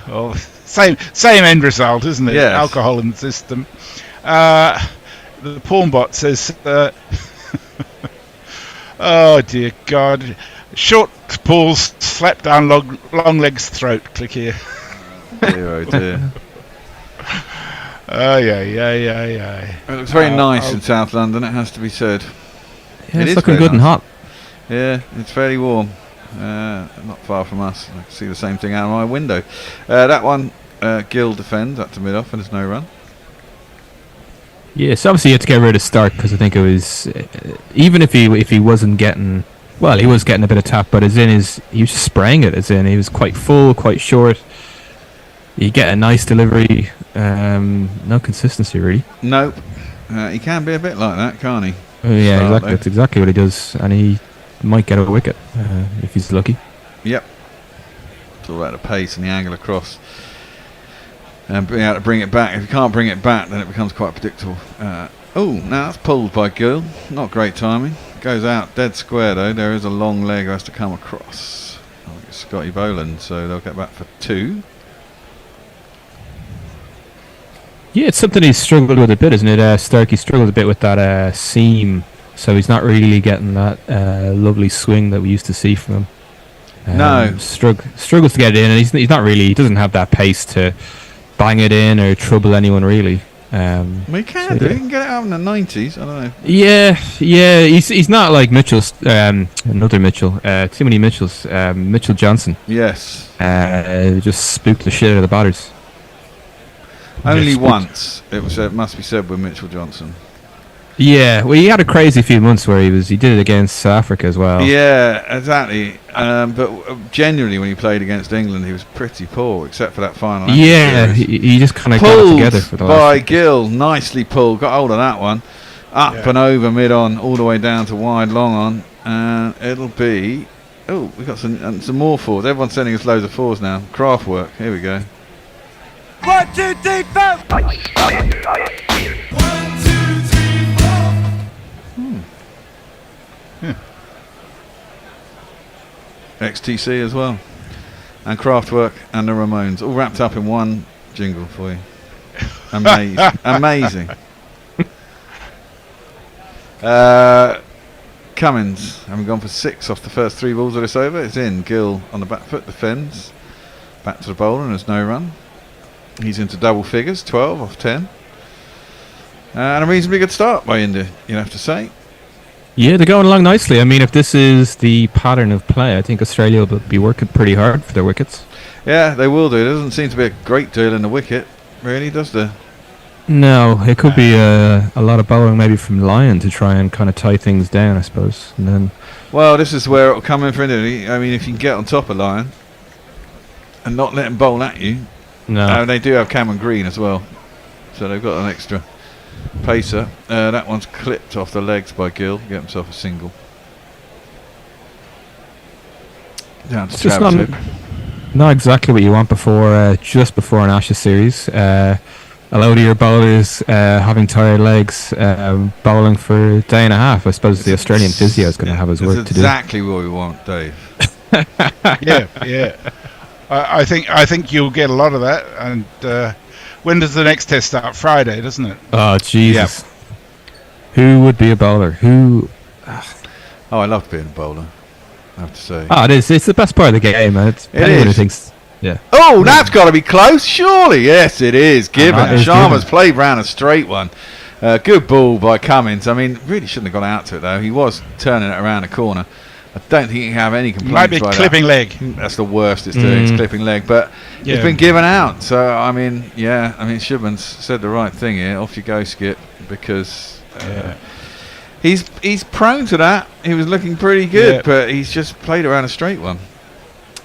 Well, same end result, isn't it? Yes. Alcohol in the system. The porn bot says, oh dear God, short pulls slap down long leg's throat. Click here. Oh dear. Oh yeah. It looks very nice in South London, it has to be said. Yeah, It it's is looking very good and nice. hot. Yeah, it's fairly warm. Not far from us. I can see the same thing out of my window. That one, Gill defends up to mid-off and there's no run. Yes, obviously you had to get rid of Stark because I think it was even if he wasn't getting, well, he was getting a bit of tap, but he was just spraying it. He was quite full, quite short. You get a nice delivery, no consistency really. Nope. He can be a bit like that, can't he? Yeah, exactly. That's exactly what he does, and he might get a wicket if he's lucky. Yep. It's all about the pace and the angle across. And being able to bring it back. If you can't bring it back, then it becomes quite predictable. Now that's pulled by Gill. Not great timing. Goes out dead square though. There is a long leg who has to come across. I think it's Scotty Boland, so they'll get back for 2. Yeah, it's something he's struggled with a bit, isn't it? Starkey struggled a bit with that seam, so he's not really getting that lovely swing that we used to see from him. No. Struggles to get it in, and he's not really. He doesn't have that pace to bang it in or trouble anyone really. Well, he can do. He can get it out in the 90s. I don't know. Yeah. He's not like Mitchell's. Another Mitchell. Too many Mitchells. Mitchell Johnson. Yes. Just spooked the shit out of the batters. Only once. It must be said with Mitchell Johnson. Yeah, well, he had a crazy few months where he did it against South Africa as well. Yeah, exactly. But generally, when he played against England, he was pretty poor, except for that final. Yeah, he just kind of got it together for the last. By Gill, nicely pulled. Got hold of that one, up and over mid on, all the way down to wide long on, and it'll be. Oh, we got some more fours. Everyone's sending us loads of fours now. Craft work. Here we go. 1, 2, 3, 4. 1, 2, 3, 4. XTC as well, and Kraftwerk and the Ramones, all wrapped up in one jingle for you. Amazing. Cummins having gone for 6 off the first 3 balls of this over. It's in. Gill on the back foot defends. Back to the bowler and there's no run. He's into double figures, 12 off 10. And a reasonably good start by India, you'd have to say. Yeah, they're going along nicely. I mean, if this is the pattern of play, I think Australia will be working pretty hard for their wickets. Yeah, they will do. There doesn't seem to be a great deal in the wicket, really, does there? No, it could be a lot of bowling maybe from Lyon to try and kind of tie things down, I suppose. And then, well, this is where it'll come in for India. I mean, if you can get on top of Lyon and not let him bowl at you. No. They do have Cameron Green as well, so they've got an extra pacer. That one's clipped off the legs by Gill. Get himself a single. Down to it's just Travis. not exactly what you want before, just before an Ashes series. A load of your bowlers having tired legs, bowling for a day and a half. I suppose the Australian physio is going to have his work to do. Exactly what we want, Dave. Yeah. I think you'll get a lot of that. And when does the next test start? Friday, doesn't it? Oh Jesus! Yep. Who would be a bowler? Who? Oh, I love being a bowler, I have to say. Oh, it is. It's the best part of the game, man. Anyone who thinks. Yeah. Oh, that's got to be close, surely. Yes, it is. Given. Sharma's played round a straight one. Good ball by Cummins. I mean, really shouldn't have gone out to it, though. He was turning it around the corner. I don't think he can have any complaints. Might be clipping leg. That's the worst it's doing. It's clipping leg. But it's been given out. So, I mean, Shubman's said the right thing here. Off you go, Skip. Because he's prone to that. He was looking pretty good, but he's just played around a straight one.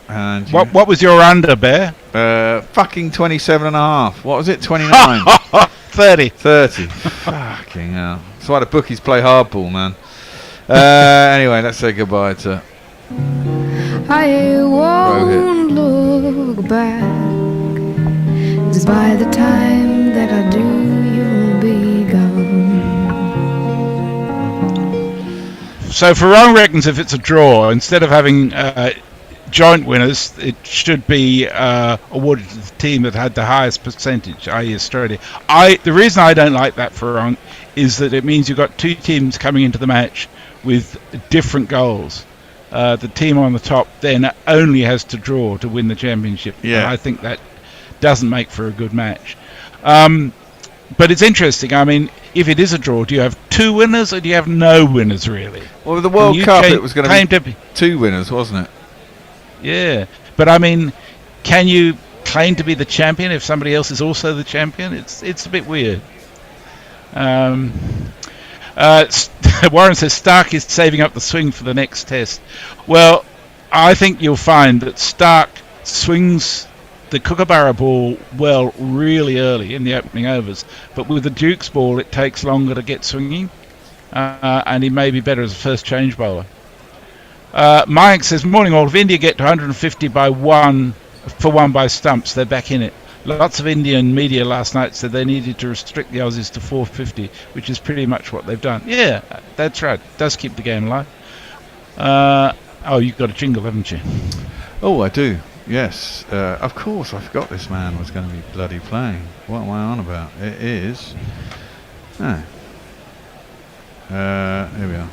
And what was your under, Bear? Fucking 27.5. What was it? 29. 30. Fucking hell. That's why the bookies play hardball, man. Anyway, let's say goodbye to I won't look back, 'cause by the time that I do, you'll be gone. So Farong reckons if it's a draw, instead of having joint winners, it should be awarded to the team that had the highest percentage, i.e. Australia. The reason I don't like that, Farong, is that it means you've got two teams coming into the match with different goals. The team on the top then only has to draw to win the championship. Yeah. And I think that doesn't make for a good match. But it's interesting. I mean, if it is a draw, do you have two winners or do you have no winners, really? Well, with the World Cup, it was going to be two winners, wasn't it? Yeah. But, I mean, can you claim to be the champion if somebody else is also the champion? It's a bit weird. Warren says Stark is saving up the swing for the next test. Well, I think you'll find that Stark swings the Kookaburra ball well really early in the opening overs, but with the Duke's ball it takes longer to get swinging, and he may be better as a first change bowler. Mike says, morning all, if India get to 150 by one by stumps, they're back in it. Lots of Indian media last night said they needed to restrict the Aussies to 450, which is pretty much what they've done. Yeah, that's right. It does keep the game alive. You've got a jingle, haven't you? Oh, I do. Yes. Of course, I forgot this man was going to be bloody playing. What am I on about? It is... here we are.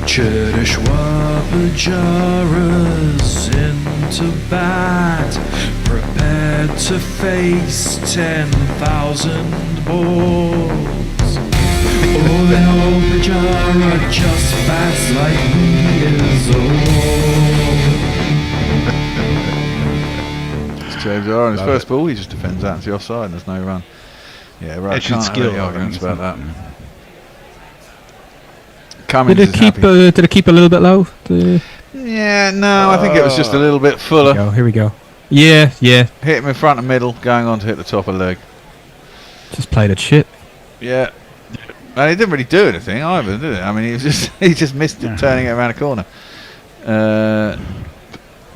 Chedishwa Pujaras into bat, prepared to face 10,000 balls. Oh, then old Pujara just bats like he is old. It's James R. on his first ball, he just defends out to the offside and there's no run. Yeah, right. Can't have any arguments about that. Did it keep a little bit low? Yeah, no, I think it was just a little bit fuller. Here we go. Yeah. Hit him in front and middle, going on to hit the top of leg. Just played it shit. Yeah. And he didn't really do anything either, did it? I mean, he just missed it turning it around a corner.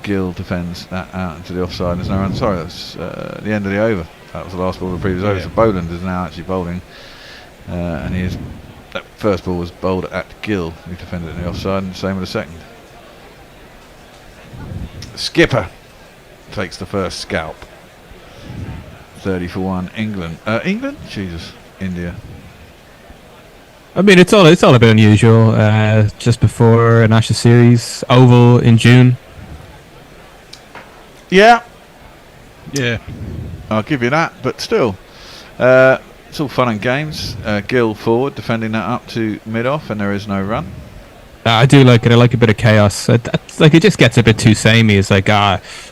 Gill defends that out into the offside. There's no run. Sorry, that's the end of the over. That was the last ball of the previous over. So Boland is now actually bowling, and he is. That first ball was bowled at Gill, who defended it in the offside, and the same with the second. Skipper takes the first scalp. 30 for 1. England. England? Jesus. India. I mean, it's all a bit unusual. Just before an Ashes series, Oval in June. Yeah. Yeah. I'll give you that, but still. it's all fun and games. Gill forward, defending that up to mid-off, and there is no run. I do like it. I like a bit of chaos. Like it just gets a bit too samey. It's like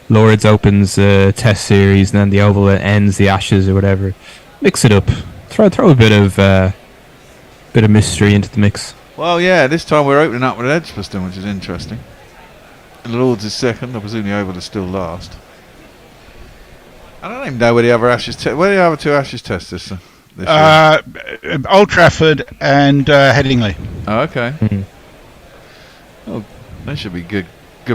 Lords opens Test series, and then the Oval ends the Ashes or whatever. Mix it up. Throw a bit of mystery into the mix. Well, yeah, this time we're opening up with Edgbaston, which is interesting. Lords is second. I presume the Oval is still last. I don't even know where the other Ashes. Where are the other two Ashes tests this year? Old Trafford and Headingley. Oh, okay. Mm-hmm. Oh, they should be good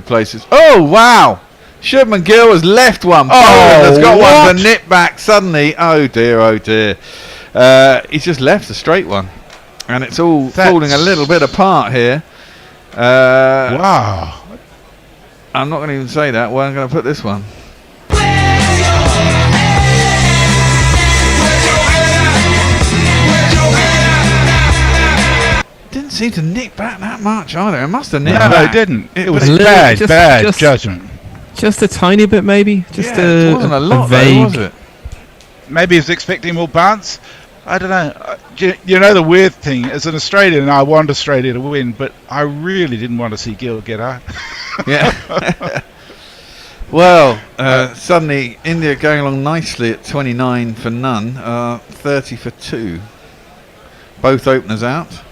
places. Oh, wow! Shubman Gill has left one. Oh, has got one to nip back suddenly. Oh dear, oh dear. He's just left a straight one, and it's all falling a little bit apart here. Wow! I'm not going to even say that. Well, I'm going to put this one. Didn't seem to nick back that much either. It must have nicked back. No, it didn't. It was bad judgment. Just a tiny bit, maybe. It wasn't a lot, though, was it? Maybe he was expecting more bounce. I don't know. You know the weird thing, as an Australian, I want Australia to win, but I really didn't want to see Gill get out. Yeah. Well, suddenly India going along nicely at 29 for none, 30 for 2. Both openers out.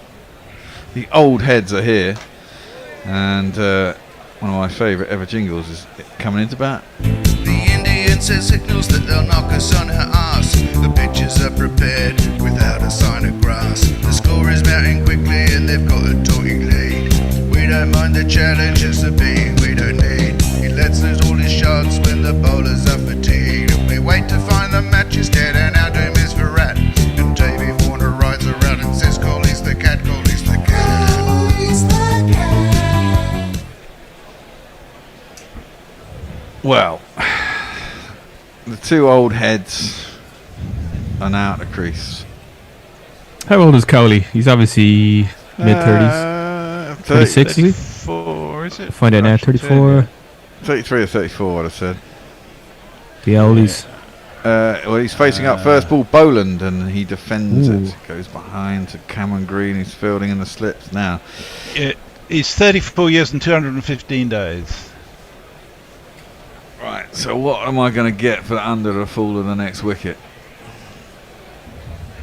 The old heads are here, and one of my favourite ever jingles is coming into bat. The Indian says signals that they'll knock us on our arse. The pitches are prepared without a sign of grass. The score is mounting quickly and they've got a talking lead. We don't mind the challenge, it's the beating we don't need. He lets loose all his shots when the bowlers are fatigued. And we wait to find the match is dead and our doom is for rat. And Davey Warner rides around and says, Coley's the cat, Coley's the cat. Well, the two old heads are now at the crease. How old is Cowley? He's obviously mid-30s. 36, is he? 34, is it? Find out now, 34. 33 or 34, what I said. The oldies. Well, he's facing up first ball Boland, and he defends it. Goes behind to Cameron Green. He's fielding in the slips now. He's 34 years and 215 days. Right, so what am I going to get for under the fall of the next wicket?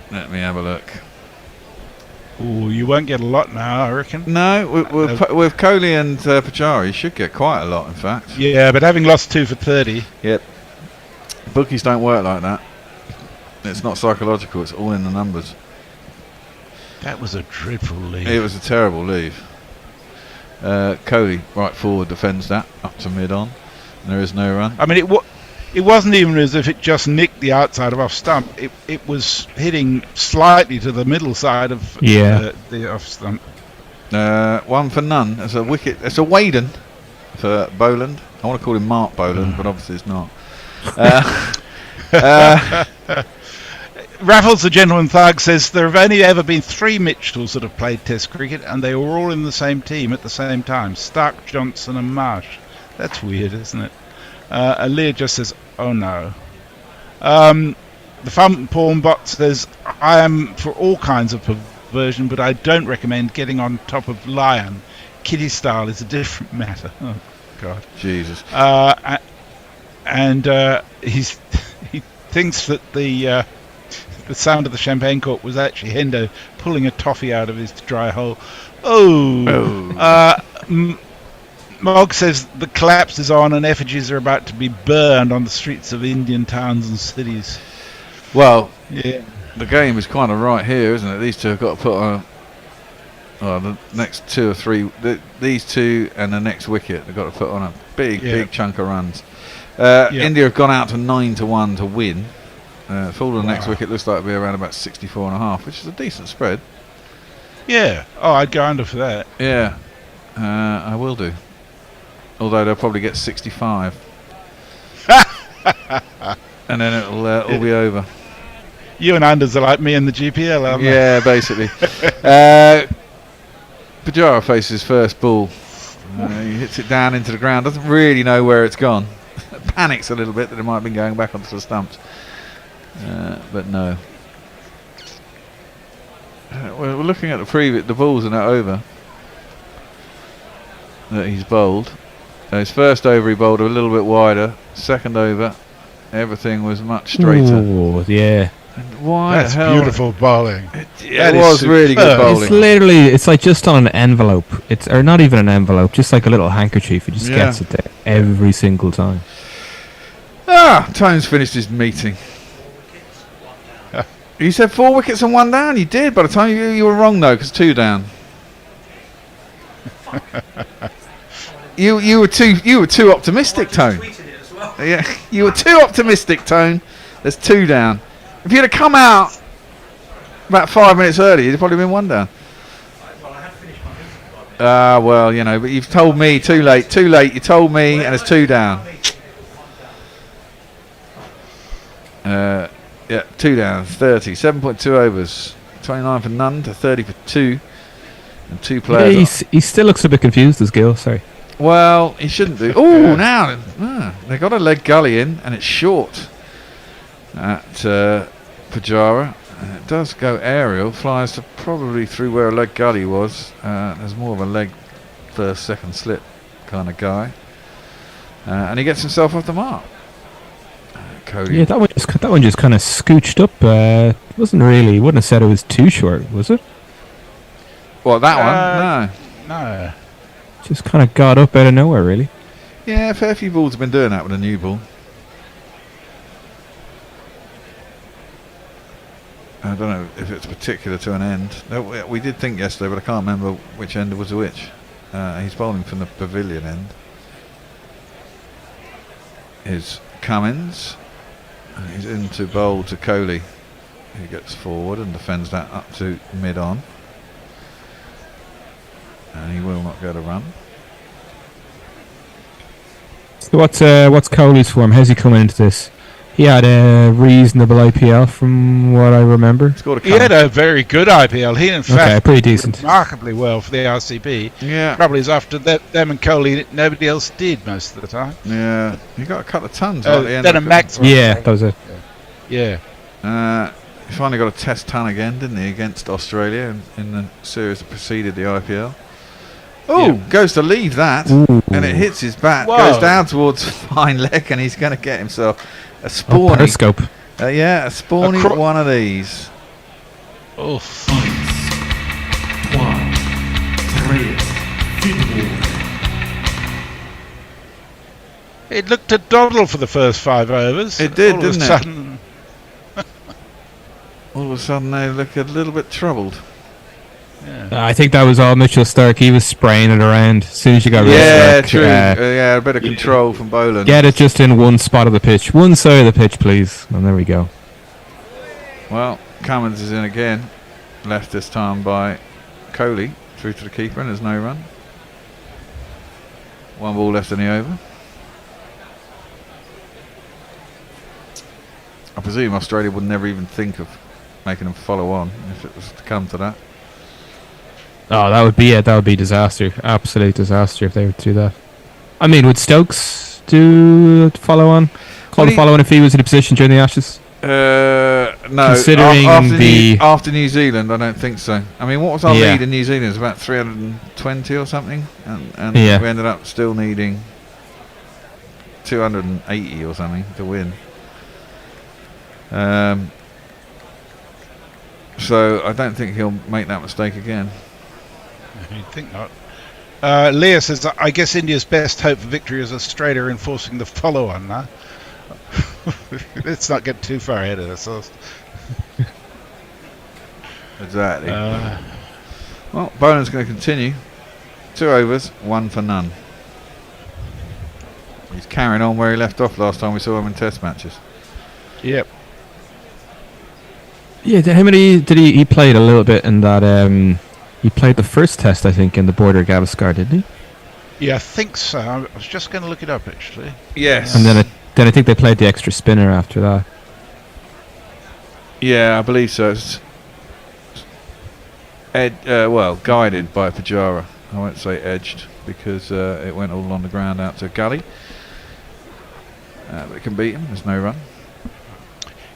Let me have a look. Oh, you won't get a lot now, I reckon. No, with Kohli and Pachari, you should get quite a lot, in fact. Yeah, but having lost 2 for 30. Yep. Bookies don't work like that. It's not psychological, it's all in the numbers. That was a dreadful leave. It was a terrible leave. Kohli, right forward, defends that up to mid-on. There is no run. I mean, it wasn't even as if it just nicked the outside of off stump. It was hitting slightly to the middle side of the off stump. 1 for none. It's a wicket. It's a Waden for Boland. I want to call him Mark Boland, but obviously it's not. Raffles, the gentleman thug, says there have only ever been 3 Mitchells that have played Test cricket, and they were all in the same team at the same time: Stark, Johnson, and Marsh. That's weird, isn't it? Lear just says, "Oh no." The Fun Porn Bot says, "I am for all kinds of perversion, but I don't recommend getting on top of lion. Kitty style is a different matter." Oh God, Jesus. And he thinks that the sound of the champagne cork was actually Hendo pulling a toffee out of his dry hole. Mog says the collapse is on and effigies are about to be burned on the streets of Indian towns and cities. Well, yeah, the game is kind of right here, isn't it? These two have got to put on the next 2 or 3. These two and the next wicket, they've got to put on a big chunk of runs. India have gone out to 9-1 to win. Fall of the next wicket looks like it'll be around about 64.5, which is a decent spread. Yeah. Oh, I'd go under for that. Yeah, I will do. Although they'll probably get 65. And then it'll all be over. You and Anders are like me in the GPL, aren't they? Yeah, basically. Pujara faces first ball. He hits it down into the ground. Doesn't really know where it's gone. Panics a little bit that it might have been going back onto the stumps. But no. We're looking at the balls are now over that he's bowled. His first over he bowled a little bit wider. Second over, everything was much straighter. Oh, yeah. And why That's the hell? beautiful bowling. It was really good bowling. It's literally, it's like just on an envelope. It's or not even an envelope, just like a little handkerchief. It just gets it there every single time. Tone's finished his meeting. You said 4 wickets and 1 down. You did. By the time you were wrong though, because 2 down. You were too optimistic, Tone. Yeah, you were too optimistic, Tone. There's 2 down. If you'd have come out about 5 minutes early, you'd probably been 1 down. Well, you know, but you've told me too late. Too late. You told me, and it's 2 down. Yeah, 2 down, 30, 7.2 overs, 29 for none to 30 for 2, and 2 players. He still looks a bit confused, as Gil. Sorry. Well, he shouldn't do. Oh, now they got a leg gully in, and it's short at Pujara. It does go aerial, flies to probably through where a leg gully was. There's more of a leg first, second slip kind of guy, and he gets himself off the mark. Cody. Yeah, that one just kind of scooched up. Wasn't really. Wouldn't have said it was too short, was it? What, that one? No. Just kind of got up out of nowhere, really. Yeah, a fair few balls have been doing that with a new ball. I don't know if it's particular to an end. No, we did think yesterday, but I can't remember which end was which. He's bowling from the pavilion end. Is Cummins. He's into bowl to Kohli. He gets forward and defends that up to mid-on. And he will not get a run. So what's Kohli's form? How's he coming into this? He had a reasonable IPL from what I remember. He had a very good IPL. He in fact pretty decent, remarkably well for the RCB. Yeah, probably is after them and Kohli. Nobody else did most of the time. Yeah, he got a couple of tons at the end. Then a max. Yeah, that was it. Yeah. He finally got a test ton again, didn't he, against Australia in the series that preceded the IPL. Oh, goes to leave that, and it hits his bat, goes down towards fine leg, and he's going to get himself a spawny. Periscope. Yeah, a spawny one of these. Oh. 3, It looked a doddle for the first 5 overs. It did, all didn't of a sudden, All of a sudden, they look a little bit troubled. I think that was all Mitchell Stark. He was spraying it around as soon as you got rid of Stark. True. Yeah, a bit of control from Boland. Get it just in one spot of the pitch. One side of the pitch, please. And there we go. Well, Cummins is in again. Left this time by Kohli. Through to the keeper, and there's no run. 1 ball left in the over. I presume Australia would never even think of making them follow on if it was to come to that. Oh, that would be it. That would be disaster. Absolute disaster if they were to do that. I mean, would Stokes do follow on? Call the follow on if he was in a position during the Ashes? No. Considering after New Zealand, I don't think so. I mean, what was our lead in New Zealand? It was about 320 or something, and we ended up still needing 280 or something to win. So I don't think he'll make that mistake again. I think not. Leah says, I guess India's best hope for victory is Australia enforcing the follow-on now. Let's not get too far ahead of ourselves. Exactly. Well, Boland's going to continue. 2 overs, 1 for none. He's carrying on where he left off last time we saw him in test matches. Yep. Yeah, how many did he played a little bit in that he played the first test, I think, in the Border Gavaskar, didn't he? Yeah, I think so. I was just going to look it up, actually. Yes. And then I think they played the extra spinner after that. Yeah, I believe so. It's guided by Pujara. I won't say edged because it went all on the ground out to Gully. But it can beat him. There's no run.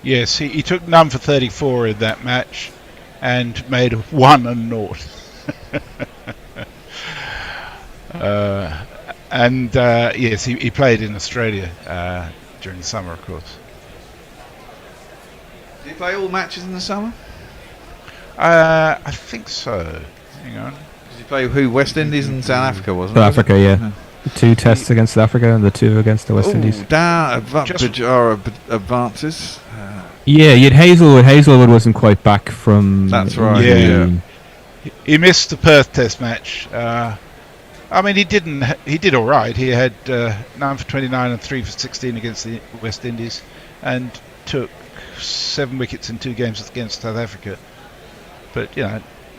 Yes, he took none for 34 in that match. and made 1 and 0. Yes, he played in Australia during the summer, of course. Did he play all matches in the summer? I think so. Hang on. Did he play who? West Indies and South Africa, wasn't it? South Africa, yeah. The 2 tests against South Africa and the 2 against the West Indies. Pajara advances. Yeah, you had Hazelwood. Hazelwood wasn't quite back from. That's right. Yeah. He missed the Perth Test match. I mean, he did all right. He had 9 for 29 and 3 for 16 against the West Indies, and took 7 wickets in 2 games against South Africa. But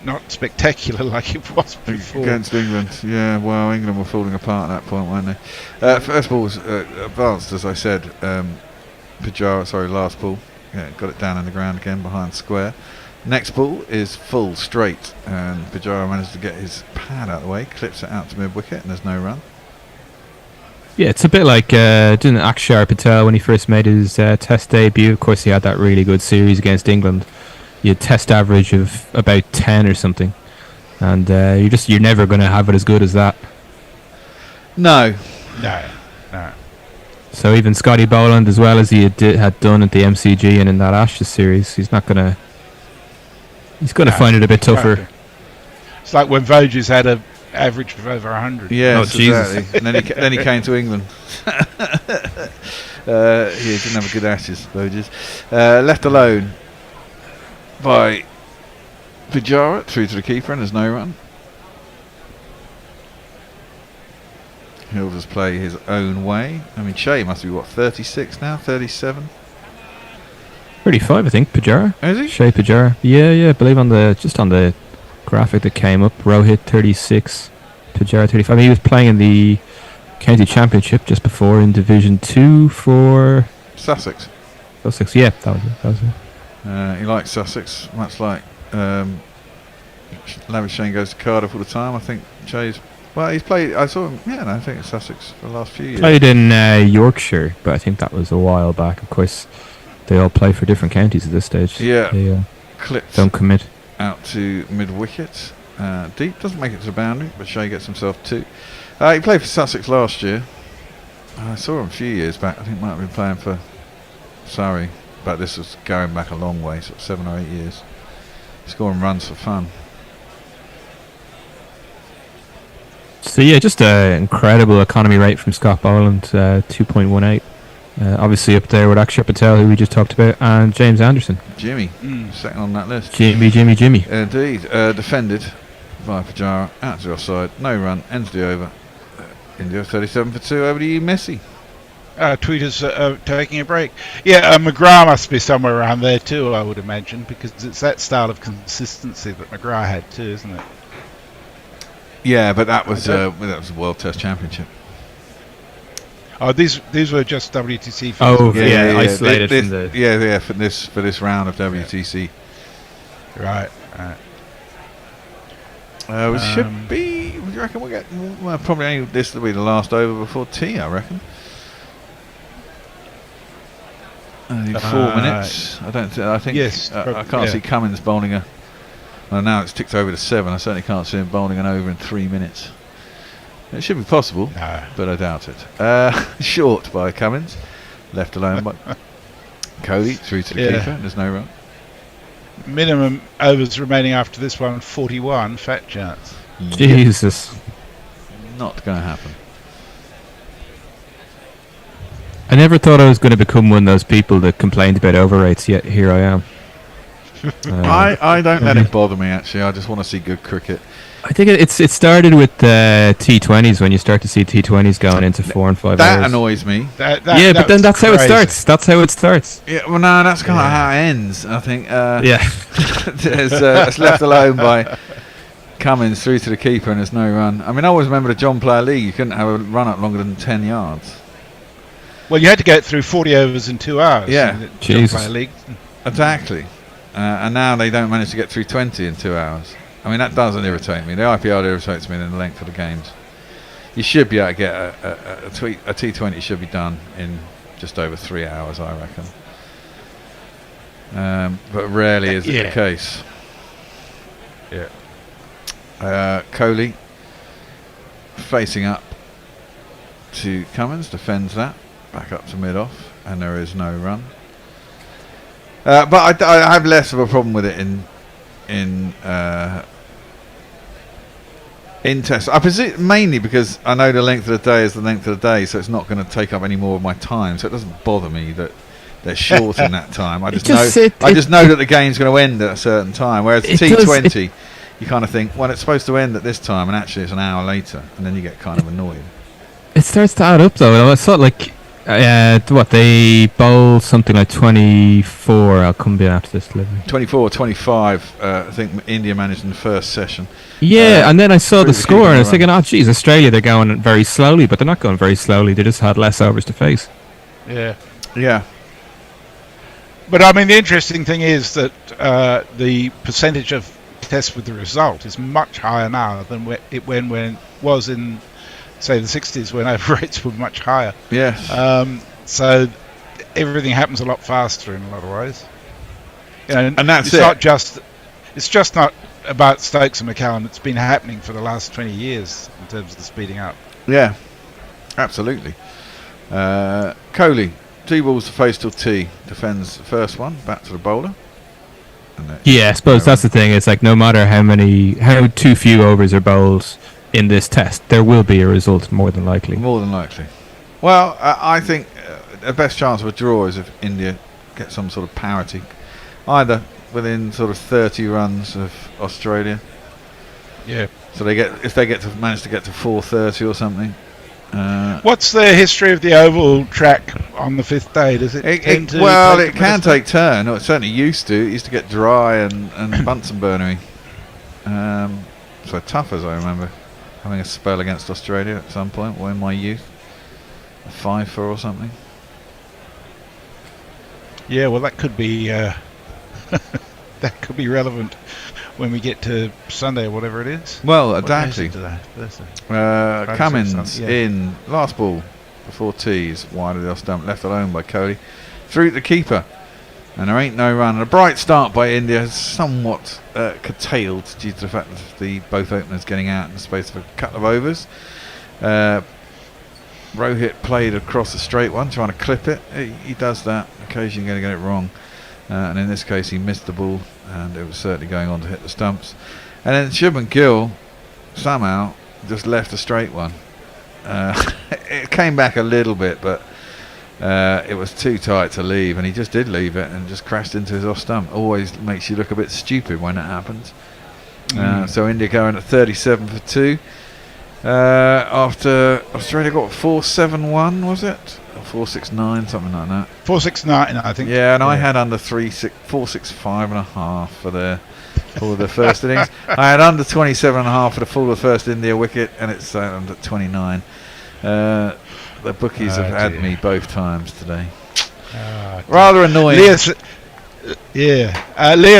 not spectacular like it was before. Against England, yeah. Well, England were falling apart at that point, weren't they? First ball was advanced, as I said. Last ball. Yeah, got it down in the ground again behind square. Next ball is full straight, and Pajara managed to get his pad out of the way, clips it out to mid wicket, and there's no run. Yeah, it's a bit like didn't Akshar Patel when he first made his Test debut. Of course, he had that really good series against England. You had Test average of about 10 or something, and you're never going to have it as good as that. No. So even Scotty Boland, as well as he had done at the MCG and in that Ashes series, he's going to find it a bit tougher. It's like when Voges had an average of over 100. Yeah, Jesus. Exactly. And then he came to England. He didn't have a good Ashes, Voges. Left alone by Pajara through to the keeper, and there's no run. He'll just play his own way. I mean, Shea must be 36 now, 37. 35, I think. Pajara. Is he? Shea Pajara. Yeah. I believe on the graphic that came up, Rohit 36, Pajara 35. I mean, he was playing in the county championship just before in Division 2 for Sussex. Yeah, that was it. He likes Sussex, much like Lavish Shane goes to Cardiff all the time. I think Shea's. Well, he's played. I saw him. Yeah, no, I think it's Sussex for the last few years. Played in Yorkshire, but I think that was a while back. Of course, they all play for different counties at this stage. Yeah. Clips don't commit. Out to mid wicket. Deep doesn't make it to the boundary, but Shea gets himself 2. He played for Sussex last year. I saw him a few years back. I think he might have been playing for Surrey, but this was going back a long way, sort of 7 or 8 years. Scoring runs for fun. So yeah, just an incredible economy rate from Scott Boland, 2.18. Obviously up there with Akshar Patel, who we just talked about, and James Anderson. Jimmy, second on that list. Jimmy. Indeed. Defended by Pajara, out to the offside, no run, ends the over. India 37 for 2, over to you, Messi. Tweeters taking a break. Yeah, McGrath must be somewhere around there too, I would imagine, because it's that style of consistency that McGrath had too, isn't it? Yeah, but that was a World Test Championship. Oh, these were just WTC. Isolated from the. For this round of WTC. Right. Should be. Do you reckon we'll get? Well, probably only this will be the last over before tea, I reckon. Only 4 minutes. I think. Yes. I can't see Cummins bowling a. Well, now it's ticked over to 7. I certainly can't see him bowling an over in 3 minutes. It should be possible, but I doubt it. Short by Cummins, left alone by Cody through to the keeper. There's no run. Minimum overs remaining after this one, 41. Fat chance. Jesus. Not going to happen. I never thought I was going to become one of those people that complained about overrates, yet here I am. I don't let it bother me, actually. I just want to see good cricket. I think it started with T20s, when you start to see T20s going into 4 and 5 that hours. Annoys me. But then that's how it starts. That's how it starts. Yeah, well, no, that's kind of how it ends, I think. It's left alone by Cummins through to the keeper, and there's no run. I mean, I always remember the John Player League. You couldn't have a run up longer than 10 yards. Well, you had to get through 40 overs in 2 hours. Yeah. In the John Player League. Exactly. And now they don't manage to get through 20 in 2 hours. I mean, that doesn't irritate me. The IPL irritates me in the length of the games. You should be able to get a T20 should be done in just over 3 hours, I reckon. But rarely is it the case. Yeah. Coley facing up to Cummins, defends that, back up to mid-off, and there is no run. But I have less of a problem with it in tests. I presume mainly because I know the length of the day is the length of the day, so it's not going to take up any more of my time. So it doesn't bother me that they're short in that time. I just know that the game's going to end at a certain time. Whereas T20, you kind of think, well, it's supposed to end at this time, and actually it's an hour later, and then you get kind of annoyed. It starts to add up though. I saw like they bowl something like 24. I'll come back after this delivery. 24, 25. I think India managed in the first session. Yeah, and then I saw the score and I was thinking, oh geez, Australia, they're going very slowly, but they're not going very slowly. They just had less overs to face. Yeah. Yeah. But I mean, the interesting thing is that the percentage of tests with the result is much higher now than when it was in, say, the 60s, when over rates were much higher. Yes. So everything happens a lot faster in a lot of ways. And that's it's just not about Stokes and McCallum. It's been happening for the last 20 years in terms of the speeding up. Yeah, absolutely. Coley, 2 balls to face till T, defends the first one, back to the bowler. Yeah, I suppose that's the thing. It's like no matter how too few overs are bowled in this test, there will be a result more than likely. More than likely. Well, I think the best chance of a draw is if India get some sort of parity, either within sort of 30 runs of Australia. Yeah. So if they manage to get to 430 or something. What's the history of the oval track on the 5th day? Does it tend to? Well, it can take turn. Or it certainly used to. It used to get dry and Bunsen burnery. So tough, as I remember, having a spell against Australia at some point, or in my youth, a 5-4 or something. Yeah, well, that could be that could be relevant when we get to Sunday or whatever it is. Well, What day is exactly. it today? Thursday. Cummins Yeah. in last ball before tees, wide of the off stump, left alone by Cody, through the keeper, and there ain't no run. And a bright start by India, somewhat curtailed due to the fact that both openers getting out in the space of a couple of overs. Rohit played across the straight one, trying to clip it. He does that. Occasionally going to get it wrong. And in this case, he missed the ball, and it was certainly going on to hit the stumps. And then Shubman Gill somehow just left a straight one. It came back a little bit, but it was too tight to leave, and he just did leave it and just crashed into his off stump. Always makes you look a bit stupid when it happens. So India going at 37 for 2. After Australia got 4-7-1, was it? Or 4-6-9, something like that. 4-6-9, I think. Yeah, and I had under 4-6-5.5 for the first innings. I had under 27.5 for the full of the first India wicket, and it's under 29. The bookies have had me both times today. Rather annoying. Leah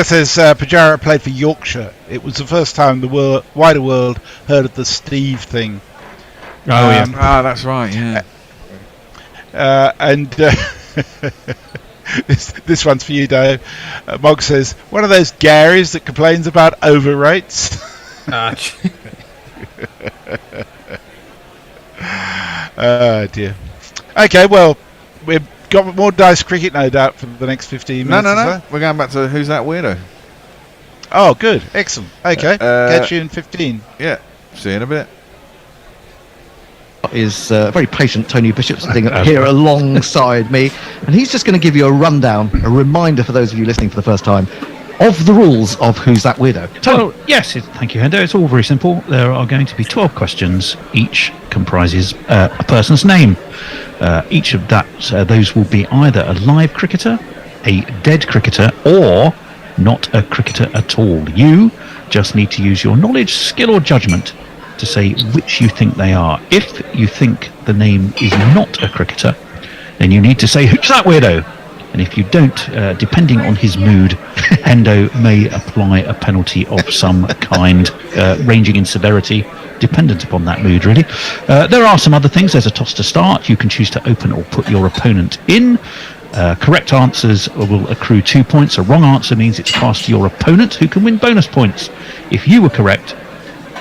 says Pujara played for Yorkshire. It was the first time the wider world heard of the Steve thing. That's right, yeah. And this one's for you, Dave. Mog says, one of those Garys that complains about over rates. Oh dear. Okay, well, we've got more dice cricket, no doubt, for the next 15 minutes. No. We're going back to Who's That Weirdo? Oh, good. Excellent. Okay. Catch you in 15. Yeah. See you in a bit. Is very patient Tony Bishop sitting here alongside me, and he's just going to give you a rundown, a reminder for those of you listening for the first time, of the rules of Who's That Weirdo. Well, yes, thank you, Hendo. It's all very simple. There are going to be 12 questions. Each comprises a person's name. Each of those will be either a live cricketer, a dead cricketer, or not a cricketer at all. You just need to use your knowledge, skill, or judgment to say which you think they are. If you think the name is not a cricketer, then you need to say, who's that weirdo? And if you don't, depending on his mood, Hendo may apply a penalty of some kind, ranging in severity, dependent upon that mood, really. There are some other things. There's a toss to start. You can choose to open or put your opponent in. Correct answers will accrue 2 points. A wrong answer means it's passed to your opponent, who can win bonus points. If you were correct,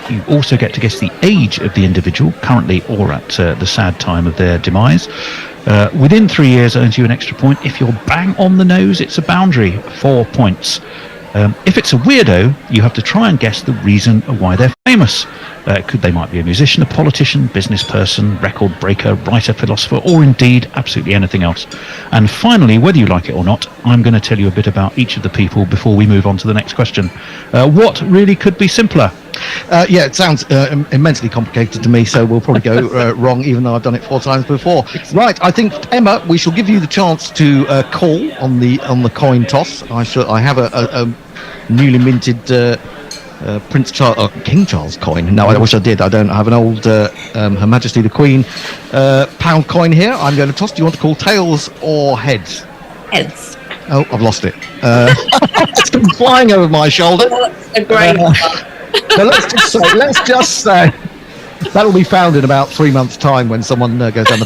you also get to guess the age of the individual, currently or at the sad time of their demise. Within 3 years earns you an extra point. If you're bang on the nose, it's a boundary, 4 points. If it's a weirdo, you have to try and guess the reason why they're famous. They might be a musician, a politician, business person, record breaker, writer, philosopher, or indeed absolutely anything else. And finally, whether you like it or not, I'm going to tell you a bit about each of the people before we move on to the next question. What really could be simpler? Yeah, it sounds immensely complicated to me, so we'll probably go wrong, even though I've done it 4 times before. Right, I think, Emma, we shall give you the chance to call on the coin toss. I have a newly minted King Charles coin. No, I wish I did. I don't. I have an old Her Majesty the Queen pound coin here. I'm going to toss. Do you want to call tails or heads? Heads. Oh, I've lost it. It's come flying over my shoulder. Oh, that's a great one. So let's just say that will be found in about 3 months' time when someone goes down the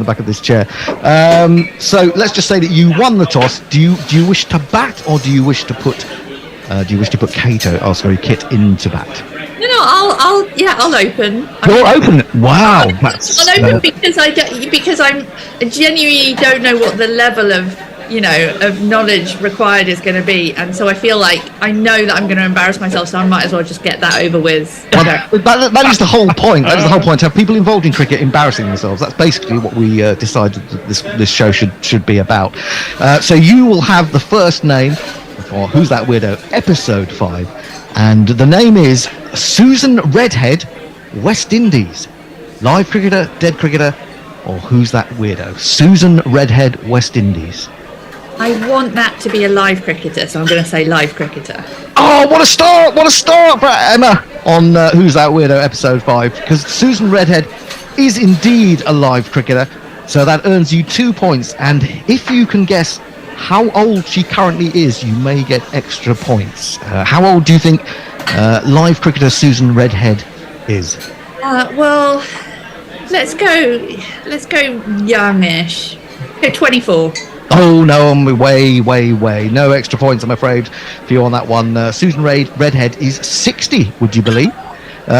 back of this chair. So let's just say that you won the toss. Do you wish to bat, or do you wish to put Kit into bat? No, I'll open. You're open. Wow, that's. I'll open because I genuinely don't know what the level of knowledge required is going to be, and so I feel like I know that I'm going to embarrass myself, so I might as well just get that over with. Well, that is the whole point. That is the whole point. To have people involved in cricket embarrassing themselves. That's basically what we decided that this show should be about. So you will have the first name for Who's That Weirdo, episode 5, and the name is Susan Redhead, West Indies. Live cricketer, dead cricketer, or Who's That Weirdo? Susan Redhead, West Indies. I want that to be a live cricketer, so I'm going to say live cricketer. Oh, what a start! What a start for Emma on Who's That Weirdo, episode 5, because Susan Redhead is indeed a live cricketer, so that earns you 2 points, and if you can guess how old she currently is, you may get extra points. How old do you think live cricketer Susan Redhead is? Well, let's go youngish. Go 24. Oh no, I'm way. No extra points, I'm afraid, for you on that one. Susan Redhead is 60, would you believe?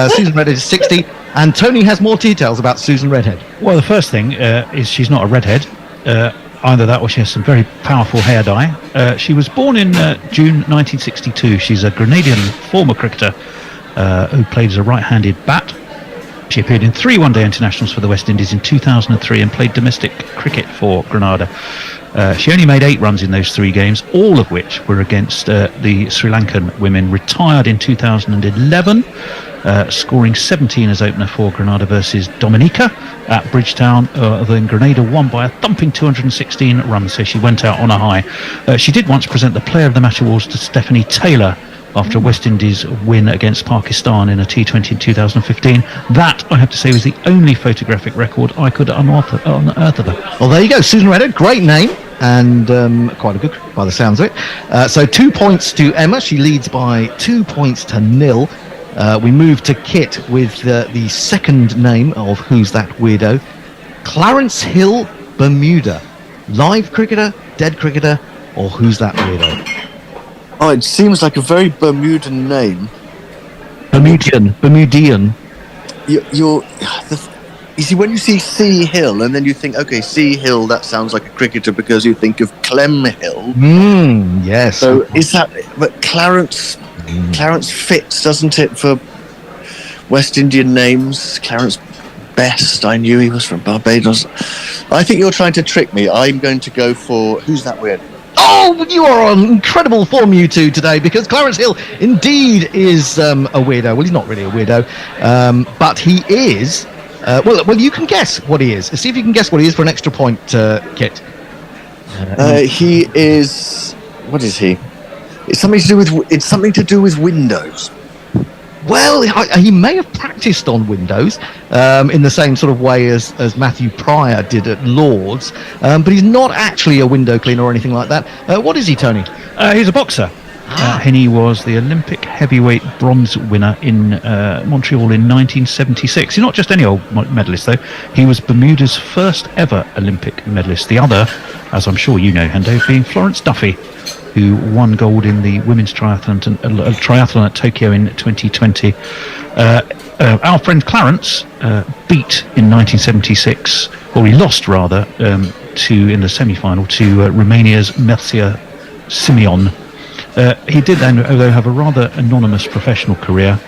Susan Redhead is 60, and Tony has more details about Susan Redhead. Well, the first thing is she's not a redhead. Either that or she has some very powerful hair dye. She was born in June 1962. She's a Grenadian former cricketer who played as a right-handed bat. She appeared in 3 one-day internationals for the West Indies in 2003 and played domestic cricket for Grenada. She only made 8 runs in those 3 games, all of which were against the Sri Lankan women. Retired in 2011, scoring 17 as opener for Grenada versus Dominica at Bridgetown. Then Grenada won by a thumping 216 runs, so she went out on a high. She did once present the Player of the Match awards to Stephanie Taylor after a West Indies win against Pakistan in a T20 in 2015. That, I have to say, was the only photographic record I could unearth of her. Well, there you go. Susan Redhead, great name, and quite a good by the sounds of it. So 2 points to Emma. She leads by 2 points to 0. We move to Kit with the second name of Who's That Weirdo? Clarence Hill, Bermuda. Live cricketer, dead cricketer, or Who's That Weirdo? Oh, it seems like a very Bermudan name. Bermudian. You see, when you see C Hill, and then you think, okay, C Hill, that sounds like a cricketer because you think of Clem Hill. Yes. So is that? But Clarence fits, doesn't it, for West Indian names? Clarence Best. I knew he was from Barbados. I think you're trying to trick me. I'm going to go for Who's That Weird? Oh, you are on incredible form, you two, today, because Clarence Hill indeed is a weirdo. Well, he's not really a weirdo, but he is. Well, you can guess what he is. See if you can guess what he is for an extra point, Kit. He is. What is he? It's something to do with Windows. Well, he may have practiced on Windows in the same sort of way as Matthew Pryor did at Lord's, but he's not actually a window cleaner or anything like that. What is he, Tony? He's a boxer. Henny was the Olympic heavyweight bronze winner in Montreal in 1976. He's not just any old medalist, though. He was Bermuda's first ever Olympic medalist. The other, as I'm sure you know, Hendo, being Florence Duffy, who won gold in the women's triathlon at Tokyo in 2020. Our friend Clarence beat in 1976, or he lost rather, in the semi-final to Romania's Mircea Simeon. He did then, although, have a rather anonymous professional career.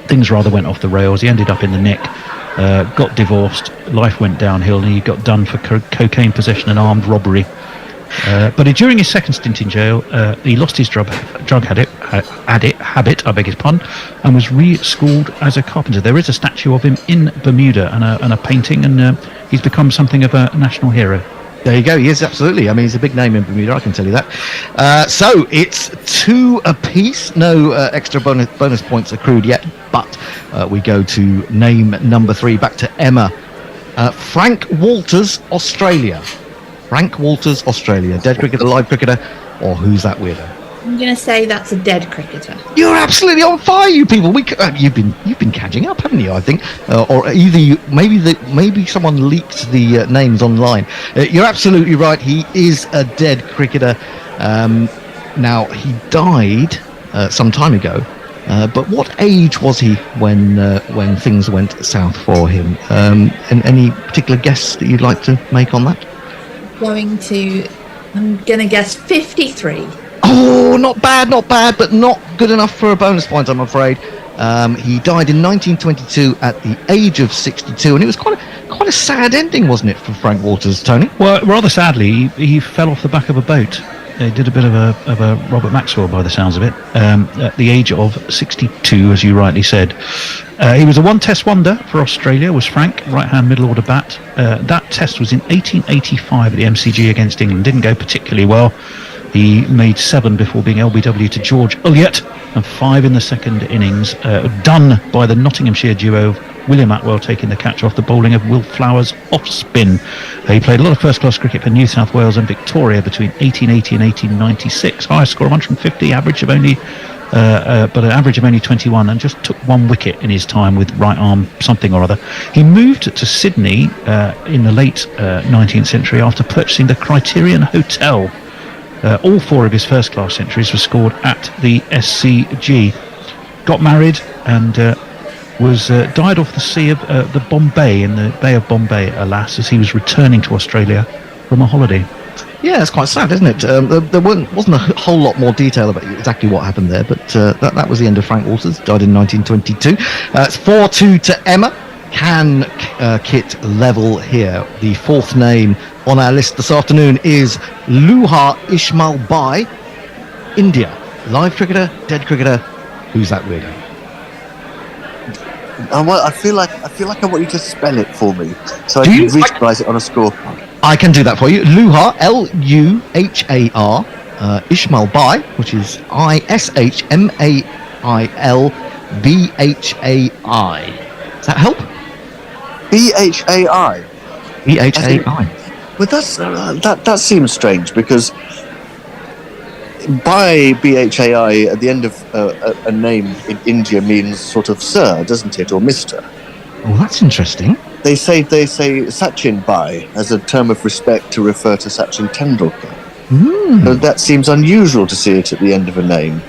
Things rather went off the rails. He ended up in the nick, got divorced, life went downhill, and he got done for cocaine possession and armed robbery. But during his second stint in jail, he lost his drug habit, I beg his pardon, and was re-schooled as a carpenter. There is a statue of him in Bermuda and a painting, and he's become something of a national hero. There you go. Yes, absolutely. I mean, he's a big name in Bermuda, I can tell you that. So it's 2 apiece. No extra bonus points accrued yet, but we go to name number 3. Back to Emma. Frank Walters, Australia. Frank Walters, Australia. Dead cricketer, live cricketer, or who's that weirdo? I'm going to say that's a dead cricketer. You're absolutely on fire, you people. You've been catching up, haven't you? I think, or either you, maybe someone leaked the names online. You're absolutely right. He is a dead cricketer. Now he died some time ago. But what age was he when things went south for him? And any particular guess that you'd like to make on that? I'm going to guess 53. Oh, not bad, but not good enough for a bonus point, I'm afraid. He died in 1922 at the age of 62, and it was quite a sad ending, wasn't it, for Frank Walters, Tony? Well, rather sadly, he fell off the back of a boat. He did a bit of a Robert Maxwell, by the sounds of it, at the age of 62, as you rightly said. He was a one-test wonder for Australia, was Frank, right-hand middle-order bat. That test was in 1885 at the MCG against England. Didn't go particularly well. He made 7 before being LBW to George Ulyett, and 5 in the second innings, done by the Nottinghamshire duo of William Atwell taking the catch off the bowling of Will Flowers off spin. He played a lot of first-class cricket for New South Wales and Victoria between 1880 and 1896. Highest score of 150, average of only, but an average of only 21, and just took 1 wicket in his time with right arm something or other. He moved to Sydney in the late 19th century after purchasing the Criterion Hotel. All 4 of his first-class centuries were scored at the SCG. Got married and died off the sea of the Bombay, in the Bay of Bombay, alas, as he was returning to Australia from a holiday. Yeah, it's quite sad, isn't it? There wasn't a whole lot more detail about exactly what happened there, but that was the end of Frank Walters. Died in 1922. It's 4-2 to Emma. Can Kit level here? The 4th name on our list this afternoon is Luha Ismail Bai, India. Live cricketer, dead cricketer. Who's that weirdo? Well, I feel like I want you to spell it for me, so I can visualize it on a scorecard. I can do that for you. Luhar, Luhar, Ismail Bai, which is Ishmailbhai. Does that help? Bhai. Bhai. Well, that seems strange, because by Bhai at the end of a name in India means sort of sir, doesn't it, or Mr. Oh, that's interesting. They say Sachin Bai as a term of respect to refer to Sachin Tendulkar. So that seems unusual to see it at the end of a name.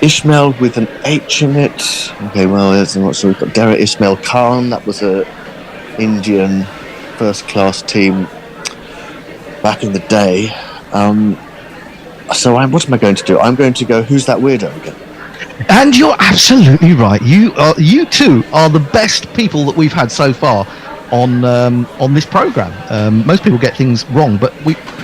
Ishmael with an H in it. Okay, well, I'm not sure. We've got Dara Ismail Khan. That was a Indian first-class team back in the day. So what am I going to do? I'm going to go, who's that weirdo again? And you're absolutely right. You two are the best people that we've had so far on this program. Most people get things wrong, but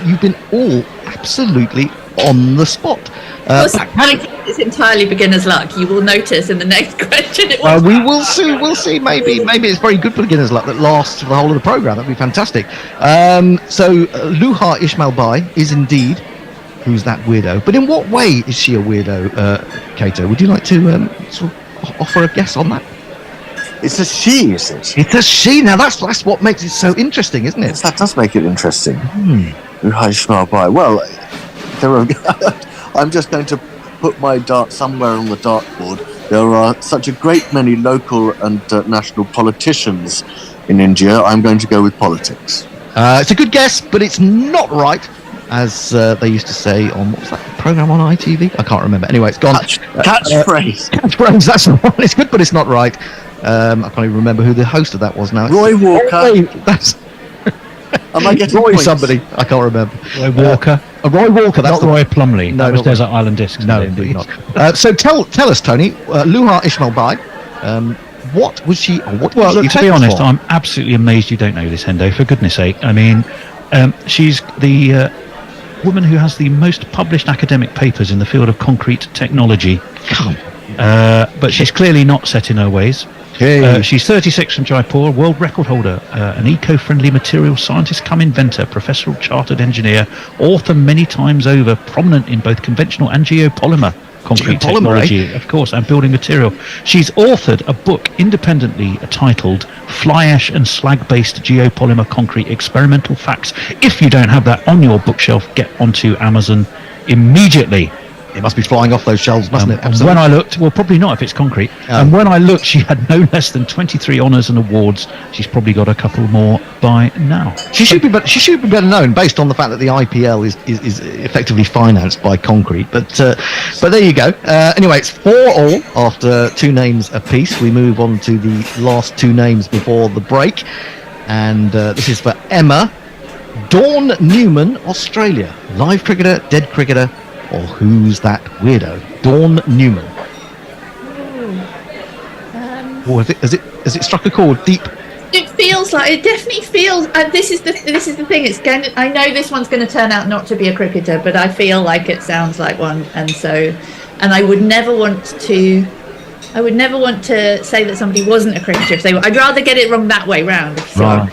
you've been all absolutely on the spot. I think it's entirely beginner's luck. You will notice in the next question. We will see. We'll see. Maybe it's very good for beginner's luck that lasts for the whole of the program. That'd be fantastic. So Luha Ismail Bai is indeed who's that weirdo. But in what way is she a weirdo, Kato? Would you like to sort of offer a guess on that? It's a she, is it? It's a she. Now that's what makes it so interesting, isn't it? Yes, that does make it interesting. Luha Ismail Bai. Well, I'm just going to put my dart somewhere on the dartboard. There are such a great many local and national politicians in India. I'm going to go with politics. It's a good guess, but it's not right, as they used to say on, what was that program on ITV? I can't remember. Anyway, it's gone. Catchphrase. Catchphrase, that's the one. It's good, but it's not right. I can't even remember who the host of that was now. Roy Walker. That's Am I getting Roy points? somebody? I can't remember. Roy Walker. Roy Walker. That's Not Roy Plumley. No, That was not Desert Island Discs. No, indeed not. So tell us, Tony, Luha Ismail Bai, what was she? What Well, was look, she to be famous honest, for? I'm absolutely amazed you don't know this, Hendo, for goodness sake. I mean, she's the woman who has the most published academic papers in the field of concrete technology. But she's clearly not set in her ways. She's 36 from Jaipur, world record holder, an eco-friendly material scientist come inventor, professional chartered engineer, author many times over, prominent in both conventional and geopolymer concrete technology, of course, and building material. She's authored a book independently titled Fly Ash and Slag-Based Geopolymer Concrete Experimental Facts. If you don't have that on your bookshelf, get onto Amazon immediately. It must be flying off those shelves, mustn't it? And when I looked, well, probably not if it's concrete. And when I looked, she had no less than 23 honours and awards. She's probably got a couple more by now. She should be better known based on the fact that the IPL is effectively financed by concrete. But there you go. Anyway, it's 4-4 after two names apiece. We move on to the last two names before the break, and this is for Emma. Dawn Newman, Australia, live cricketer, dead cricketer, or who's that weirdo? Dawn Newman. Has it struck a chord deep? It definitely feels. This is the thing. It's going. I know this one's going to turn out not to be a cricketer, but I feel like it sounds like one, and I would never want to. I would never want to say that somebody wasn't a cricketer if they were. I'd rather get it wrong that way round. Right.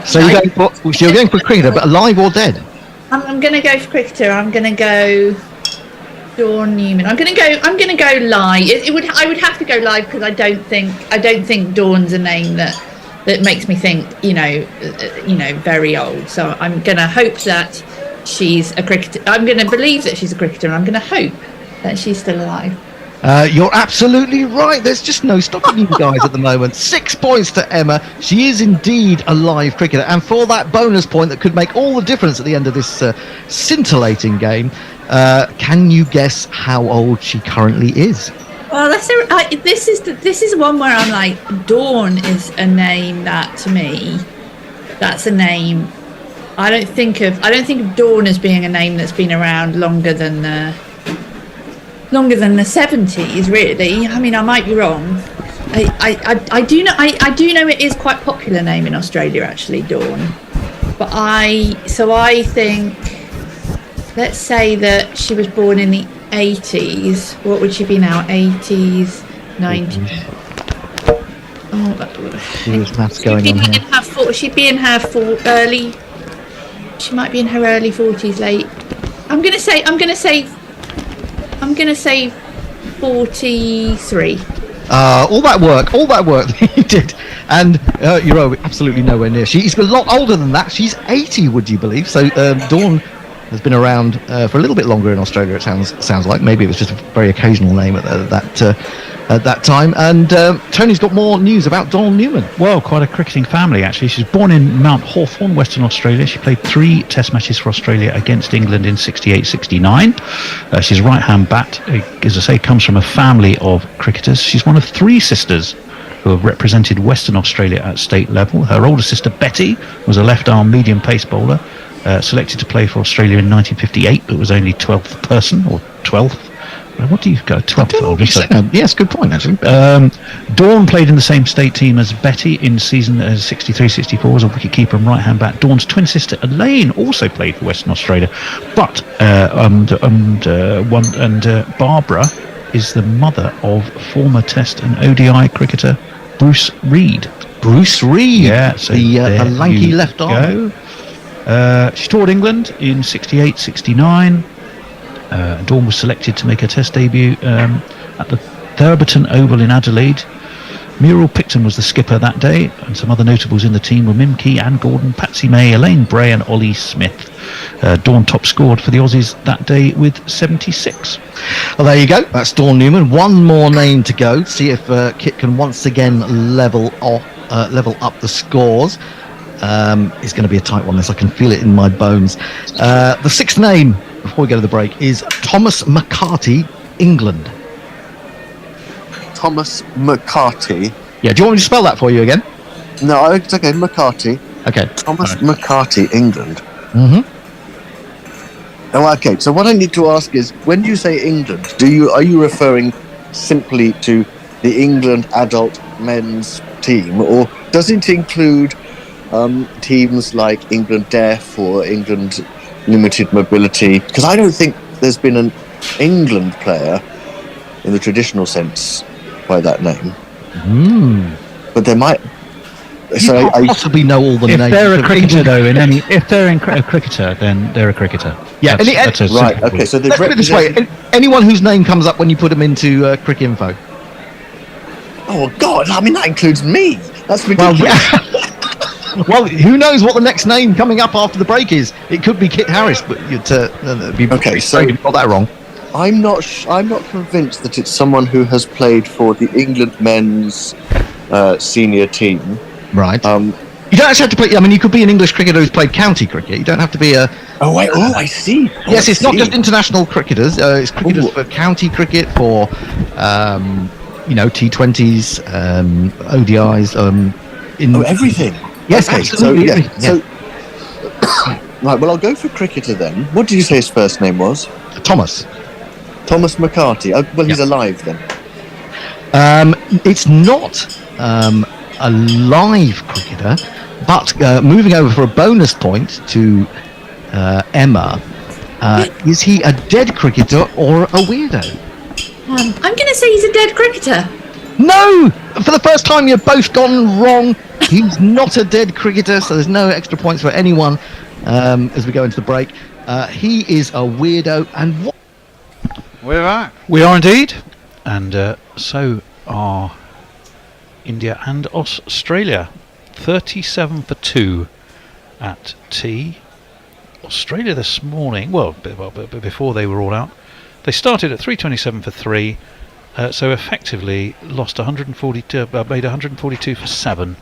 So you're going for cricketer, but alive or dead? I'm going to go for cricketer. I'm going to go Dawn Newman. I'm going to go live. I would have to go live because I don't think Dawn's a name that makes me think very old. So I'm going to hope that she's a cricketer. I'm going to believe that she's a cricketer. And I'm going to hope that she's still alive. You're absolutely right. There's just no stopping you guys at the moment. 6 points to Emma. She is indeed a live cricketer. And for that bonus point that could make all the difference at the end of this scintillating game, can you guess how old she currently is? Well, this is one where I'm like, Dawn is a name that, to me, that's a name. I don't think of Dawn as being a name that's been around longer than the 70s, really. I mean, I might be wrong. I do know it is quite a popular name in Australia, actually, Dawn. But I think, let's say that she was born in the 80s. What would she be now? 80s, 90s. Serious maths going on here. She'd be in her early. She might be in her early 40s, late. I'm gonna say 43. All that work that you did, and you're absolutely nowhere near. She's a lot older than that. She's 80, would you believe? So Dawn has been around for a little bit longer in Australia. It sounds like maybe it was just a very occasional name at that time. And Tony's got more news about Dawn Newman. Well, quite a cricketing family, actually. She's born in Mount Hawthorn, Western Australia. She played 3 test matches for Australia against England in 68-69. She's a right-hand bat. As I say, comes from a family of cricketers. She's one of 3 sisters who have represented Western Australia at state level. Her older sister, Betty, was a left-arm medium-pace bowler, selected to play for Australia in 1958, but was only 12th person, or 12th. What do you go? 12th. Yes, good point, actually. Dawn played in the same state team as Betty in season 63-64 as a wicketkeeper and right-hand bat. Dawn's twin sister Elaine also played for Western Australia, but Barbara is the mother of former Test and ODI cricketer Bruce Reid. Bruce Reid, yeah, so the lanky left arm. She toured England in 68-69. Dawn was selected to make her Test debut at the Thurberton Oval in Adelaide. Muriel Picton was the skipper that day, and some other notables in the team were Mimkey, Anne Gordon, Patsy May, Elaine Bray and Ollie Smith. Dawn top scored for the Aussies that day with 76. Well, there you go. That's Dawn Newman. One more name to go. See if Kit can once again level up the scores. It's going to be a tight one, this. I can feel it in my bones. The sixth name, before we go to the break, is Thomas McCarty, England. Thomas McCarty. Yeah, do you want me to spell that for you again? No, it's okay. McCarty. Okay. Thomas McCarty, England. Mm-hmm. Oh, okay. So what I need to ask is, when you say England, are you referring simply to the England adult men's team, or does it include teams like England Deaf or England Limited Mobility? Because I don't think there's been an England player in the traditional sense by that name. But there might. So I possibly know all the if names. If they're a cricketer, though, if they're a cricketer, then they're a cricketer. Yeah, that's right. Okay, so let's put it this way: anyone whose name comes up when you put them into Cricinfo. Oh God! I mean, that includes me. That's ridiculous. Well, who knows what the next name coming up after the break is? It could be Kit Harris, but it'd be okay. So you got that wrong. I'm not convinced that it's someone who has played for the England men's senior team. Right. You don't actually have to play. I mean, you could be an English cricketer who's played county cricket. You don't have to be a. Oh wait. Oh, I see. Yes, it's not just international cricketers. It's cricketers for county cricket, for T20s, ODIs. Everything. Yes, okay, absolutely. So right. Well, I'll go for cricketer then. What did you say his first name was? Thomas. Thomas McCarty. Well, he's alive then. It's not a live cricketer, but moving over for a bonus point to Emma, is he a dead cricketer or a weirdo? I'm going to say he's a dead cricketer. No! For the first time, you've both gone wrong. He's not a dead cricketer, so there's no extra points for anyone as we go into the break. He is a weirdo, and what? We're back. We are indeed, and so are India and Australia. 37 for 2 at tea. Australia this morning, well, before they were all out, they started at 327 for 3, so effectively lost 142, made 142 for 7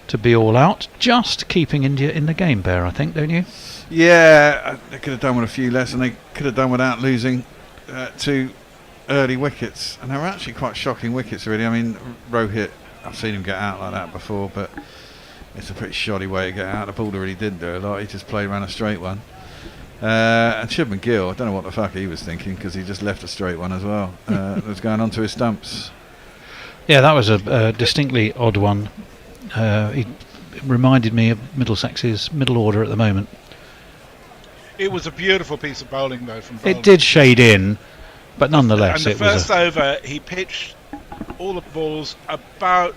to be all out, just keeping India in the game, Bear, I think, don't you? Yeah, they could have done with a few less, and they could have done without losing 2 early wickets, and they were actually quite shocking wickets, really. I mean, Rohit, I've seen him get out like that before, but it's a pretty shoddy way to get out. The bowler really didn't do a lot. He just played around a straight one. And Shubman Gill, I don't know what the fuck he was thinking, because he just left a straight one as well. It was going onto his stumps. Yeah, that was a distinctly odd one. He reminded me of Middlesex's middle order at the moment. It was a beautiful piece of bowling, though, from Bowling. It did shade in, but nonetheless, and the first over, he pitched all the balls about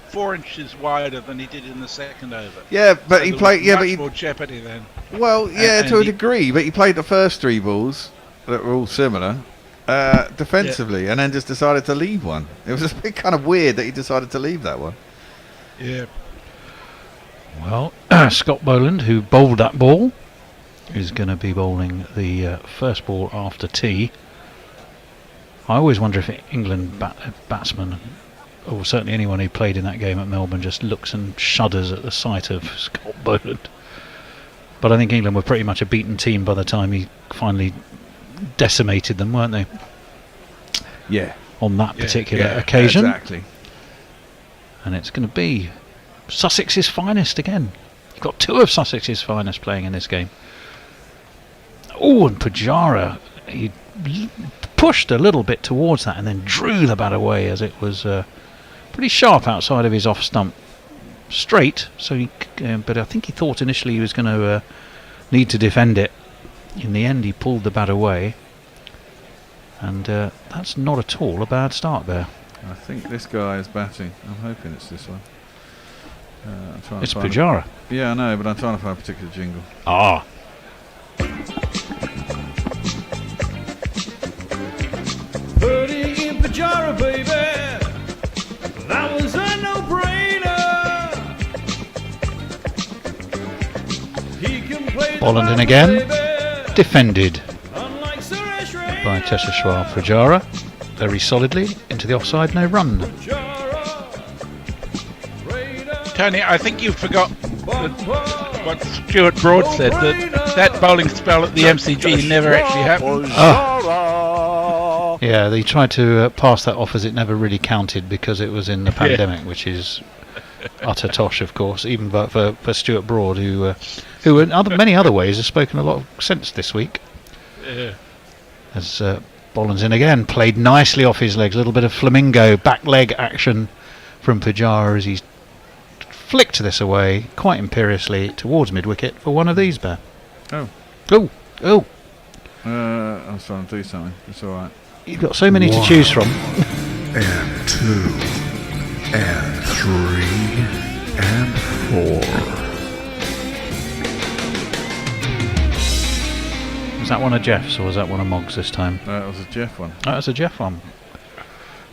4 inches wider than he did in the second over. Yeah, but so he played. Yeah, much but he more jeopardy then. Well, yeah, to a degree, but he played the first 3 balls that were all similar defensively, and then just decided to leave one. It was a bit kind of weird that he decided to leave that one. Yeah. Well, Scott Boland, who bowled that ball, is going to be bowling the first ball after tea. I always wonder if England batsmen, or certainly anyone who played in that game at Melbourne, just looks and shudders at the sight of Scott Boland. But I think England were pretty much a beaten team by the time he finally decimated them, weren't they? Yeah. On that particular occasion. Exactly. And it's going to be Sussex's finest again. You've got 2 of Sussex's finest playing in this game. Oh, and Pujara, he pushed a little bit towards that and then drew the bat away as it was pretty sharp outside of his off stump. Straight, so he, but I think he thought initially he was going to need to defend it. In the end, he pulled the bat away, and that's not at all a bad start there. I think this guy is batting. I'm hoping it's this one. It's Pujara. Yeah, I know, but I'm trying to find a particular jingle. Ah. Birdie in Pujara, baby. That was Bolland in again. Defended by Tesheshwar Pujara. Very solidly into the offside, no run. Tony, I think you forgot what Stuart Broad said, that bowling spell at the MCG never actually happened. Oh. Yeah, they tried to pass that off as it never really counted because it was in the pandemic, which is utter tosh, of course, even for Stuart Broad, who in many other ways has spoken a lot of sense this week. Yeah. As Bolland's in again, played nicely off his legs, a little bit of flamingo back leg action from Pujara as he's flicked this away quite imperiously towards mid-wicket for one of these, Bear. Oh. Oh. Oh. I was trying to do something. It's all right. You've got so many to choose from. And 2, and 3, and 4. Was that one of Jeff's or was that one of Moggs this time? It was a Jeff one. That was a Jeff one.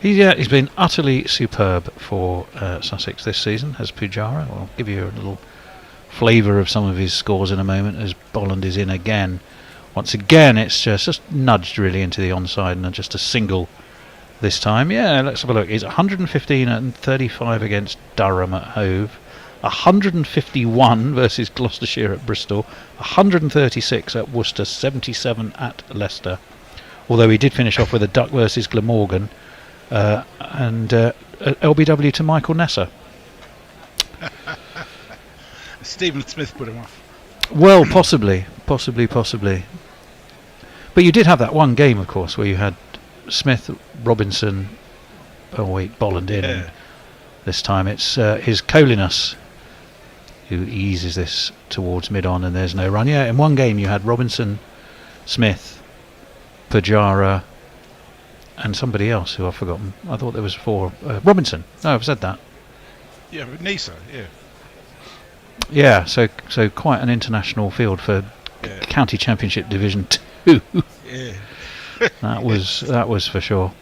He's been utterly superb for Sussex this season, as Pujara. I'll give you a little flavour of some of his scores in a moment as Bolland is in again. Once again, it's just nudged really into the onside and just a single this time. Yeah, let's have a look. He's 115 and 35 against Durham at Hove. 151 versus Gloucestershire at Bristol. 136 at Worcester. 77 at Leicester. Although he did finish off with a duck versus Glamorgan. And LBW to Michael Nesser. Stephen Smith put him off. Well, possibly. But you did have that one game, of course, where you had Smith, Robinson, Bolland in. Yeah. This time it's his Colinus who eases this towards mid-on, and there's no run. Yeah, in one game you had Robinson, Smith, Pujara, and somebody else who I've forgotten. I thought there was 4. Robinson. No, I've said that. Yeah, Nisa, yeah. Yeah, so quite an international field for County Championship Division 2. Yeah. that was for sure.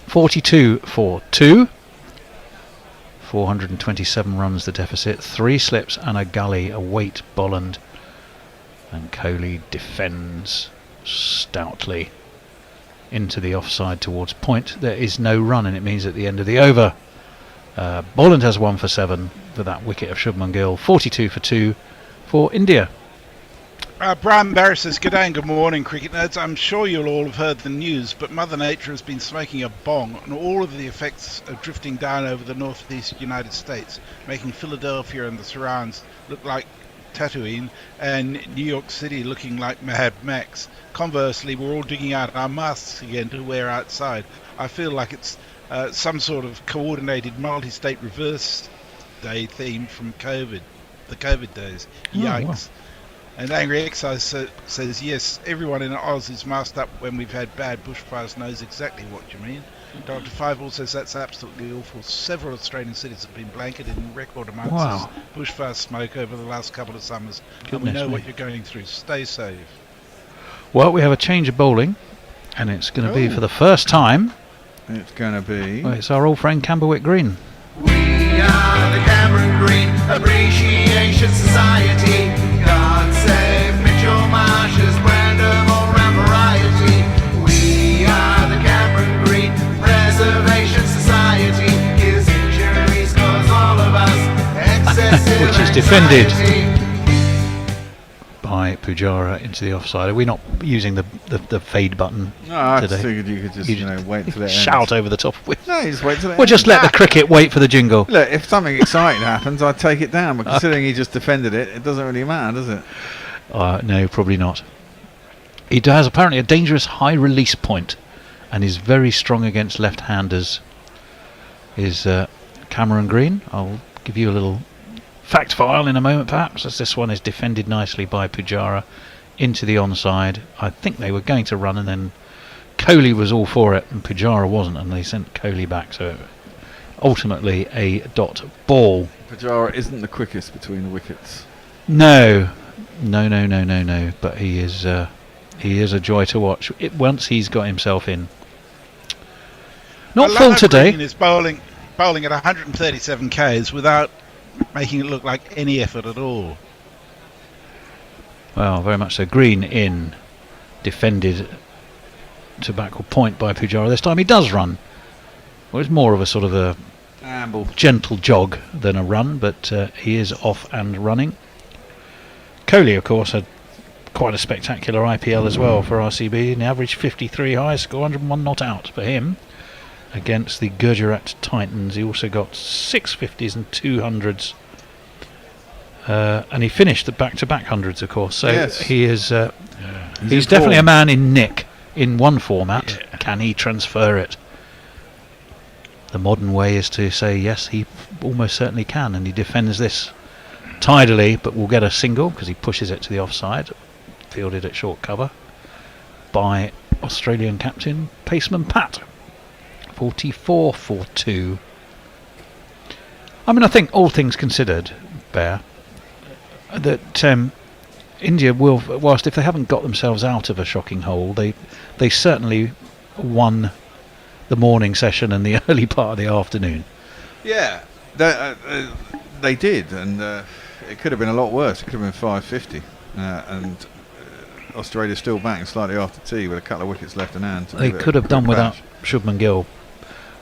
42 for 2. 427 runs the deficit. 3 slips and a gully await Bolland. And Kohli defends stoutly into the offside towards point. There is no run, and it means at the end of the over Bolland has 1 for 7 for that wicket of Shubman Gill. 42 for 2 for India. Brian Barry says, "Good day and good morning, cricket nerds. I'm sure you'll all have heard the news, but Mother Nature has been smoking a bong on all of the effects of drifting down over the northeast United States, making Philadelphia and the surrounds look like Tatooine and New York City looking like Mad Max. Conversely, we're all digging out our masks again to wear outside. I feel like it's some sort of coordinated multi-state reverse day theme from the COVID days. Yikes." Wow. And Angry Excise says, "Yes, everyone in Oz is masked up when we've had bad bushfires knows exactly what you mean." Dr. Fiveall says that's absolutely awful. Several Australian cities have been blanketed in record amounts of bushfire smoke over the last couple of summers. And we know what you're going through. Stay safe. Well, we have a change of bowling, and it's going to be for the first time. It's going to be... Well, it's our old friend Camberwick Green. We are the Cameron Green Appreciation Society. God save Mitchell Marsh's brand of all-round variety. We are the Cameron Green Preservation Society. His injuries cause all of us excessive which is defended by Pujara into the offside. Are we not using the fade button No, I today? just figured you could just wait till it ends. Shout over the top of it. No, you just wait till it We'll just let the cricket wait for the jingle. Look, if something exciting happens, I'd take it down. But considering he just defended it, it doesn't really matter, does it? No, probably not. He has apparently a dangerous high release point and is very strong against left-handers. Is Cameron Green. I'll give you a little fact file in a moment perhaps, as this one is defended nicely by Pujara into the onside. I think they were going to run and then Kohli was all for it and Pujara wasn't, and they sent Kohli back, so ultimately a dot ball. Pujara isn't the quickest between the wickets. No, but he is a joy to watch once he's got himself in. Not full today. Green is bowling at 137 Ks without making it look like any effort at all. Well, very much so. Green in, defended to backward point by Pujara. This time he does run. Well, it's more of a sort of a amble, gentle jog than a run, but he is off and running. Kohli, of course, had quite a spectacular IPL as well for RCB. An average 53 high score, 101 not out for him against the Gujarat Titans. He also got 6 50s and 200s. And he finished the back-to-back hundreds, of course. So yes. he is he's definitely a man in nick in one format. Yeah. Can he transfer it? The modern way is to say yes, he almost certainly can, and he defends this tidily, but will get a single because he pushes it to the offside, fielded at short cover by Australian captain Paceman Pat. 44 for 2. I mean, I think all things considered, Bear, that India will, whilst if they haven't got themselves out of a shocking hole, they certainly won the morning session and the early part of the afternoon. Yeah, they did, and it could have been a lot worse. It could have been 550, and Australia still batting slightly after tea with a couple of wickets left in hand. They could have done without Shubman Gill,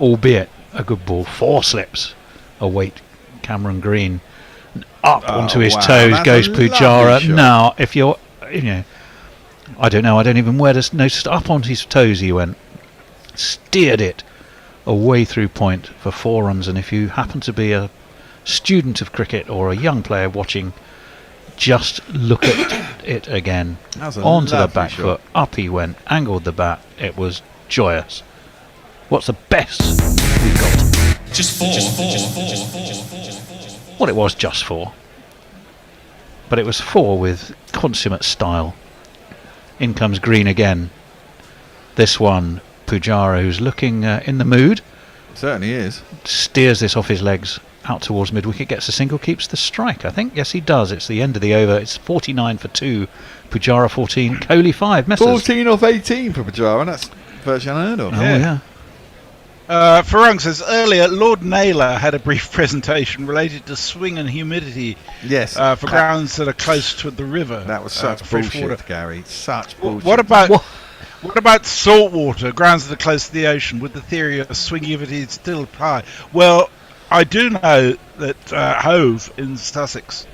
albeit a good ball. 4 slips await Cameron Green. Up onto his toes goes Pujara. Now, if you're, I don't know. I don't even wear this. Notice up onto his toes he went, steered it away through point for 4 runs. And if you happen to be a student of cricket or a young player watching, just look at it again. Onto the back foot, up he went, angled the bat. It was joyous. What's the best we've got? Just 4. Well, it was just 4, but it was 4 with consummate style. In comes Green again. This one, Pujara, who's looking in the mood. Certainly is. Steers this off his legs out towards mid-wicket, gets a single, keeps the strike, I think. Yes, he does. It's the end of the over. It's 49 for 2. Pujara 14, Kohli 5. Messers. 14 off 18 for Pujara, and that's virtually unheard of. Oh, yeah. Farang says earlier, Lord Naylor had a brief presentation related to swing and humidity. Yes, for grounds that are close to the river. That was such bullshit, Gary. Such bullshit. What about saltwater grounds that are close to the ocean? Would the theory of swing humidity still apply? Well, I do know that Hove in Sussex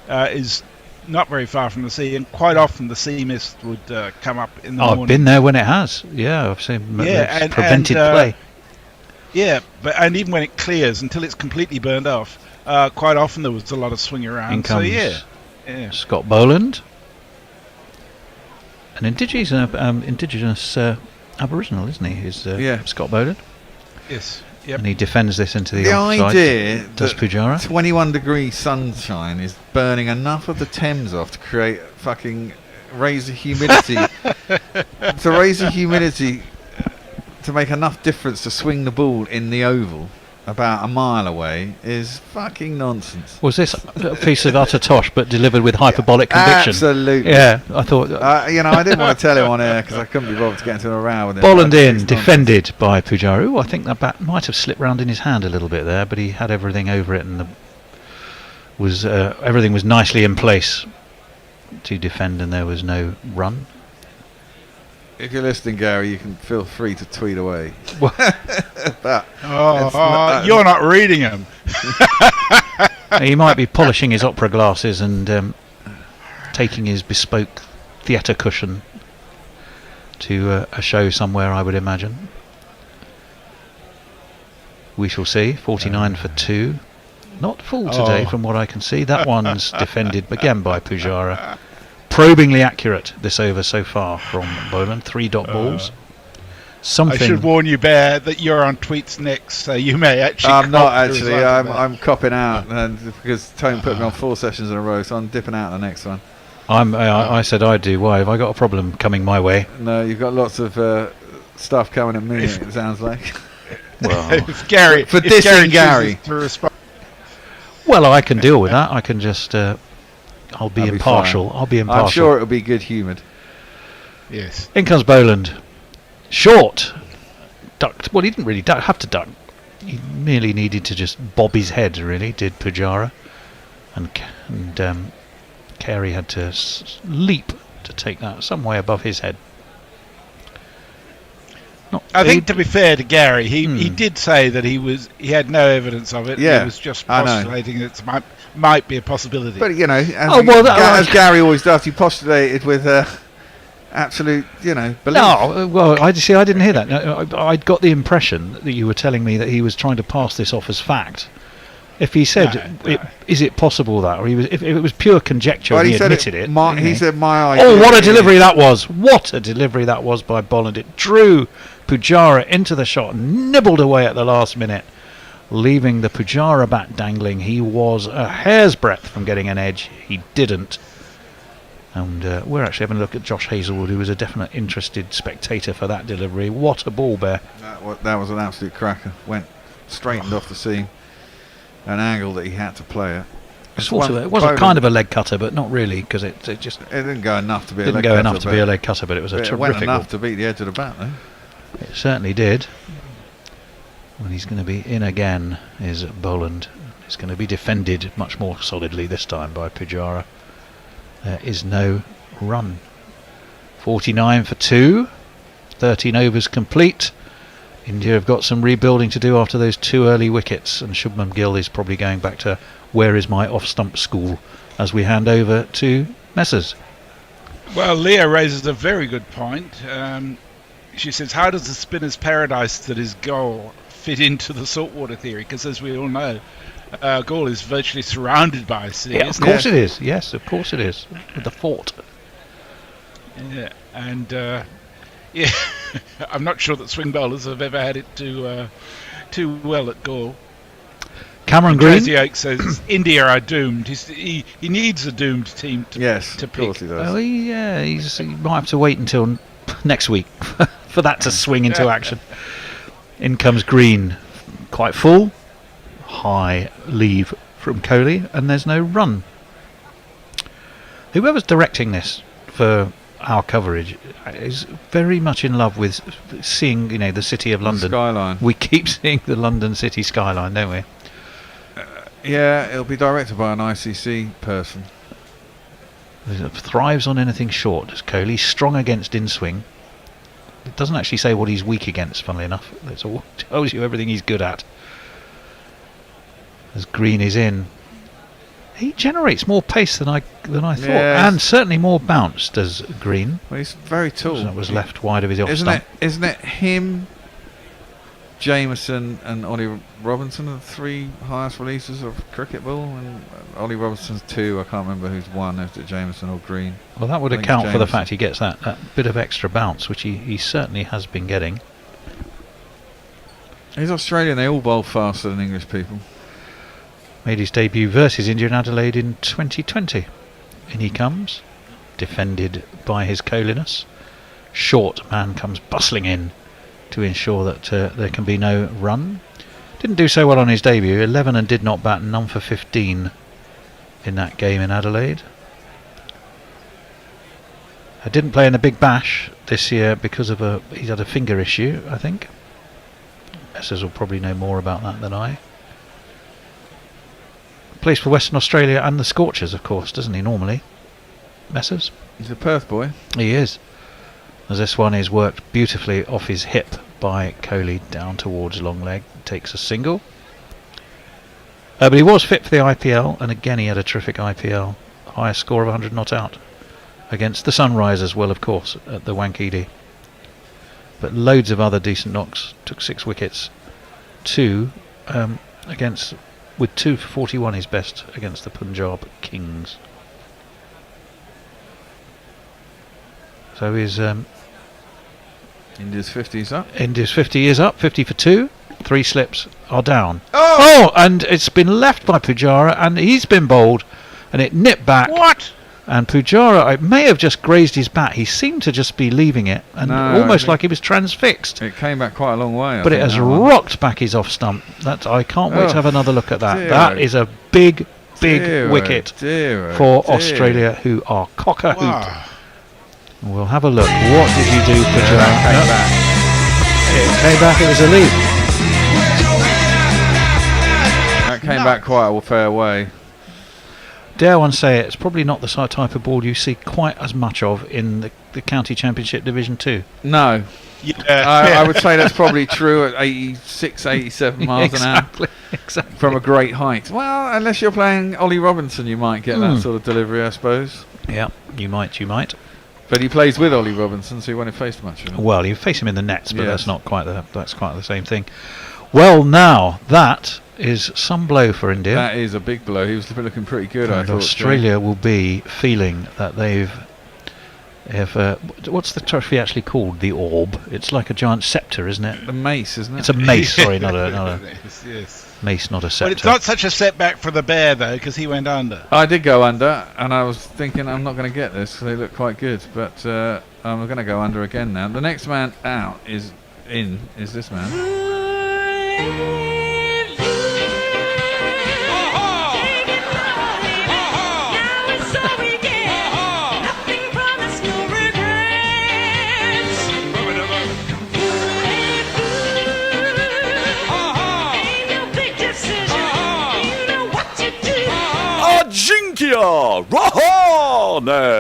is not very far from the sea, and quite often the sea mist would come up in the morning. I've been there when it has. Yeah, I've seen prevented play. Yeah, and even when it clears, until it's completely burned off, quite often there was a lot of swing around. In comes yeah. Scott Boland, an indigenous Aboriginal, isn't he? Is Scott Boland? Yes. Yep. And he defends this into the offside. The idea does Pujara? 21 degree sunshine is burning enough of the Thames off to create raise the humidity to make enough difference to swing the ball in the oval about a mile away is fucking nonsense. Was this a piece of utter tosh but delivered with hyperbolic conviction? Absolutely. Yeah, I thought... I didn't want to tell him on air because I couldn't be bothered to get into a row with him. Boland in, defended by Pujara. I think that bat might have slipped round in his hand a little bit there, but he had everything over it, and everything was nicely in place to defend, and there was no run. If you're listening, Gary, you can feel free to tweet away. You're not reading him. He might be polishing his opera glasses and taking his bespoke theatre cushion to a show somewhere, I would imagine. We shall see. 49 for 2. Not full today from what I can see. That one's defended again by Pujara. Probingly accurate this over so far from Boland. 3 dot balls. I should warn you, Bear, that you're on tweets next, so you may actually. I'm not actually. I'm copping out, and because Tone put me on 4 sessions in a row, so I'm dipping out the next one. I said I'd do. Why? Have I got a problem coming my way? No, you've got lots of stuff coming at me. It sounds like. Well, if Gary, for dissing Gary. To respond. Well, I can deal with that. I can just. I'll be impartial. I'll be impartial. I'm sure it'll be good-humoured. Yes. In comes Boland. Short. Ducked. Well, he didn't really have to duck. He merely needed to just bob his head, really, did Pujara. And Carey had to leap to take that some way above his head. I think, to be fair to Gary, he did say that he had no evidence of it. Yeah, he was just postulating it might be a possibility. But as Gary always does, he postulated with absolute, belief. No, well, I didn't hear that. No, I'd got the impression that you were telling me that he was trying to pass this off as fact. If he said, "Is it possible that," or if it was pure conjecture, and he admitted it. He said, "My idea." Oh, what a delivery that was! What a delivery that was by Bolland. It drew Pujara into the shot and nibbled away at the last minute, leaving the Pujara bat dangling. He was a hair's breadth from getting an edge. He didn't. And we're actually having a look at Josh Hazelwood, who was a definite interested spectator for that delivery. What a ball bear. That was an absolute cracker. Went straightened off the seam. An angle that he had to play at. It was a kind of a leg cutter, but not really, because it didn't go enough to be a leg cutter. Didn't go enough to be a leg cutter, but it was a terrific. It went enough to beat the edge of the bat, though. It certainly did. When he's going to be in again is Bolland. He's going to be defended much more solidly this time by Pujara. There is no run. 49 for 2. 13 overs complete. India have got some rebuilding to do after those 2 early wickets, and Shubman Gill is probably going back to where is my off-stump school as we hand over to Messers. Well, Leah raises a very good point. She says, how does the spinner's paradise that is Gaul fit into the saltwater theory? Because as we all know, Gaul is virtually surrounded by a sea. Yeah, of course it is. Yes, of course it is. With the fort. Yeah, and yeah, I'm not sure that swing bowlers have ever had it too well at Gaul. Cameron Green. Josie Oak says India are doomed. He needs a doomed team to pick. Of course he does. Well, he might have to wait until next week for that to swing into action. In comes Green, quite full. High leave from Kohli, and there's no run. Whoever's directing this for our coverage is very much in love with seeing, the city of London. The skyline. We keep seeing the London city skyline, don't we? Yeah, it'll be directed by an ICC person. Thrives on anything short, does Kohli. Strong against in-swing. It doesn't actually say what he's weak against, funnily enough. It all tells you everything he's good at. As Green is in, he generates more pace than I thought, and certainly more bounce does Green. Well, he's very tall. That was left wide of his off stump. Isn't it him, Jameson and Ollie Robinson are the 3 highest releases of cricket ball, and Ollie Robinson's 2. I can't remember who's 1. Is it Jameson or Green? Well, that would account for the fact he gets that bit of extra bounce, which he certainly has been getting. He's Australian. They all bowl faster than English people. Made his debut versus India in Adelaide in 2020. In he comes, defended by his Kohliness. Short man comes bustling in to ensure that there can be no run. Didn't do so well on his debut. 11 and did not bat, none for 15 in that game in Adelaide. I didn't play in the Big Bash this year because of he's had a finger issue, I think. Messers will probably know more about that than I. Plays for Western Australia and the Scorchers, of course, doesn't he, normally? Messers? He's a Perth boy. He is. As this one is worked beautifully off his hip by Kohli down towards long leg. Takes a single. But he was fit for the IPL, and again he had a terrific IPL. Highest score of 100 not out. Against the Sunrise as well, of course, at the Wankhede. But loads of other decent knocks. Took 6 wickets. 2 against... With 2 for 41 his best against the Punjab Kings. So his India's 50 is up. India's 50 is up. 50 for 2. 3 slips are down. Oh! And it's been left by Pujara, and he's been bowled, and it nipped back. What? And Pujara, it may have just grazed his bat. He seemed to just be leaving it, and almost like he was transfixed. It came back quite a long way. But it has rocked back his off stump. I can't wait to have another look at that. That is a big wicket for Australia, who are cock-a-hoop. Wow. We'll have a look. What did you do, Pujara? It came back. It was a lead. That came back quite a fair way. dare one say it's probably not the type of ball you see quite as much of in the County Championship Division 2. No. I would say that's probably true at 86, 87 miles an hour. Exactly. From a great height. Well, unless you're playing Ollie Robinson, you might get that sort of delivery, I suppose. Yeah, you might. But he plays with Ollie Robinson, so he won't have faced much of him. Well, you face him in the nets, but that's quite the same thing. Well, now that is some blow for India. That is a big blow. He was looking pretty good, I thought. Australia will be feeling that they've... what's the trophy actually called? The orb. It's like a giant scepter, isn't it? A mace, isn't it? It's a mace. Sorry, not a Yes. mace, not a scepter. But it's not such a setback for the bear though, because he went under. I did go under, and I was thinking I'm not going to get this because they look quite good. But I'm going to go under again now. The next man out is this man. Ajinkya Rahane!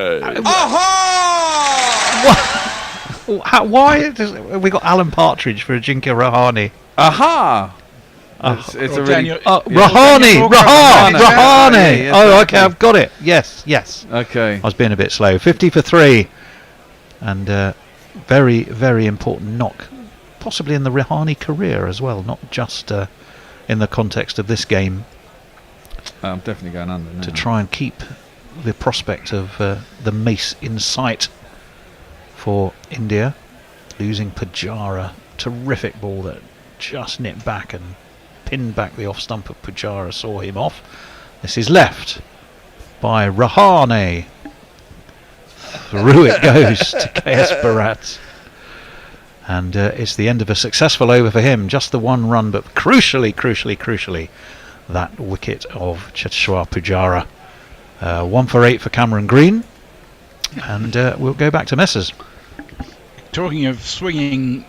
Why have we got Alan Partridge for Ajinkya Rahane? Aha! It's a really... Rahane! Oh, okay, I've got it. Yes. Okay. I was being a bit slow. 50 for 3. And very, very important knock. Possibly in the Rahane career as well, not just in the context of this game. I'm definitely going under now. To try and keep the prospect of the mace in sight for India. Losing Pujara. Terrific ball that just nipped back and pinned back the off stump of Pujara, saw him off. This is left by Rahane. Through it goes to KS Bharat. And it's the end of a successful over for him. Just the one run, but crucially, that wicket of Cheteshwar Pujara. 1 for 8 for Cameron Green. And we'll go back to Messers. Talking of swinging,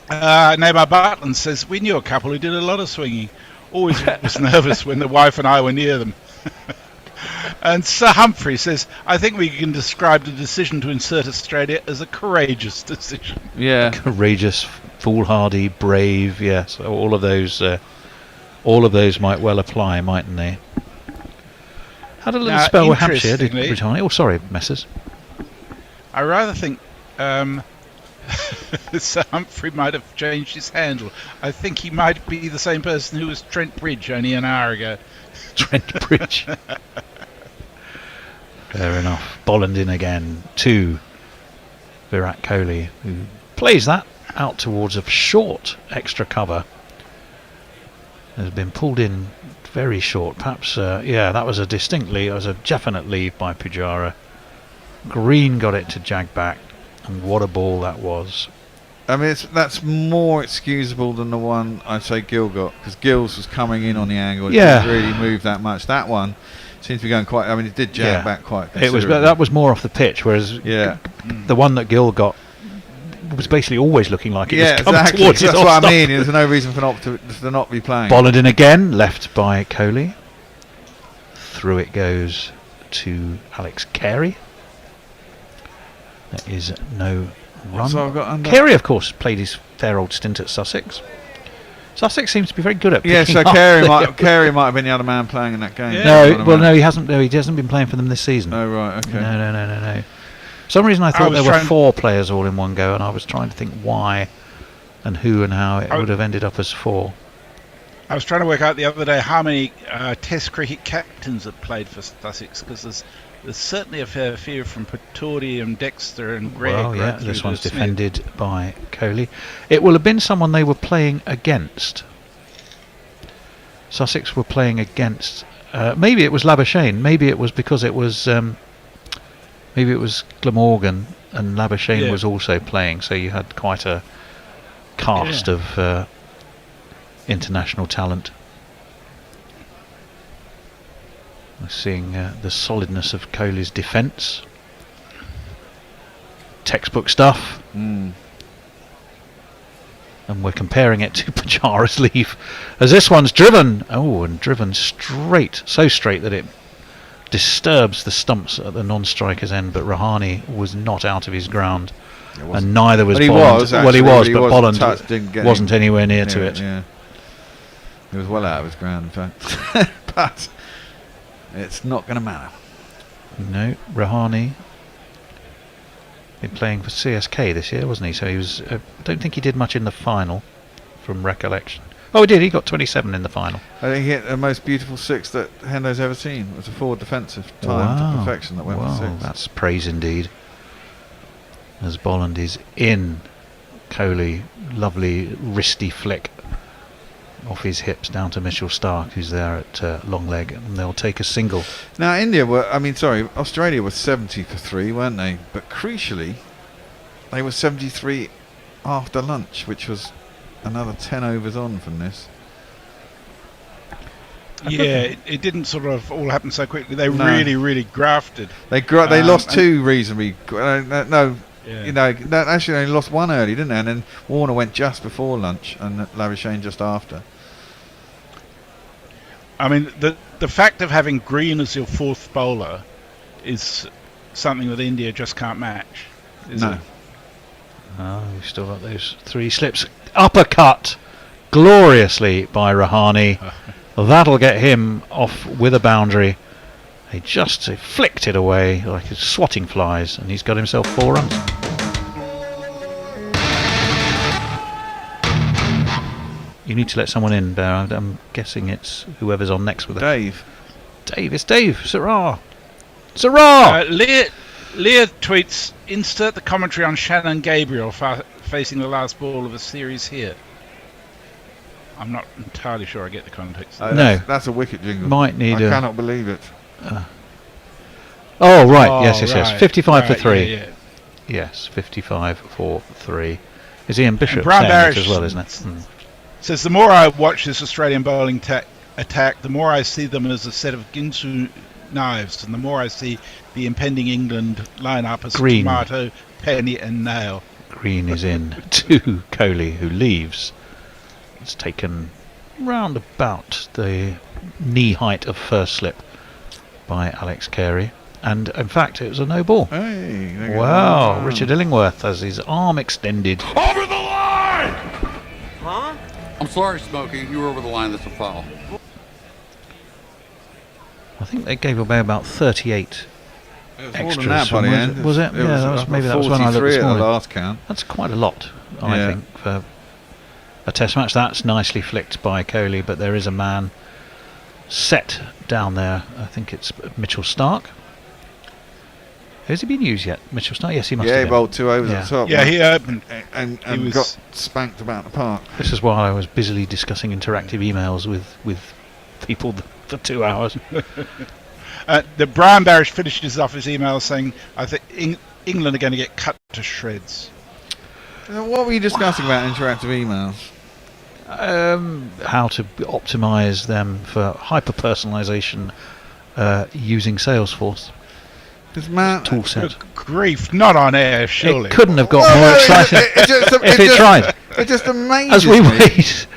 Neymar Bartland says, we knew a couple who did a lot of swinging. Always was nervous when the wife and I were near them. And Sir Humphrey says, I think we can describe the decision to insert Australia as a courageous decision. Yeah. Courageous, foolhardy, brave, yes. All of those might well apply, mightn't they? Had a little spell with Hampshire, did Britannia. Oh, sorry, Messers. I rather think Sir Humphrey might have changed his handle. I think he might be the same person who was Trent Bridge only an hour ago. Trent Bridge. Fair enough. Bolland in again to Virat Kohli, who plays that out towards a short extra cover. Has been pulled in very short. Perhaps, that was a definite leave by Pujara. Green got it to jag back, and what a ball that was. I mean, that's more excusable than the one I'd say Gill got, because Gill's was coming in on the angle. It didn't really move that much. That one seems to be going quite. I mean, it did jag back quite considerably. That was more off the pitch, whereas the one that Gill got was basically always looking like it was coming towards his That's what I mean. There's no reason for not be playing. Bolland in again, left by Kohli. Through it goes to Alex Carey. There is no run. So I've got under. Carey, of course, played his fair old stint at Sussex. Sussex seems to be very good at picking so up Carey might have been the other man playing in that game. Yeah. No, he hasn't. No, he hasn't been playing for them this season. Oh right, okay. No. For some reason I thought there were 4 players all in one go, and I was trying to think why and who and how it would have ended up as 4. I was trying to work out the other day how many Test cricket captains have played for Sussex, because there's certainly a fair few from Pataudi and Dexter and Gregg. Well, yeah, this one's defended by Kohli. It will have been someone they were playing against. Sussex were playing against. Maybe it was Labuschagne. Maybe it was because it was. Maybe it was Glamorgan and Labuschagne was also playing, so you had quite a cast of international talent. We're seeing the solidness of Kohli's defence. Textbook stuff. And we're comparing it to Pujara's leave, as this one's driven. Oh, and driven straight, so straight that it disturbs the stumps at the non-striker's end, but Rahani was not out of his ground, and neither was Bolland. Well, he was, but Bolland wasn't anywhere near to it. Yeah. He was well out of his ground, in fact. But it's not going to matter. No, Rahani been playing for CSK this year, wasn't he? So he was. I don't think he did much in the final, from recollection. Oh, he did. He got 27 in the final. I think he hit the most beautiful 6 that Hendo's ever seen. It was a forward defensive time to perfection that went with 6. That's praise indeed. As Bolland is in, Coley, lovely wristy flick off his hips down to Mitchell Stark, who's there at long leg, and they'll take a single. Now Australia was 70 for 3, weren't they? But crucially, they were 73 after lunch, which was another 10 overs on from this. Yeah, it didn't sort of all happen so quickly. They really grafted. They lost 2 reasonably. Actually they lost 1 early, didn't they? And then Warner went just before lunch, and Labuschagne just after. I mean, the fact of having Green as your 4th bowler is something that India just can't match. Is it? Oh, we've still got those 3 slips. Uppercut gloriously by Rahani. That'll get him off with a boundary. He just flicked it away like he's swatting flies, and he's got himself 4 runs. You need to let someone in, Bear. I'm guessing it's whoever's on next with it. Dave. It's Dave. Sarah. Leah tweets, insert the commentary on Shannon Gabriel facing the last ball of a series here. I'm not entirely sure I get the context. No. That's a wicket jingle. Might need I cannot believe it. Yes. 55 for 3. Yeah. Yes, 55 for 3. Is Ian Bishop Brian saying Barish it as well, isn't it? Says, the more I watch this Australian bowling attack, the more I see them as a set of Ginsu knives, and the more I see the impending England line-up as Green. Tomato, Penny and Nail. Green is in to Coley, who leaves. It's taken round about the knee height of first slip by Alex Carey. And in fact, it was a no ball. Hey, wow, Richard Illingworth has his arm extended. Over the line! Huh? I'm sorry, Smokey. You were over the line. That's a foul. I think they gave away about 38 extras. More than that by the end. Was it? Maybe that was when I looked this morning. At the last count. That's quite a lot, I think, for a test match. That's nicely flicked by Coley, but there is a man set down there. I think it's Mitchell Stark. Has he been used yet, Mitchell Stark? Yes, he must have been. He bowled 2 overs at the top. Yeah, he opened. And he got spanked about the park. This is while I was busily discussing interactive emails with people for 2 hours. The Brian Barish finishes off his email saying, I think England are going to get cut to shreds. What were you discussing about interactive emails? How to optimise them for hyper-personalisation using Salesforce. Tool set. Grief, not on air, surely. It couldn't have got more exciting if it tried. It just amazes As we me. wait.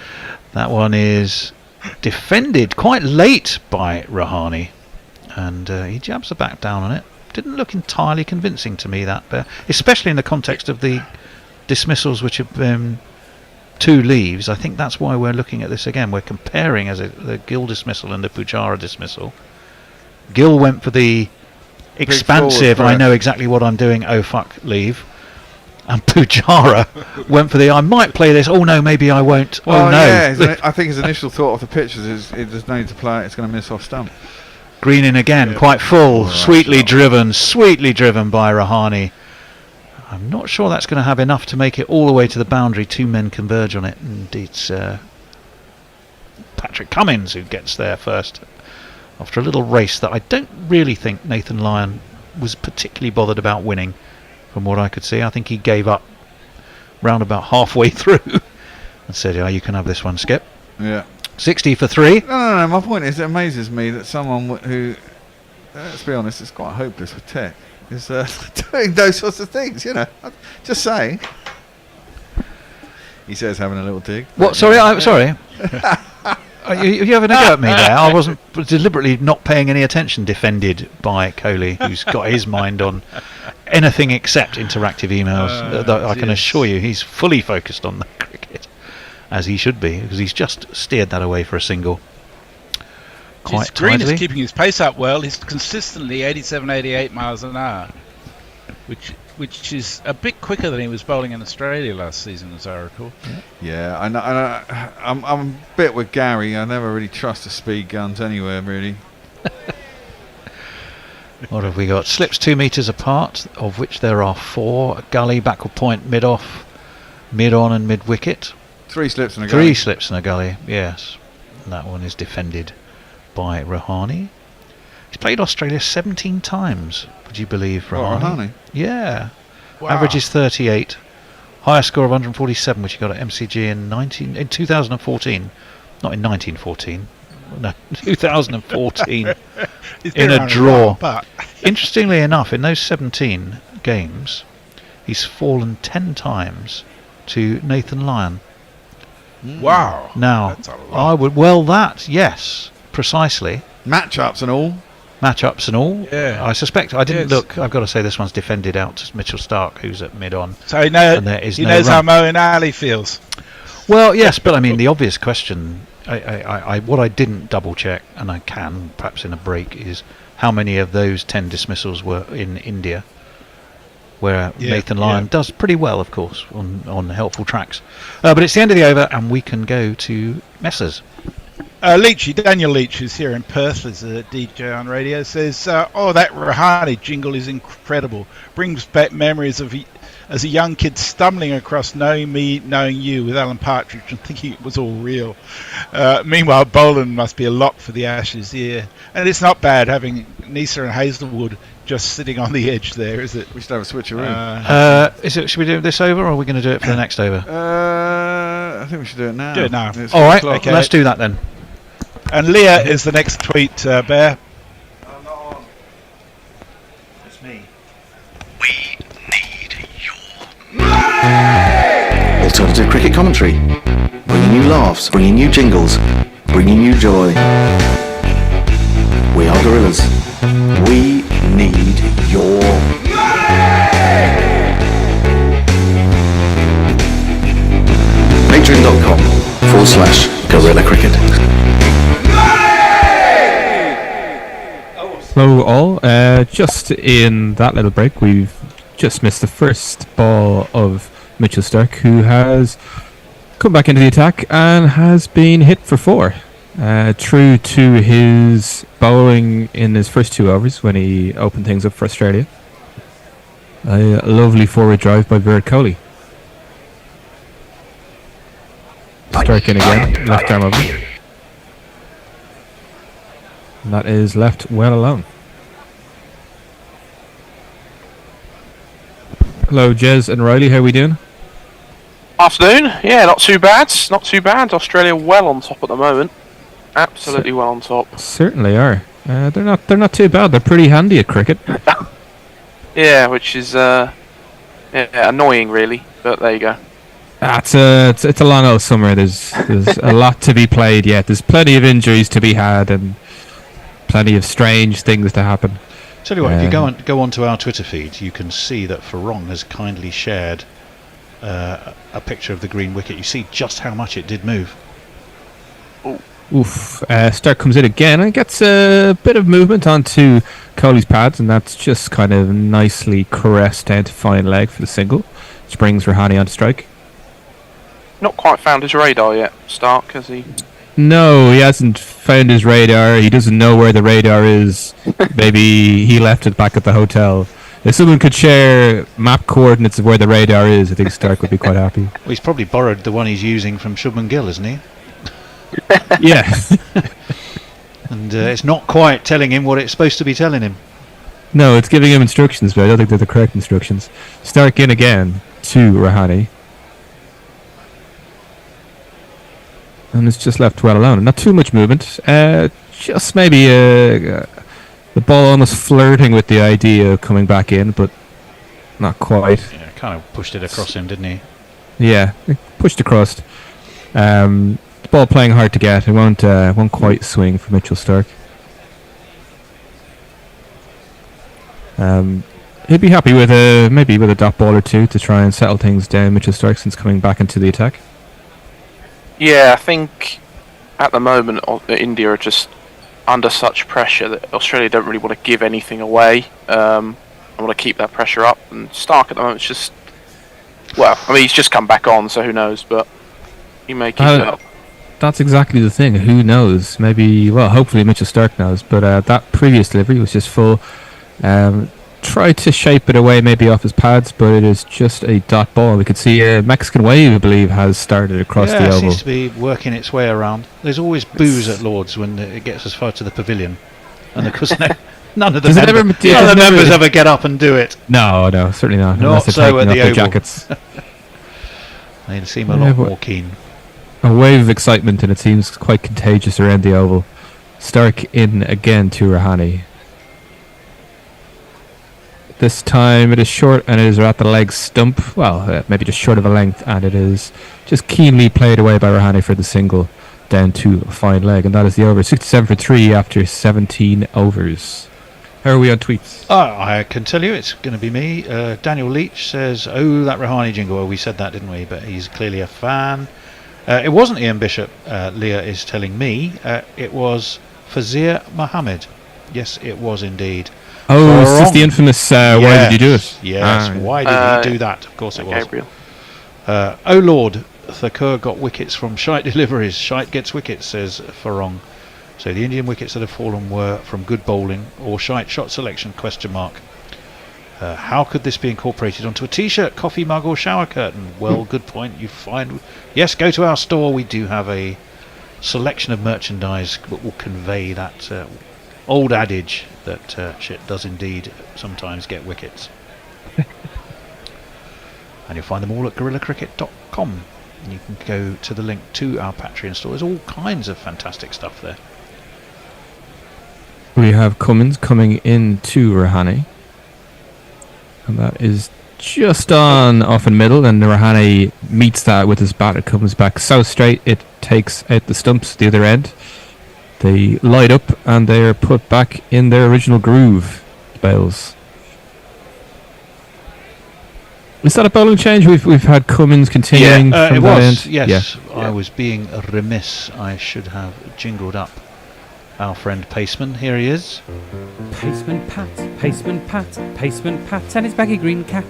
That one is defended quite late by Rahani, and he jabs the back down on it. Didn't look entirely convincing to me, that Bear, especially in the context of the dismissals, which have been 2 leaves. I think that's why we're looking at this again. We're comparing the Gill dismissal and the Pujara dismissal. Gill went for the expansive, I know exactly what I'm doing, oh fuck, leave. And Pujara went for the I might play this, oh no, maybe I won't, oh no. Yeah, I think his initial thought of the pitches is there's no need to play it, it's going to miss off stump. Green in again, quite full, sweetly driven by Rahani. I'm not sure that's going to have enough to make it all the way to the boundary. 2 men converge on it, and it's Patrick Cummins who gets there first. After a little race that I don't really think Nathan Lyon was particularly bothered about winning, from what I could see. I think he gave up round about halfway through and said, you can have this one, Skip. Yeah. 60 for 3. No, my point is, it amazes me that someone who, let's be honest, is quite hopeless with tech, is doing those sorts of things, Just saying. He says, having a little dig. What? Sorry, I'm sorry. You having a go at me there? I wasn't deliberately not paying any attention. Defended by Coley, who's got his mind on anything except interactive emails. Though I can assure you, he's fully focused on the cricket, as he should be, because he's just steered that away for a single. Quite Green tidily. is keeping his pace up well. He's consistently 87, 88 miles an hour, which is a bit quicker than he was bowling in Australia last season, as I recall. Yeah, I'm a bit with Gary. I never really trust the speed guns anywhere, really. What have we got? Slips 2 metres apart, of which there are 4. Gully, backward point, mid-off, mid-on and mid-wicket. 3 slips and a gully. 3 slips and a gully, yes. And that one is defended by Rahane. He's played Australia 17 times, would you believe, Rahane? Rahane? Yeah. Wow. Average is 38. Highest score of 147, which he got at MCG in 2014. Not in 1914. No, 2014. In a draw. Interestingly enough, in those 17 games, he's fallen 10 times to Nathan Lyon. Wow. Now, That's a lot. I would... Well, that, yes, precisely. Matchups and all. Matchups and all. Yeah. I suspect... I didn't Yes. look. I've got to say this one's defended out to Mitchell Stark, who's at mid-on. So he no knows how run. Moeen Ali feels. Well, yes, but I mean, the obvious question... what I didn't double-check, and I can, perhaps in a break, is how many of those 10 dismissals were in India, where Nathan Lyon does pretty well, of course, on helpful tracks. But it's the end of the over, and we can go to Messers. Daniel Leach, who's here in Perth as a DJ on radio, says, that Rahane jingle is incredible. Brings back memories of as a young kid stumbling across Knowing Me, Knowing You with Alan Partridge and thinking it was all real. Meanwhile, Boland must be a lock for the Ashes here. And it's not bad having Nisa and Hazelwood just sitting on the edge there, is it? We should have a switcheroo. Should we do this over, or are we going to do it for the next over? I think we should do it now. Do it now. It's All right, 4 o'clock. let's do that then. And Leah is the next tweet, Bear. It's me. Alternative cricket commentary. Bringing you laughs, bringing you jingles, bringing you joy. We are Gorillas. We need your... Patreon.com/Gorilla Cricket. Hello all, just in that little break we've just missed the first ball of Mitchell Stark, who has come back into the attack and has been hit for 4. True to his bowling in his first 2 overs when he opened things up for Australia. A lovely forward drive by Virat Kohli. Stark in again, left arm over. And that is left well alone. Hello, Jez and Riley. How are we doing? Afternoon. Yeah, not too bad. Not too bad. Australia well on top at the moment. Absolutely well on top. Certainly are. They're not too bad. They're pretty handy at cricket. Yeah, which is annoying, really. But there you go. It's a long old summer. There's a lot to be played yet. There's plenty of injuries to be had and plenty of strange things to happen. Tell you what, if you go onto our Twitter feed, you can see that Farong has kindly shared a picture of the green wicket. You see just how much it did move. Oof. Stark comes in again and gets a bit of movement onto Kohli's pads, and that's just kind of nicely caressed down to fine leg for the single, which brings Rahane on strike. Not quite found his radar yet, Stark, has he? No, he hasn't found his radar. He doesn't know where the radar is. Maybe he left it back at the hotel. If someone could share map coordinates of where the radar is, I think Stark would be quite happy. Well, he's probably borrowed the one he's using from Shubman Gill, isn't he? Yeah. And it's not quite telling him what it's supposed to be telling him. No, it's giving him instructions, but I don't think they're the correct instructions. Stark in again to Rahane. And it's just left well alone. Not too much movement. Just maybe the ball almost flirting with the idea of coming back in, but not quite. Yeah, kind of pushed it across him, didn't he? Yeah, pushed across. ball playing hard to get. It won't quite swing for Mitchell Stark. He'd be happy with maybe with a dot ball or two to try and settle things down. Mitchell Stark, since coming back into the attack. Yeah, I think at the moment India are just under such pressure that Australia don't really want to give anything away. I want to keep that pressure up, and Stark at the moment is just, well, I mean, he's just come back on, so who knows, but he may keep it up. That's exactly the thing. Who knows? Maybe, well, hopefully Mitchell Stark knows, but that previous delivery was just full. Tried to shape it away maybe off his pads, but it is just a dot ball. We could see a Mexican wave, I believe, has started across the oval. It seems to be working its way around. There's always boos at Lords when it gets as far to the pavilion, and of course none of the members ever get up and do it. No, certainly not. Not so at the oval. Jackets. They seem a lot more keen. A wave of excitement, and it seems quite contagious around the oval. Stark in again to Rahane. This time it is short, and it is at the leg stump. Well, maybe just short of a length, and it is just keenly played away by Rahane for the single down to a fine leg, and that is the over. 67 for 3 after 17 overs. How are we on tweets? I can tell you it's going to be me. Daniel Leach says, "Oh, that Rahane jingle." Well, we said that, didn't we? But he's clearly a fan. It wasn't Ian Bishop, Leah is telling me. It was Fazir Mohammed. Yes, it was indeed. Oh, is this the infamous, why did you do it? Yes, why did he do that? Of course it was. Gabriel. Oh Lord, Thakur got wickets from shite deliveries. Shite gets wickets, says Farong. So the Indian wickets that have fallen were from good bowling or shite shot selection, question mark. How could this be incorporated onto a t-shirt, coffee mug or shower curtain? Well, good point. You find... Yes, go to our store. We do have a selection of merchandise that will convey that old adage that shit does indeed sometimes get wickets. And you'll find them all at GorillaCricket.com. And you can go to the link to our Patreon store. There's all kinds of fantastic stuff there. We have Cummins coming into Rahane. And that is just on off in middle, and Rahane meets that with his bat. It comes back so straight, it takes out the stumps the other end. They light up and they are put back in their original groove. Bales. Is that a bowling change? We've had Cummins continuing from it that was, end. yes. I was being remiss. I should have jingled up our friend Paceman. Here he is. Paceman Pat, and his baggy green cap.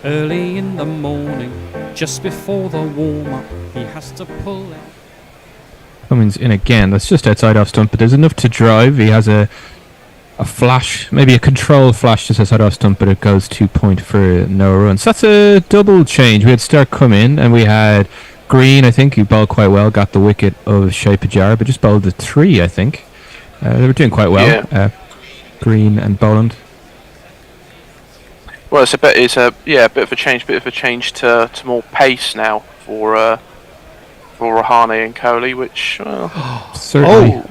Early in the morning, just before the warm-up, he has to pull it. Cummins in again. That's just outside off stump, but there's enough to drive. He has a flash, maybe a control flash just outside off stump, but it goes 2 point for no runs. That's a double change. We had Stark come in, and we had Green, I think, who bowled quite well, got the wicket of Shea Pujara, but just bowled the 3, I think. They were doing quite well. Yeah. Green and Boland. Well, it's a bit of a change to more pace now for Rahane and Kohli, which certainly.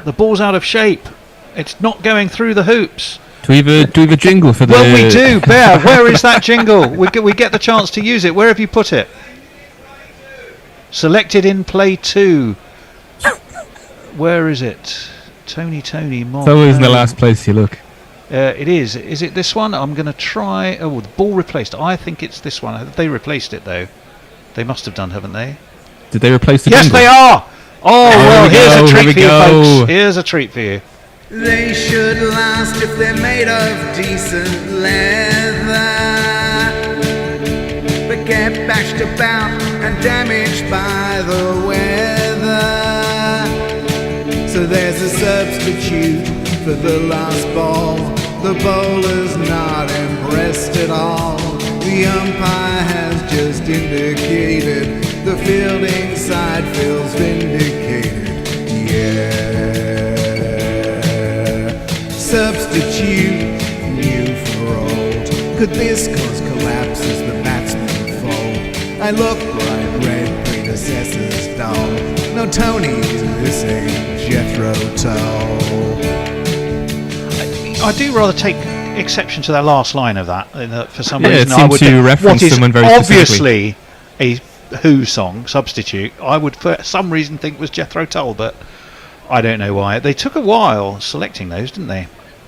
The ball's out of shape. It's not going through the hoops. Do we have a jingle for the? Well, we do. Bear, where is that jingle? We get the chance to use it. Where have you put it? Selected in play 2. Where is it? Tony, It's always in the last place you look. It is. Is it this one? I'm going to try... Oh, the ball replaced. I think it's this one. Have they replaced it, though? They must have done, haven't they? Did they replace the Yes, jingle? they are! Oh, well, here's a treat for you, folks. Here's a treat for you. They should last if they're made of decent leather, but get bashed about and damaged by the weather. So there's a substitute for the last ball. The bowler's not impressed at all. The umpire has just indicated the fielding side feels vindicated. Yeah. Substitute, new for old. Could this cause collapse as the batsmen fold? I look bright red, predecessor's dull. No Tony, this ain't Jethro Tull. I do rather take exception to that last line of that. For some Yeah, reason, it seemed to reference what is someone very obviously a Who song substitute, I would for some reason think was Jethro Tull, but I don't know why. They took a while selecting those, didn't they?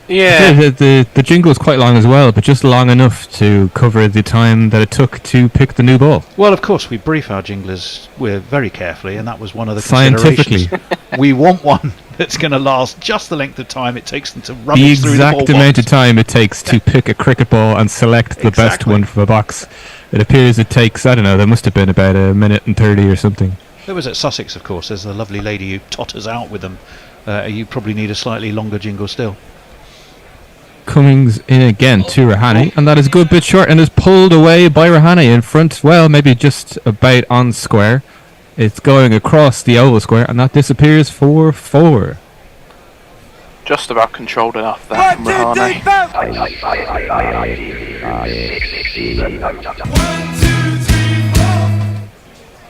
Yeah. The jingle was quite long as well, but just long enough to cover the time that it took to pick the new ball. Well, of course, we brief our jinglers very carefully, and that was one of the Scientifically. considerations. We want one that's going to last just the length of time it takes them to The rummage through the ball exact amount box. of time it takes to pick a cricket ball and select the best one from a box. It appears it takes, I don't know, there must have been about a minute and 30 or something. It was at Sussex, of course. There's the lovely lady who totters out with them. You probably need a slightly longer jingle still. Cummings in again to Rahane, and that is a good bit short and is pulled away by Rahane in front, well, maybe just about on square. It's going across the oval square, and that disappears for 4. Just about controlled enough there from Rahane.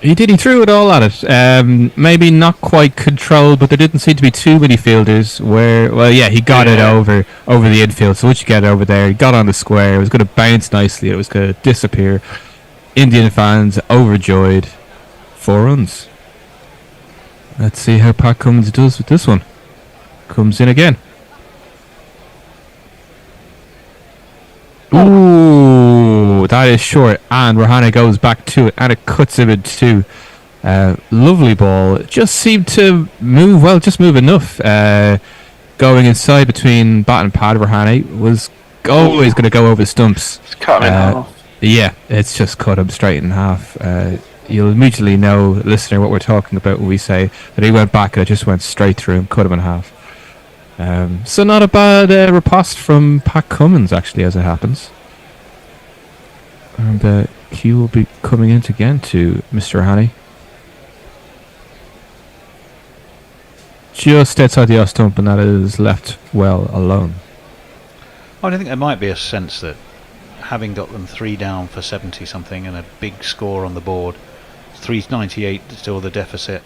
He threw it all at it. Maybe not quite controlled, but there didn't seem to be too many fielders where, well, yeah, he got it over the infield. So once you get it over there, he got on the square. It was going to bounce nicely. It was going to disappear. Indian fans overjoyed. 4 runs. Let's see how Pat Cummins does with this one. Comes in again. Ooh, that is short, and Rahane goes back to it, and it cuts him in 2. Lovely ball. It just seemed to move well, just move enough. Going inside between bat and pad, Rahane was always going to go over the stumps. It's cut him in half. Yeah, it's just cut him straight in half. You'll immediately know, listener, what we're talking about when we say that he went back and it just went straight through him, cut him in half. So not a bad riposte from Pat Cummins, actually, as it happens. And Q will be coming in again to Mr. Rahane. Just outside the off stump, and that is left well alone. I think there might be a sense that having got them 3 down for 70 something and a big score on the board, 398 still the deficit,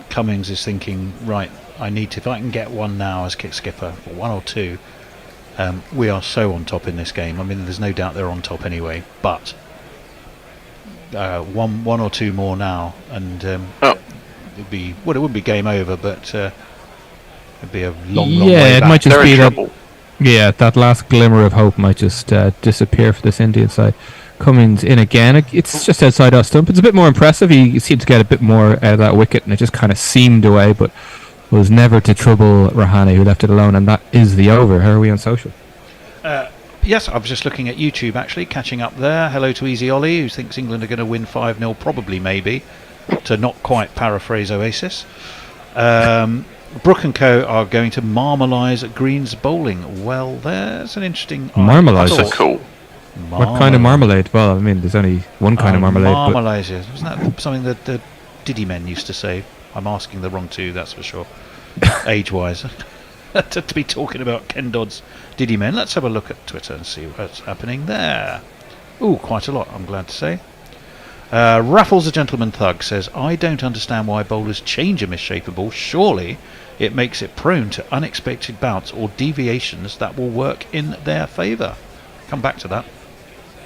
Cummings is thinking, right, I need to, if I can get one now as kick skipper, or 1 or 2, we are so on top in this game. I mean, there's no doubt they're on top anyway, but one or 2 more now, and it'd be, well, it wouldn't be game over, but it'd be a long way it back. might just They're be in that. trouble. Yeah, that last glimmer of hope might just disappear for this Indian side. Cummings in again. It's just outside off stump. It's a bit more impressive. He seemed to get a bit more out of that wicket, and it just kind of seamed away, but was never to trouble Rahane, who left it alone, and that is the over. How are we on social? Yes, I was just looking at YouTube, actually, catching up there. Hello to Easy Ollie, who thinks England are going to win 5-0, probably, maybe, to not quite paraphrase Oasis. Brook and Co are going to marmalise Green's bowling. Well, there's an interesting... Marmalise? That's cool. What kind of marmalade? Well, I mean, there's only one kind of marmalade. Marmalise, yes. Wasn't that something that the Diddy men used to say? I'm asking the wrong 2, that's for sure. Age-wise. to be talking about Ken Dodd's Diddy men. Let's have a look at Twitter and see what's happening there. Ooh, quite a lot, I'm glad to say. Raffles the Gentleman Thug says, I don't understand why bowlers change a misshapen ball. Surely it makes it prone to unexpected bouts or deviations that will work in their favour. Come back to that.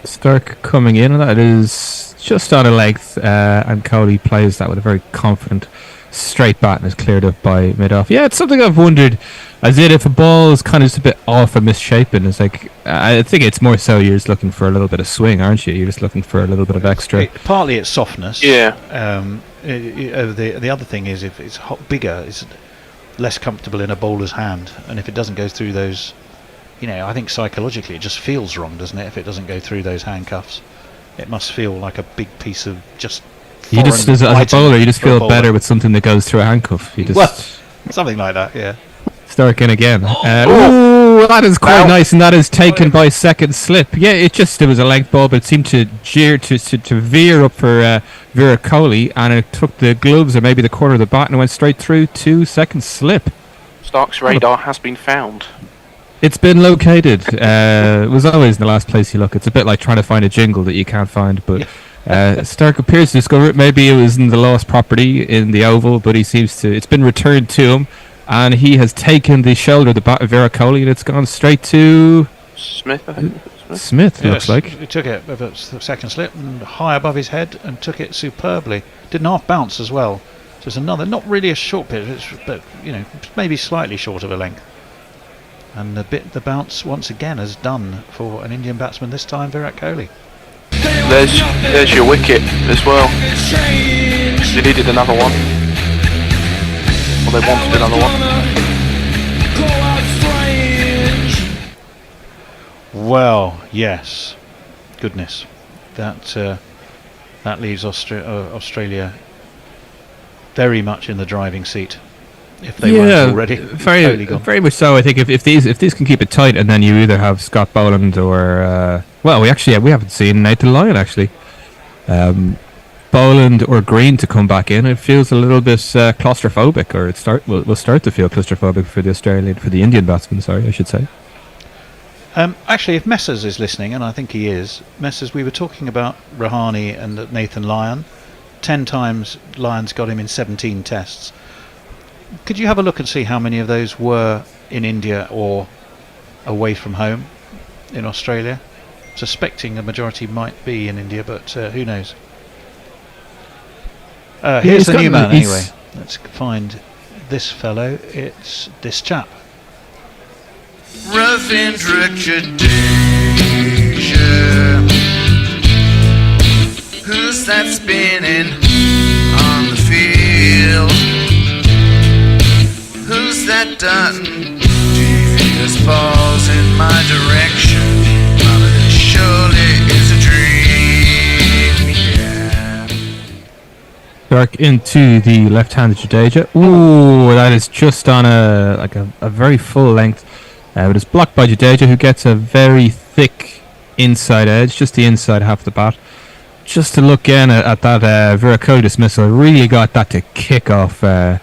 Stark coming in, and that is just on a length, and Cody plays that with a very confident straight bat and is cleared up by mid-off. Yeah, it's something I've wondered, as if a ball is kind of just a bit off or misshapen, it's like, I think it's more so you're just looking for a little bit of swing, aren't you? You're just looking for a little bit of extra. Partly it's softness. Yeah. The other thing is, if it's bigger, it's less comfortable in a bowler's hand, and if it doesn't go through those, I think psychologically it just feels wrong, doesn't it? If it doesn't go through those handcuffs, it must feel like a big piece of just. You just, as a bowler, you just feel better with something that goes through a handcuff. You just well, something like that, yeah. Stark in again. Ooh, that is quite nice, and that is taken by second slip. Yeah, it was a length ball, but it seemed to veer up for Virat Kohli, and it took the gloves or maybe the corner of the bat and went straight through to second slip. Stark's radar has been found. It's been located. It was always in the last place you look. It's a bit like trying to find a jingle that you can't find, but Stark appears to discover it. Maybe it was in the lost property in the oval, but he seems to. It's been returned to him, and he has taken the shoulder of the bat of Virat Kohli, and it's gone straight to Smith. I think. actually. Smith looks like. He took it with a second slip and high above his head and took it superbly. Did an half bounce as well. So it's another, not really a short pitch, but maybe slightly short of a length. And the bounce once again has done for an Indian batsman, this time Virat Kohli. There's your wicket as well. They needed another one. Or they wanted another one. Well, yes. Goodness. That leaves Australia very much in the driving seat. If they weren't already very much so. I think if these can keep it tight, and then you either have Scott Boland or we haven't seen Nathan Lyon actually. Boland or Green to come back in, it feels a little bit claustrophobic, or will start to feel claustrophobic for the Indian batsman. Sorry, I should say. Actually, if Messers is listening, and I think he is, Messers, we were talking about Rahane and Nathan Lyon. 10 times Lyon's got him in 17 tests. Could you have a look and see how many of those were in India or away from home in Australia? Suspecting the majority might be in India, but who knows? Here's the new man anyway. Let's find this fellow. It's this chap. Rough introduction. Who's that spinning on the field? Who's that darting devious balls in my direction? Well, it surely is a dream, yeah. Back into the left-handed Jadeja. Ooh, that is just on a very full length. But it's blocked by Jadeja, who gets a very thick inside edge, just the inside half of the bat. Just to look in at that Virat Kohli dismissal, really got that to kick off that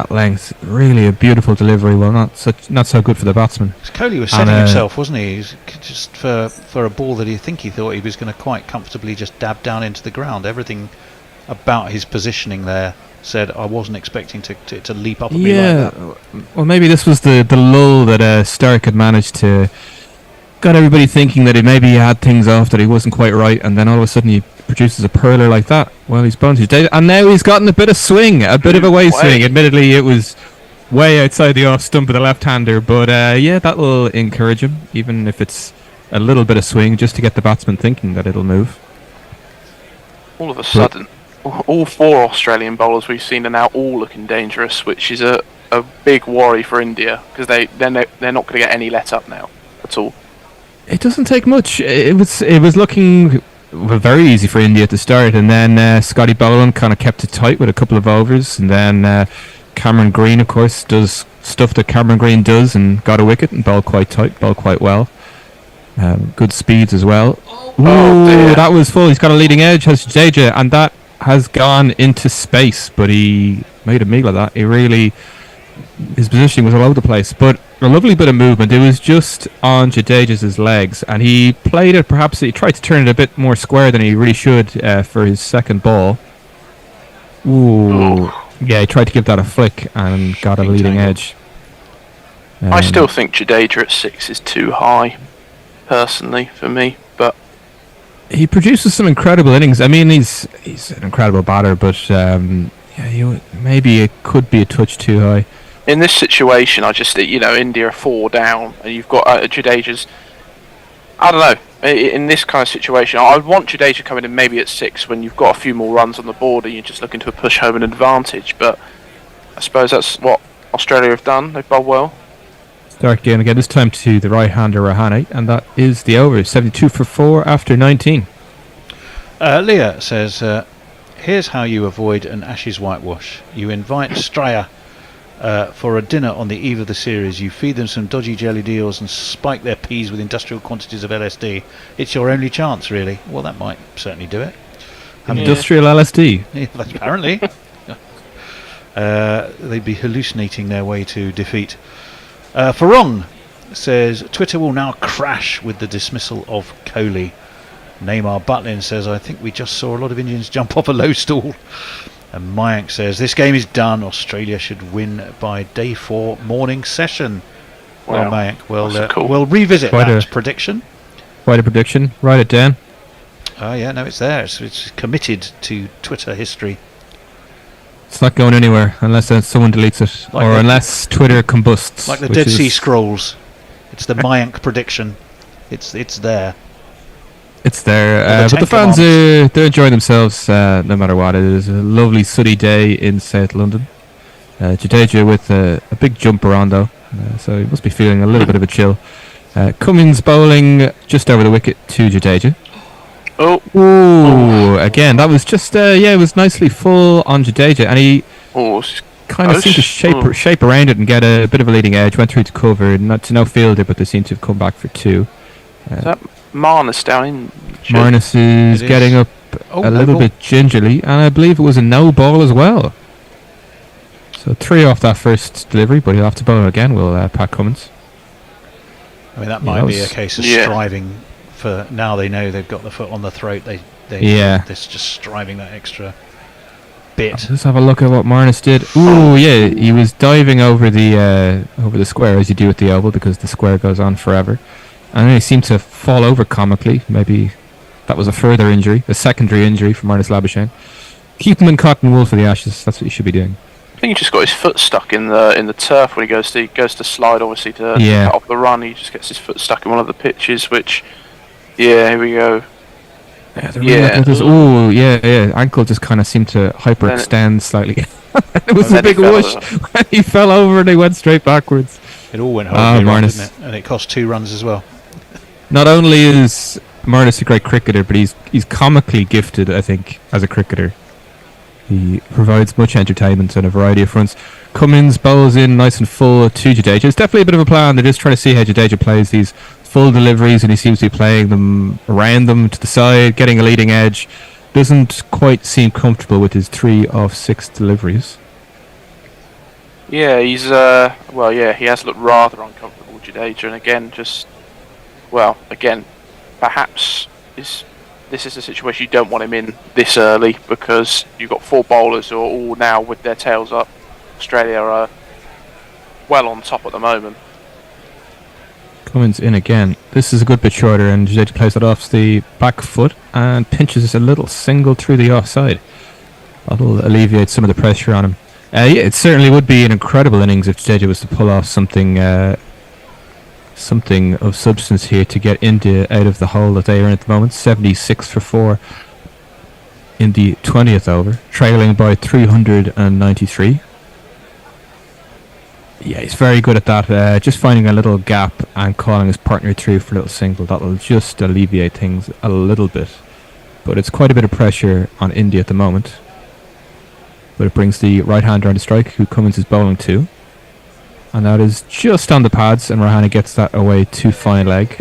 length. Really a beautiful delivery. Well, not so good for the batsman. Kohli was setting himself, wasn't he? He's just for a ball that he thought he was going to quite comfortably just dab down into the ground. Everything about his positioning there said I wasn't expecting to leap up at me like that. Well, maybe this was the lull that Stark had managed to got everybody thinking that maybe he had things off, that he wasn't quite right, and then all of a sudden he produces a perler like that. Well, he's bounced his data, and now he's gotten a bit of swing, a bit of a way swing. Admittedly, it was way outside the off stump of the left-hander, but that will encourage him, even if it's a little bit of swing, just to get the batsman thinking that it'll move. All of a sudden, all 4 Australian bowlers we've seen are now all looking dangerous, which is a big worry for India, because they're not going to get any let up now at all. It doesn't take much. It was looking very easy for India to start, and then Scotty Boland kind of kept it tight with a couple of overs, and then Cameron Green, of course, does stuff that Cameron Green does and got a wicket and bowled quite tight, bowled quite well. Good speeds as well. Ooh, that was full. He's got a leading edge, has Jadeja, and that has gone into space, but he made a meal of that. His positioning was all over the place, but a lovely bit of movement. It was just on Jadeja's legs, and he played it, perhaps he tried to turn it a bit more square than he really should for his second ball. Ooh. Yeah, he tried to give that a flick and got a leading edge. I still think Jadeja at 6 is too high, personally, for me, but he produces some incredible innings. I mean, he's an incredible batter, but maybe it could be a touch too high. In this situation, I just, India are 4 down, and you've got Jadeja's. I don't know. In this kind of situation, I would want Jadeja coming in maybe at 6 when you've got a few more runs on the board and you're just looking to push home an advantage. But I suppose that's what Australia have done. They've bowled well. Start again, this time to the right-hander Rahane, and that is the over. 72 for 4 after 19. Leah says, here's how you avoid an Ashes whitewash. You invite Straya for a dinner on the eve of the series. You feed them some dodgy jelly deals and spike their peas with industrial quantities of LSD. It's your only chance, really. Well, that might certainly do it. Industrial LSD? Yeah, apparently. They'd be hallucinating their way to defeat. Farong says, Twitter will now crash with the dismissal of Kohli. Neymar Butlin says, I think we just saw a lot of Indians jump off a low stool. And Mayank says, this game is done. Australia should win by day 4 morning session. Well, Mayank, we'll revisit that prediction Quite a prediction. Write it down. Oh yeah, no, it's there. It's committed to Twitter history. It's not going anywhere unless someone deletes it, Like or the- unless Twitter combusts. Like the which Dead is- Sea Scrolls. It's the Mayank prediction. It's there. It's there, Well, the but the Ten fans they're enjoying themselves no matter what. It is a lovely sunny day in South London. Jadeja with a big jumper on though, so he must be feeling a little bit of a chill. Cummins bowling just over the wicket to Jadeja. Oh, Ooh, again, that was just it was nicely full on Jadeja, and he kind of seemed to shape around it and get a bit of a leading edge. Went through to cover, not to no fielder, but they seem to have come back for 2. Is that Marnus down in? Marnus is getting up a little bit gingerly, and I believe it was a no ball as well. So 3 off that first delivery, but he'll have to bowl again, will Pat Cummins. I mean, that might be a case of striving for, now they know they've got the foot on the throat, this just striving that extra bit. Let's have a look at what Marnus did. Ooh, yeah, he was diving over the square as you do with the oval, because the square goes on forever. And then he seemed to fall over comically. Maybe that was a further injury, a secondary injury for Marnus Labuschagne. Keep him in cotton wool for the Ashes. That's what he should be doing. I think he just got his foot stuck in the turf when he goes to slide, obviously to cut off the run. He just gets his foot stuck in one of the pitches, which, here we go. Oh, yeah. Ankle just kind of seemed to hyperextend slightly. It was a big whoosh when he fell over and he went straight backwards. It all went horribly wrong, didn't it? And it cost 2 runs as well. Not only is Marnus a great cricketer, but he's comically gifted, I think, as a cricketer. He provides much entertainment on a variety of fronts. Cummins bowls in nice and full to Jadeja. It's definitely a bit of a plan. They're just trying to see how Jadeja plays these full deliveries, and he seems to be playing them around them to the side, getting a leading edge. Doesn't quite seem comfortable with his 3 of 6 deliveries. Yeah, he's he has looked rather uncomfortable with Jadeja, and again, perhaps this is a situation you don't want him in this early, because you've got 4 bowlers who are all now with their tails up. Australia are well on top at the moment. Cummins in again. This is a good bit shorter, and Jadeja plays it off the back foot and pinches a little single through the offside. That'll alleviate some of the pressure on him. It certainly would be an incredible innings if Jadeja was to pull off something of substance here to get India out of the hole that they are in at the moment. 76 for 4 in the 20th over, trailing by 393. Yeah, he's very good at that. Just finding a little gap and calling his partner through for a little single. That'll just alleviate things a little bit. But it's quite a bit of pressure on India at the moment. But it brings the right-hander on the strike, who Cummins is bowling to. And that is just on the pads, and Rahane gets that away to fine leg.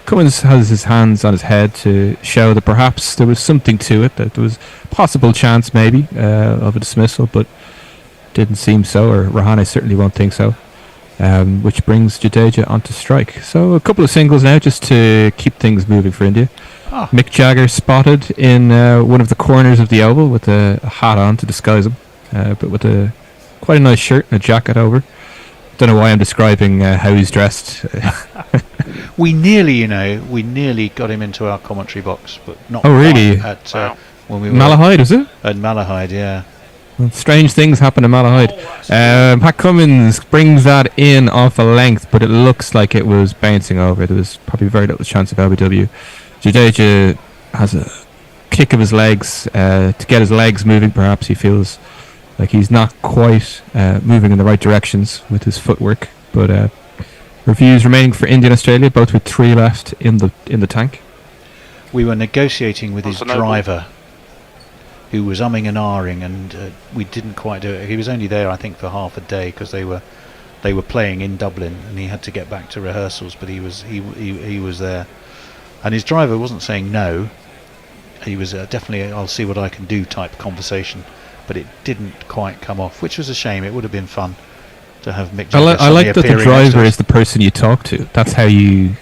Cummins has his hands on his head to show that perhaps there was something to it, that there was possible chance maybe of a dismissal, but didn't seem so, or Rahane certainly won't think so. Which brings Jadeja onto strike. So a couple of singles now just to keep things moving for India. Mick Jagger spotted in one of the corners of the oval with a hat on to disguise him, but with quite a nice shirt and a jacket over. Don't know why I'm describing how he's dressed. We nearly got him into our commentary box, but not. Oh, really? When we were Malahide, is it? At Malahide, yeah. Well, strange things happen in Malahide. Pat Cummins brings that in off a length, but it looks like it was bouncing over. There was probably very little chance of LBW. Jadeja has a kick of his legs to get his legs moving. Perhaps he feels like he's not quite moving in the right directions with his footwork. But reviews remaining for India and Australia, both with 3 left in the tank. We were negotiating with his driver, who was umming and ahhing, and we didn't quite do it. He was only there, I think, for half a day because they were playing in Dublin, and he had to get back to rehearsals. But he was there, and his driver wasn't saying no. He was definitely "I'll see what I can do" type conversation, but it didn't quite come off, which was a shame. It would have been fun to have Mick Jagger. I like that the driver is the person you talk to. That's how you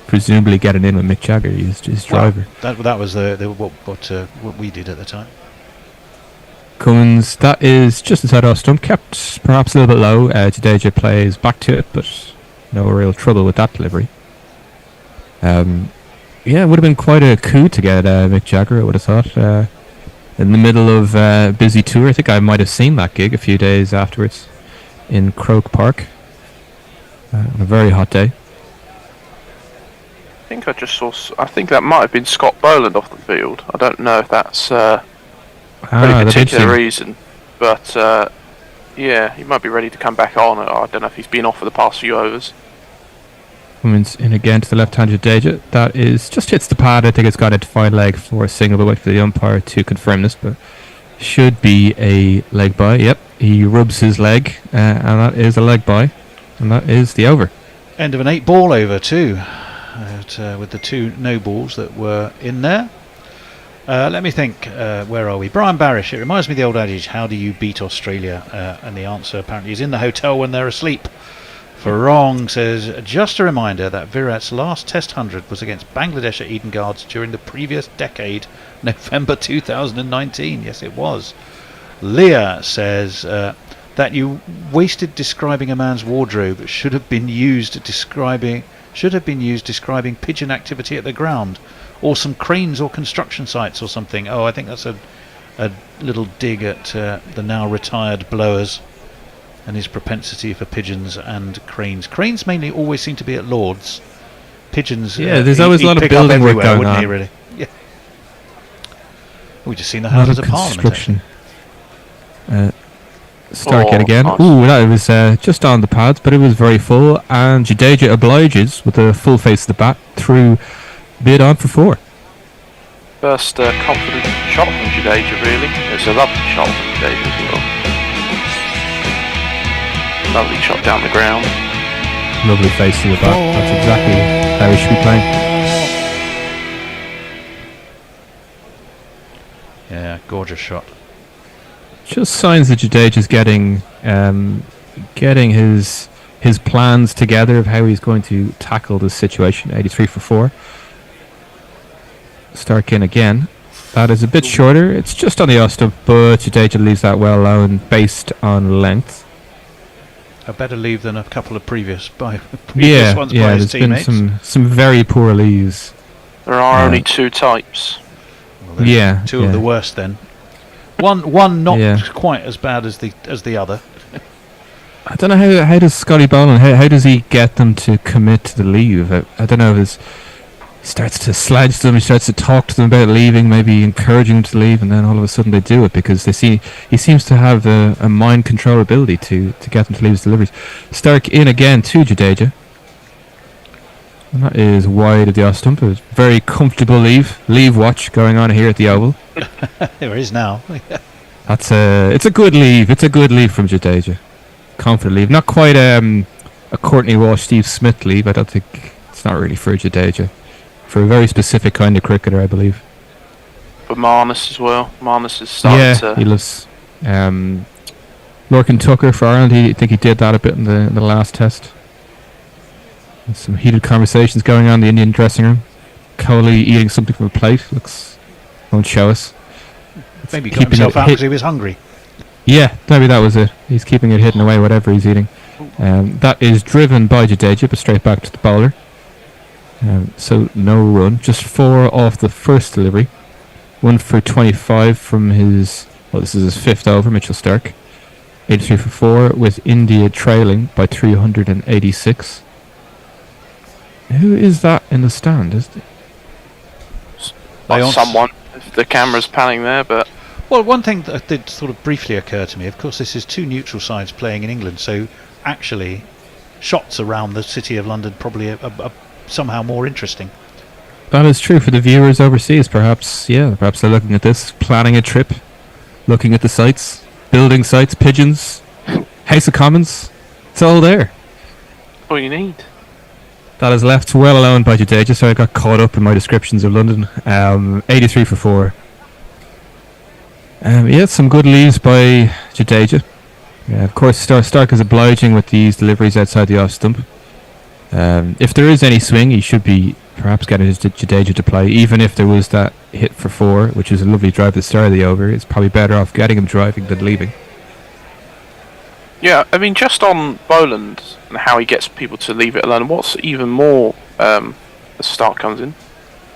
presumably get it in with Mick Jagger. He's his driver. That was what we did at the time. Cummins, that is just inside off stump, kept perhaps a little bit low. Jadeja plays back to it, but no real trouble with that delivery. Yeah, it would have been quite a coup to get Mick Jagger, I would have thought. In the middle of a busy tour. I think I might have seen that gig a few days afterwards in Croke Park on a very hot day. I think I just saw. I think that might have been Scott Boland off the field. I don't know if that's for any particular reason, but yeah, he might be ready to come back on. I don't know if he's been off for the past few overs. Women's in again to the left-hand Jadeja. That is just hits the pad. I think it's got a defined leg for a single, but wait for the umpire to confirm this. But should be a leg by. Yep, he rubs his leg, and that is a leg by, and that is the over. End of an 8-ball over too, with the 2 no balls that were in there. Let me think. Where are we? Brian Barish. It reminds me of the old adage, how do you beat Australia? And the answer apparently is in the hotel when they're asleep. Farong says, just a reminder that Virat's last Test 100 was against Bangladesh at Eden Gardens during the previous decade, November 2019. Yes, it was. Leah says that you wasted describing a man's wardrobe should have been used describing pigeon activity at the ground, or some cranes or construction sites or something. Oh, I think that's a little dig at the now retired Blowers and his propensity for pigeons and cranes. Cranes mainly always seem to be at Lord's. Pigeons, yeah, there's always a lot of building work going wouldn't on. he, really? Yeah. We just seen the Houses of Parliament. Construction. Start it again. Ooh, that was just on the pads, but it was very full. And Jadeja obliges with a full face of the bat through bid on for 4. First confident shot from Jadeja, really. It's a lovely shot from Jadeja as well. Lovely shot down the ground. Lovely face to the bat. That's exactly how he should be playing. Yeah, gorgeous shot. Just signs that Jadeja's getting his plans together of how he's going to tackle this situation. 83 for 4. Stark in again. That is a bit shorter. It's just on the off-stump, but Jadeja leaves that well alone based on length. A better leave than a couple of previous ones by there's his teammates. been some very poor leaves. There are only 2 types. Well, two of the worst then. One not quite as bad as the other. I don't know how does Scotty Boland, how does he get them to commit to the leave? I don't know if he starts to sledge them, he starts to talk to them about leaving, maybe encouraging them to leave, and then all of a sudden they do it because he seems to have a mind control ability to get them to leave his deliveries. Stark in again to Jadeja. And that is wide of the off stump. A very comfortable leave watch going on here at the Oval. There is now. It's a good leave. It's a good leave from Jadeja. Confident leave. Not quite a Courtney Walsh, Steve Smith leave. I don't think it's not really for Jadeja. For a very specific kind of cricketer, I believe. But Marnus as well. Marnus is starting to... he loves Lorcan Tucker for Ireland. I think he did that a bit in the last test. There's some heated conversations going on in the Indian dressing room. Kohli eating something from a plate. Won't show us. Maybe he got himself out because he was hungry. Yeah, maybe that was it. He's keeping it hidden away, whatever he's eating. That is driven by Jadeja, but straight back to the bowler. So no run, just 4 off the first delivery, 1 for 25 from his. Well, this is his 5th over, Mitchell Stark. 83 for 4 with India trailing by 386. Who is that in the stand? Is it? Someone. If the camera's panning there, but. Well, one thing that did sort of briefly occur to me. Of course, this is 2 neutral sides playing in England, so actually, shots around the city of London probably are somehow more interesting. That is true for the viewers overseas, perhaps. Yeah, perhaps they're looking at this, planning a trip, looking at the sites, building sites, pigeons, House of Commons. It's all there. All you need. That is left well alone by Jadeja, so I got caught up in my descriptions of London. 83 for 4. Some good leaves by Jadeja. Yeah, of course, Stark is obliging with these deliveries outside the off stump. If there is any swing, he should be perhaps getting his Jadeja to play, even if there was that hit for 4, which is a lovely drive at the start of the over. It's probably better off getting him driving than leaving. Yeah, I mean, just on Boland and how he gets people to leave it alone, what's even more as Stark comes in?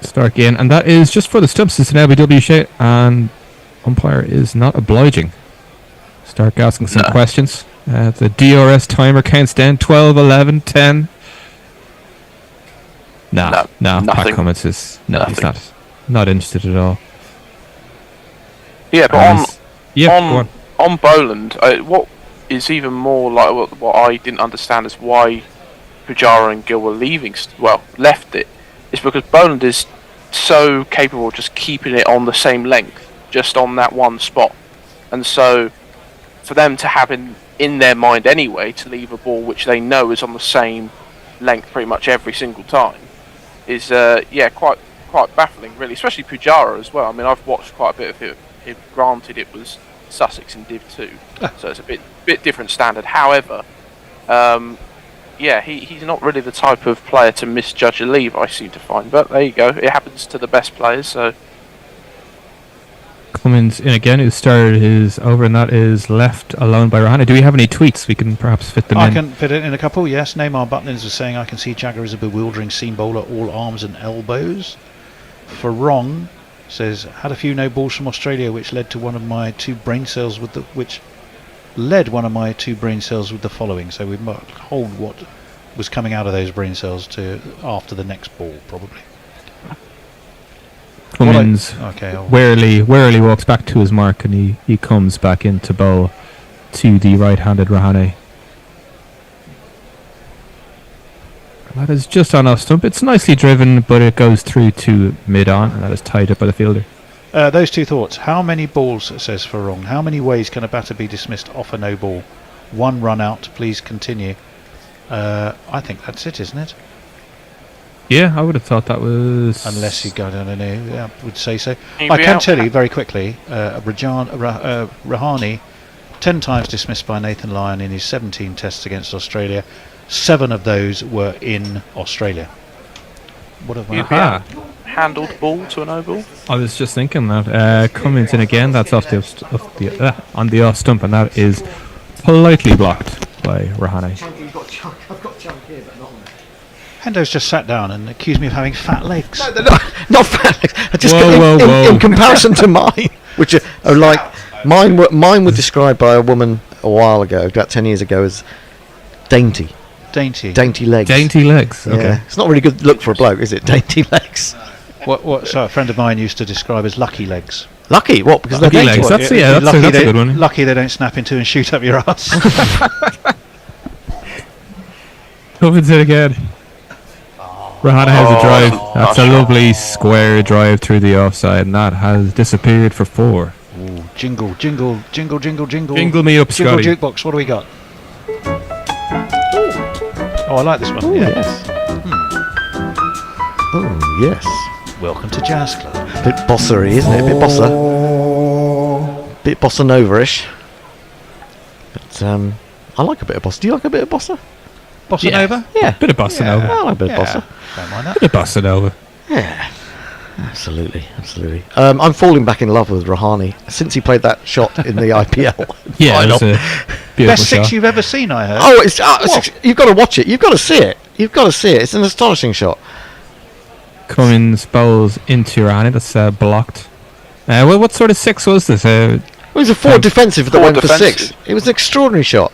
Start again, and that is just for the stumps. It's an LBW shot, and umpire is not obliging. Start asking some questions. The DRS timer counts down 12, 11, 10. No, Pat Cummins is he's not interested at all. Yeah, but go on Boland, what is even more like what I didn't understand is why Pujara and Gill were left it. It's because Boland is so capable of just keeping it on the same length, just on that one spot, and so for them to have in their mind anyway to leave a ball which they know is on the same length pretty much every single time is quite baffling, really, especially Pujara as well. I mean, I've watched quite a bit of it. Granted, it was Sussex in Div 2, so it's a bit different standard. However, he's not really the type of player to misjudge a leave, I seem to find. But there you go, it happens to the best players. So Cummins in again, who started his over, and that is left alone by Rahane. Do we have any tweets? We can perhaps fit them in. I can fit it in a couple, yes. Neymar Butlins was saying, I can see Jagger is a bewildering seam bowler, all arms and elbows. For Wrong says, had a few no balls from Australia, which led one of my two brain cells with the following. So we might hold what was coming out of those brain cells to after the next ball, probably. Cummins warily walks back to his mark, and he comes back into bowl to the right-handed Rahane. That is just on off stump. It's nicely driven, but it goes through to mid-on, and that is tied up by the fielder. Those two thoughts. How many balls, says Farong? How many ways can a batter be dismissed off a no ball? One run out, please continue. I think that's it, isn't it? Yeah, I would have thought that was... Unless you go down and I would say so. I can tell you very quickly, Rahane, 10 times dismissed by Nathan Lyon in his 17 tests against Australia. 7 of those were in Australia. What have I handled ball to an oval? I was just thinking that. Cummins in again, that's on the off stump, and that is politely blocked by Rahane. I've got chunk here, but not on there. Hendo's just sat down and accused me of having fat legs. No, they're not fat legs. In comparison to mine, which are like mine were described by a woman a while ago, about 10 years ago, as dainty legs. Dainty legs. Okay. Yeah. It's not a really good look for a bloke, is it? Dainty legs. So a friend of mine used to describe as lucky legs. Lucky? What? Because lucky they're legs. That's a good one. Lucky they don't snap into and shoot up your ass. Opens it again. Rahane has a drive. That's a lovely square drive through the offside, and that has disappeared for 4. Ooh, jingle, jingle, jingle, jingle, jingle. Jingle me up, Jingle Scotty. jukebox. What do we got? Oh, I like this one. Ooh, yeah. yes. Oh, yes. Welcome to Jazz Club. Bit bossery, isn't it? A bit bit bossa nova-ish. But I like a bit of bossa. Do you like a bit of bossa? Bossa Nova? Yeah. Bit of bossa nova. I like a bit of bossa. Don't mind that. Bit of bossa nova. Yeah. Absolutely. I'm falling back in love with Rahane since he played that shot in the IPL. Yeah, it's a beautiful Best 6 shot. you've ever seen, I heard. Oh, you've got to watch it. You've got to see it. It's an astonishing shot. Cummins bowls into Rahane. That's blocked. What sort of 6 was this? It was a 4 defensive that went for 6. It was an extraordinary shot.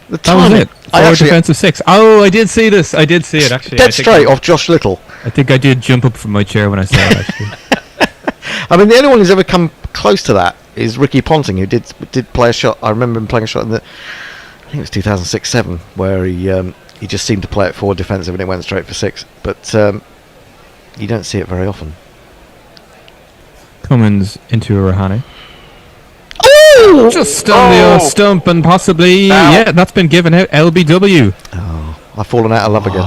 That was it. 4 defensive 6. Oh, I did see this. I did see it actually. Dead straight off Josh Little. I think I did jump up from my chair when I saw it actually. I mean, the only one who's ever come close to that is Ricky Ponting, who did play a shot. I remember him playing a shot in I think it was 2006-07, where he just seemed to play it 4 defensive and it went straight for 6. But you don't see it very often. Cummins into Rahane. Oh! Just on the stump, and possibly that's been given out. LBW. Oh, I've fallen out of love again.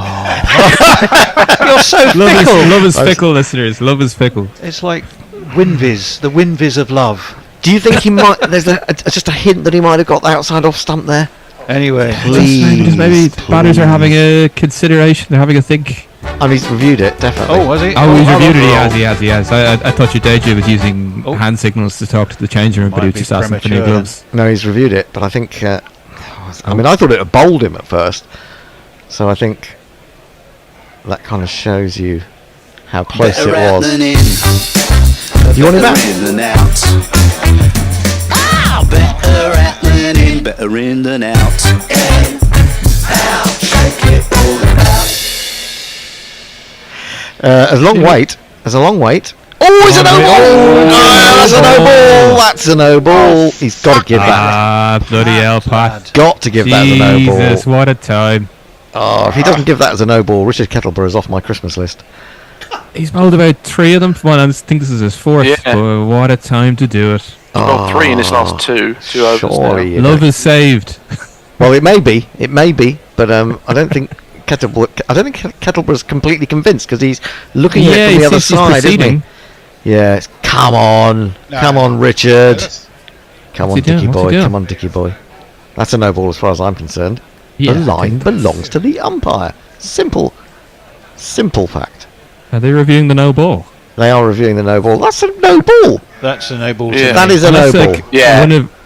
You're so fickle. Love is fickle, listeners. Love is fickle. It's like Winviz, the Winviz of love. Do you think he might? There's just a hint that he might have got the outside off stump there. Anyway, please, maybe batters are having a consideration. They're having a think. And he's reviewed it, definitely. Oh, was he? Oh, he's reviewed it. He has. I thought your Deja was using hand signals to talk to the changing room, but he was just asking for new gloves. No, he's reviewed it, but I think. I thought it had bowled him at first, so I think that kind of shows you how close Better it out was. than in. You want it back? Better in than out. Better out than in. Better in than out. In, out, shake it all about. There's a long wait. There's a long wait. Oh, it's a no ball! That's a no ball! That's a no ball! He's got to give that. Ah, bloody hell, Pat. Got to give that as a no ball. Jesus, what a time. Oh, if he doesn't give that as a no ball, Richard Kettleborough is off my Christmas list. He's bowled about 3 of them. Well, I think this is his 4th. Yeah. But what a time to do it. He's got 3 in his last two overs surely now. Love is saved. Well, it may be, but I don't think Kettleborough's completely convinced because he's looking at it from the other side, isn't he? Yeah, come on, Richard. Come on, Dicky boy. That's a no ball as far as I'm concerned. Yeah, the line belongs to the umpire. Simple fact. Are they reviewing the no ball? They are reviewing the no ball. That's a no ball. That's a no ball. Yeah. That is a no ball.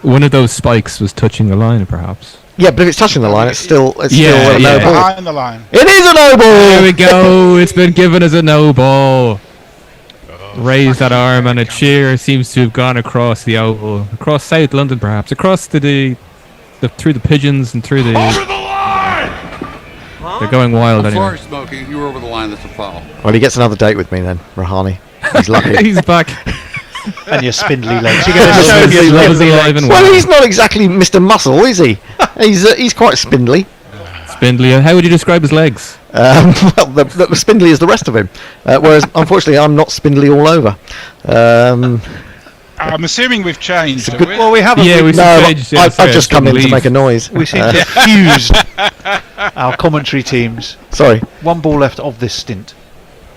One of those spikes was touching the line, perhaps. Yeah, but if it's touching the line, it's still a no ball. Behind the line. It is a no ball. There we go. It's been given as a no ball. Raise that arm, and a cheer seems to have gone across the oval, across South London, perhaps, across to the through the pigeons and through the. Over the line! They're going wild I'm anyway. sorry, Smokey. You were over the line. That's a foul. Well, he gets another date with me then, Rahani. He's lucky. He's back. And your spindly legs. You're going to show me your spindly legs. Well, he's not exactly Mr. Muscle, is he? He's quite spindly. Spindly. How would you describe his legs? Well, the spindly as the rest of him. Whereas, unfortunately, I'm not spindly all over. I'm assuming we've changed. Well, we haven't. Yeah, we've changed. I've just come in to make a noise. We seem to have fused our commentary teams. Sorry. One ball left of this stint.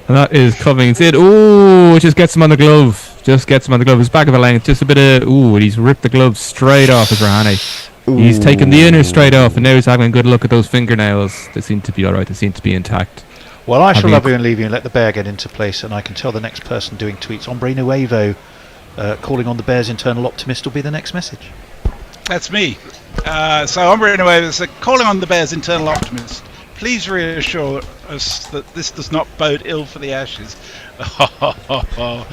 And that is Cummings in. Ooh, just gets him on the glove. His back of the length. Just a bit of. Ooh, and he's ripped the glove straight off his Rahane. He's taken the inner straight off, and now he's having a good look at those fingernails. They seem to be alright. They seem to be intact. Well, I shall love you and leave you and let the bear get into place, and I can tell the next person doing tweets, Hombre Nuevo, calling on the Bears' internal optimist will be the next message. That's me. So Hombre Nuevo said, calling on the Bears' internal optimist. Please reassure us that this does not bode ill for the Ashes.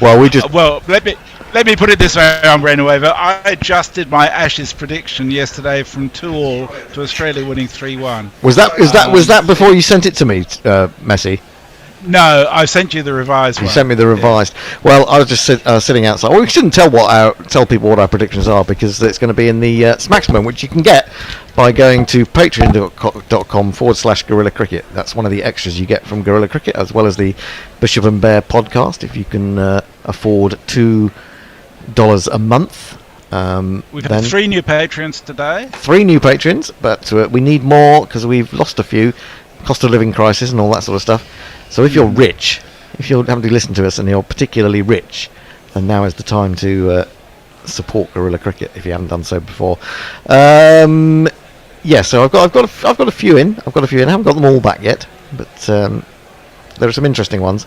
Well, we just. Well, let me put it this way, Hombre Nuevo. I adjusted my Ashes prediction yesterday from 2-2 to Australia winning 3-1. Was that before you sent it to me, Messi? No, I sent you the revised one. You sent me the revised. Yeah. Well, I was just sitting outside. Well, we shouldn't tell people what our predictions are because it's going to be in the Smacksman, which you can get by going to patreon.com/Gorilla Cricket. That's one of the extras you get from Gorilla Cricket, as well as the Bishop and Bear podcast. If you can afford $2 a month. We've had 3 new patrons today. 3 new patrons, but we need more because we've lost a few. Cost of living crisis and all that sort of stuff. So if you're rich, if you're having to listen to us and you're particularly rich, then now is the time to support Gorilla Cricket if you haven't done so before. Yeah, so I've got a few in. I haven't got them all back yet, but there are some interesting ones.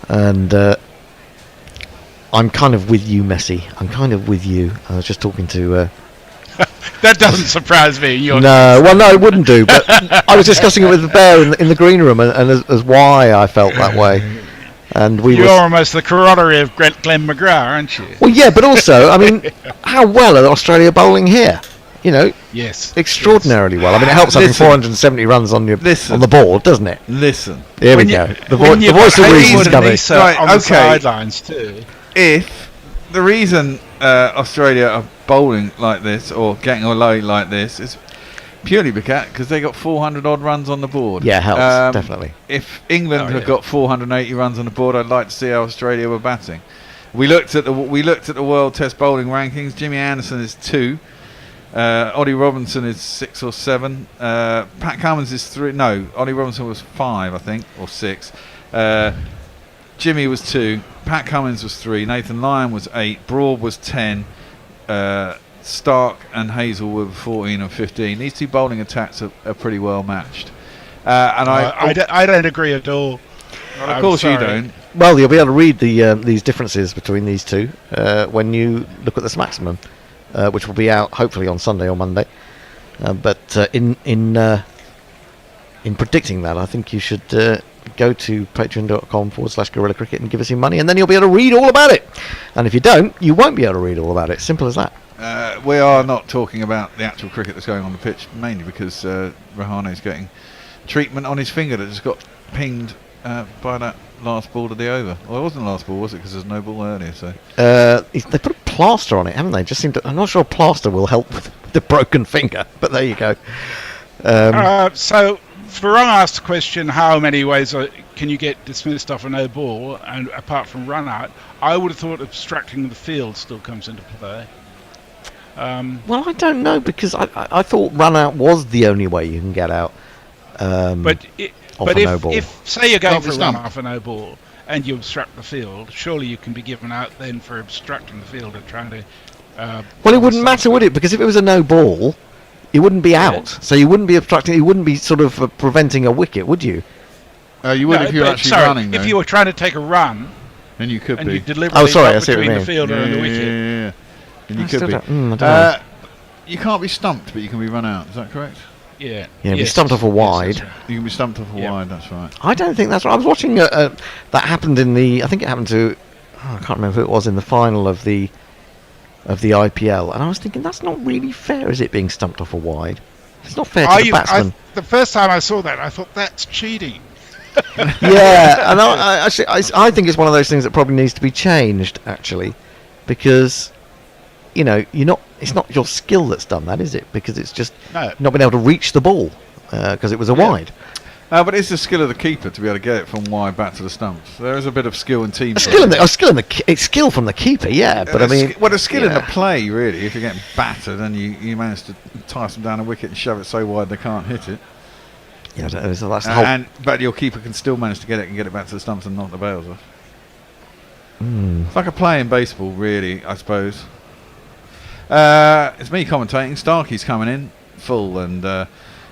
And I'm kind of with you, Messi. I'm kind of with you. I was just talking to. That doesn't surprise me. No, it wouldn't do. But I was discussing it with the bear in the green room, and as why I felt that way. And you're almost the corollary of Glenn McGrath, aren't you? Well, yeah, but also, I mean, how well are Australia bowling here? You know, yes, extraordinarily well. I mean, it helps having 470 runs on the board, doesn't it? Listen, here we go. The voice of reason's coming. Right, on the sidelines too. If the reason Australia are bowling like this or getting away like this is purely because they got 400 odd runs on the board. Yeah, helps definitely. If England had got 480 runs on the board, I'd like to see how Australia were batting. We looked at the World Test bowling rankings. Jimmy Anderson is 2. Ollie Robinson is 6 or 7. Pat Cummins is 3. No, Ollie Robinson was 5, I think, or 6. Jimmy was 2. Pat Cummins was 3. Nathan Lyon was 8. Broad was 10. Stark and Hazel were 14 and 15. These 2 bowling attacks are pretty well matched. And I don't agree at all. Of course you don't. Well, you'll be able to read these differences between these 2 when you look at the Smacksman, which will be out hopefully on Sunday or Monday. But in predicting that, I think you should go to patreon.com/Guerrilla Cricket and give us your money, and then you'll be able to read all about it. And if you don't, you won't be able to read all about it. Simple as that. We are not talking about the actual cricket that's going on the pitch, mainly because Rahane's getting treatment on his finger that just got pinged by that last ball of the over. Well, it wasn't the last ball, was it? Because there's no ball earlier. So they put a plaster on it, haven't they? Just seem to. I'm not sure a plaster will help with the broken finger, but there you go. So Farah asked the question: how many ways can you get dismissed off a no ball? And apart from run out, I would have thought obstructing the field still comes into play. Well, I don't know, because I thought run out was the only way you can get out. But no ball. if say you're going Off for the a run stump. off a no ball and you obstruct the field, surely you can be given out then for obstructing the field and trying to. Well, it wouldn't matter, would it? Because if it was a no ball, you wouldn't be out, so you wouldn't be obstructing. You wouldn't be sort of preventing a wicket, would you? You would if you were actually running. If you were trying to take a run, then you could and be. you deliberately I got see what you between the mean. fielder and the wicket. Yeah. And you I could still be. don't- I don't know. You can't be stumped, but you can be run out. Is that correct? Yeah. Yeah, be stumped off a wide. You can be stumped off a wide. That's right. I don't think that's right. I was watching that happened in the. I think it happened to. I can't remember who it was in the final of the IPL, and I was thinking that's not really fair, is it, being stumped off a wide? It's not fair to the batsman. The first time I saw that, I thought that's cheating. Yeah, and I think it's one of those things that probably needs to be changed, actually, because it's not your skill that's done that, is it? Because it's just not being able to reach the ball because it was a wide. But it's the skill of the keeper to be able to get it from wide back to the stumps. There is a bit of skill and teamwork. It's skill from the keeper, yeah. But I mean, the skill in the play, really. If you're getting battered and you manage to tice them down a wicket and shove it so wide they can't hit it. Yeah, so that's the whole. But your keeper can still manage to get it and get it back to the stumps and knock the bails off. It's like a play in baseball, really, I suppose. It's me commentating. Starkey's coming in full and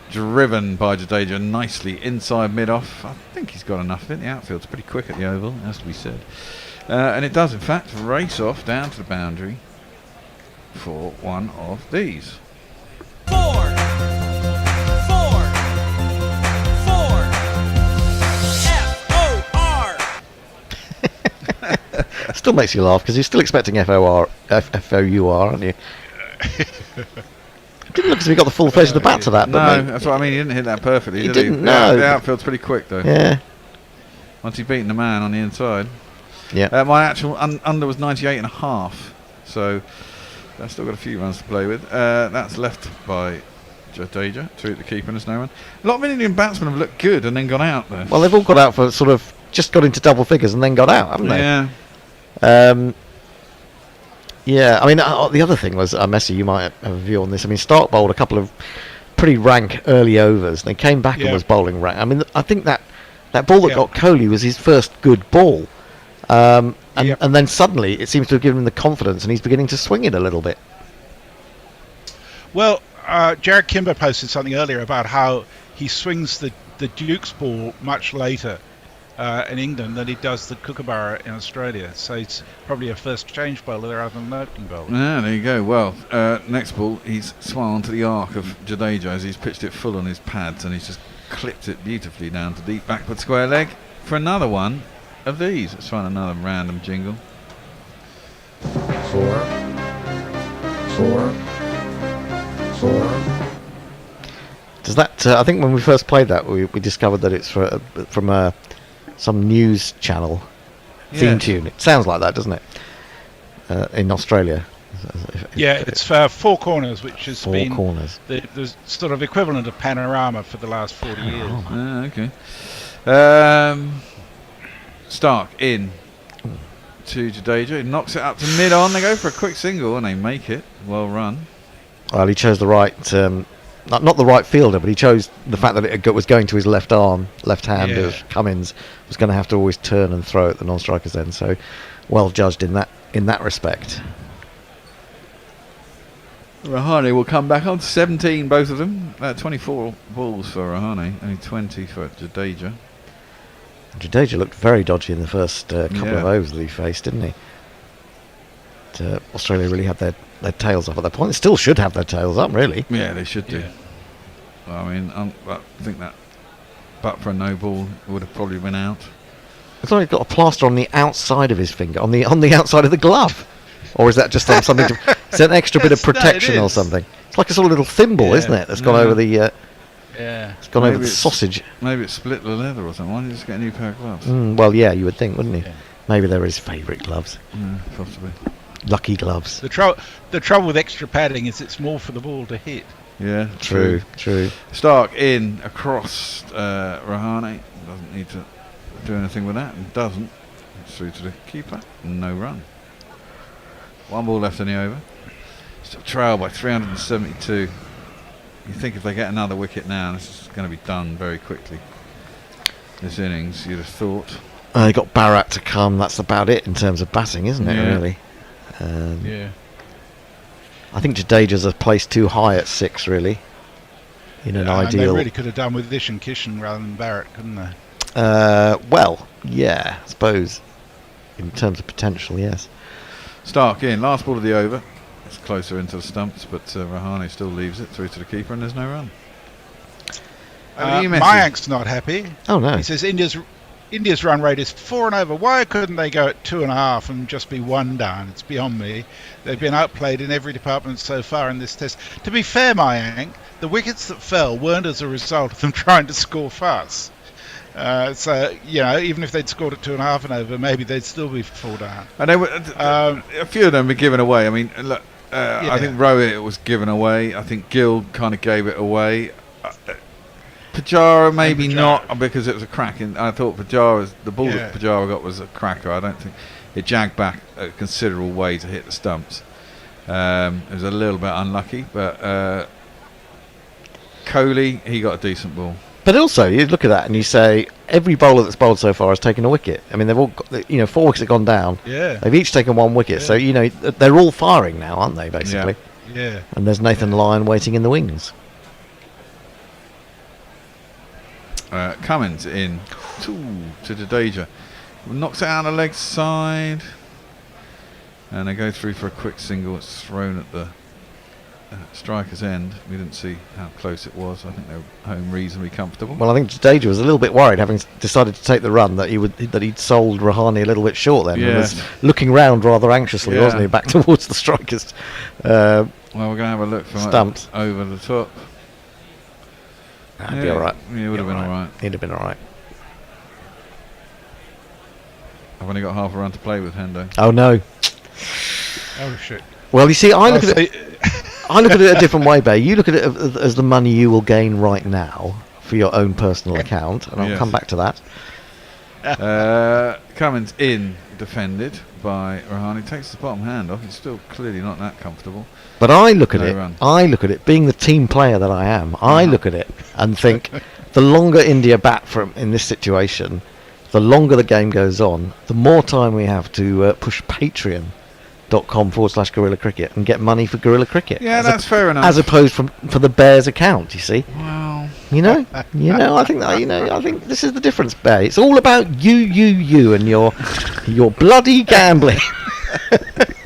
driven by Jadeja nicely inside mid-off. I think he's got enough of it. The outfield's pretty quick at the oval, has to be said. And it does, in fact, race off down to the boundary for one of these. 4, 4, 4, F-O-R. Still makes you laugh because you're still expecting F-O-U-R, aren't you? It didn't look as if he got the full face of the bat to that. No, that's what I mean. He didn't hit that perfectly. He did didn't. He? No, the outfield's pretty quick though. Yeah. Once he's beaten the man on the inside. Yeah. My actual under was 98.5, so I've still got a few runs to play with. That's left by Jadeja to the keeper, and there's no one. A lot of Indian batsmen have looked good and then gone out there. Well, they've all got out for sort of just got into double figures and then got out, haven't they? Yeah. Yeah, I mean, the other thing was, Messi, you might have a view on this. I mean, Stark bowled a couple of pretty rank early overs. They came back and was bowling rank. I mean, I think that ball that got Kohli was his first good ball. And then suddenly it seems to have given him the confidence and he's beginning to swing it a little bit. Well, Jared Kimber posted something earlier about how he swings the Duke's ball much later in England than he does the Kookaburra in Australia. So it's probably a first change bowler rather than an opening bowler. Yeah, there you go. Well, next ball, he's swung onto the arc of Jadeja as he's pitched it full on his pads and he's just clipped it beautifully down to deep backward square leg for another one of these. Let's find another random jingle. 4, 4, 4. Does that? I think when we first played that, we discovered that it's from some news channel theme tune. It sounds like that, doesn't it? In Australia. Yeah, it's Four Corners, which has been the sort of equivalent of Panorama for the last 40 years. Okay. Stark in to Jadeja. He knocks it up to mid-on. They go for a quick single and they make it. Well run. Well, he chose the right, not the right fielder, but he chose the fact that it was going to his left arm, left hand of Cummins was going to have to always turn and throw at the non-striker's end. So, well judged in that respect. Rahane will come back on 17, both of them. 24 balls for Rahane, only 20 for Jadeja. Jadeja looked very dodgy in the first couple of overs that he faced, didn't he? Australia really had their tails up at that point. They still should have their tails up, really. Yeah, they should do. Well, I mean, I think that but for a no ball, it would have probably been out. It's like he's got a plaster on the outside of his finger, on the outside of the glove, or is that just something? Is that an extra bit of protection or something? It's like a sort of little thimble, isn't it? That's gone over the. Yeah. It's gone over the sausage. Maybe it split the leather or something. Why don't you just get a new pair of gloves? Well, yeah, you would think, wouldn't you? Yeah. Maybe they're his favourite gloves. Possibly. Lucky gloves. The trouble with extra padding is it's more for the ball to hit. Yeah, true. Stark in across Rahane. Doesn't need to do anything with that, and doesn't. It's through to the keeper. No run. One ball left in the over. Still trail by 372. You think if they get another wicket now, this is going to be done very quickly. This innings, you'd have thought. They got Bharat to come. That's about it in terms of batting, isn't it? Yeah. Really. Yeah. I think Jadeja's a place too high at 6, really. In an ideal. And they really could have done with Ish and Kishan rather than Barrett, couldn't they? Well, yeah, I suppose. In terms of potential, yes. Stark in, last ball of the over. It's closer into the stumps, but Rahane still leaves it through to the keeper, and there's no run. Mayank's not happy. Oh no! He says India's run rate is 4 and over. Why couldn't they go at 2.5 and just be 1 down? It's beyond me. They've been outplayed in every department so far in this test. To be fair, Mayank, the wickets that fell weren't as a result of them trying to score fast. So, even if they'd scored at 2.5 and over, maybe they'd still be 4 down. And they were, a few of them were given away. I mean, look, I think Rohit was given away. I think Gill kind of gave it away. Pujara maybe not, because it was a crack. I thought the ball that Pujara got was a cracker. I don't think it jagged back a considerable way to hit the stumps. It was a little bit unlucky, but Kohli, he got a decent ball. But also, you look at that and you say every bowler that's bowled so far has taken a wicket. I mean, they've all got, 4 wickets have gone down. Yeah. They've each taken 1 wicket. Yeah. So they're all firing now, aren't they? Basically. Yeah. And there's Nathan Lyon waiting in the wings. Cummins in to Jadeja, knocks it out on the leg side, and they go through for a quick single. It's thrown at the striker's end. We didn't see how close it was. I think they were home reasonably comfortable. Well, I think Jadeja was a little bit worried, having decided to take the run, that he'd sold Rahane a little bit short then. Yeah. And was looking round rather anxiously, wasn't he, back towards the strikers. Well, we're going to have a look from stumped over the top. That'd be all right. Yeah, it would have been all right. He'd have been all right. I've only got half a run to play with, Hendo. Oh no. Oh shit. Well, you see, I look at it a different way, Bay. You look at it as the money you will gain right now for your own personal account, and I'll come back to that. Cummins in, defended by Rahane. Takes the bottom hand off. It's still clearly not that comfortable. But I look at it, being the team player that I am, I look at it and think the longer India bat in this situation, the longer the game goes on, the more time we have to push patreon.com/Guerrilla Cricket and get money for Guerrilla Cricket. Yeah, that's fair enough. As opposed for the Bears account, you see. Wow. I think I think this is the difference, Bear. It's all about you and your bloody gambling.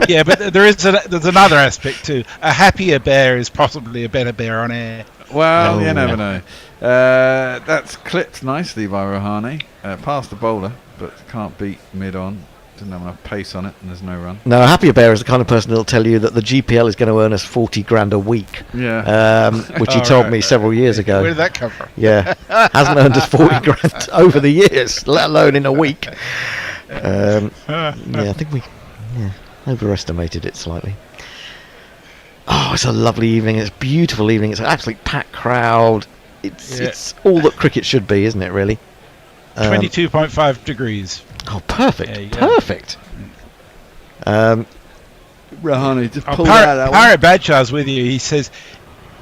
Yeah, but there's another aspect too. A happier bear is possibly a better bear on air. Well, you never know. That's clipped nicely by Rahane. Past the bowler, but can't beat mid-on. Didn't have enough pace on it, and there's no run. No, a happier bear is the kind of person that'll tell you that the GPL is going to earn us 40 grand a week. Yeah. Which he told me several years ago. Where did that come from? Yeah. Hasn't earned us 40 grand over the years, let alone in a week. I think we overestimated it slightly. Oh, it's a lovely evening. It's a beautiful evening. It's an absolutely packed crowd. It's all that cricket should be, isn't it, really? 22.5 degrees. Oh, perfect. Perfect. Rahane just pulled out that one. Parrot Badshaw's with you. He says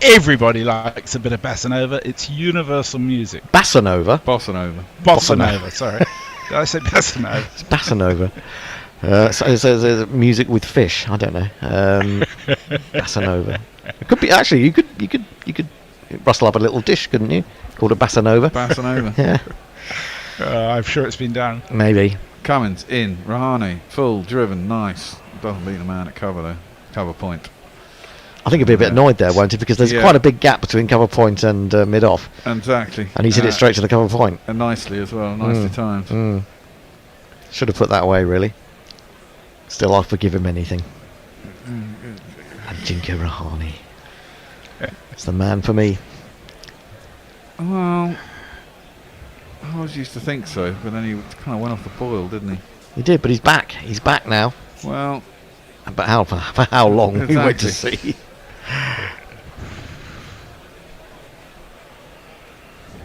everybody likes a bit of Bossa Nova. It's universal music. Bossa Nova? Bossa Nova. Bossa Nova, sorry. Did I say Bossa Nova? It's Bossa Nova. So music with fish. I don't know. Bossa Nova. It could be actually. You could rustle up a little dish, couldn't you? Called a Bossa Nova. Bossa Nova. Yeah. I'm sure it's been done. Maybe. Cummins in. Rahane full driven. Nice. Doesn't beat the man at cover though. Cover point. I think he'll be a bit annoyed there, won't he? Because there's quite a big gap between cover point and mid-off. Exactly. And he's hit it straight to the cover point. And nicely as well, nicely timed. Should have put that away, really. Still, I'll forgive him anything. Ajinkya Rahane. It's the man for me. Well, I always used to think so, but then he kind of went off the boil, didn't he? He did, but he's back. He's back now. Well... But for how long? Exactly. We wait to see.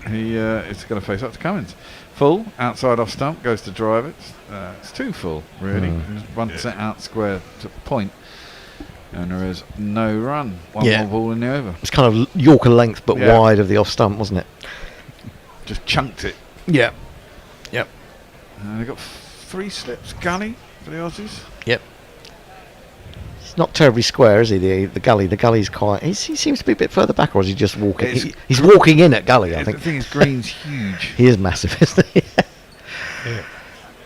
He is going to face up to Cummins. Full, outside off stump, goes to drive it. It's too full, really. One set out square to point. And there is no run. One more ball in the over. It's kind of Yorker length, but wide of the off stump, wasn't it? Just chunked it. Yeah. Yep. And they've got 3 slips. Gully for the Aussies. Yep. He's not terribly square, is he? The gully. The gully's quite. He seems to be a bit further back, or is he just walking? He's walking in at gully, I think. The thing is, Green's huge. He is massive, isn't he? Yeah.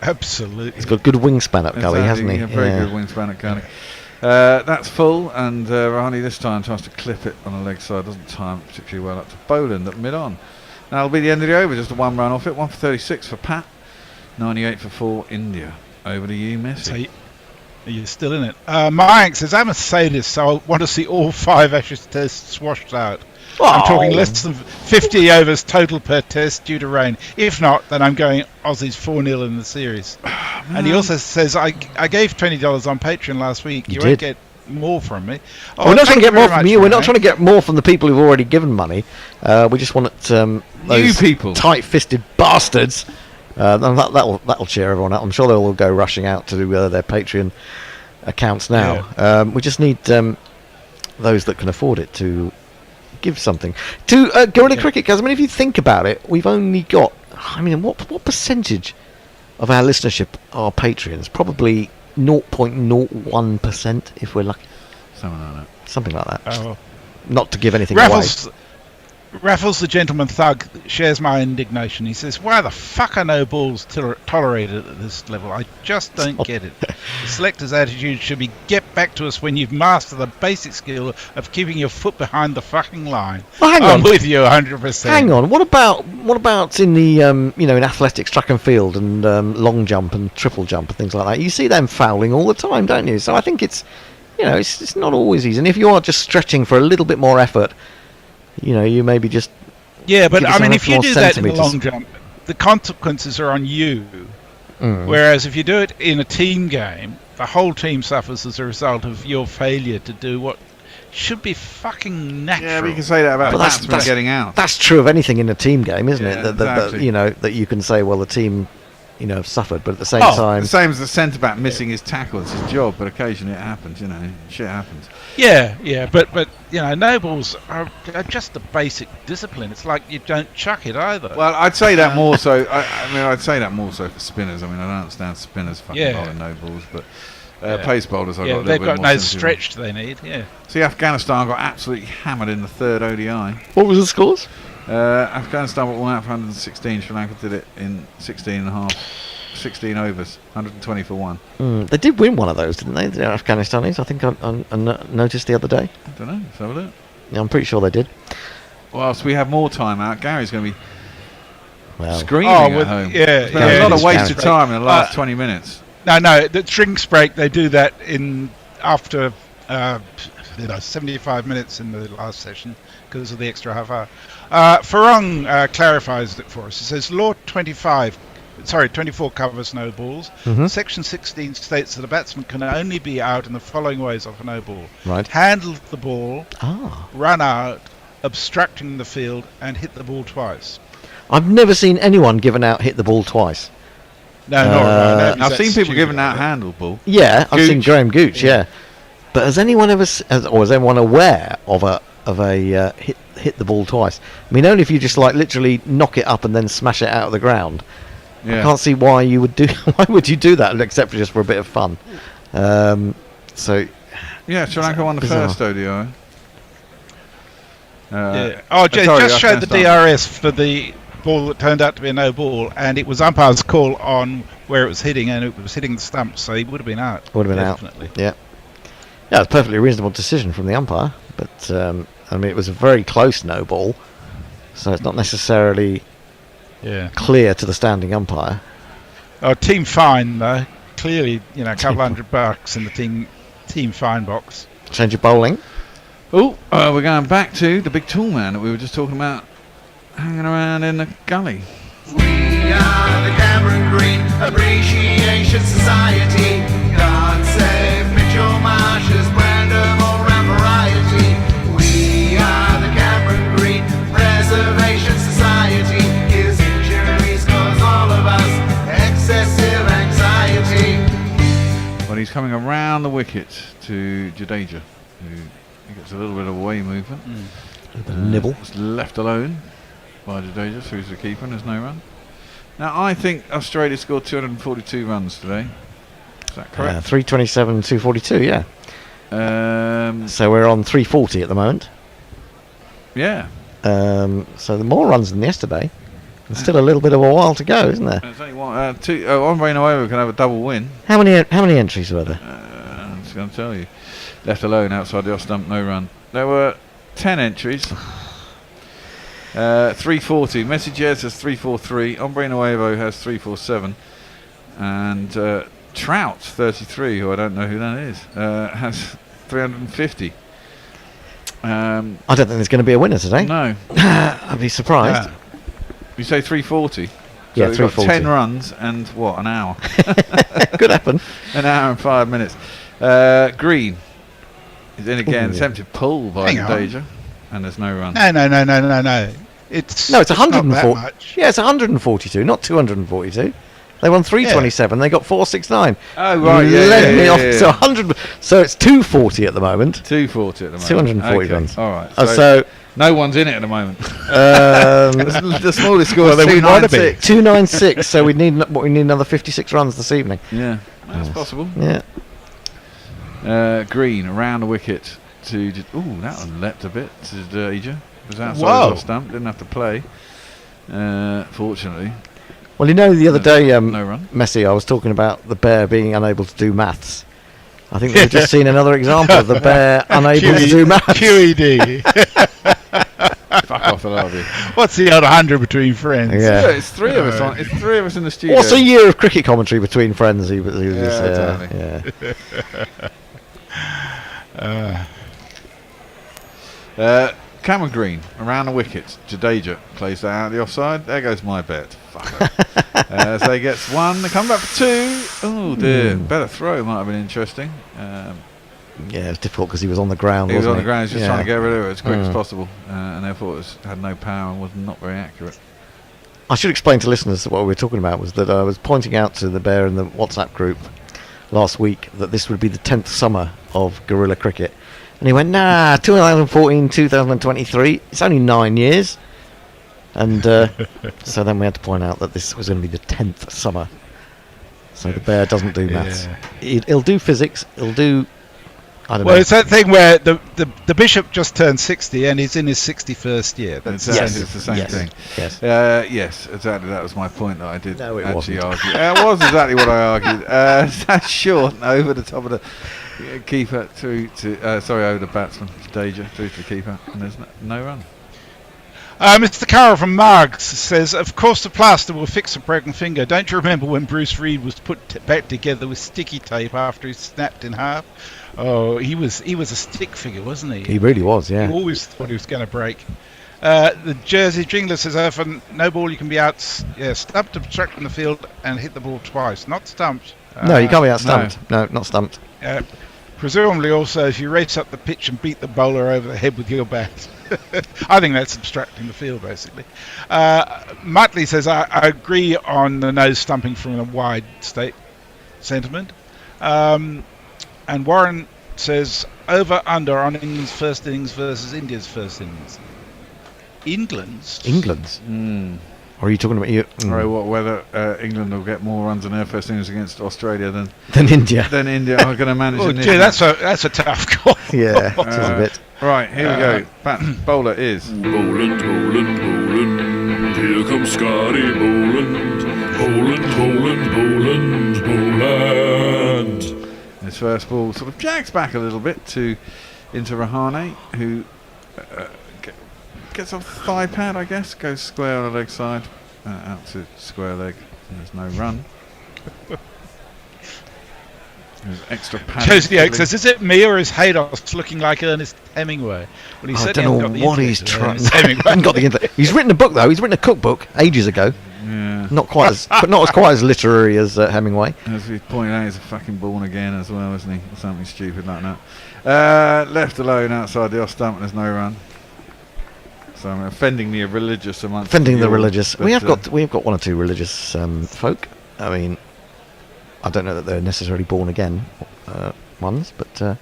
Absolutely. He's got good wingspan up gully, hasn't he? Yeah, very good wingspan at gully. That's full, and Rahane this time tries to clip it on the leg side. Doesn't time particularly well up to Boland at mid-on. Now it'll be the end of the over, just a 1 run off it. 1 for 36 for Pat, 98 for 4 India. Over to you, Messi. You're still in it. Mayank says, I'm a sadist, so I want to see all 5 Ashes tests washed out. I'm talking less than 50 overs total per test due to rain. If not, then I'm going Aussies 4-0 in the series. And he also says, I gave $20 on Patreon last week. You won't get more from me. We're not trying to get more from you. We're not trying to get more from the people who've already given money. We just want those new people, tight-fisted bastards. That'll cheer everyone up. I'm sure they'll all go rushing out to their Patreon accounts now. Yeah. We just need those that can afford it to give something to Gorilla Cricket, because I mean, if you think about it, we've only got. I mean, what percentage of our listenership are Patreons? Probably 0.01% if we're lucky. Something like that. Oh. Not to give anything away. Raffles the Gentleman Thug shares my indignation. He says, why the fuck are no balls tolerated at this level? I just don't get it. The selector's attitude should be, get back to us when you've mastered the basic skill of keeping your foot behind the fucking line. Well, hang on. I'm with you 100%. Hang on. What about in the in athletics, track and field, and long jump and triple jump and things like that? You see them fouling all the time, don't you? So I think it's not always easy. And if you are just stretching for a little bit more effort, you maybe just... Yeah, but I mean, if you do that in the long jump, the consequences are on you. Whereas if you do it in a team game, the whole team suffers as a result of your failure to do what should be fucking natural. Yeah, but you can say that about batsmen getting out. That's true of anything in a team game, isn't it? Exactly. That you can say, well, the team... have suffered, but at the same time... the same as the centre-back missing his tackle. It's his job, but occasionally it happens, shit happens. Yeah, but no balls are just a basic discipline. It's like you don't chuck it either. Well, I'd say that more so... I'd say that more so for spinners. I mean, I don't understand spinners fucking bowling no balls, but pace bowlers I've got a little bit more... They've got no stretch they need, See, Afghanistan got absolutely hammered in the 3rd ODI. What was the scores? Afghanistan were 1 out for 116. Sri Lanka did it in 16 overs, 120 for 1. They did win one of those, didn't they? The Afghanistanis, I think I noticed the other day. I don't know. Let's have a look. Yeah, I'm pretty sure they did. Whilst we have more time out, Gary's going to be screaming at home. Yeah, a lot of wasted time in the last 20 minutes. No, the drinks break, they do that after 75 minutes in the last session because of the extra half hour. Farong clarifies it for us. He says, Law 24 covers no balls. Section 16 states that a batsman can only be out in the following ways off a no ball. Right. Handle the ball, run out, obstructing the field, and hit the ball twice. I've never seen anyone given out hit the ball twice. No, I've seen people giving out handle ball. Yeah, I've seen Graham Gooch, But has anyone ever, is anyone aware of a hit the ball twice? I mean, only if you just literally knock it up and then smash it out of the ground. I can't see why you would do. Why would you do that except just for a bit of fun? Sri Lanka won the first ODI. Just showed the DRS for the ball that turned out to be a no ball, and it was umpire's call on where it was hitting, and it was hitting the stump, so he would have been out. Would have been definitely out. Yeah, it's a perfectly reasonable decision from the umpire. But I mean, it was a very close no ball, so it's not necessarily clear to the standing umpire. Oh, team fine though. Clearly, a couple $100 in the team fine box. Change of bowling. Oh, we're going back to the big tall man that we were just talking about, hanging around in the gully. We are the Cameron Green Appreciation Society. God save Mitchell Marsh's brand of all-round variety. We are the Cameron Green Preservation Society. His injuries cause all of us excessive anxiety. Well, he's coming around the wicket to Jadeja, who gets a little bit of away movement. A bit of nibble. It's left alone by Jadeja, who's the keeper, and there's no run. Now, I think Australia scored 242 runs today. Is that correct? 327, 242, yeah. So we're on 340 at the moment. Yeah. So the more runs than yesterday. There's still a little bit of a while to go, isn't there? There's only one. Ombre Nuevo can have a double win. How many entries were there? I'm just going to tell you. Left alone outside the off stump, no run. There were 10 entries. 340. Messages has 343. Ombre Nuevo has 347. And Trout, 33, who I don't know who that is, has 350. I don't think there's going to be a winner today. No. I'd be surprised. You say 340? So yeah, we've 340. got 10 runs and what, an hour? Could happen. An hour and 5 minutes. Green is in again. Attempted pull by Jadeja, and there's no run. No. It's 140. Yeah, it's 142, not 242. They won 327. They got 469. Oh right, Let me off. So 100. So it's 240 at the moment. 240 at the moment. 240 okay. runs. All right. So no one's in it at the moment. The smallest score is 296. 296. So we need another 56 runs this evening. Yeah, that's possible. Yeah. Green around the wicket to. That one leapt a bit to Jadeja. Was outside the off stump. Didn't have to play. Fortunately. Well, the other day, no run. Messi, I was talking about the bear being unable to do maths. I think we've just seen another example of the bear unable to do maths. QED. Fuck off, I love you. What's the other 100 between friends? Yeah, it's three of us. It's three of us in the studio. What's a year of cricket commentary between friends? He was exactly. Cameron Green around the wicket. Jadeja plays that out of the offside. There goes my bet. Fucker. So he gets one. They come back for two. Oh dear. Better throw might have been interesting. Yeah, it was difficult because he was on the ground. He was on the ground. He was just trying to get rid of it as quick as possible, and therefore it had no power and was not very accurate. I should explain to listeners that what we were talking about was that I was pointing out to the bear in the WhatsApp group last week that this would be the 10th summer of guerrilla cricket. And he went, 2014, 2023, it's only 9 years. And so then we had to point out that this was going to be the 10th summer. So the bear doesn't do maths. He'll do physics, he'll do... I don't know. It's that thing where the bishop just turned 60 and he's in his 61st year. It's the same thing. Yes. Yes, exactly. That was my point that I did argue. It was exactly what I argued. That's short over the top of the keeper through to over the batsman Jadeja through to the keeper, and there's no run. Mr. Carroll from Margs says, of course the plaster will fix a broken finger. Don't you remember when Bruce Reed was put back together with sticky tape after he snapped in half? Oh, he was a stick figure, wasn't he? He really was, yeah. He always thought he was going to break. The Jersey Jingler says, for no ball you can be out stumped, obstructing the field and hit the ball twice. Not stumped. No, you can't be out stumped. No, not stumped. Presumably also if you race up the pitch and beat the bowler over the head with your bat. I think that's obstructing the field, basically. Muttley says, I agree on the nose stumping from a wide state sentiment. And Warren says, over-under on England's first innings versus India's first innings. England's? Or are you talking about you? Or whether England will get more runs in their first innings against Australia than India. Than India are going to manage. That's a tough call. Yeah, it is a bit. Right, here we go. Bowler is Boland. Here comes Scotty Boland. Boland. His first ball sort of jags back a little bit to into Rahane, who gets off the thigh pad, I guess, goes square on the leg side, out to square leg, and there's no run. There's extra pad. Josie Oak says, is it me or is Haydos looking like Ernest Hemingway? Well, he I said don't know what he's trying. Hasn't got the intellect. He's written a book though. He's written a cookbook ages ago. Yeah. Not quite as, but not as quite as literary as Hemingway. As we pointed out, he's a fucking born again as well, isn't he? Or something stupid like that. Left alone outside the off stump, and there's no run. So I'm offending the religious amongst Offending the you, religious. but, We have got one or two religious folk. I mean, I don't know that they're necessarily born again ones, but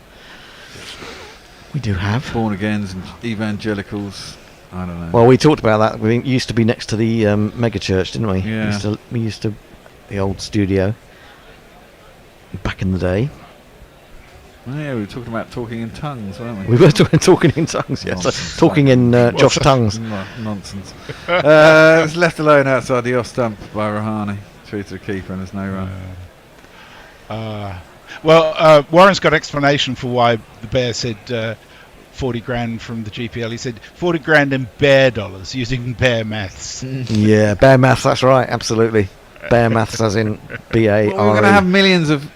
we do have born agains and evangelicals. I don't know. Well, we talked about that. We used to be next to the mega church, didn't we? Yeah. We used to the old studio back in the day. Oh, yeah, we were talking about talking in tongues, weren't we? We were talking in tongues, yes. Nonsense. Talking in Josh tongues. Nonsense. It was left alone outside the off stump by Rahane. Through to the keeper, and there's no run. Warren's got explanation for why the Bear said 40 grand from the GPL. He said 40 grand in Bear dollars using Bear maths. Yeah, Bear maths, that's right, absolutely. Bear maths as in B-A-R-E. Well, we're going to have millions of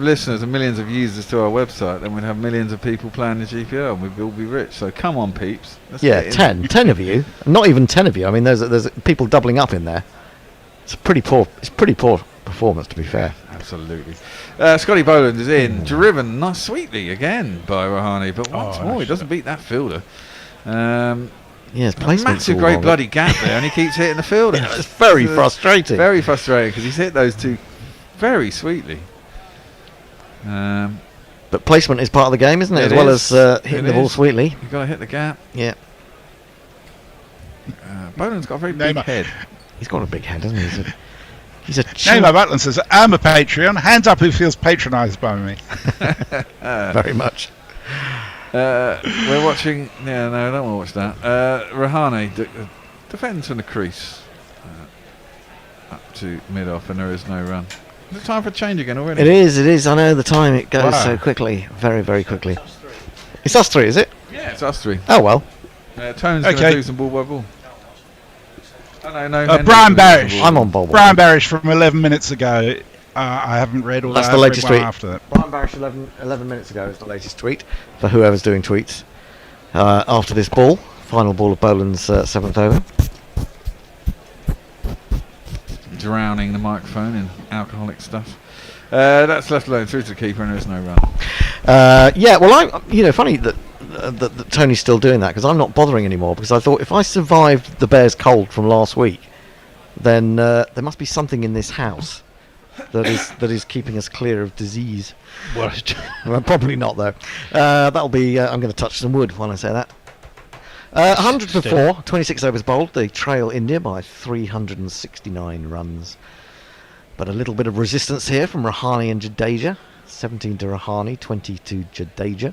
listeners and millions of users to our website, then we'd have millions of people playing the GPL, and we'd all be rich. So come on, peeps. Let's Yeah, get in. 10 of you. Not even 10 of you. I mean, there's people doubling up in there. It's pretty poor performance, to be fair. Absolutely. Scotty Boland is in, driven nice sweetly again by Rahane, but once more he doesn't beat that fielder. His placement's massive, all great wrong. bloody gap there, and he keeps hitting the fielder. It's very frustrating. Very frustrating because he's hit those two very sweetly. But placement is part of the game, isn't it? As well as hitting the ball sweetly. You've got to hit the gap. Yeah. Boland's got a very big head. He's got a big head, hasn't he? He's a Namer Butland says, I'm a Patreon. Hands up who feels patronised by me. Very much. We're watching. Yeah, no, I don't want to watch that. Rahane defends from the crease up to mid off, and there is no run. Is it time for a change again already? It is. I know the time. It goes Wow. so quickly. Very, very quickly. It's us three, is it? Yeah, it's us three. Oh, well. Tone's going to do some ball by ball. Oh, no, Brian Barish. I'm on ball. Brian Barish from 11 minutes ago. I haven't read all That's that. the latest tweet. After that. Brian Barish 11 minutes ago is the latest tweet for whoever's doing tweets after this ball. Final ball of Boland's 7th over. Drowning the microphone in alcoholic stuff. That's left alone through to the keeper, and there's no run. Yeah, well, funny that Tony's still doing that, because I'm not bothering anymore, because I thought if I survived the Bears' cold from last week, then there must be something in this house that is keeping us clear of disease. Well, probably not, though. That'll be. I'm going to touch some wood when I say that. 100 for 4, 26 overs bowled. They trail India by 369 runs. But a little bit of resistance here from Rahane and Jadeja. 17 to Rahane, 20 to Jadeja.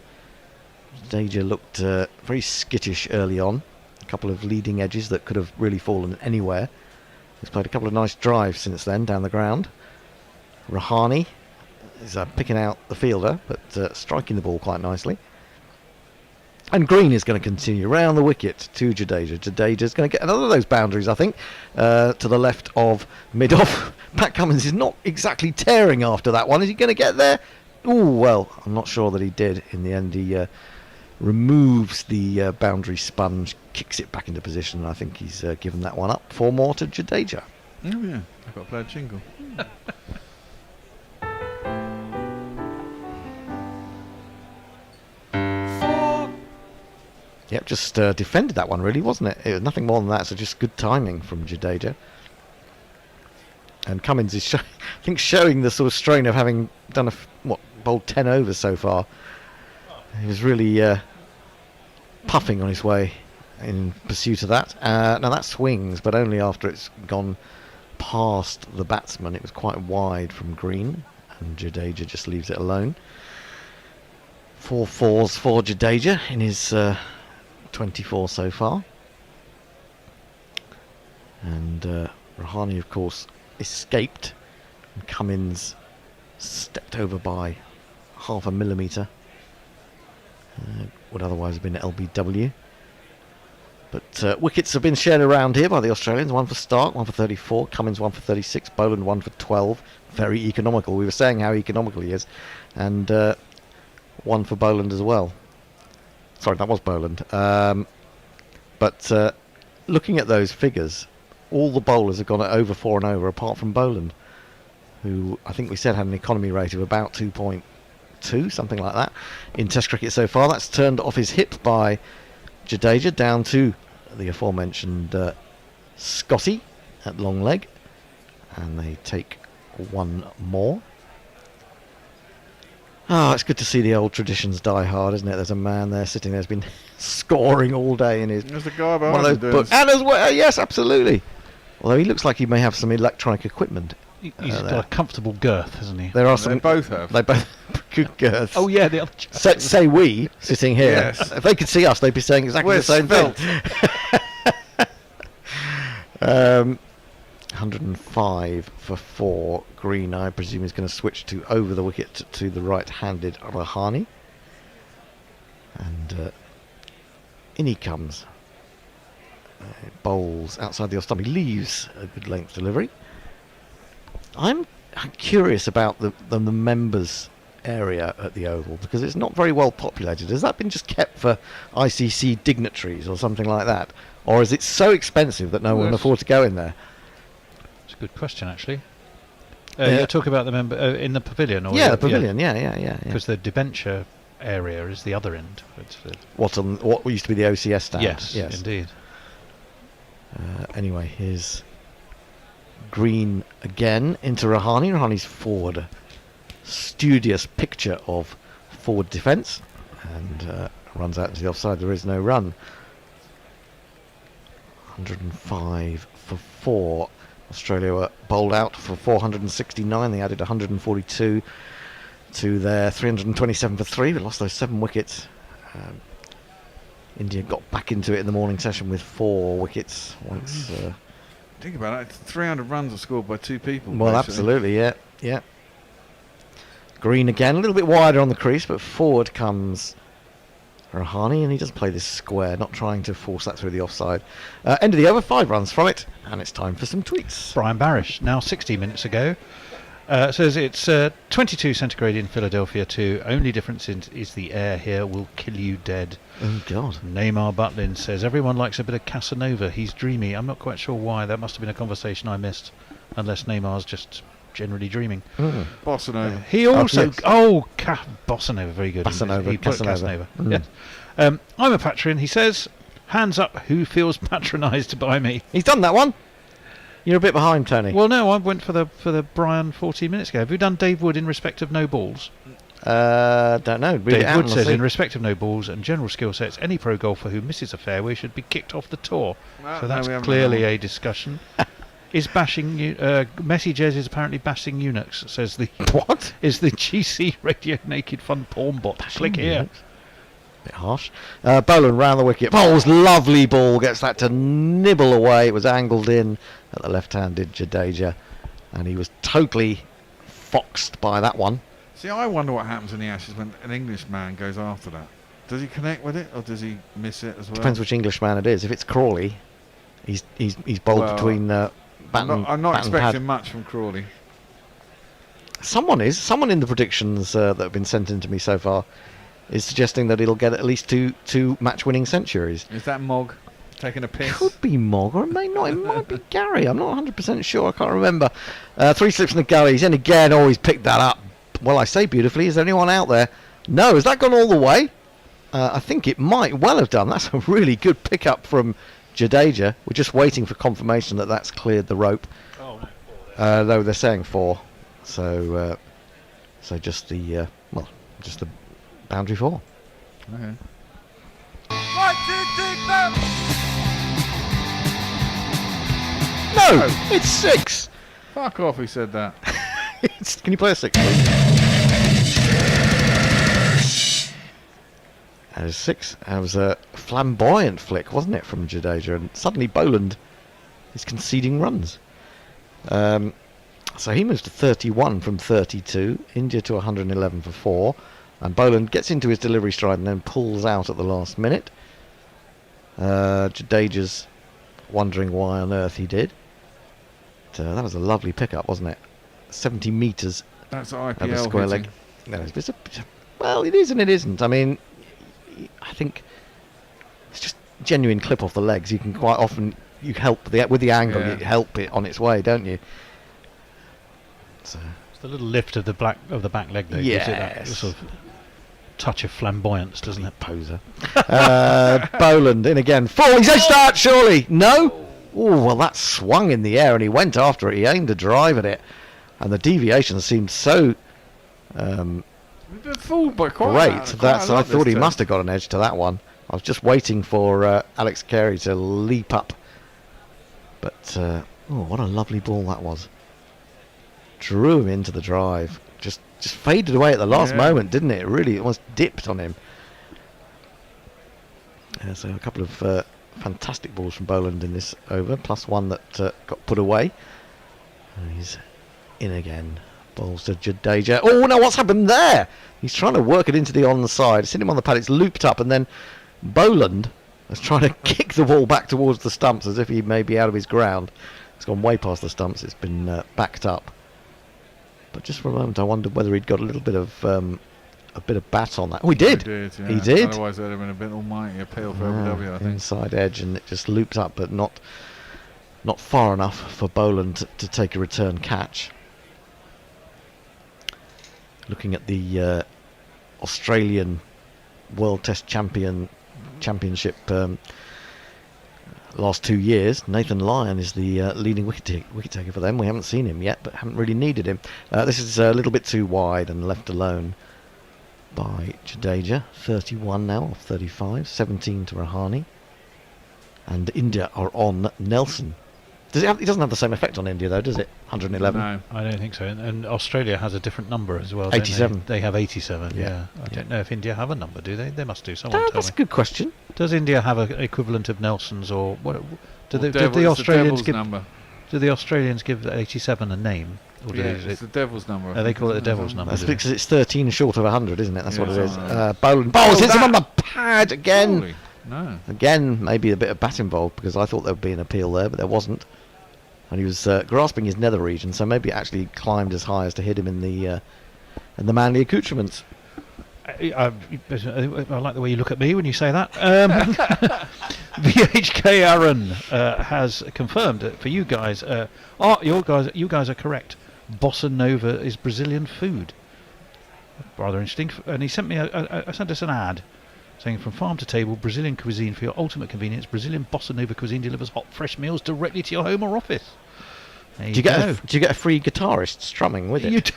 Jadeja looked very skittish early on. A couple of leading edges that could have really fallen anywhere. He's played a couple of nice drives since then down the ground. Rahane is picking out the fielder, but striking the ball quite nicely. And Green is going to continue round the wicket to Jadeja. Jadeja's going to get another of those boundaries, I think, to the left of mid-off. Pat Cummins is not exactly tearing after that one. Is he going to get there? Oh, well, I'm not sure that he did. In the end, he removes the boundary sponge, kicks it back into position, and I think he's given that one up. 4 more to Jadeja. Oh, yeah. I've got to play a jingle. Yep, just defended that one, really, wasn't it? It was nothing more than that, so just good timing from Jadeja. And Cummins is, I think, showing the sort of strain of having done bowled 10 overs so far. He was really puffing on his way in pursuit of that. Now that swings, but only after it's gone past the batsman. It was quite wide from Green, and Jadeja just leaves it alone. 4 fours for Jadeja in his 24 so far. And Rahane, of course, escaped, and Cummins stepped over by 0.5 millimetre. would otherwise have been LBW. But wickets have been shared around here by the Australians. One for Stark, one for 34. Cummins, one for 36. Boland, one for 12. Very economical. We were saying how economical he is. And one for Boland as well. Sorry, that was Boland. But looking at those figures, all the bowlers have gone at over 4 and over, apart from Boland, who I think we said had an economy rate of about 2.2, something like that, in Test cricket so far. That's turned off his hip by Jadeja down to the aforementioned Scotty at long leg, and they take one more. It's good to see the old traditions die hard, isn't it? There's a man there sitting there who's been scoring all day in his There's a guy behind one of those books. And as well, yes, absolutely. Although he looks like he may have some electronic equipment. He's got a comfortable girth, hasn't he? There are some. They both have. They both good girths. Oh yeah, the other. Say we sitting here. Yes. If they could see us, they'd be saying exactly the same thing. 105 for 4. Green, I presume, is going to switch to over the wicket to the right-handed Rahani. And in he comes. Bowls outside the off-stump. He leaves a good length delivery. I'm curious about the members area at the Oval, because it's not very well populated. Has that been just kept for ICC dignitaries or something like that? Or is it so expensive that no one can afford to go in there? It's a good question, actually. You're talking about the member in the pavilion? Or the pavilion, yeah. Because the debenture area is the other end. What used to be the OCS stand? Yes, indeed. Anyway, here's Green again into Rahani. Rahani's forward. Studious picture of forward defence, and runs out to the offside. There is no run. 105 for 4. Australia were bowled out for 469. They added 142 to their 327 for 3. They lost those 7 wickets. India got back into it in the morning session with 4 wickets once. Think about it. 300 runs are scored by 2 people. Well, absolutely, yeah. Green again, a little bit wider on the crease, but forward comes Rahani, and he does play this square, not trying to force that through the offside. End of the over, 5 runs from it, and it's time for some tweets. Brian Barish, now 60 minutes ago, says it's 22 centigrade in Philadelphia too. Only difference is the air here will kill you dead. Oh God. Neymar Butlin says everyone likes a bit of Casanova. He's dreamy. I'm not quite sure why. That must have been a conversation I missed, unless Neymar's just generally dreaming. Bossa Nova. He also Bossa Nova, very good. Casanova. Yes. I'm a patron. He says, hands up who feels patronised by me. He's done that one. You're a bit behind, Tony. Well, no, I went for the Brian 14 minutes ago. Have you done Dave Wood in respect of no balls? Don't know. Dave Wood says, in respect of no balls and general skill sets, any pro golfer who misses a fairway should be kicked off the tour. So that's clearly a discussion. Is bashing Messi Jez is apparently bashing eunuchs, says the what is the GC Radio Naked Fun porn bot. Click here. Bit harsh. Boland round the wicket. Bowles, lovely ball, gets that to nibble away. It was angled in at the left-handed Jadeja, and he was totally foxed by that one. See, I wonder what happens in the Ashes when an Englishman goes after that. Does he connect with it, or does he miss it as well? Depends which Englishman it is. If it's Crawley, he's bowled between. I'm not expecting much from Crawley. Someone in the predictions that have been sent in to me so far is suggesting that it'll get at least two match-winning centuries. Is that Mogg taking a piss? Could be Mogg, or it may not. It might be Gary. I'm not 100% sure. I can't remember. 3 slips in the gullies, and again, he's picked that up. Well, I say beautifully. Is there anyone out there? No. Has that gone all the way? I think it might well have done. That's a really good pickup from Jadeja. We're just waiting for confirmation that that's cleared the rope. Oh no, 4. Though they're saying 4, so just the boundary 4. Okay. 1, 2, 3, 4. No, it's 6. Fuck off! He said that. Can you play a 6, please? That was 6. That was a flamboyant flick, wasn't it, from Jadeja? And suddenly Boland is conceding runs. So he moves to 31 from 32. India to 111 for 4. And Boland gets into his delivery stride and then pulls out at the last minute. Jadeja's wondering why on earth he did. But, that was a lovely pickup, wasn't it? 70 metres. That's of a IPL square hitting. leg. No, well, it is and it isn't. I mean, I think it's just genuine clip off the legs. You can quite often help with the angle. Yeah. You help it on its way, don't you? So It's the little lift of the back leg that gives it that sort of touch of flamboyance, doesn't it? Poser. Boland in again. He's edged out, surely. No? Oh, well, that swung in the air and he went after it. He aimed a drive at it. And the deviation seemed so We've been fooled by great. I thought he time. must have got an edge to that one. I was just waiting for Alex Carey to leap up. But, what a lovely ball that was. Drew him into the drive. Just faded away at the last moment, didn't it? It really almost dipped on him. So a couple of fantastic balls from Boland in this over, plus one that got put away. And he's in again. Balls to Jadeja. Oh, no, what's happened there? He's trying to work it into the onside. It's hit him on the pad. It's looped up, and then Boland is trying to kick the ball back towards the stumps as if he may be out of his ground. It's gone way past the stumps. It's been backed up. But just for a moment, I wondered whether he'd got a little bit of bat on that. Oh, he did. He did. Otherwise, there'd have been a bit almighty appeal for LBW, I think. Inside edge, and it just looped up, but not far enough for Boland to take a return catch. Looking at the Australian World Test Championship last 2 years, Nathan Lyon is the leading wicket taker for them. We haven't seen him yet, but haven't really needed him. This is a little bit too wide and left alone by Jadeja. 31 now off 35, 17 to Rahane. And India are on Nelson. It doesn't have the same effect on India though, does it? 111. No, I don't think so. And Australia has a different number as well. 87. They have 87. Yeah. I don't know if India have a number. Do they? They must do. Someone tell That's me. a good question. Does India have an equivalent of Nelsons, or what? Do the Devil's Australians give? number. Do the Australians give 87 a name? Or do It's the Devil's number. They call it the Devil's number. That's do they? because it's 13 short of 100, isn't it? That's what it is. something Boland hits him on the pad again. Surely. No. Again, maybe a bit of bat involved because I thought there would be an appeal there, but there wasn't. And he was grasping his nether region, so maybe it actually climbed as high as to hit him in the manly accoutrements. I like the way you look at me when you say that. VHK Aaron has confirmed that for you guys. You guys are correct. Bossa Nova is Brazilian food. Rather interesting. And he sent me sent us an ad saying, from farm to table, Brazilian cuisine for your ultimate convenience. Brazilian Bossa Nova cuisine delivers hot, fresh meals directly to your home or office. Do you get a free guitarist strumming with it?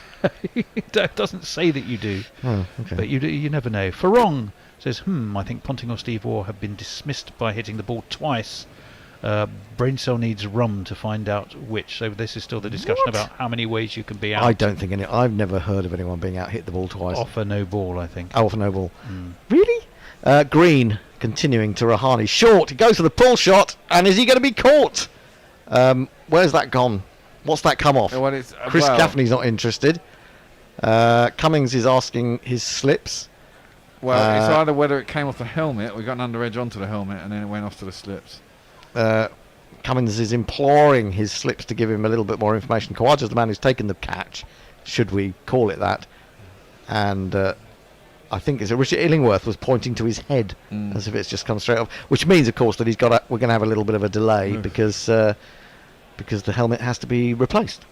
It doesn't say that you do. Oh, okay. But you never know. Farong says, I think Ponting or Steve Waugh have been dismissed by hitting the ball twice. Brain cell needs rum to find out which. So this is still the discussion about how many ways you can be out. I don't think I've never heard of anyone being out hit the ball twice. Off a no ball, I think. Off a no ball. Really? Green continuing to Rahane. Short. He goes for the pull shot, and is he going to be caught? Where's that gone? What's that come off? Well, it's, Chris Gaffney's not interested. Cummings is asking his slips. Well, it's either whether it came off the helmet, we got an under edge onto the helmet, and then it went off to the slips. Cummings is imploring his slips to give him a little bit more information. Khawaja's the man who's taken the catch, should we call it that. And I think it's Richard Illingworth was pointing to his head as if it's just come straight off, which means, of course, that we're going to have a little bit of a delay because the helmet has to be replaced.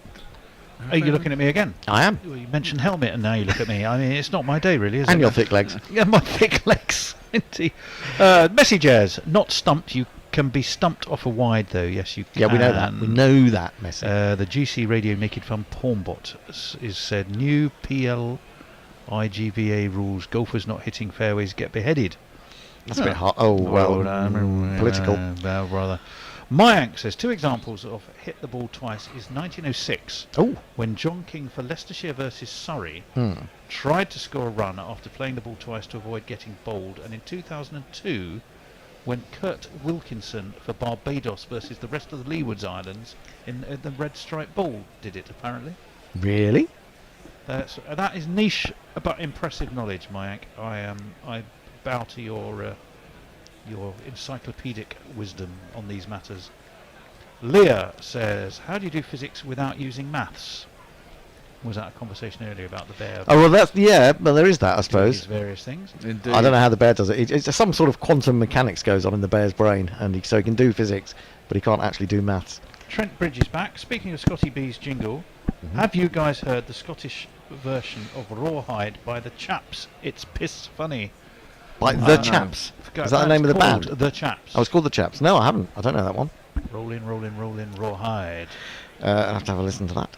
Are you looking at me again? I am. Well, you mentioned helmet and now you look at me. I mean, it's not my day really, is it? And your thick legs. Yeah, my thick legs. Indeed. Messages, not stumped. You can be stumped off a wide though. Yes, you can. Yeah, we know that. We know that, Messi. The GC Radio Naked Fun Pornbot is said, new PLIGVA rules, golfers not hitting fairways get beheaded. That's a bit hard. Oh, well, political. Well, rather. Mayank says, 2 examples of hit the ball twice is 1906, when John King for Leicestershire versus Surrey tried to score a run after playing the ball twice to avoid getting bowled, and in 2002, when Kurt Wilkinson for Barbados versus the rest of the Leewards Islands in the Red Stripe Bowl did it, apparently. Really? That is niche but impressive knowledge, Mayank. I bow to your encyclopedic wisdom on these matters. Leah says, how do you do physics without using maths? Was that a conversation earlier about the bear? Oh, well, well, there is that, I suppose. These various things. Indeed. I don't know how the bear does it. It's some sort of quantum mechanics goes on in the bear's brain, and so he can do physics, but he can't actually do maths. Trent Bridge is back. Speaking of Scotty B's jingle, have you guys heard the Scottish version of Rawhide by the Chaps? It's piss funny. By the Chaps? Is that the name of the band? The Chaps. Oh, it's called the Chaps. No, I haven't. I don't know that one. Roll in, Rawhide. I'll have to have a listen to that.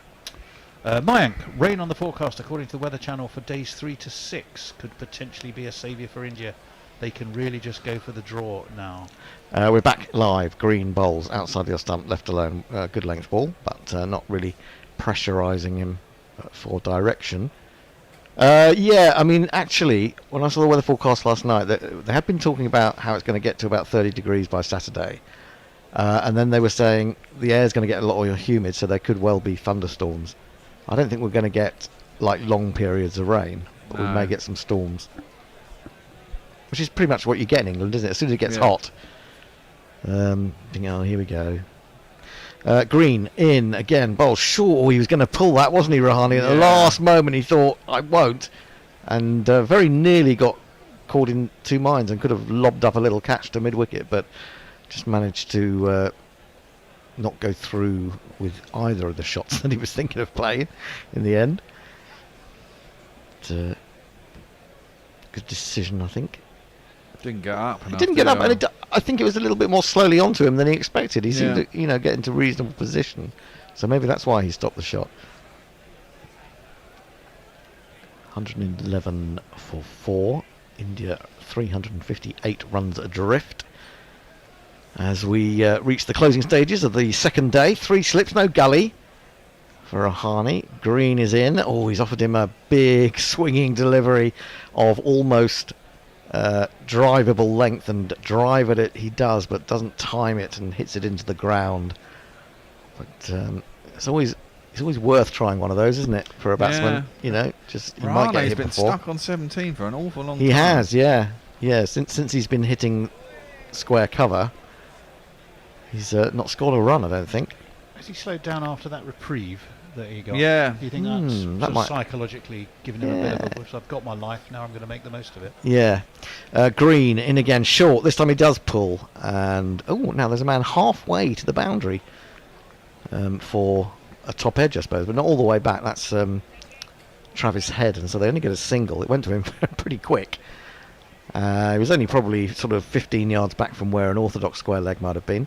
Mayank, rain on the forecast according to the Weather Channel for days 3 to 6 could potentially be a saviour for India. They can really just go for the draw now. We're back live. Green bowls outside your stump, left alone. Good length ball, but not really pressurising him for direction. Yeah, I mean, actually, when I saw the weather forecast last night, they had been talking about how it's going to get to about 30 degrees by Saturday. And then they were saying the air's going to get a lot more humid, so there could well be thunderstorms. I don't think we're going to get like long periods of rain, but we may get some storms, which is pretty much what you get in England, isn't it? As soon as it gets hot. Here we go. Green in again. Bowl sure he was going to pull that, wasn't he, Rahani? At the last moment, he thought I won't, and very nearly got caught in two minds and could have lobbed up a little catch to mid wicket, but just managed to not go through with either of the shots that he was thinking of playing in the end. Good decision, I think. Didn't get up. He didn't get up, and I think it was a little bit more slowly onto him than he expected. He seemed to, get into reasonable position, so maybe that's why he stopped the shot. 111 for 4. India 358 runs adrift. As we reach the closing stages of the second day, 3 slips, no gully for Rahani. Green is in. Oh, he's offered him a big swinging delivery of almost drivable length, and drive at it he does, but doesn't time it and hits it into the ground. But it's always worth trying one of those, isn't it, for a batsman? Just you might get hit been before. stuck on 17 for an awful long time. He has, yeah. Since he's been hitting square cover. He's not scored a run, I don't think. Has he slowed down after that reprieve that he got? Yeah. Do you think that's sort of psychologically given him a bit of a push? I've got my life, now I'm going to make the most of it. Yeah. Green in again, short. This time he does pull. And, now there's a man halfway to the boundary for a top edge, I suppose, but not all the way back. That's Travis Head, and so they only get a single. It went to him pretty quick. He was only probably sort of 15 yards back from where an orthodox square leg might have been.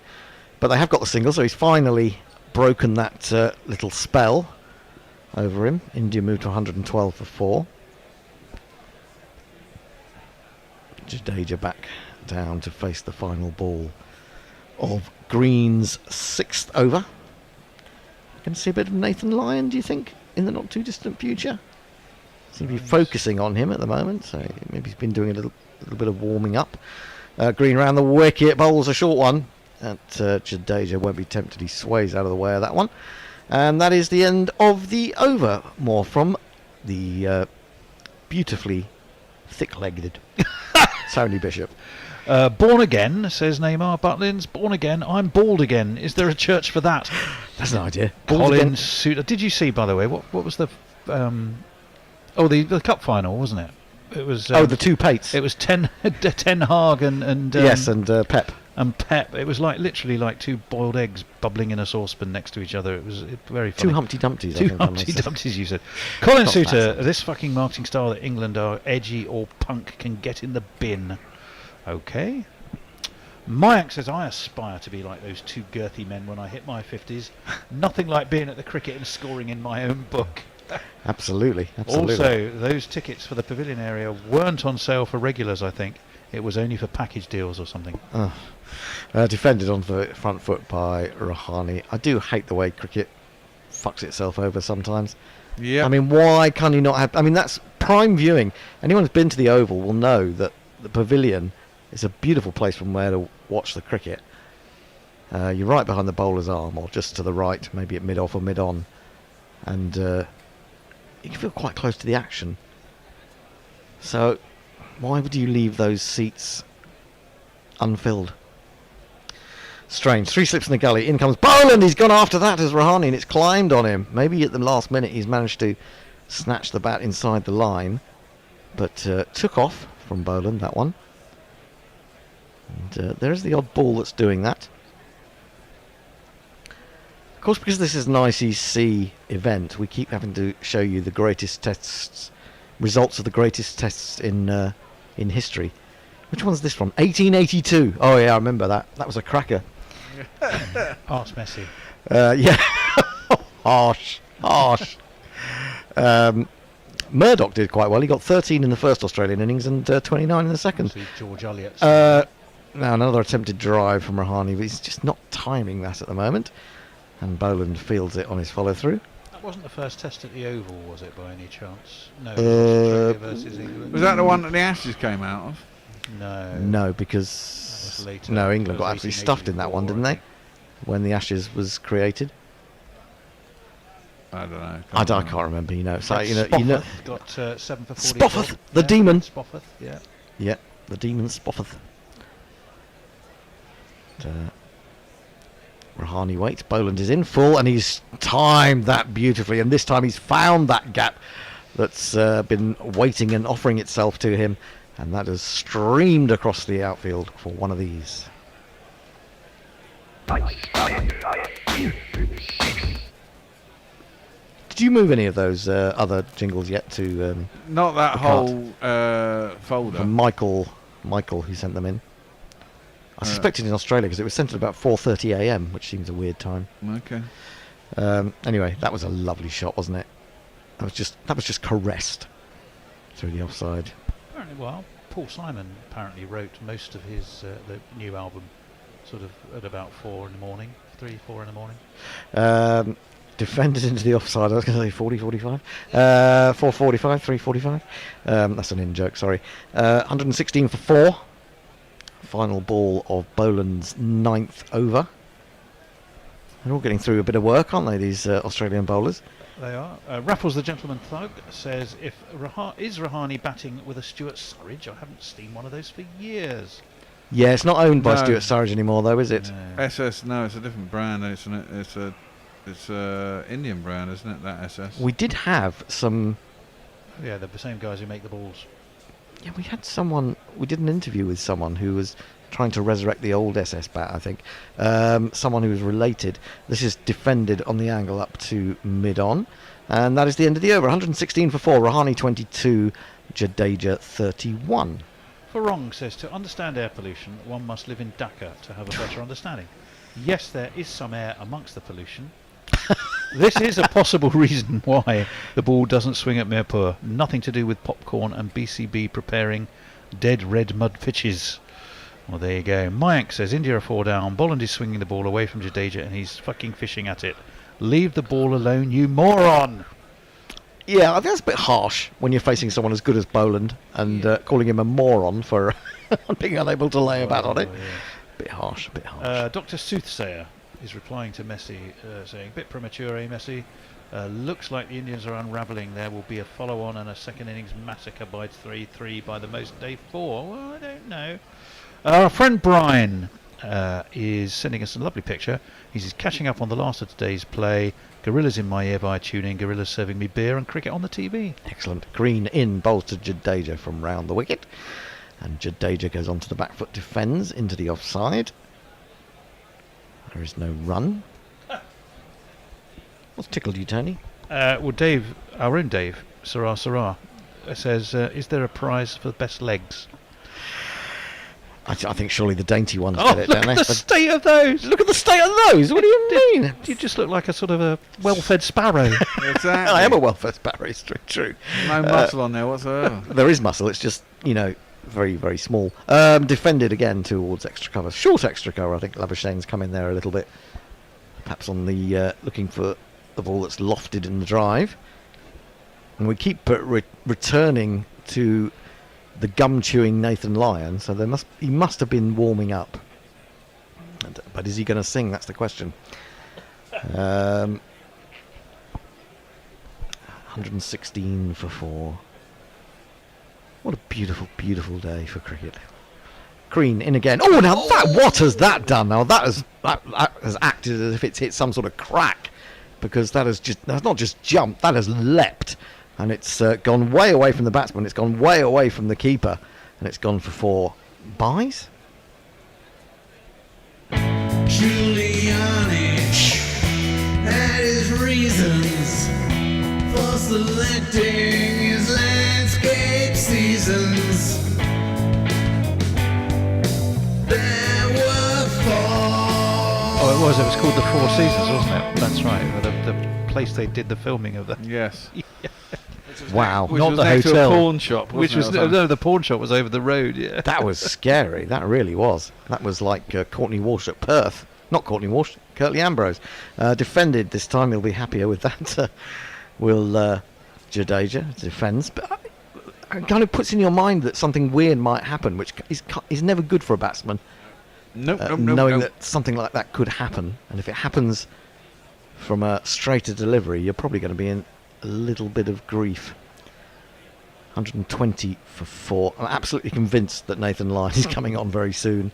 But they have got the single, so he's finally broken that little spell over him. India moved to 112 for 4. Jadeja back down to face the final ball of Green's 6th over. Going to see a bit of Nathan Lyon, do you think, in the not too distant future? Seem to be focusing on him at the moment, so maybe he's been doing a little bit of warming up. Green round the wicket, bowls a short one. Jadeja won't be tempted, he sways out of the way of that one. And that is the end of the over. More from the beautifully thick-legged Tony Bishop. Born again, says Neymar Butlins. Born again, I'm bald again. Is there a church for that? That's an idea. Colin Suter. Did you see, by the way, what was the the cup final, wasn't it? It was the two Pates. It was Ten Hag and yes, and Pep. And Pep. It was literally like two boiled eggs bubbling in a saucepan next to each other. It was very funny. Two Humpty Dumpties. Two Humpty Dumpties, you said. Colin Suter, this fucking marketing style that England are edgy or punk can get in the bin. Okay. Mayank says, I aspire to be like those two girthy men when I hit my 50s. Nothing like being at the cricket and scoring in my own book. Absolutely. Also, those tickets for the pavilion area weren't on sale for regulars, I think. It was only for package deals or something. Defended on the front foot by Rahani. I do hate the way cricket fucks itself over sometimes. Yeah. I mean, why can't you not have... I mean, that's prime viewing. Anyone who's been to the Oval will know that the pavilion is a beautiful place from where to watch the cricket. You're right behind the bowler's arm, or just to the right, maybe at mid-off or mid-on. And you can feel quite close to the action. So why would you leave those seats unfilled? Strange. 3 slips in the gully. In comes Boland. He's gone after that as Rahani, and it's climbed on him. Maybe at the last minute he's managed to snatch the bat inside the line, but took off from Boland, that one. And there's the odd ball that's doing that. Of course, because this is an ICC event, we keep having to show you the greatest tests, results of the greatest tests in history. Which one's this from? 1882. Oh yeah, I remember that. That was a cracker. Arse Messi. Yeah. Harsh. Murdoch did quite well. He got 13 in the first Australian innings and 29 in the second. George Elliott. Now another attempted drive from Rahani, but he's just not timing that at the moment. And Boland fields it on his follow-through. That wasn't the first test at the Oval, was it, by any chance? No. Australia versus England. Was that the one that the Ashes came out of? No, because later. no, England got absolutely stuffed in that one, didn't they? When the Ashes was created. I don't know. I can't remember. You know, so Spofford got 7 for 40. Spofford, the demon. Spofford, yeah. Yeah, the demon Spofford. Rahani waits. Boland is in full, and he's timed that beautifully. And this time he's found that gap that's been waiting and offering itself to him. And that has streamed across the outfield for one of these. Did you move any of those other jingles yet to... Not that whole folder. From Michael, who sent them in. I suspected in Australia because it was sent at about 4:30 a.m, which seems a weird time. Okay. Anyway, that was a lovely shot, wasn't it? That was just caressed through the offside. Apparently, well, Paul Simon apparently wrote most of his the new album sort of at about 4 in the morning, 3, 4 in the morning. Defended into the offside. I was going to say 40, 45. 4:45, 3:45. That's an in-joke, sorry. 116 for 4. Final ball of Boland's 9th over. They're all getting through a bit of work, aren't they, these Australian bowlers? They are. Raffles the Gentleman Thug says, is Rahani batting with a Stuart Surridge? I haven't seen one of those for years. Yeah, it's not owned by Stuart Surridge anymore, though, is it? No. SS, no, it's a different brand. It's a Indian brand, isn't it? That SS. We did have some. Yeah, they're the same guys who make the balls. Yeah, we had someone. We did an interview with someone who was trying to resurrect the old SS bat. I think someone who was related. This is defended on the angle up to mid-on, and that is the end of the over. 116 for 4. Rahani 22, Jadeja 31. Farong says, to understand air pollution, one must live in Dhaka to have a better understanding. Yes, there is some air amongst the pollution. This is a possible reason why the ball doesn't swing at Mirpur. Nothing to do with popcorn and BCB preparing dead red mud pitches. Well, there you go. Mayank says, India are 4 down. Boland is swinging the ball away from Jadeja and he's fucking fishing at it. Leave the ball alone, you moron! Yeah, I think that's a bit harsh when you're facing someone as good as Boland and calling him a moron for being unable to lay a bat on it. Yeah. Bit harsh, bit harsh. Dr. Soothsayer is replying to Messi, saying, bit premature, Messi? Looks like the Indians are unravelling. There will be a follow-on and a second innings massacre by 3-3 by the most day 4. Well, I don't know. Our friend Brian is sending us a lovely picture. He's catching up on the last of today's play. Gorillas in my ear via tuning. Gorillas serving me beer and cricket on the TV. Excellent. Green in, bowls to Jadeja from round the wicket. And Jadeja goes onto the back foot, defends into the offside. There is no run. What's tickled you, Tony? Well, Dave, our own Dave, Sarah, says, is there a prize for the best legs? I think surely the dainty ones Oh, get it, look don't at they? the state of those! Look at the state of those! What do you mean? You just look like a sort of a well-fed sparrow. Exactly. I am a well-fed sparrow, it's true. No muscle on there whatsoever. There is muscle, it's just, very, very small. Defended again towards extra cover. Short extra cover, I think Labuschagne's come in there a little bit. Perhaps on the looking for the ball that's lofted in the drive. And we keep returning to the gum-chewing Nathan Lyon, so he must have been warming up. But is he going to sing? That's the question. 116 for 4. What a beautiful, beautiful day for cricket. Green in again. Oh, now what has that done? Now that has acted as if it's hit some sort of crack, because that's not just jumped, that has leapt, and it's gone way away from the batsman. It's gone way away from the keeper, and it's gone for 4 byes. Giuliani had his reasons for selecting his landscape seasons. There were 4. Oh, it was called The Four Seasons, wasn't it? That's right. The place they did the filming of that. Yes. Wow. Which Not was the next to hotel. a pawn shop, Which was no, the pawn shop was over the road. Yeah. That was scary. That really was. That was like Courtney Walsh at Perth. Not Courtney Walsh, Curtly Ambrose. Defended this time. He'll be happier with that. Jadeja defends, but it kind of puts in your mind that something weird might happen, which is never good for a batsman. Knowing that something like that could happen, and if it happens from a straighter delivery, you're probably going to be in a little bit of grief. 120 for 4. I'm absolutely convinced that Nathan Lyon is coming on very soon.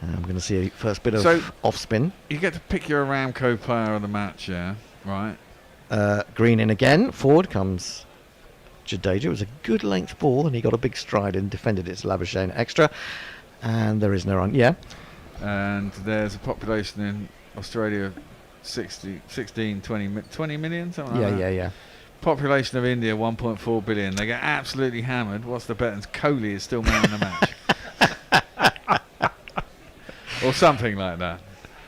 I'm going to see a first bit of off spin. You get to pick your Aramco player of the match, yeah, right? Green in again. Forward comes Jadeja. It was a good length ball, and he got a big stride and defended its Labuschagne extra. And there is no run. Yeah. And there's a population in Australia of 16, 20 million, something like that. Yeah. Population of India 1.4 billion. They get absolutely hammered. What's the bet? And Kohli is still man in the match. Or something like that.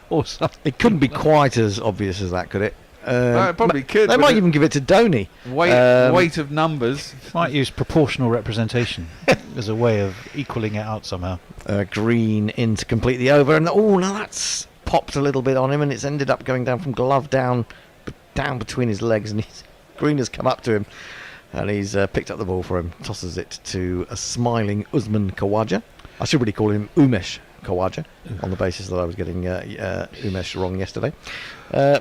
Or something. It couldn't be quite as obvious as that, could it? It probably could. They might even give it to Dhoni. Weight of numbers. Might use proportional representation as a way of equaling it out somehow. Green in to complete the over, and now that's popped a little bit on him, and it's ended up going down from glove down between his legs, and Green has come up to him, and he's picked up the ball for him, tosses it to a smiling Usman Khawaja. I should really call him Umesh Khawaja, on the basis that I was getting Umesh wrong yesterday.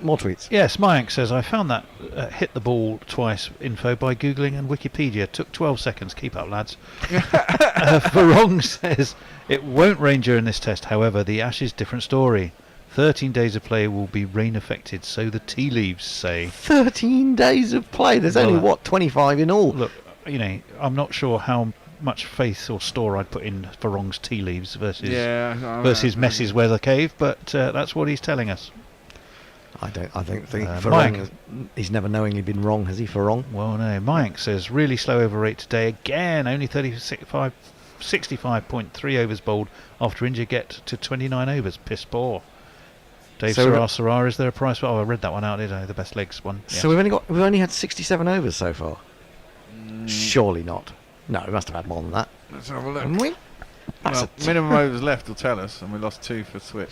More tweets. Yes, Mayank says, I found that hit the ball twice info by Googling and Wikipedia. Took 12 seconds. Keep up, lads. Farong says, it won't rain during this test. However, the Ashes, different story. 13 days of play will be rain affected, so the tea leaves say. 13 days of play? There's only, 25 in all? Look, I'm not sure how much faith or store I'd put in Farong's tea leaves versus Messi's weather cave, but that's what he's telling us. I don't think Farong he's never knowingly been wrong, has he, Farong? Well, no. Mayank says really slow over rate today again. Only 65.3 overs bowled after India get to 29 overs. Piss poor. Dave Sarrar, is there a price? I read that one out, did I? The best legs one. Yes. So we've only had 67 overs so far. Surely not. No, we must have had more than that. Let's have a look. Haven't we? Minimum overs left will tell us, and we lost 2 for switch.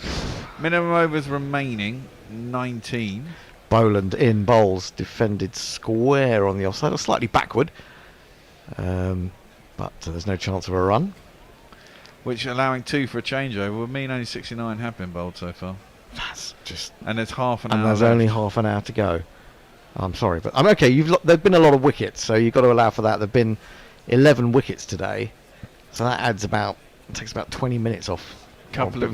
Minimum overs remaining 19. Boland in bowls, defended square on the offside, or slightly backward, but there's no chance of a run. Which, allowing 2 for a changeover, would mean only 69 have been bowled so far. That's just. And there's half an hour. And there's left. only half an hour to go. I'm sorry, but I'm okay. There've been a lot of wickets, so you've got to allow for that. There've been 11 wickets today, so that takes about 20 minutes off. Couple of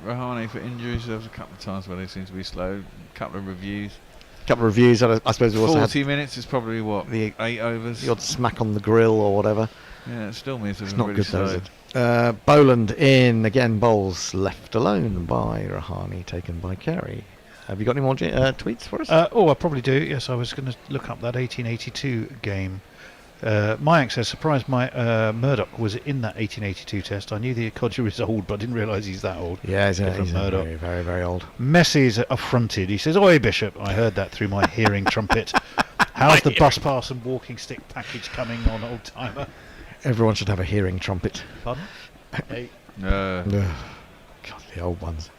Rahane for injuries. There was a couple of times where they seem to be slow. Couple of reviews. I suppose we also had 40 minutes is probably what, the 8 overs. The odd smack on the grill or whatever. Yeah, it still means it's been not really good, though, slow. is it? Boland in again. Bowls left alone by Rahane, taken by Carey. Have you got any more tweets for us? I probably do. Yes, I was going to look up that 1882 game. Mayank says, surprised Murdoch was in that 1882 test. I knew the Kodja is old, but I didn't realise he's that old. Yeah, he's very, very, very old. Messi's affronted. He says, oi, Bishop. I heard that through my hearing trumpet. How's the bus pass and walking stick package coming on, old timer? Everyone should have a hearing trumpet. Pardon? Hey. God, the old ones.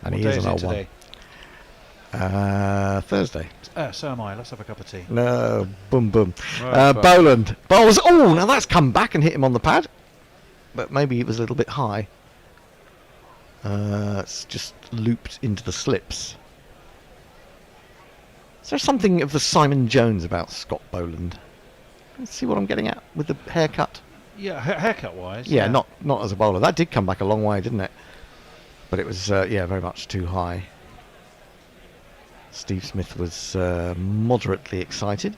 And what he day is an old today? one. Thursday. So am I. Let's have a cup of tea. No, boom. Boland. Bowls. Oh, now that's come back and hit him on the pad. But maybe it was a little bit high. It's just looped into the slips. Is there something of the Simon Jones about Scott Boland? Let's see what I'm getting at with the haircut. Yeah, haircut wise. Yeah, not as a bowler. That did come back a long way, didn't it? But it was very much too high. Steve Smith was moderately excited.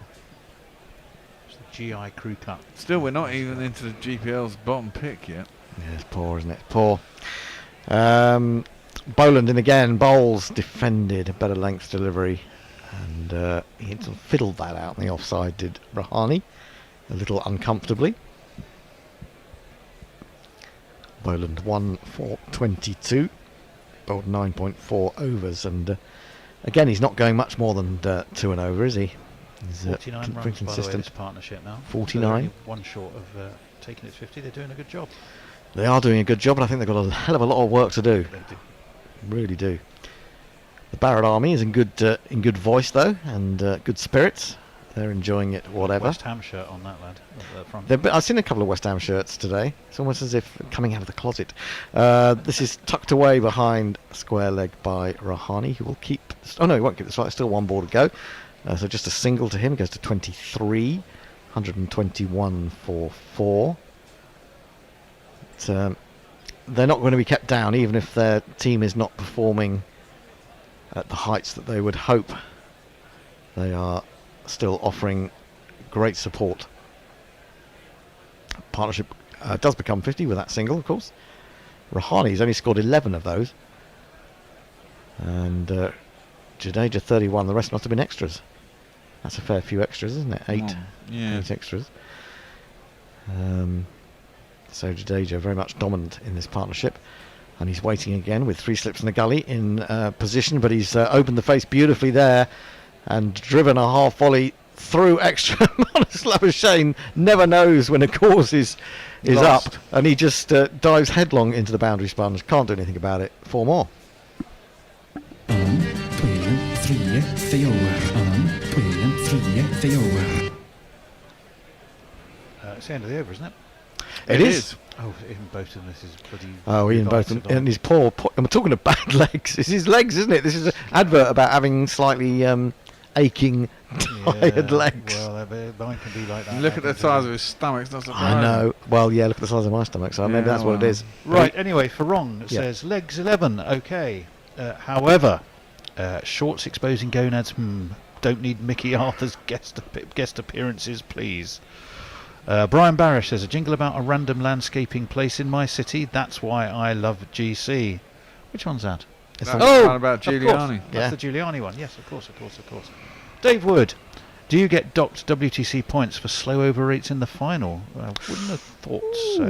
It's the GI Crew Cup. Still, we're not even into the GPL's bottom pick yet. Yeah, it's poor, isn't it? Poor. Boland in again. Bowles defended a better length delivery. And he sort of fiddled that out in the offside, did Rahani, a little uncomfortably. Boland 1 for 22, bowled 9.4 overs, and again he's not going much more than 2 and over, is he? He's 49 runs by the way, this partnership now. 49. So one short of taking it to 50. They're doing a good job. They are doing a good job, but I think they've got a hell of a lot of work to do. They do. Really do. The Barrett Army is in good voice though, and good spirits. They're enjoying it, whatever. West Ham shirt on that lad. Front. I've seen a couple of West Ham shirts today. It's almost as if coming out of the closet. This is tucked away behind square leg by Rahani, who will keep... Oh no, he won't keep this right. Still 1 ball to go. So just a single to him. Goes to 23. 121 for 4. But, they're not going to be kept down, even if their team is not performing at the heights that they would hope. They are still offering great support. Partnership does become 50 with that single, of course. Rahani's only scored 11 of those. And Jadeja 31, the rest must have been extras. That's a fair few extras, isn't it? 8. Yeah. 8 extras. So Jadeja very much dominant in this partnership. And he's waiting again with 3 slips in the gully in position, but he's opened the face beautifully there and driven a half volley through extra. Honest Labuschagne never knows when a course is up, and he just dives headlong into the boundary sponge. Can't do anything about it. 4 more. 2, 3, 4. It's the end of the over, isn't it? It is. Oh, Ian Botham, this is bloody... Oh, Ian Botham, and his poor... I'm talking of bad legs. It's his legs, isn't it? This is an advert about having slightly aching, tired legs. Well, mine can be like that. Look at the size of his stomach. It's not surprising. I know. Well, yeah, look at the size of my stomach, so maybe that's what it is. Right, anyway, for Wrong, it says legs 11, okay. However, shorts exposing gonads, don't need Mickey Arthur's guest appearances, please. Brian Barish says, a jingle about a random landscaping place in my city. That's why I love GC. Which one's that? That's about Giuliani. That's the Giuliani one. Yes, of course. Dave Wood, do you get docked WTC points for slow over rates in the final? I wouldn't have thought so.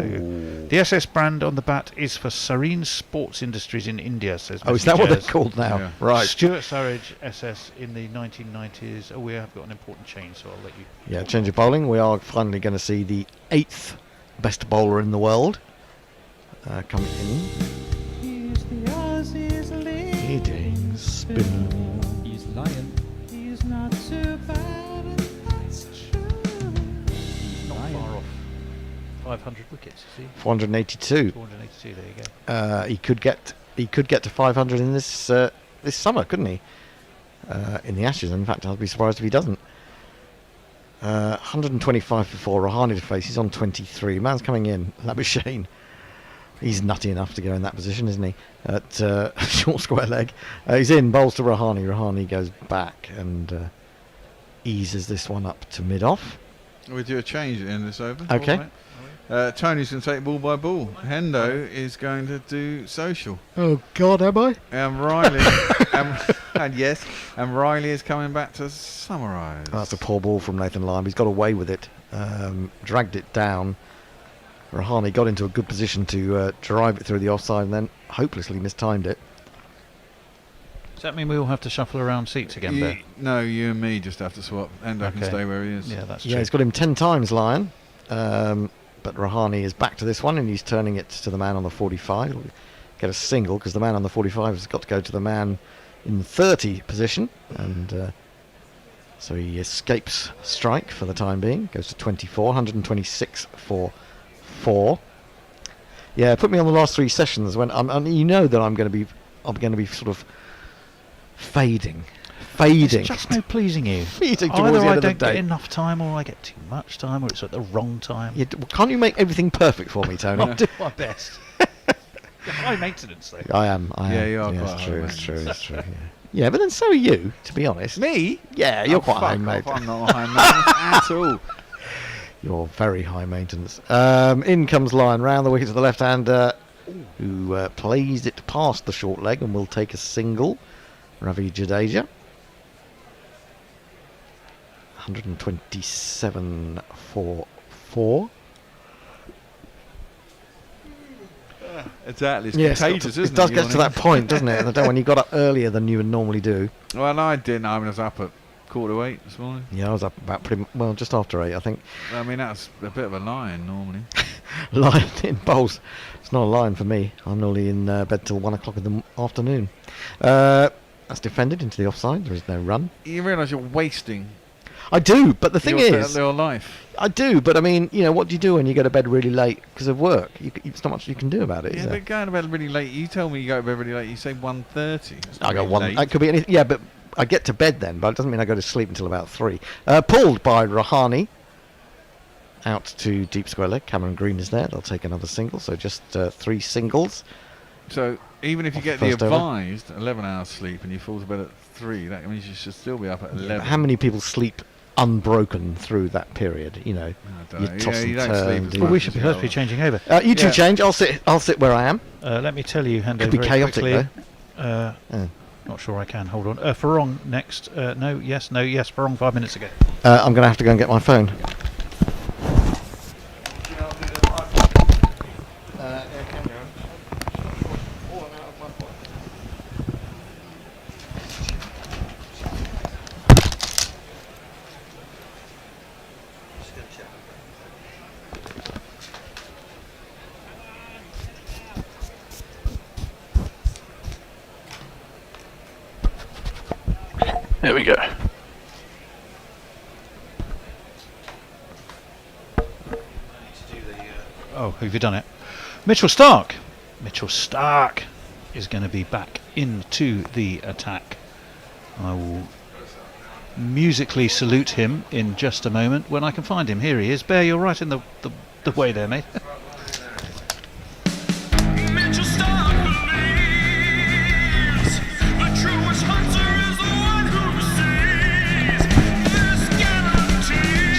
The SS brand on the bat is for Serene Sports Industries in India, says Mr. Is that what they're Jazz. called now? Yeah. Right. Stuart Surridge SS in the 1990s. Oh, we have got an important change, so I'll let you... Yeah, change of bowling. We are finally going to see the 8th best bowler in the world coming in. He's the Aussie's Leading spinner. He's lying. He's not too bad, and that's true. Not far off. 500 wickets, is he? 482. 482, there you go. He could get to 500 in this summer, couldn't he? In the Ashes. In fact, I'd be surprised if he doesn't. 125 for 4. Rahani to face. He's on 23. Man's coming in. Labuschagne. He's nutty enough to go in that position, isn't he? At short square leg. He's in. Bowls to Rahani. Rahani goes back and eases this one up to mid-off. We do a change in this over. Okay. Right. Tony's going to take ball by ball. Hendo is going to do social. Oh God, am I? And Riley, and Riley is coming back to summarise. Oh, that's a poor ball from Nathan Lyon. He's got away with it. Dragged it down. Rahani got into a good position to drive it through the offside and then hopelessly mistimed it. Does that mean we all have to shuffle around seats again, there? No, you and me just have to swap. Endo can stay where he is. Yeah, that's true. Yeah, he's got him 10 times, Lyon. But Rahani is back to this one and he's turning it to the man on the 45. He'll get a single because the man on the 45 has got to go to the man in the 30 position. And so he escapes strike for the time being. Goes to 24, 126 for 4. Yeah, put me on the last 3 sessions when you know that I'm going to be sort of fading fading. It's just no pleasing you. Fading towards Either the end I of the don't get day. enough time, or I get too much time, or it's at the wrong time. Can't you make everything perfect for me, Tony? I'll do my best. You're high maintenance, though. I am. Yeah, you are Yeah, quite it's high true. It's true. maintenance. It's true. Yeah. Yeah, but then so are you, to be honest. Me? Yeah, you're quite high fuck maintenance. off, I'm not high maintenance at all. You're very high maintenance. In comes Lion round the wicket to the left hander, who plays it past the short leg and will take a single. Ravi Jadeja. 127 for 4. Exactly, it's Yes, contagious, isn't it? it does You get wanna- to that point, doesn't it? And when you got up earlier than you would normally do. Well, no, I didn't. I was up at 7:45 this morning. Yeah, I was up about just after 8, I think. I mean, that's a bit of a lion normally. Lion in bowls. It's not a lion for me. I'm normally in bed till 1 o'clock in the afternoon. That's defended into the offside. There is no run. You realise you're wasting. I do, but the thing is, your life. I do, but I mean, what do you do when you go to bed really late because of work? It's not much you can do about it. Yeah, is there? but going to bed really late. You tell me you go to bed really late. You say 1:30. I got one. It could be anything. Yeah, but I get to bed then, but it doesn't mean I go to sleep until about 3. Pulled by Rahani. Out to deep square leg. Cameron Green is there. They'll take another single. So just 3 singles. So even if you Off get the the first over. advised 11 hours sleep and you fall to bed at 3, that means you should still be up at 11. How many people sleep unbroken through that period? don't You know. toss Yeah, and you don't turn, sleep as do much you? We should be supposed to be changing over. You two change. I'll sit where I am. Let me tell you, hand Could over be very chaotic quickly. Not sure I can. Hold on. Farong next. No, yes, Farong 5 minutes ago. I'm going to have to go and get my phone. There we go. Oh, have you done it? Mitchell Stark. Mitchell Stark is going to be back into the attack. I will musically salute him in just a moment when I can find him. Here he is. Bear, you're right in the way there, mate.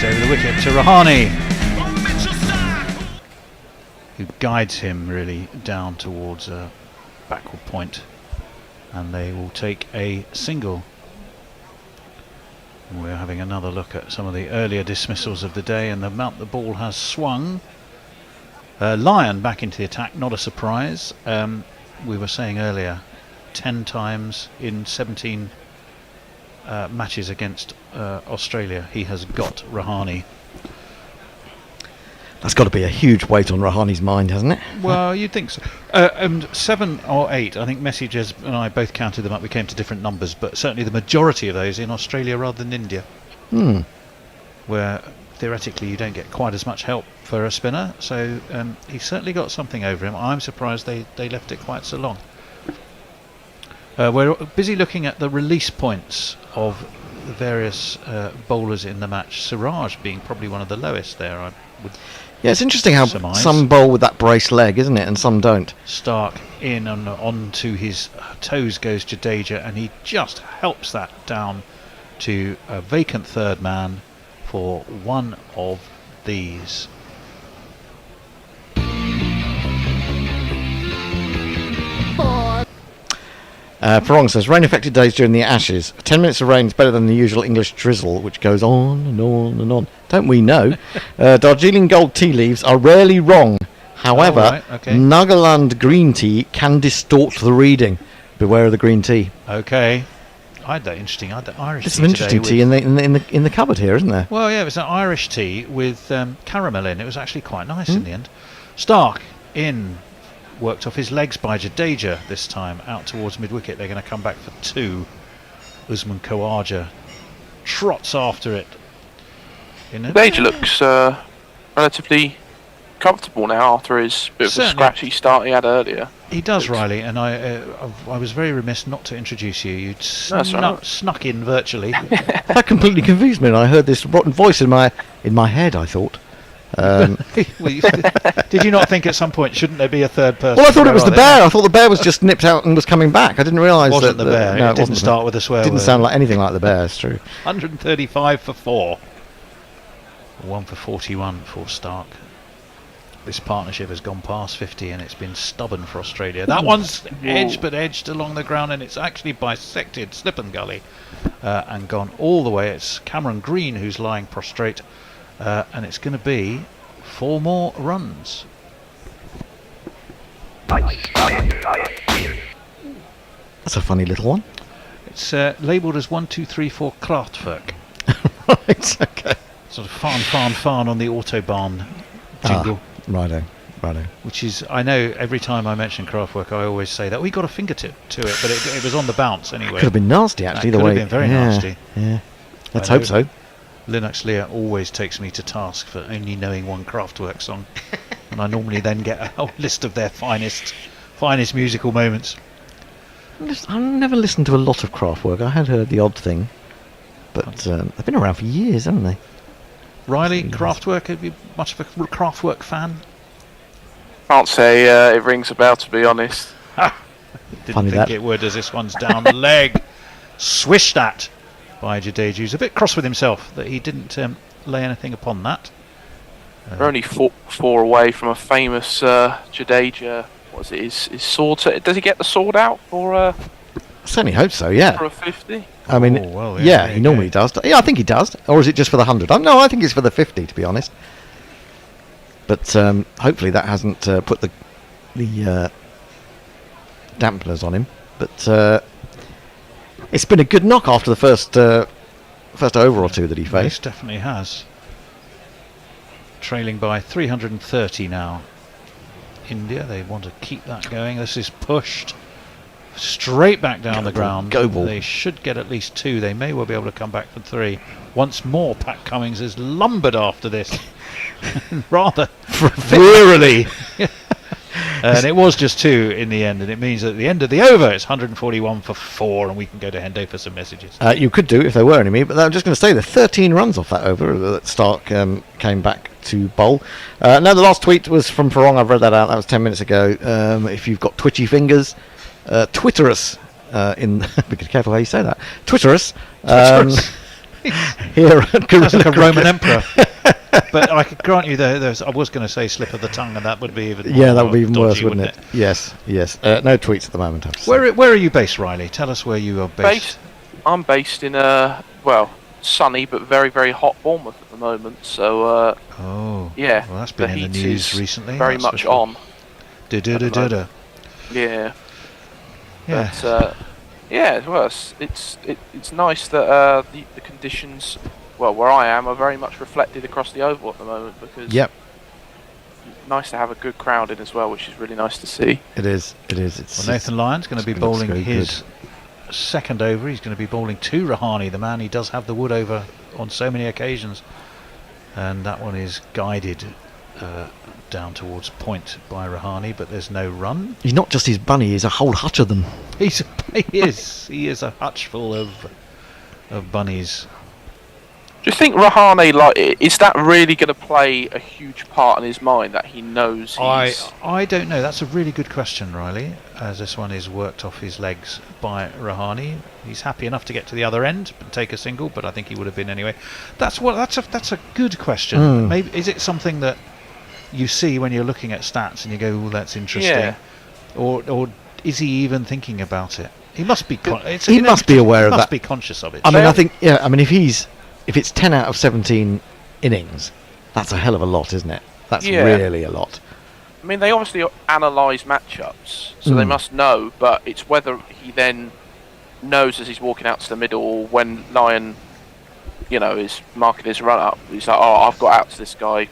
He's over the wicket to Rahani, who guides him really down towards a backward point, and they will take a single. We're having another look at some of the earlier dismissals of the day and the amount the ball has swung. Lion back into the attack, not a surprise. We were saying earlier, 10 times in 17 matches against Australia he has got Rahani. That's got to be a huge weight on Rahani's mind, hasn't it? Well, you'd think so. And 7 or 8, I think Messages and I both counted them up. We came to different numbers, but certainly the majority of those in Australia rather than India, where theoretically you don't get quite as much help for a spinner. So he's certainly got something over him. I'm surprised they left it quite so long. We're busy looking at the release points of the various bowlers in the match. Siraj being probably one of the lowest there, I would. Yeah, it's interesting how surmise. some bowl with that brace leg, isn't it, and some don't. Stark in and onto his toes goes Jadeja, and he just helps that down to a vacant third man for one of these. Farong says, rain-affected days during the Ashes. 10 minutes of rain is better than the usual English drizzle, which goes on and on and on. Don't we know? Darjeeling Gold tea leaves are rarely wrong. However, right, okay. Nagaland green tea can distort the reading. Beware of the green tea. Okay. I had that interesting. I had the Irish There's tea some interesting tea in the cupboard here, isn't there? Well, yeah, it was an Irish tea with caramel in. It was actually quite nice in the end. Stark in. Worked off his legs by Jadeja this time, out towards mid-wicket. They're going to come back for 2. Usman Khawaja trots after it. Jadeja looks relatively comfortable now after his bit of a scratchy start he had earlier. He does, Riley, and I was very remiss not to introduce you. You'd That's right. snuck in virtually. That completely confused me, and I heard this rotten voice in my head. I thought. Did you not think at some point, shouldn't there be a third person? Well, I thought it was the bear. I thought the bear was just nipped out and was coming back. I didn't realise It wasn't that the bear. No, it didn't start with a swear Didn't word. sound like anything like the bear. It's true. 135 for 4. 1 for 41 for Stark. This partnership has gone past 50 and it's been stubborn for Australia. That one's edged along the ground, and it's actually bisected Slip and Gully and gone all the way. It's Cameron Green who's lying prostrate, and it's going to be 4 more runs. That's a funny little one. It's labelled as 1, 2, 3, 4 Kraftwerk. Right, okay. Sort of farn on the Autobahn jingle. Righto. Which is, I know every time I mention Kraftwerk, I always say that we got a fingertip to it, but it was on the bounce anyway. Could have been nasty, actually. That The could way have been very nasty. Yeah. Let's hope so. Linux Lear always takes me to task for only knowing one Kraftwerk song, and I normally then get a whole list of their finest musical moments. I've never listened to a lot of Kraftwerk. I had heard the odd thing, but they've been around for years, haven't they? Riley, Kraftwerk, are you much of a Kraftwerk fan? Can't say it rings a bell, to be honest. Didn't think it would, as this one's down the leg. Swished at by Jadeja, who's a bit cross with himself that he didn't lay anything upon that. We're only four away from a famous Jadeja. What is it? His sword. Does he get the sword out for? I certainly hope so. Yeah. For a 50. I mean, he normally does. Yeah, I think he does. Or is it just for the 100? No, I think it's for the 50, to be honest. But hopefully that hasn't put the dampeners on him. But it's been a good knock after the first over or two that he faced. It definitely has. Trailing by 330 now. India, they want to keep that going. This is pushed straight back down the ground. Go ball. They should get at least 2. They may well be able to come back for 3. Once more, Pat Cummings is lumbered after this. Rather wearily. And it was just 2 in the end, and it means that at the end of the over it's 141 for 4, and we can go to Hendo for some messages. You could do if there were any, but I'm just going to say the 13 runs off that over that Stark came back to bowl. Now the last tweet was from Farong. I've read that out. That was 10 minutes ago. If you've got twitchy fingers, Twitter us. Be careful how you say that. Twitter us. Here at Gorilla Sounds like a Cricket. Roman emperor. But I could grant you, I was going to say slip of the tongue, and that would be even Yeah, more that would be even worse, dodgy, wouldn't it? Yes. No tweets at the moment. I have to say. Where are you based, Riley? Tell us where you are based. I'm based in sunny but very, very hot Bournemouth at the moment. So yeah, well, that's been in the heat news is recently. Very that's much for sure. on. Da-da-da-da-da. Yeah. Yeah. But, well, it's nice that the conditions, well, where I am, are very much reflected across the oval at the moment, because nice to have a good crowd in as well, which is really nice to see. It is. Well, Nathan Lyon's going to be bowling his second over. He's going to be bowling to Rahane, the man he does have the wood over on so many occasions, and that one is guided down towards point by Rahane, but there's no run. He's not just his bunny; he's a whole hutch of them. He is a hutch full of bunnies. Do you think Rahane, is that really going to play a huge part in his mind, that he knows he's... I don't know. That's a really good question, Riley, as this one is worked off his legs by Rahane. He's happy enough to get to the other end and take a single, but I think he would have been anyway. That's a good question. Maybe is it something that you see when you're looking at stats and you go, "Oh, that's interesting," or is he even thinking about it? He must be. He must be aware of that. Must be conscious of it. I mean, I think. Yeah, I mean, if it's 10 out of 17 innings, that's a hell of a lot, isn't it? That's really a lot. I mean, they obviously analyse matchups, so they must know, but it's whether he then knows as he's walking out to the middle, or when Lyon, is marking his run up, he's like, "Oh, I've got out to this guy,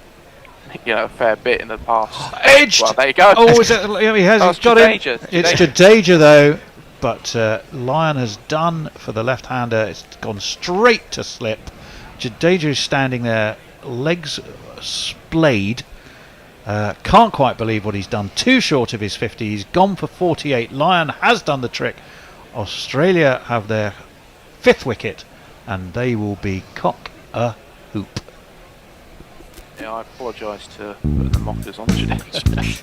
a fair bit in the past." Edged! Well, there you go. Oh, is it? He has got it. It's Jadeja, though, but Lyon has done for the left-hander. It's gone straight to slip. Jadeja is standing there, legs splayed, Can't quite believe what he's done. Too short of his 50. He's gone for 48. Lyon has done the trick. Australia have their 5th wicket, and they will be cock a hoop. Yeah, I apologise to putting the mockers on today.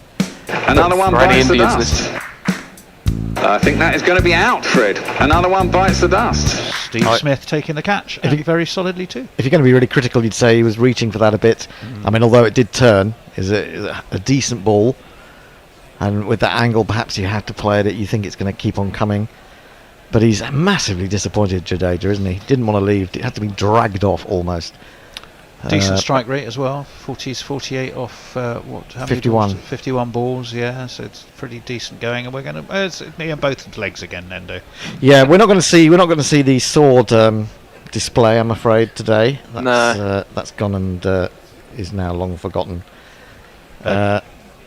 Another one For any bites the Indians dust. I think that is going to be out, Fred. Another one bites the dust. Steve Smith taking the catch, and very solidly too. If you're going to be really critical, you'd say he was reaching for that a bit. I mean, although it did turn, is a decent ball, and with that angle, perhaps you had to play it. You think it's going to keep on coming, but he's massively disappointed, Jadeja, isn't he? Didn't want to leave. It had to be dragged off almost. Decent strike rate as well. 48 off how many 51. balls? 51 balls. Yeah, so it's pretty decent going, and we're going to it's near both legs again, Nendo. Yeah, we're not going to see the sword display, I'm afraid, today. That's gone and is now long forgotten.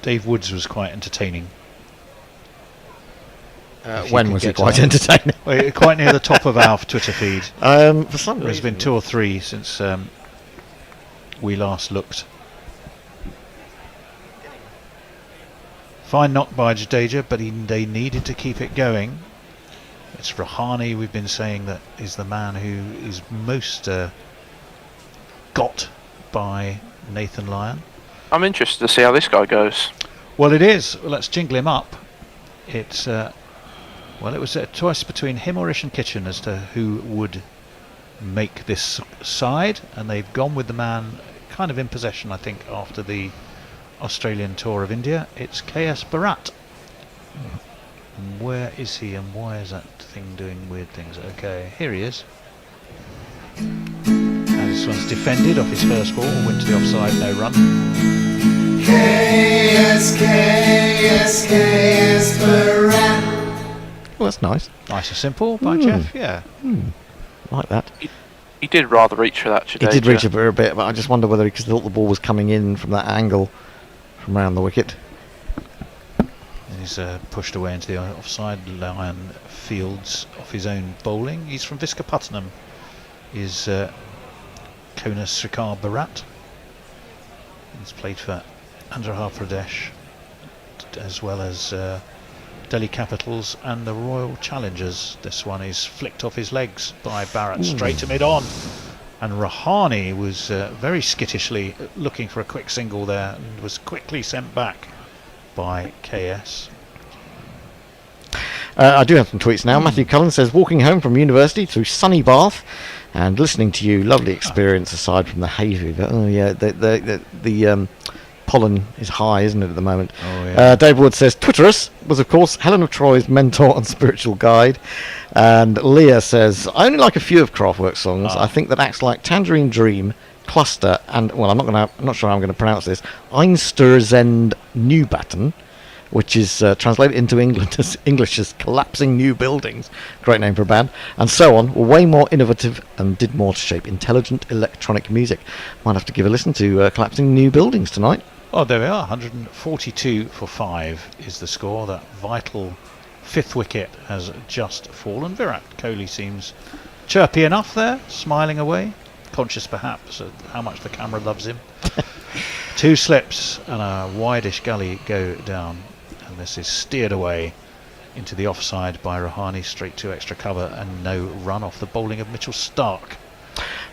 Dave Woods was quite entertaining. When was he quite entertaining? Well, quite near the top of our Twitter feed. For some There's been 2 or 3 since we last looked. Fine knock by Jadeja, but they needed to keep it going. It's Rahane, we've been saying, that is the man who is most got by Nathan Lyon. I'm interested to see how this guy goes. Well, it is. Well, let's jingle him up. It's it was a choice between him or Ishan Kitchen as to who would make this side, and they've gone with the man kind of in possession, I think, after the Australian tour of India. It's KS Bharat. And where is he, and why is that thing doing weird things? Okay, here he is. And this one's defended off his first ball, went to the offside, no run. KS Bharat. Well, that's nice. Nice and simple by Jeff, yeah. Like that. He did rather reach for that today. He did reach for a bit, but I just wonder whether because he thought the ball was coming in from that angle from around the wicket. He's pushed away into the offside. Lyon fields off his own bowling. He's from Visakhapatnam. Is Kona Srikhar Bharat. He's played for Andhra Pradesh as well as Delhi Capitals and the Royal Challengers. This one is flicked off his legs by Bharat straight to mid-on. And Rahane was very skittishly looking for a quick single there and was quickly sent back by KS. I do have some tweets now. Matthew Cullen says, walking home from university through sunny Bath and listening to you, lovely experience aside from the hay fever. Oh yeah, the pollen is high, isn't it, at the moment? Oh, yeah. Dave Wood says, Twitterus was, of course, Helen of Troy's mentor and spiritual guide. And Leah says, I only like a few of Kraftwerk's songs. I think that acts like Tangerine Dream, Cluster, and, well, I'm not sure how I'm going to pronounce this, Einstürzend Neubauten, which is translated into English as collapsing new buildings. Great name for a band. And so on, were way more innovative and did more to shape intelligent electronic music. Might have to give a listen to Collapsing New Buildings tonight. Oh, there we are. 142 for 5 is the score. That vital 5th wicket has just fallen. Virat Kohli seems chirpy enough there, smiling away, conscious perhaps of how much the camera loves him. 2 slips and a wideish gully go down, and this is steered away into the offside by Rahane, straight to extra cover, and no run off the bowling of Mitchell Stark.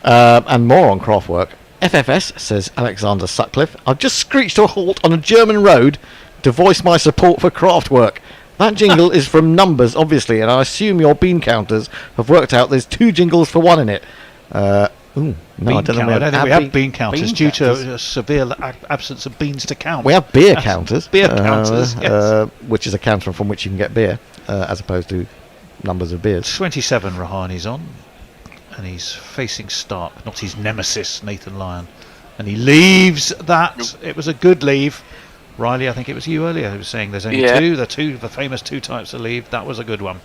And more on Kraftwerk. FFS, says Alexander Sutcliffe, I've just screeched to a halt on a German road to voice my support for Kraftwerk. That jingle is from Numbers, obviously, and I assume your bean counters have worked out there's 2 jingles for 1 in it. I don't think we have bean counters due to a severe absence of beans to count. We have beer counters. Beer counters, yes. Which is a counter from which you can get beer, as opposed to numbers of beers. 27 Rahane's on, and he's facing Stark, not his nemesis, Nathan Lyon. And he leaves that. It was a good leave. Riley, I think it was you earlier who was saying there's only 2, the famous 2 types of leave. That was a good one.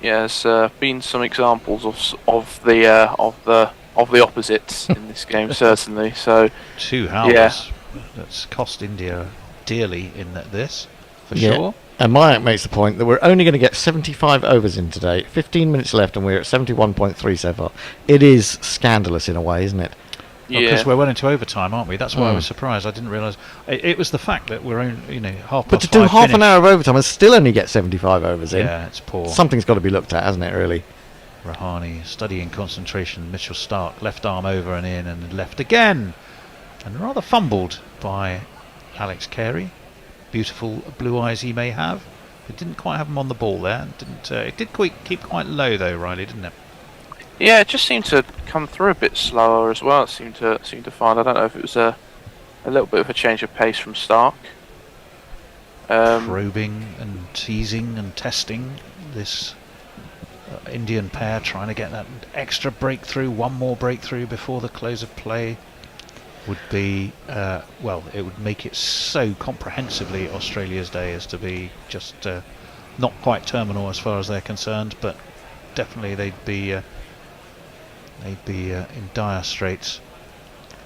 Yeah, there's been some examples of the opposites in this game, certainly. So 2 howlers. That's cost India dearly in this, for sure. And Mayak makes the point that we're only going to get 75 overs in today. 15 minutes left, and we're at 71.3 so far. It is scandalous in a way, isn't it? Because we're well into overtime, aren't we? That's why I was surprised. I didn't realise. It was the fact that we're half past But to do 5 half an finish. hour of overtime and still only get 75 overs in. Yeah, it's poor. Something's got to be looked at, hasn't it, really? Rahani studying concentration. Mitchell Stark, left arm over and in, and left again. And rather fumbled by Alex Carey. Beautiful blue eyes he may have. But didn't quite have them on the ball there. It did keep quite low though, Riley, didn't it? Yeah, it just seemed to come through a bit slower as well. It seemed to find. I don't know if it was a little bit of a change of pace from Stark. Probing and teasing and testing this Indian pair, trying to get that extra breakthrough, one more breakthrough before the close of play would be, it would make it so comprehensively Australia's day as to be just not quite terminal as far as they're concerned, but definitely they'd be in dire straits.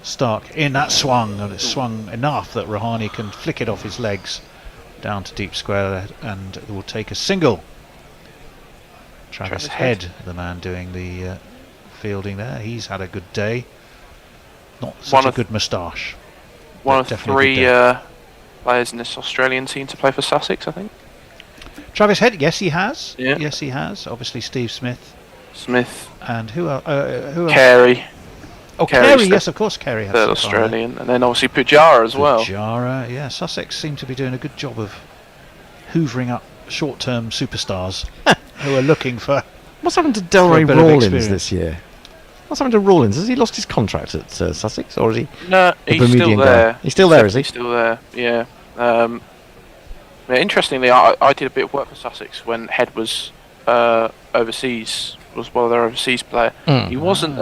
Stark in that swung, and it's swung enough that Rahani can flick it off his legs down to deep square and will take a single. Travis Head, the man doing the fielding there, he's had a good day. Not such a good moustache. One of 3 players in this Australian team to play for Sussex, I think. Travis Head, yes he has. Yeah. Yes he has. Obviously Steve Smith. And who else? Carey. Oh, Carey, yes, of course, Carey has third Australian, and then obviously Pujara as well. Pujara, yeah. Sussex seem to be doing a good job of hoovering up short-term superstars who are looking for. What's happened to Delray Rawlins this year? What's happened to Rawlins? Has he lost his contract at Sussex, or is he? No, he's still there. He's still there, is he? He's still there. Yeah. Interestingly, I did a bit of work for Sussex when Head was overseas. Was one of their overseas player. He wasn't.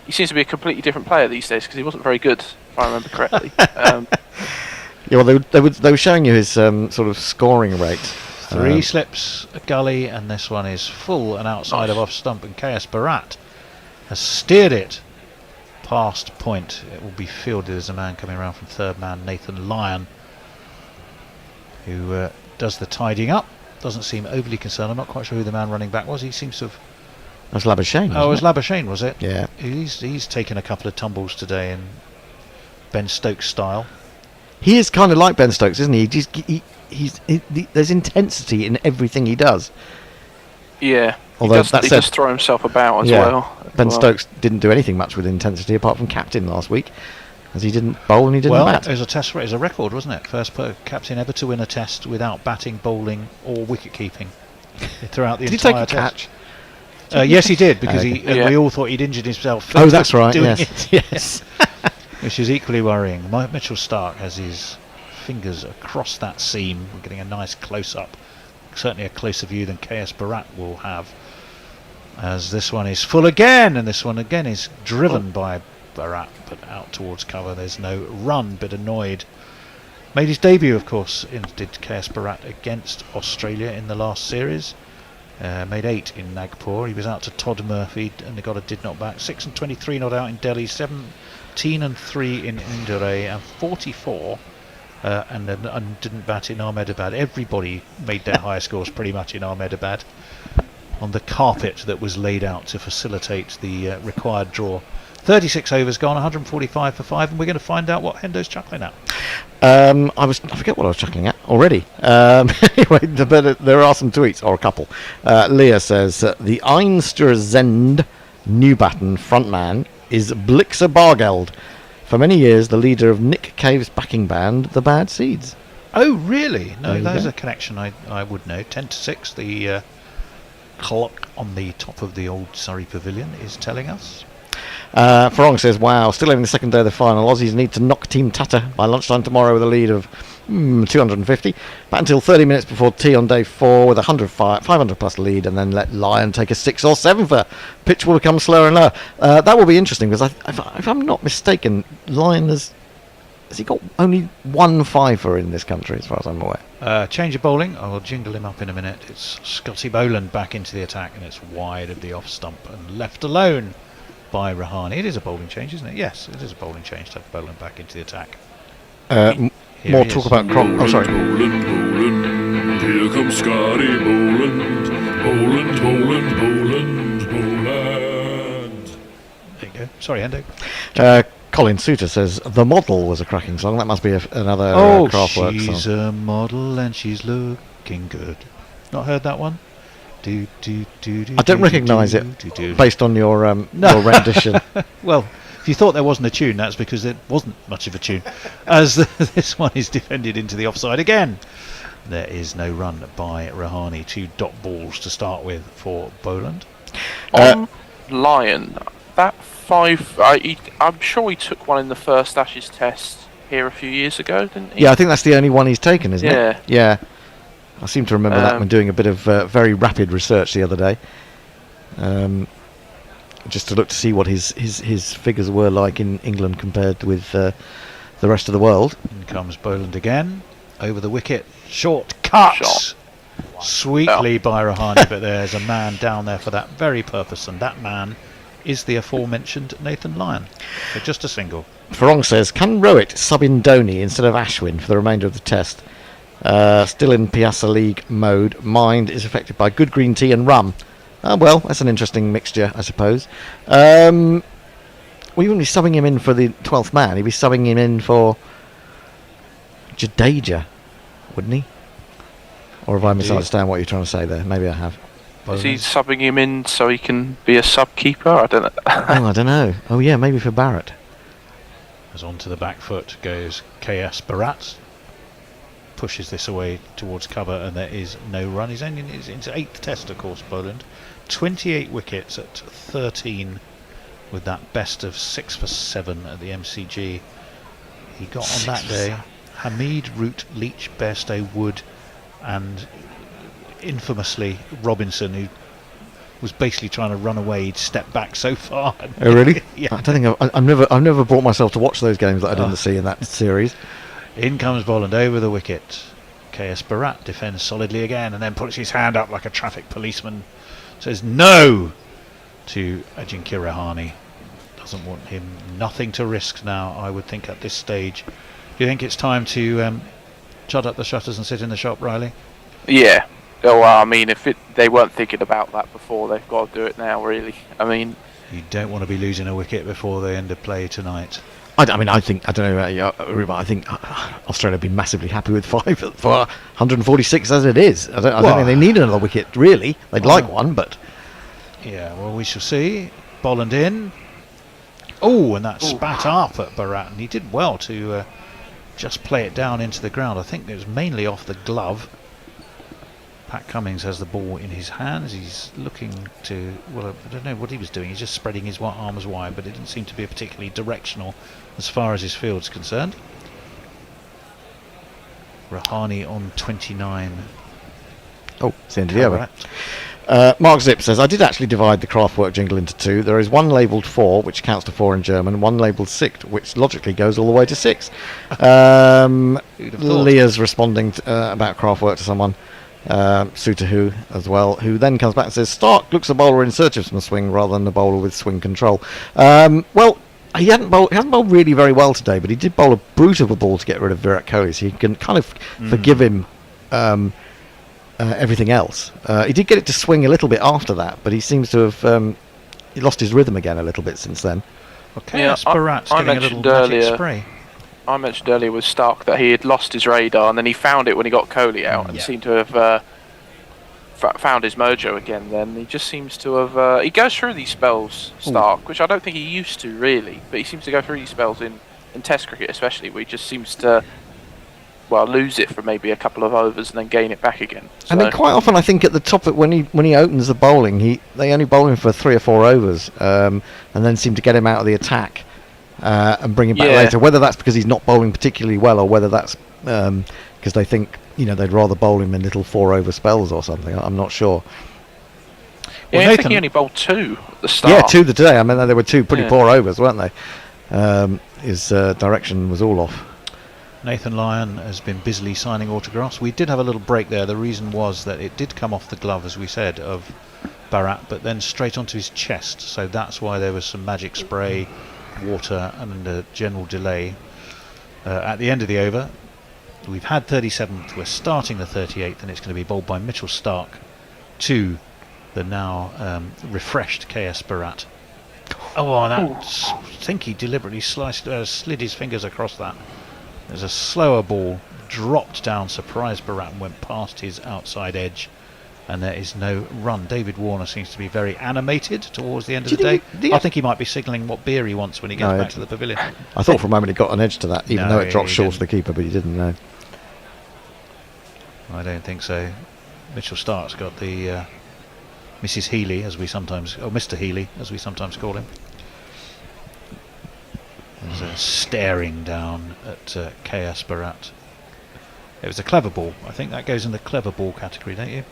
He seems to be a completely different player these days because he wasn't very good, if I remember correctly. Yeah, well, they were showing you his sort of scoring rate. 3 slips, a gully, and this one is full and outside of off stump. And KS Barat has steered it past point. It will be fielded as a man coming around from third man, Nathan Lyon, who does the tidying up. Doesn't seem overly concerned. I'm not quite sure who the man running back was. He seems to have. That was Labuschagne. Oh, it was Labuschagne, was it? Yeah. He's taken a couple of tumbles today in Ben Stokes style. He is kind of like Ben Stokes, isn't he? There's intensity in everything he does. Yeah. Although he does throw himself about as well. Ben Stokes didn't do anything much with intensity apart from captain last week, as he didn't bowl and he didn't bat. It was a record, wasn't it? First captain ever to win a test without batting, bowling, or wicket keeping throughout the entire test. Did he take a catch? Yes, he did, because we all thought he'd injured himself. Oh, that's right. Yes. Which is equally worrying. Mitchell Stark has his fingers across that seam. We're getting a nice close-up, certainly a closer view than KS Barat will have. As this one is full again, and this one again is driven by Barat, but out towards cover. There's no run, but annoyed. Made his debut, of course, did KS Barat against Australia in the last series. Made 8 in Nagpur. He was out to Todd Murphy and they got a did not back. 6 and 23 not out in Delhi, 17 and 3 in Indore, and 44 and didn't bat in Ahmedabad. Everybody made their higher scores pretty much in Ahmedabad on the carpet that was laid out to facilitate the required draw. 36 overs gone, 145 for 5, and we're going to find out what Hendo's chuckling at. I forget what I was chuckling at already. Anyway, there are some tweets, or a couple. Leah says, the Einsterzend Newbatten frontman is Blixer Bargeld. For many years, the leader of Nick Cave's backing band, The Bad Seeds. Oh, really? No, there's a connection I would know. 10 to 6, the clock on the top of the old Surrey Pavilion is telling us. Farong says, wow, still having the second day of the final. Aussies need to knock Team Tata by lunchtime tomorrow with a lead of 250. But until 30 minutes before tea on day 4 with a 500 plus lead, and then let Lyon take a 6 or 7 for. Pitch will become slower and lower. That will be interesting because if I'm not mistaken, Lyon has he got only 1 fifer in this country as far as I'm aware. Change of bowling. I will jingle him up in a minute. It's Scotty Boland back into the attack, and it's wide of the off stump and left alone by Rahani. It is a bowling change, isn't it? Yes, it is a bowling change to have Boland back into the attack. More talk about Croc. Oh, sorry. Boland, here comes Scotty Boland. Boland, Boland, Boland, Boland. There you go. Sorry, Hendo. Colin Suter says The Model was a cracking song. That must be another Kraftwerk song. She's a model and she's looking good. Not heard that one? I don't recognise it based on your rendition. Well, if you thought there wasn't a tune, that's because there wasn't much of a tune. As this one is defended into the offside again. There is no run by Rahani. 2 dot balls to start with for Boland. Lion, that 5... I'm sure he took one in the first Ashes test here a few years ago, didn't he? Yeah, I think that's the only one he's taken, isn't it? Yeah. I seem to remember that when doing a bit of very rapid research the other day. Just to look to see what his figures were like in England compared with the rest of the world. In comes Boland again. Over the wicket. Short cut. Sweetly by Rahani, but there's a man down there for that very purpose, and that man is the aforementioned Nathan Lyon. So just a single. Farong says, can Rowett sub in Dhoni instead of Ashwin for the remainder of the test? Still in Piazza League mode. Mind is affected by good green tea and rum. Well, that's an interesting mixture, I suppose. We wouldn't be subbing him in for the 12th man. He'd be subbing him in for Jadeja, wouldn't he? Or have I misunderstand what you're trying to say there? Maybe I have. Is he subbing him in so he can be a sub-keeper? I don't know. I don't know. Oh yeah, maybe for Barrett. As onto the back foot goes KS Bharat. Pushes this away towards cover, and there is no run. He's only into 8th test, of course, Boland. 28 wickets at 13 with that best of 6 for 7 at the MCG. He got on that day Hamid, Root, Leach, Bairstow, Wood, and infamously Robinson, who was basically trying to run away. He'd stepped back so far. Oh really? Yeah. I don't think I've never brought myself to watch those games that I didn't see in that series. In comes Boland over the wicket. KS Bharat defends solidly again and then puts his hand up like a traffic policeman. Says no to Ajinkya Rahane. Doesn't want him. Nothing to risk now, I would think, at this stage. Do you think it's time to shut up the shutters and sit in the shop, Riley? Yeah. Well, I mean, if they weren't thinking about that before, they've got to do it now, really. I mean... You don't want to be losing a wicket before the end of play tonight. I don't know about you, Ruben, I think Australia would be massively happy with 5 for 146 as it is. I don't think they need another wicket, really. They'd like one, but... Yeah, well, we shall see. Boland in. Oh, and that spat up at Bharat, and he did well to just play it down into the ground. I think it was mainly off the glove. Pat Cummins has the ball in his hands. He's looking to... Well, I don't know what he was doing. He's just spreading his arms wide, but it didn't seem to be particularly directional as far as his field's concerned. Rahane on 29. Oh, it's the end of the over. Mark Zip says, I did actually divide the Kraftwerk jingle into 2. There is one labelled 4, which counts to 4 in German, one labelled 6, which logically goes all the way to 6. Leah's responding about Kraftwerk to someone. Suter as well, who then comes back and says Stark looks a bowler in search of some swing rather than a bowler with swing control. Well, he hasn't bowled really very well today, but he did bowl a brute of a ball to get rid of Virat Kohli, so you can kind of forgive him everything else. He did get it to swing a little bit after that, but he seems to have he lost his rhythm again a little bit since then. Okay, yeah, Bharat's getting a little magic spray. I mentioned earlier with Stark that he had lost his radar, and then he found it when he got Kohli out, and seemed to have found his mojo again. Then he just seems to have. He goes through these spells, Stark, which I don't think he used to really, but he seems to go through these spells in Test cricket, especially, where he just seems to lose it for maybe a couple of overs and then gain it back again. So. I mean, quite often I think at the top when he opens the bowling, they only bowl him for 3 or 4 overs, and then seem to get him out of the attack. And bring him back later. Whether that's because he's not bowling particularly well, or whether that's because they think they'd rather bowl him in little 4-over spells or something. I'm not sure. Yeah, I think he only bowled 2 at the start. Yeah, 2 today. I mean, there were 2 pretty poor overs, weren't they? His direction was all off. Nathan Lyon has been busily signing autographs. We did have a little break there. The reason was that it did come off the glove, as we said, of Bharat, but then straight onto his chest. So that's why there was some magic spray, water and a general delay at the end of the over. We've had 37th, we're starting the 38th, and it's going to be bowled by Mitchell Stark to the now refreshed KS Bharat. Oh, I think he deliberately slid his fingers across that. There's a slower ball, dropped down, surprised Barat and went past his outside edge. And there is no run. David Warner seems to be very animated towards the end of the day. I think he might be signalling what beer he wants when he gets back to the pavilion. I thought for a moment he got an edge to that, even though it dropped short to the keeper, but he didn't know. I don't think so. Mitchell Stark's got the Mrs. Healy, as we sometimes, or Mr. Healy, as we sometimes call him. There's staring down at KS Barat. It was a clever ball. I think that goes in the clever ball category, don't you?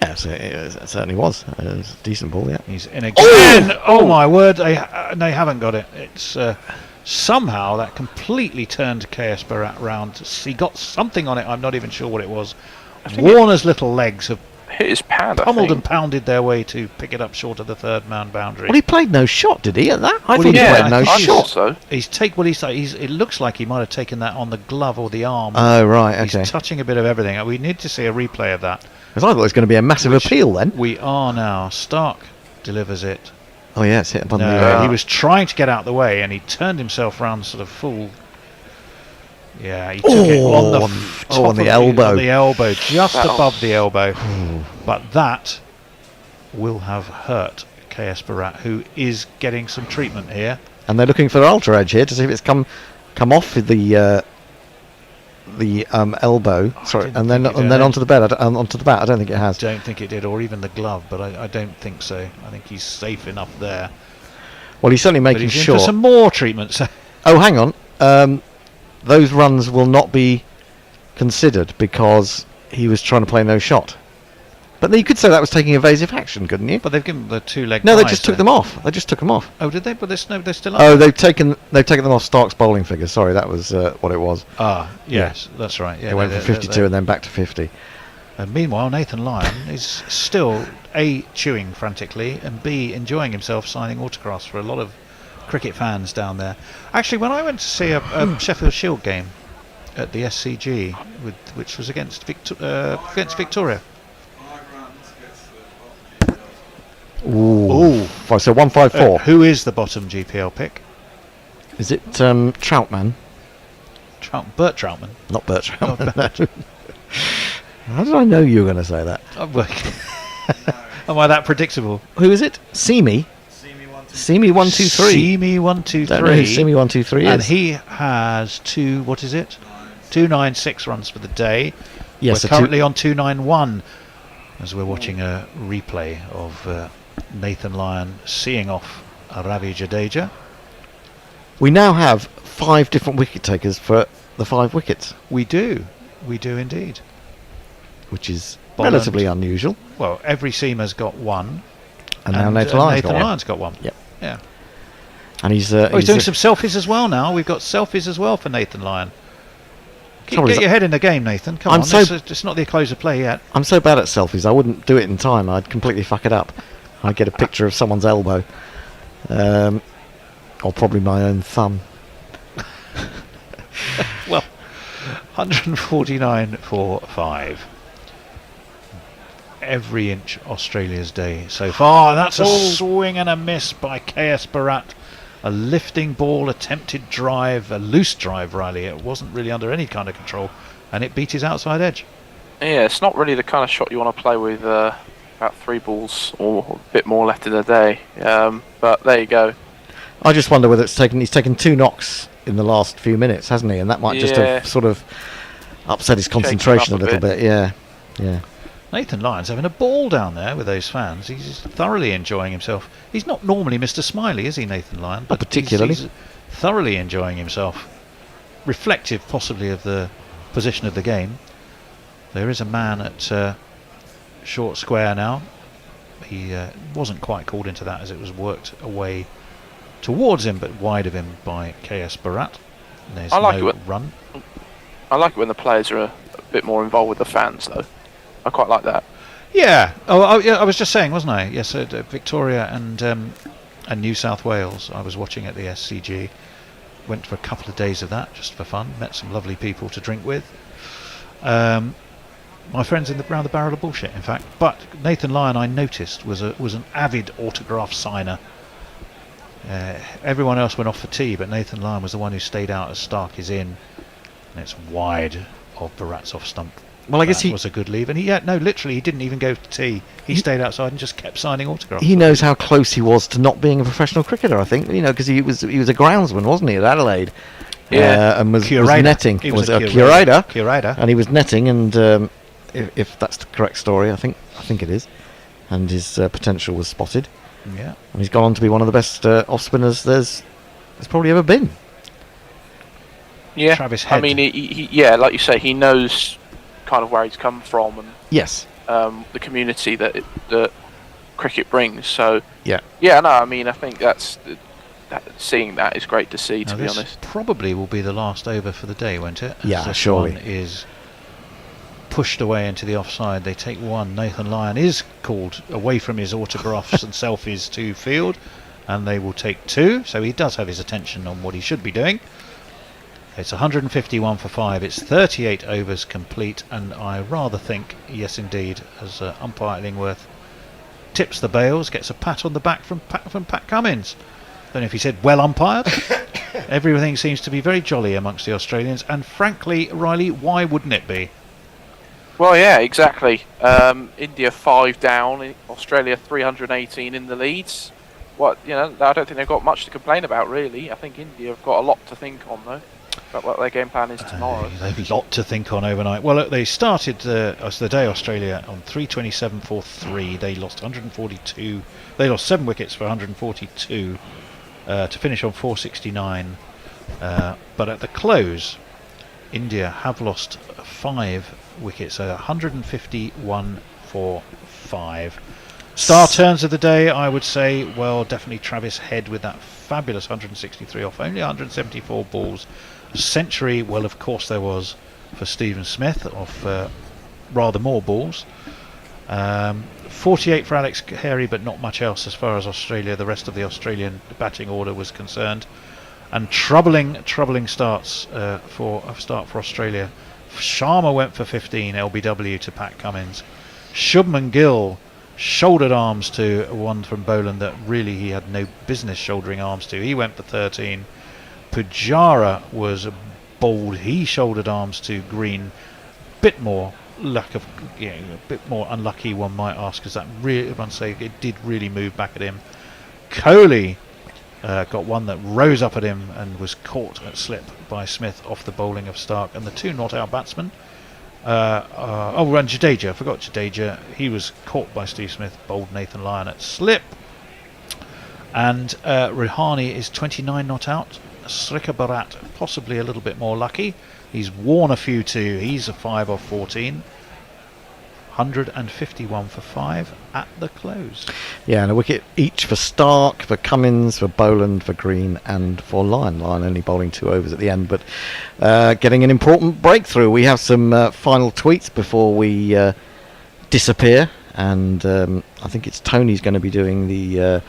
Yes, it certainly was. It was a decent ball, yeah. He's in again. Oh my word! They haven't got it. It's somehow that completely turned KS Barat round. He got something on it. I'm not even sure what it was. Warner's little legs have hit his pad. Pummeled and pounded their way to pick it up short of the third man boundary. Well, he played no shot, did he? At that, I thought he played no shot. So. It looks like he might have taken that on the glove or the arm. Oh right, okay. He's touching a bit of everything. We need to see a replay of that. Because I thought it was going to be a massive appeal then. We are now. Stark delivers it. Oh yeah, it's hit upon he was trying to get out of the way and he turned himself round sort of full. Yeah, he took it on the elbow. On the elbow, just above the elbow. But that will have hurt KS Barat, who is getting some treatment here. And they're looking for the ultra edge here to see if it's come off the elbow. Sorry, and then onto the bed. Onto the bat. I don't think it has. I don't think it did, or even the glove. But I don't think so. I think he's safe enough there. Well, he's certainly making sure. For some more treatment. So. Oh, hang on. Those runs will not be considered because he was trying to play no shot. But you could say that was taking evasive action, couldn't you? But they've given the 2-leg. No, they just took them off. They just took them off. Oh, did they? But they're still up. Oh, they've taken them off Stark's bowling figure. Sorry, that was what it was. Ah, yes, that's right. Yeah, they went from 52 and then back to 50. And meanwhile, Nathan Lyon is still A, chewing frantically, and B, enjoying himself signing autographs for a lot of cricket fans down there. Actually, when I went to see a Sheffield Shield game at the SCG, which was against Victoria. Ooh. So 154. Who is the bottom GPL pick? Is it Troutman? Bert Troutman. Not Bert Troutman. How did I know you were going to say that? Am I that predictable? Who is it? Simi 123. Simi 123. Don't know who Simi 123 is. And he has 296 runs for the day. Yes, we're currently on 291 as we're watching a replay of Nathan Lyon seeing off Ravi Jadeja. We now have 5 different wicket takers for the 5 wickets. We do indeed. Which is relatively unusual. Well, every seamer's got one. And now Nathan Lyon's got one. Yep. Yeah. And he's doing some selfies as well now. We've got selfies as well for Nathan Lyon. Get your head in the game, Nathan. Come on. It's not the close of play yet. I'm so bad at selfies. I wouldn't do it in time. I'd completely fuck it up. I'd get a picture of someone's elbow. Or probably my own thumb. Well, 149 for 5. Every inch Australia's day so far. That's a swing and a miss by KS Barat. A lifting ball, attempted drive, a loose drive, Riley. It wasn't really under any kind of control, and it beat his outside edge. Yeah, it's not really the kind of shot you want to play with about 3 balls or a bit more left in the day. But there you go. I just wonder whether he's taken 2 knocks in the last few minutes, hasn't he? And that might just have sort of upset his concentration a little bit. Yeah. Nathan Lyon's having a ball down there with those fans. He's thoroughly enjoying himself. He's not normally Mr. Smiley, is he, Nathan Lyon? Not particularly. He's thoroughly enjoying himself. Reflective, possibly, of the position of the game. There is a man at short square now. He wasn't quite called into that as it was worked away towards him, but wide of him by KS Barat. And there's no run. I like it when the players are a bit more involved with the fans, though. I quite like that. Yeah. I was just saying, wasn't I? Yes, Victoria and New South Wales. I was watching at the SCG. Went for a couple of days of that just for fun. Met some lovely people to drink with. My friends around the barrel of bullshit, in fact. But Nathan Lyon, I noticed, was an avid autograph signer. Everyone else went off for tea, but Nathan Lyon was the one who stayed out as Stark is in, and it's wide of Baratsov's stump. Well, I guess that was a good leave, and literally, he didn't even go to tea. He stayed outside and just kept signing autographs. He knows how close he was to not being a professional cricketer. I think because he was a groundsman, wasn't he, at Adelaide? Yeah, and was curator. netting. He was a curator. And he was netting, and if that's the correct story, I think it is. And his potential was spotted. Yeah, and he's gone on to be one of the best off spinners there's probably ever been. Yeah, Travis Head. I mean, he like you say, he knows kind of where he's come from and yes, the community that cricket brings. So yeah, no, I mean, I think seeing that is great to see. To be this honest, probably will be the last over for the day, won't it? Yeah, this surely. One is pushed away into the offside. They take one. Nathan Lyon is called away from his autographs and selfies to field, and they will take two. So he does have his attention on what he should be doing. It's 151 for 5. It's 38 overs complete, and I rather think, yes indeed, as umpire Illingworth tips the bails, gets a pat on the back from Pat Cummins. Don't know if he said well umpired. Everything seems to be very jolly amongst the Australians, and frankly, Riley, why wouldn't it be? well, yeah, exactly. India 5 down, Australia 318 in the leads. I don't think they've got much to complain about, really. I think India have got a lot to think on, though. About what their game plan is tomorrow. They've a lot to think on overnight. Well, they started the day Australia on 327 for 3. They lost 142. They lost 7 wickets for 142 to finish on 469. But at the close, India have lost 5 wickets, so 151 for 5. Star turns of the day, I would say, well, definitely Travis Head with that fabulous 163 off only 174 balls. Century, well, of course there was for Stephen Smith off rather more balls. 48 for Alex Carey, but not much else as far as Australia, the rest of the Australian batting order was concerned. And troubling starts for Australia. Sharma went for 15 LBW to Pat Cummins. Shubman Gill shouldered arms to one from Boland that really he had no business shouldering arms to. He went for 13. Pujara was bowled. He shouldered arms to Green. Bit more a bit more unlucky, one might ask, because that really, one say it did really move back at him. Kohli got one that rose up at him and was caught at slip by Smith off the bowling of Stark. And the two not out batsmen. And Jadeja. I forgot Jadeja. He was caught by Steve Smith, bowled Nathan Lyon at slip. And Rihani is 29 not out. Srikar Bharat possibly a little bit more lucky. He's worn a few too. He's a 5 off 14. 151 for 5 at the close. Yeah, and a wicket each for Stark, for Cummins, for Boland, for Green, and for Lyon. Lyon only bowling 2 overs at the end, but getting an important breakthrough. We have some final tweets before we disappear, and I think it's Tony's going to be doing the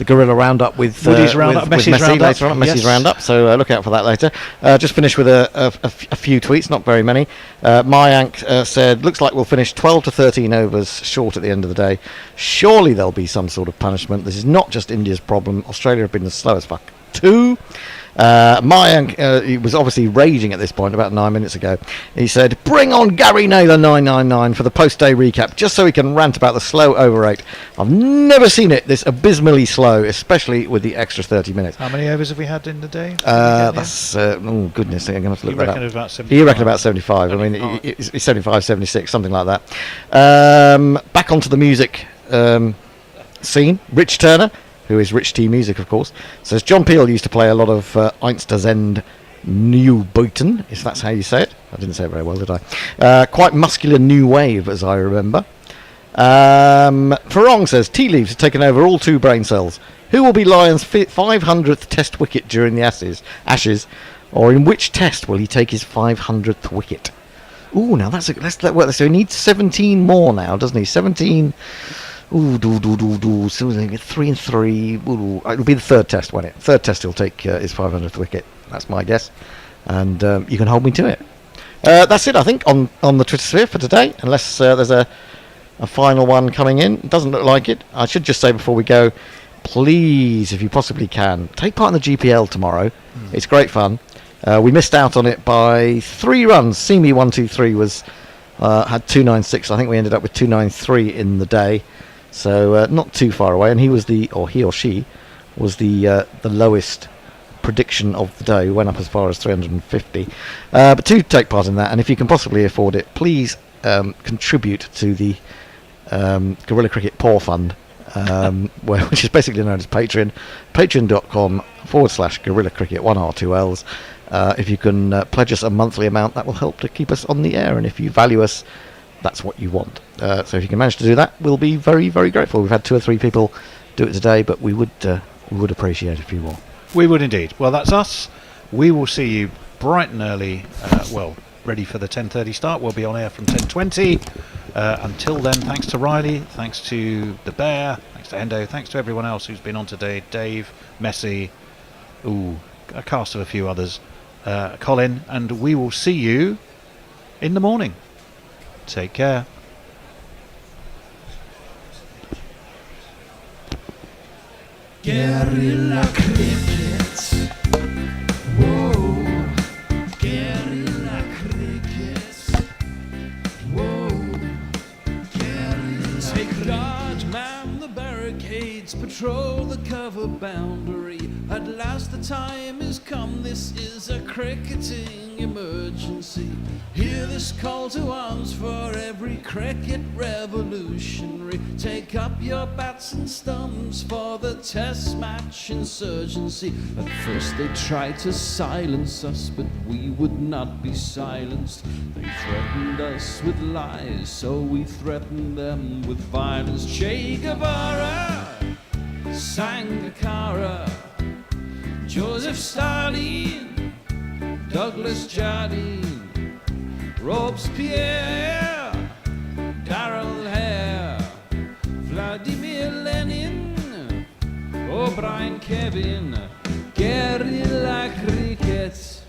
Gorilla Roundup with Woody's Roundup, with Messi's Roundup later on. Messi's yes. Roundup, so look out for that later. Just finish with a few tweets, not very many. Mayank said, looks like we'll finish 12 to 13 overs short at the end of the day. Surely there'll be some sort of punishment. This is not just India's problem. Australia have been the slow as fuck too. Mayank, he was obviously raging at this point about 9 minutes ago. He said, bring on Gary Naylor 999 for the post-day recap, just so he can rant about the slow over 8. I've never seen it this abysmally slow, especially with the extra 30 minutes. How many overs have we had in the day? That's oh goodness, I'm going to have to look that up. About 75. You reckon about 75. 75. I mean, it's 75, 76, something like that. Back onto the music scene. Rich Turner, who is Rich T Music, of course, says John Peel used to play a lot of Einsterzend New Boyton, if that's how you say it. I didn't say it very well, did I? Quite muscular new wave, as I remember. Farong says tea leaves have taken over all 2 brain cells. Who will be Lyon's 500th Test wicket during the Ashes, or in which Test will he take his 500th wicket? Ooh, now let's work. So he needs 17 more now, doesn't he? 17. Ooh, so 3 and 3. Ooh, it'll be the 3rd Test, won't it? 3rd Test he'll take his 500th wicket. That's my guess, and you can hold me to it. That's it, I think, on the Twitter sphere for today. Unless there's a final one coming in, it doesn't look like it. I should just say before we go, please, if you possibly can, take part in the GPL tomorrow. It's great fun. We missed out on it by 3 runs. Simi 123 was had 296. I think we ended up with 293 in the day, so not too far away. And he or she was the lowest prediction of the day. We went up as far as 350. But do take part in that, and if you can possibly afford it, please contribute to the Guerrilla Cricket Paw Fund, which is basically known as Patreon. Patreon.com/Guerrilla Cricket 1R2Ls. If you can pledge us a monthly amount, that will help to keep us on the air, and if you value us, that's what you want. So if you can manage to do that, we'll be very, very grateful. We've had 2 or 3 people do it today, but we would appreciate a few more. We would indeed. Well, that's us. We will see you bright and early, ready for the 10:30 start. We'll be on air from 10:20. Until then, thanks to Riley, thanks to the Bear, thanks to Endo, thanks to everyone else who's been on today. Dave, Messi, a cast of a few others, Colin, and we will see you in the morning. Take care. Guerrilla cricket. Whoa. Guerrilla cricket. Whoa. Guerrilla. Take guard, man the barricades, patrol the cover boundary. At last the time has come, this is a cricketing emergency. Hear this call to arms for every cricket revolutionary. Take up your bats and stumps for the test match insurgency. At first they tried to silence us, but we would not be silenced. They threatened us with lies, so we threatened them with violence. Che Guevara, Sangakkara, Joseph Stalin, Douglas Jardine, Robespierre, Darrell Hare, Vladimir Lenin, O'Brien Kevin, Guerrilla cricket.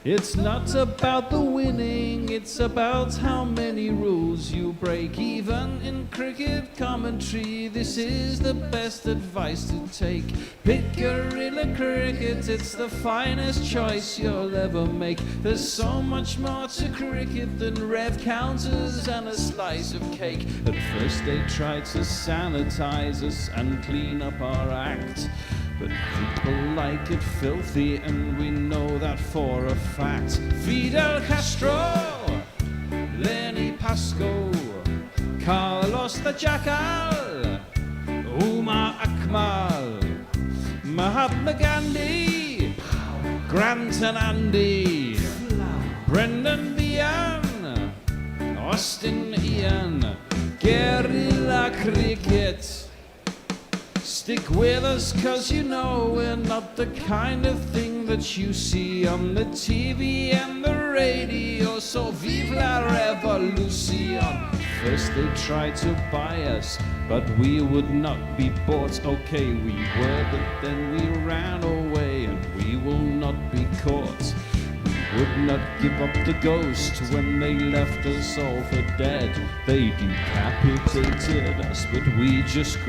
It's not about the winning, it's about how many rules you break. Even in cricket commentary, this is the best advice to take. Pick Guerrilla cricket, it's the finest choice you'll ever make. There's so much more to cricket than rev counters and a slice of cake. At first they tried to sanitize us and clean up our act, but people like it filthy, and we know that for a fact. Fidel Castro, Lenny Pascoe, Carlos the Jackal, Umar Akmal, Mahatma Gandhi, Grant and Andy, Brendan Behan, Austin Ian. Guerrilla cricket. Stick with us, cause you know we're not the kind of thing that you see on the TV and the radio. So vive la revolution. First they tried to buy us, but we would not be bought. Okay, we were, but then we ran away, and we will not be caught. We would not give up the ghost when they left us all for dead. They decapitated us, but we just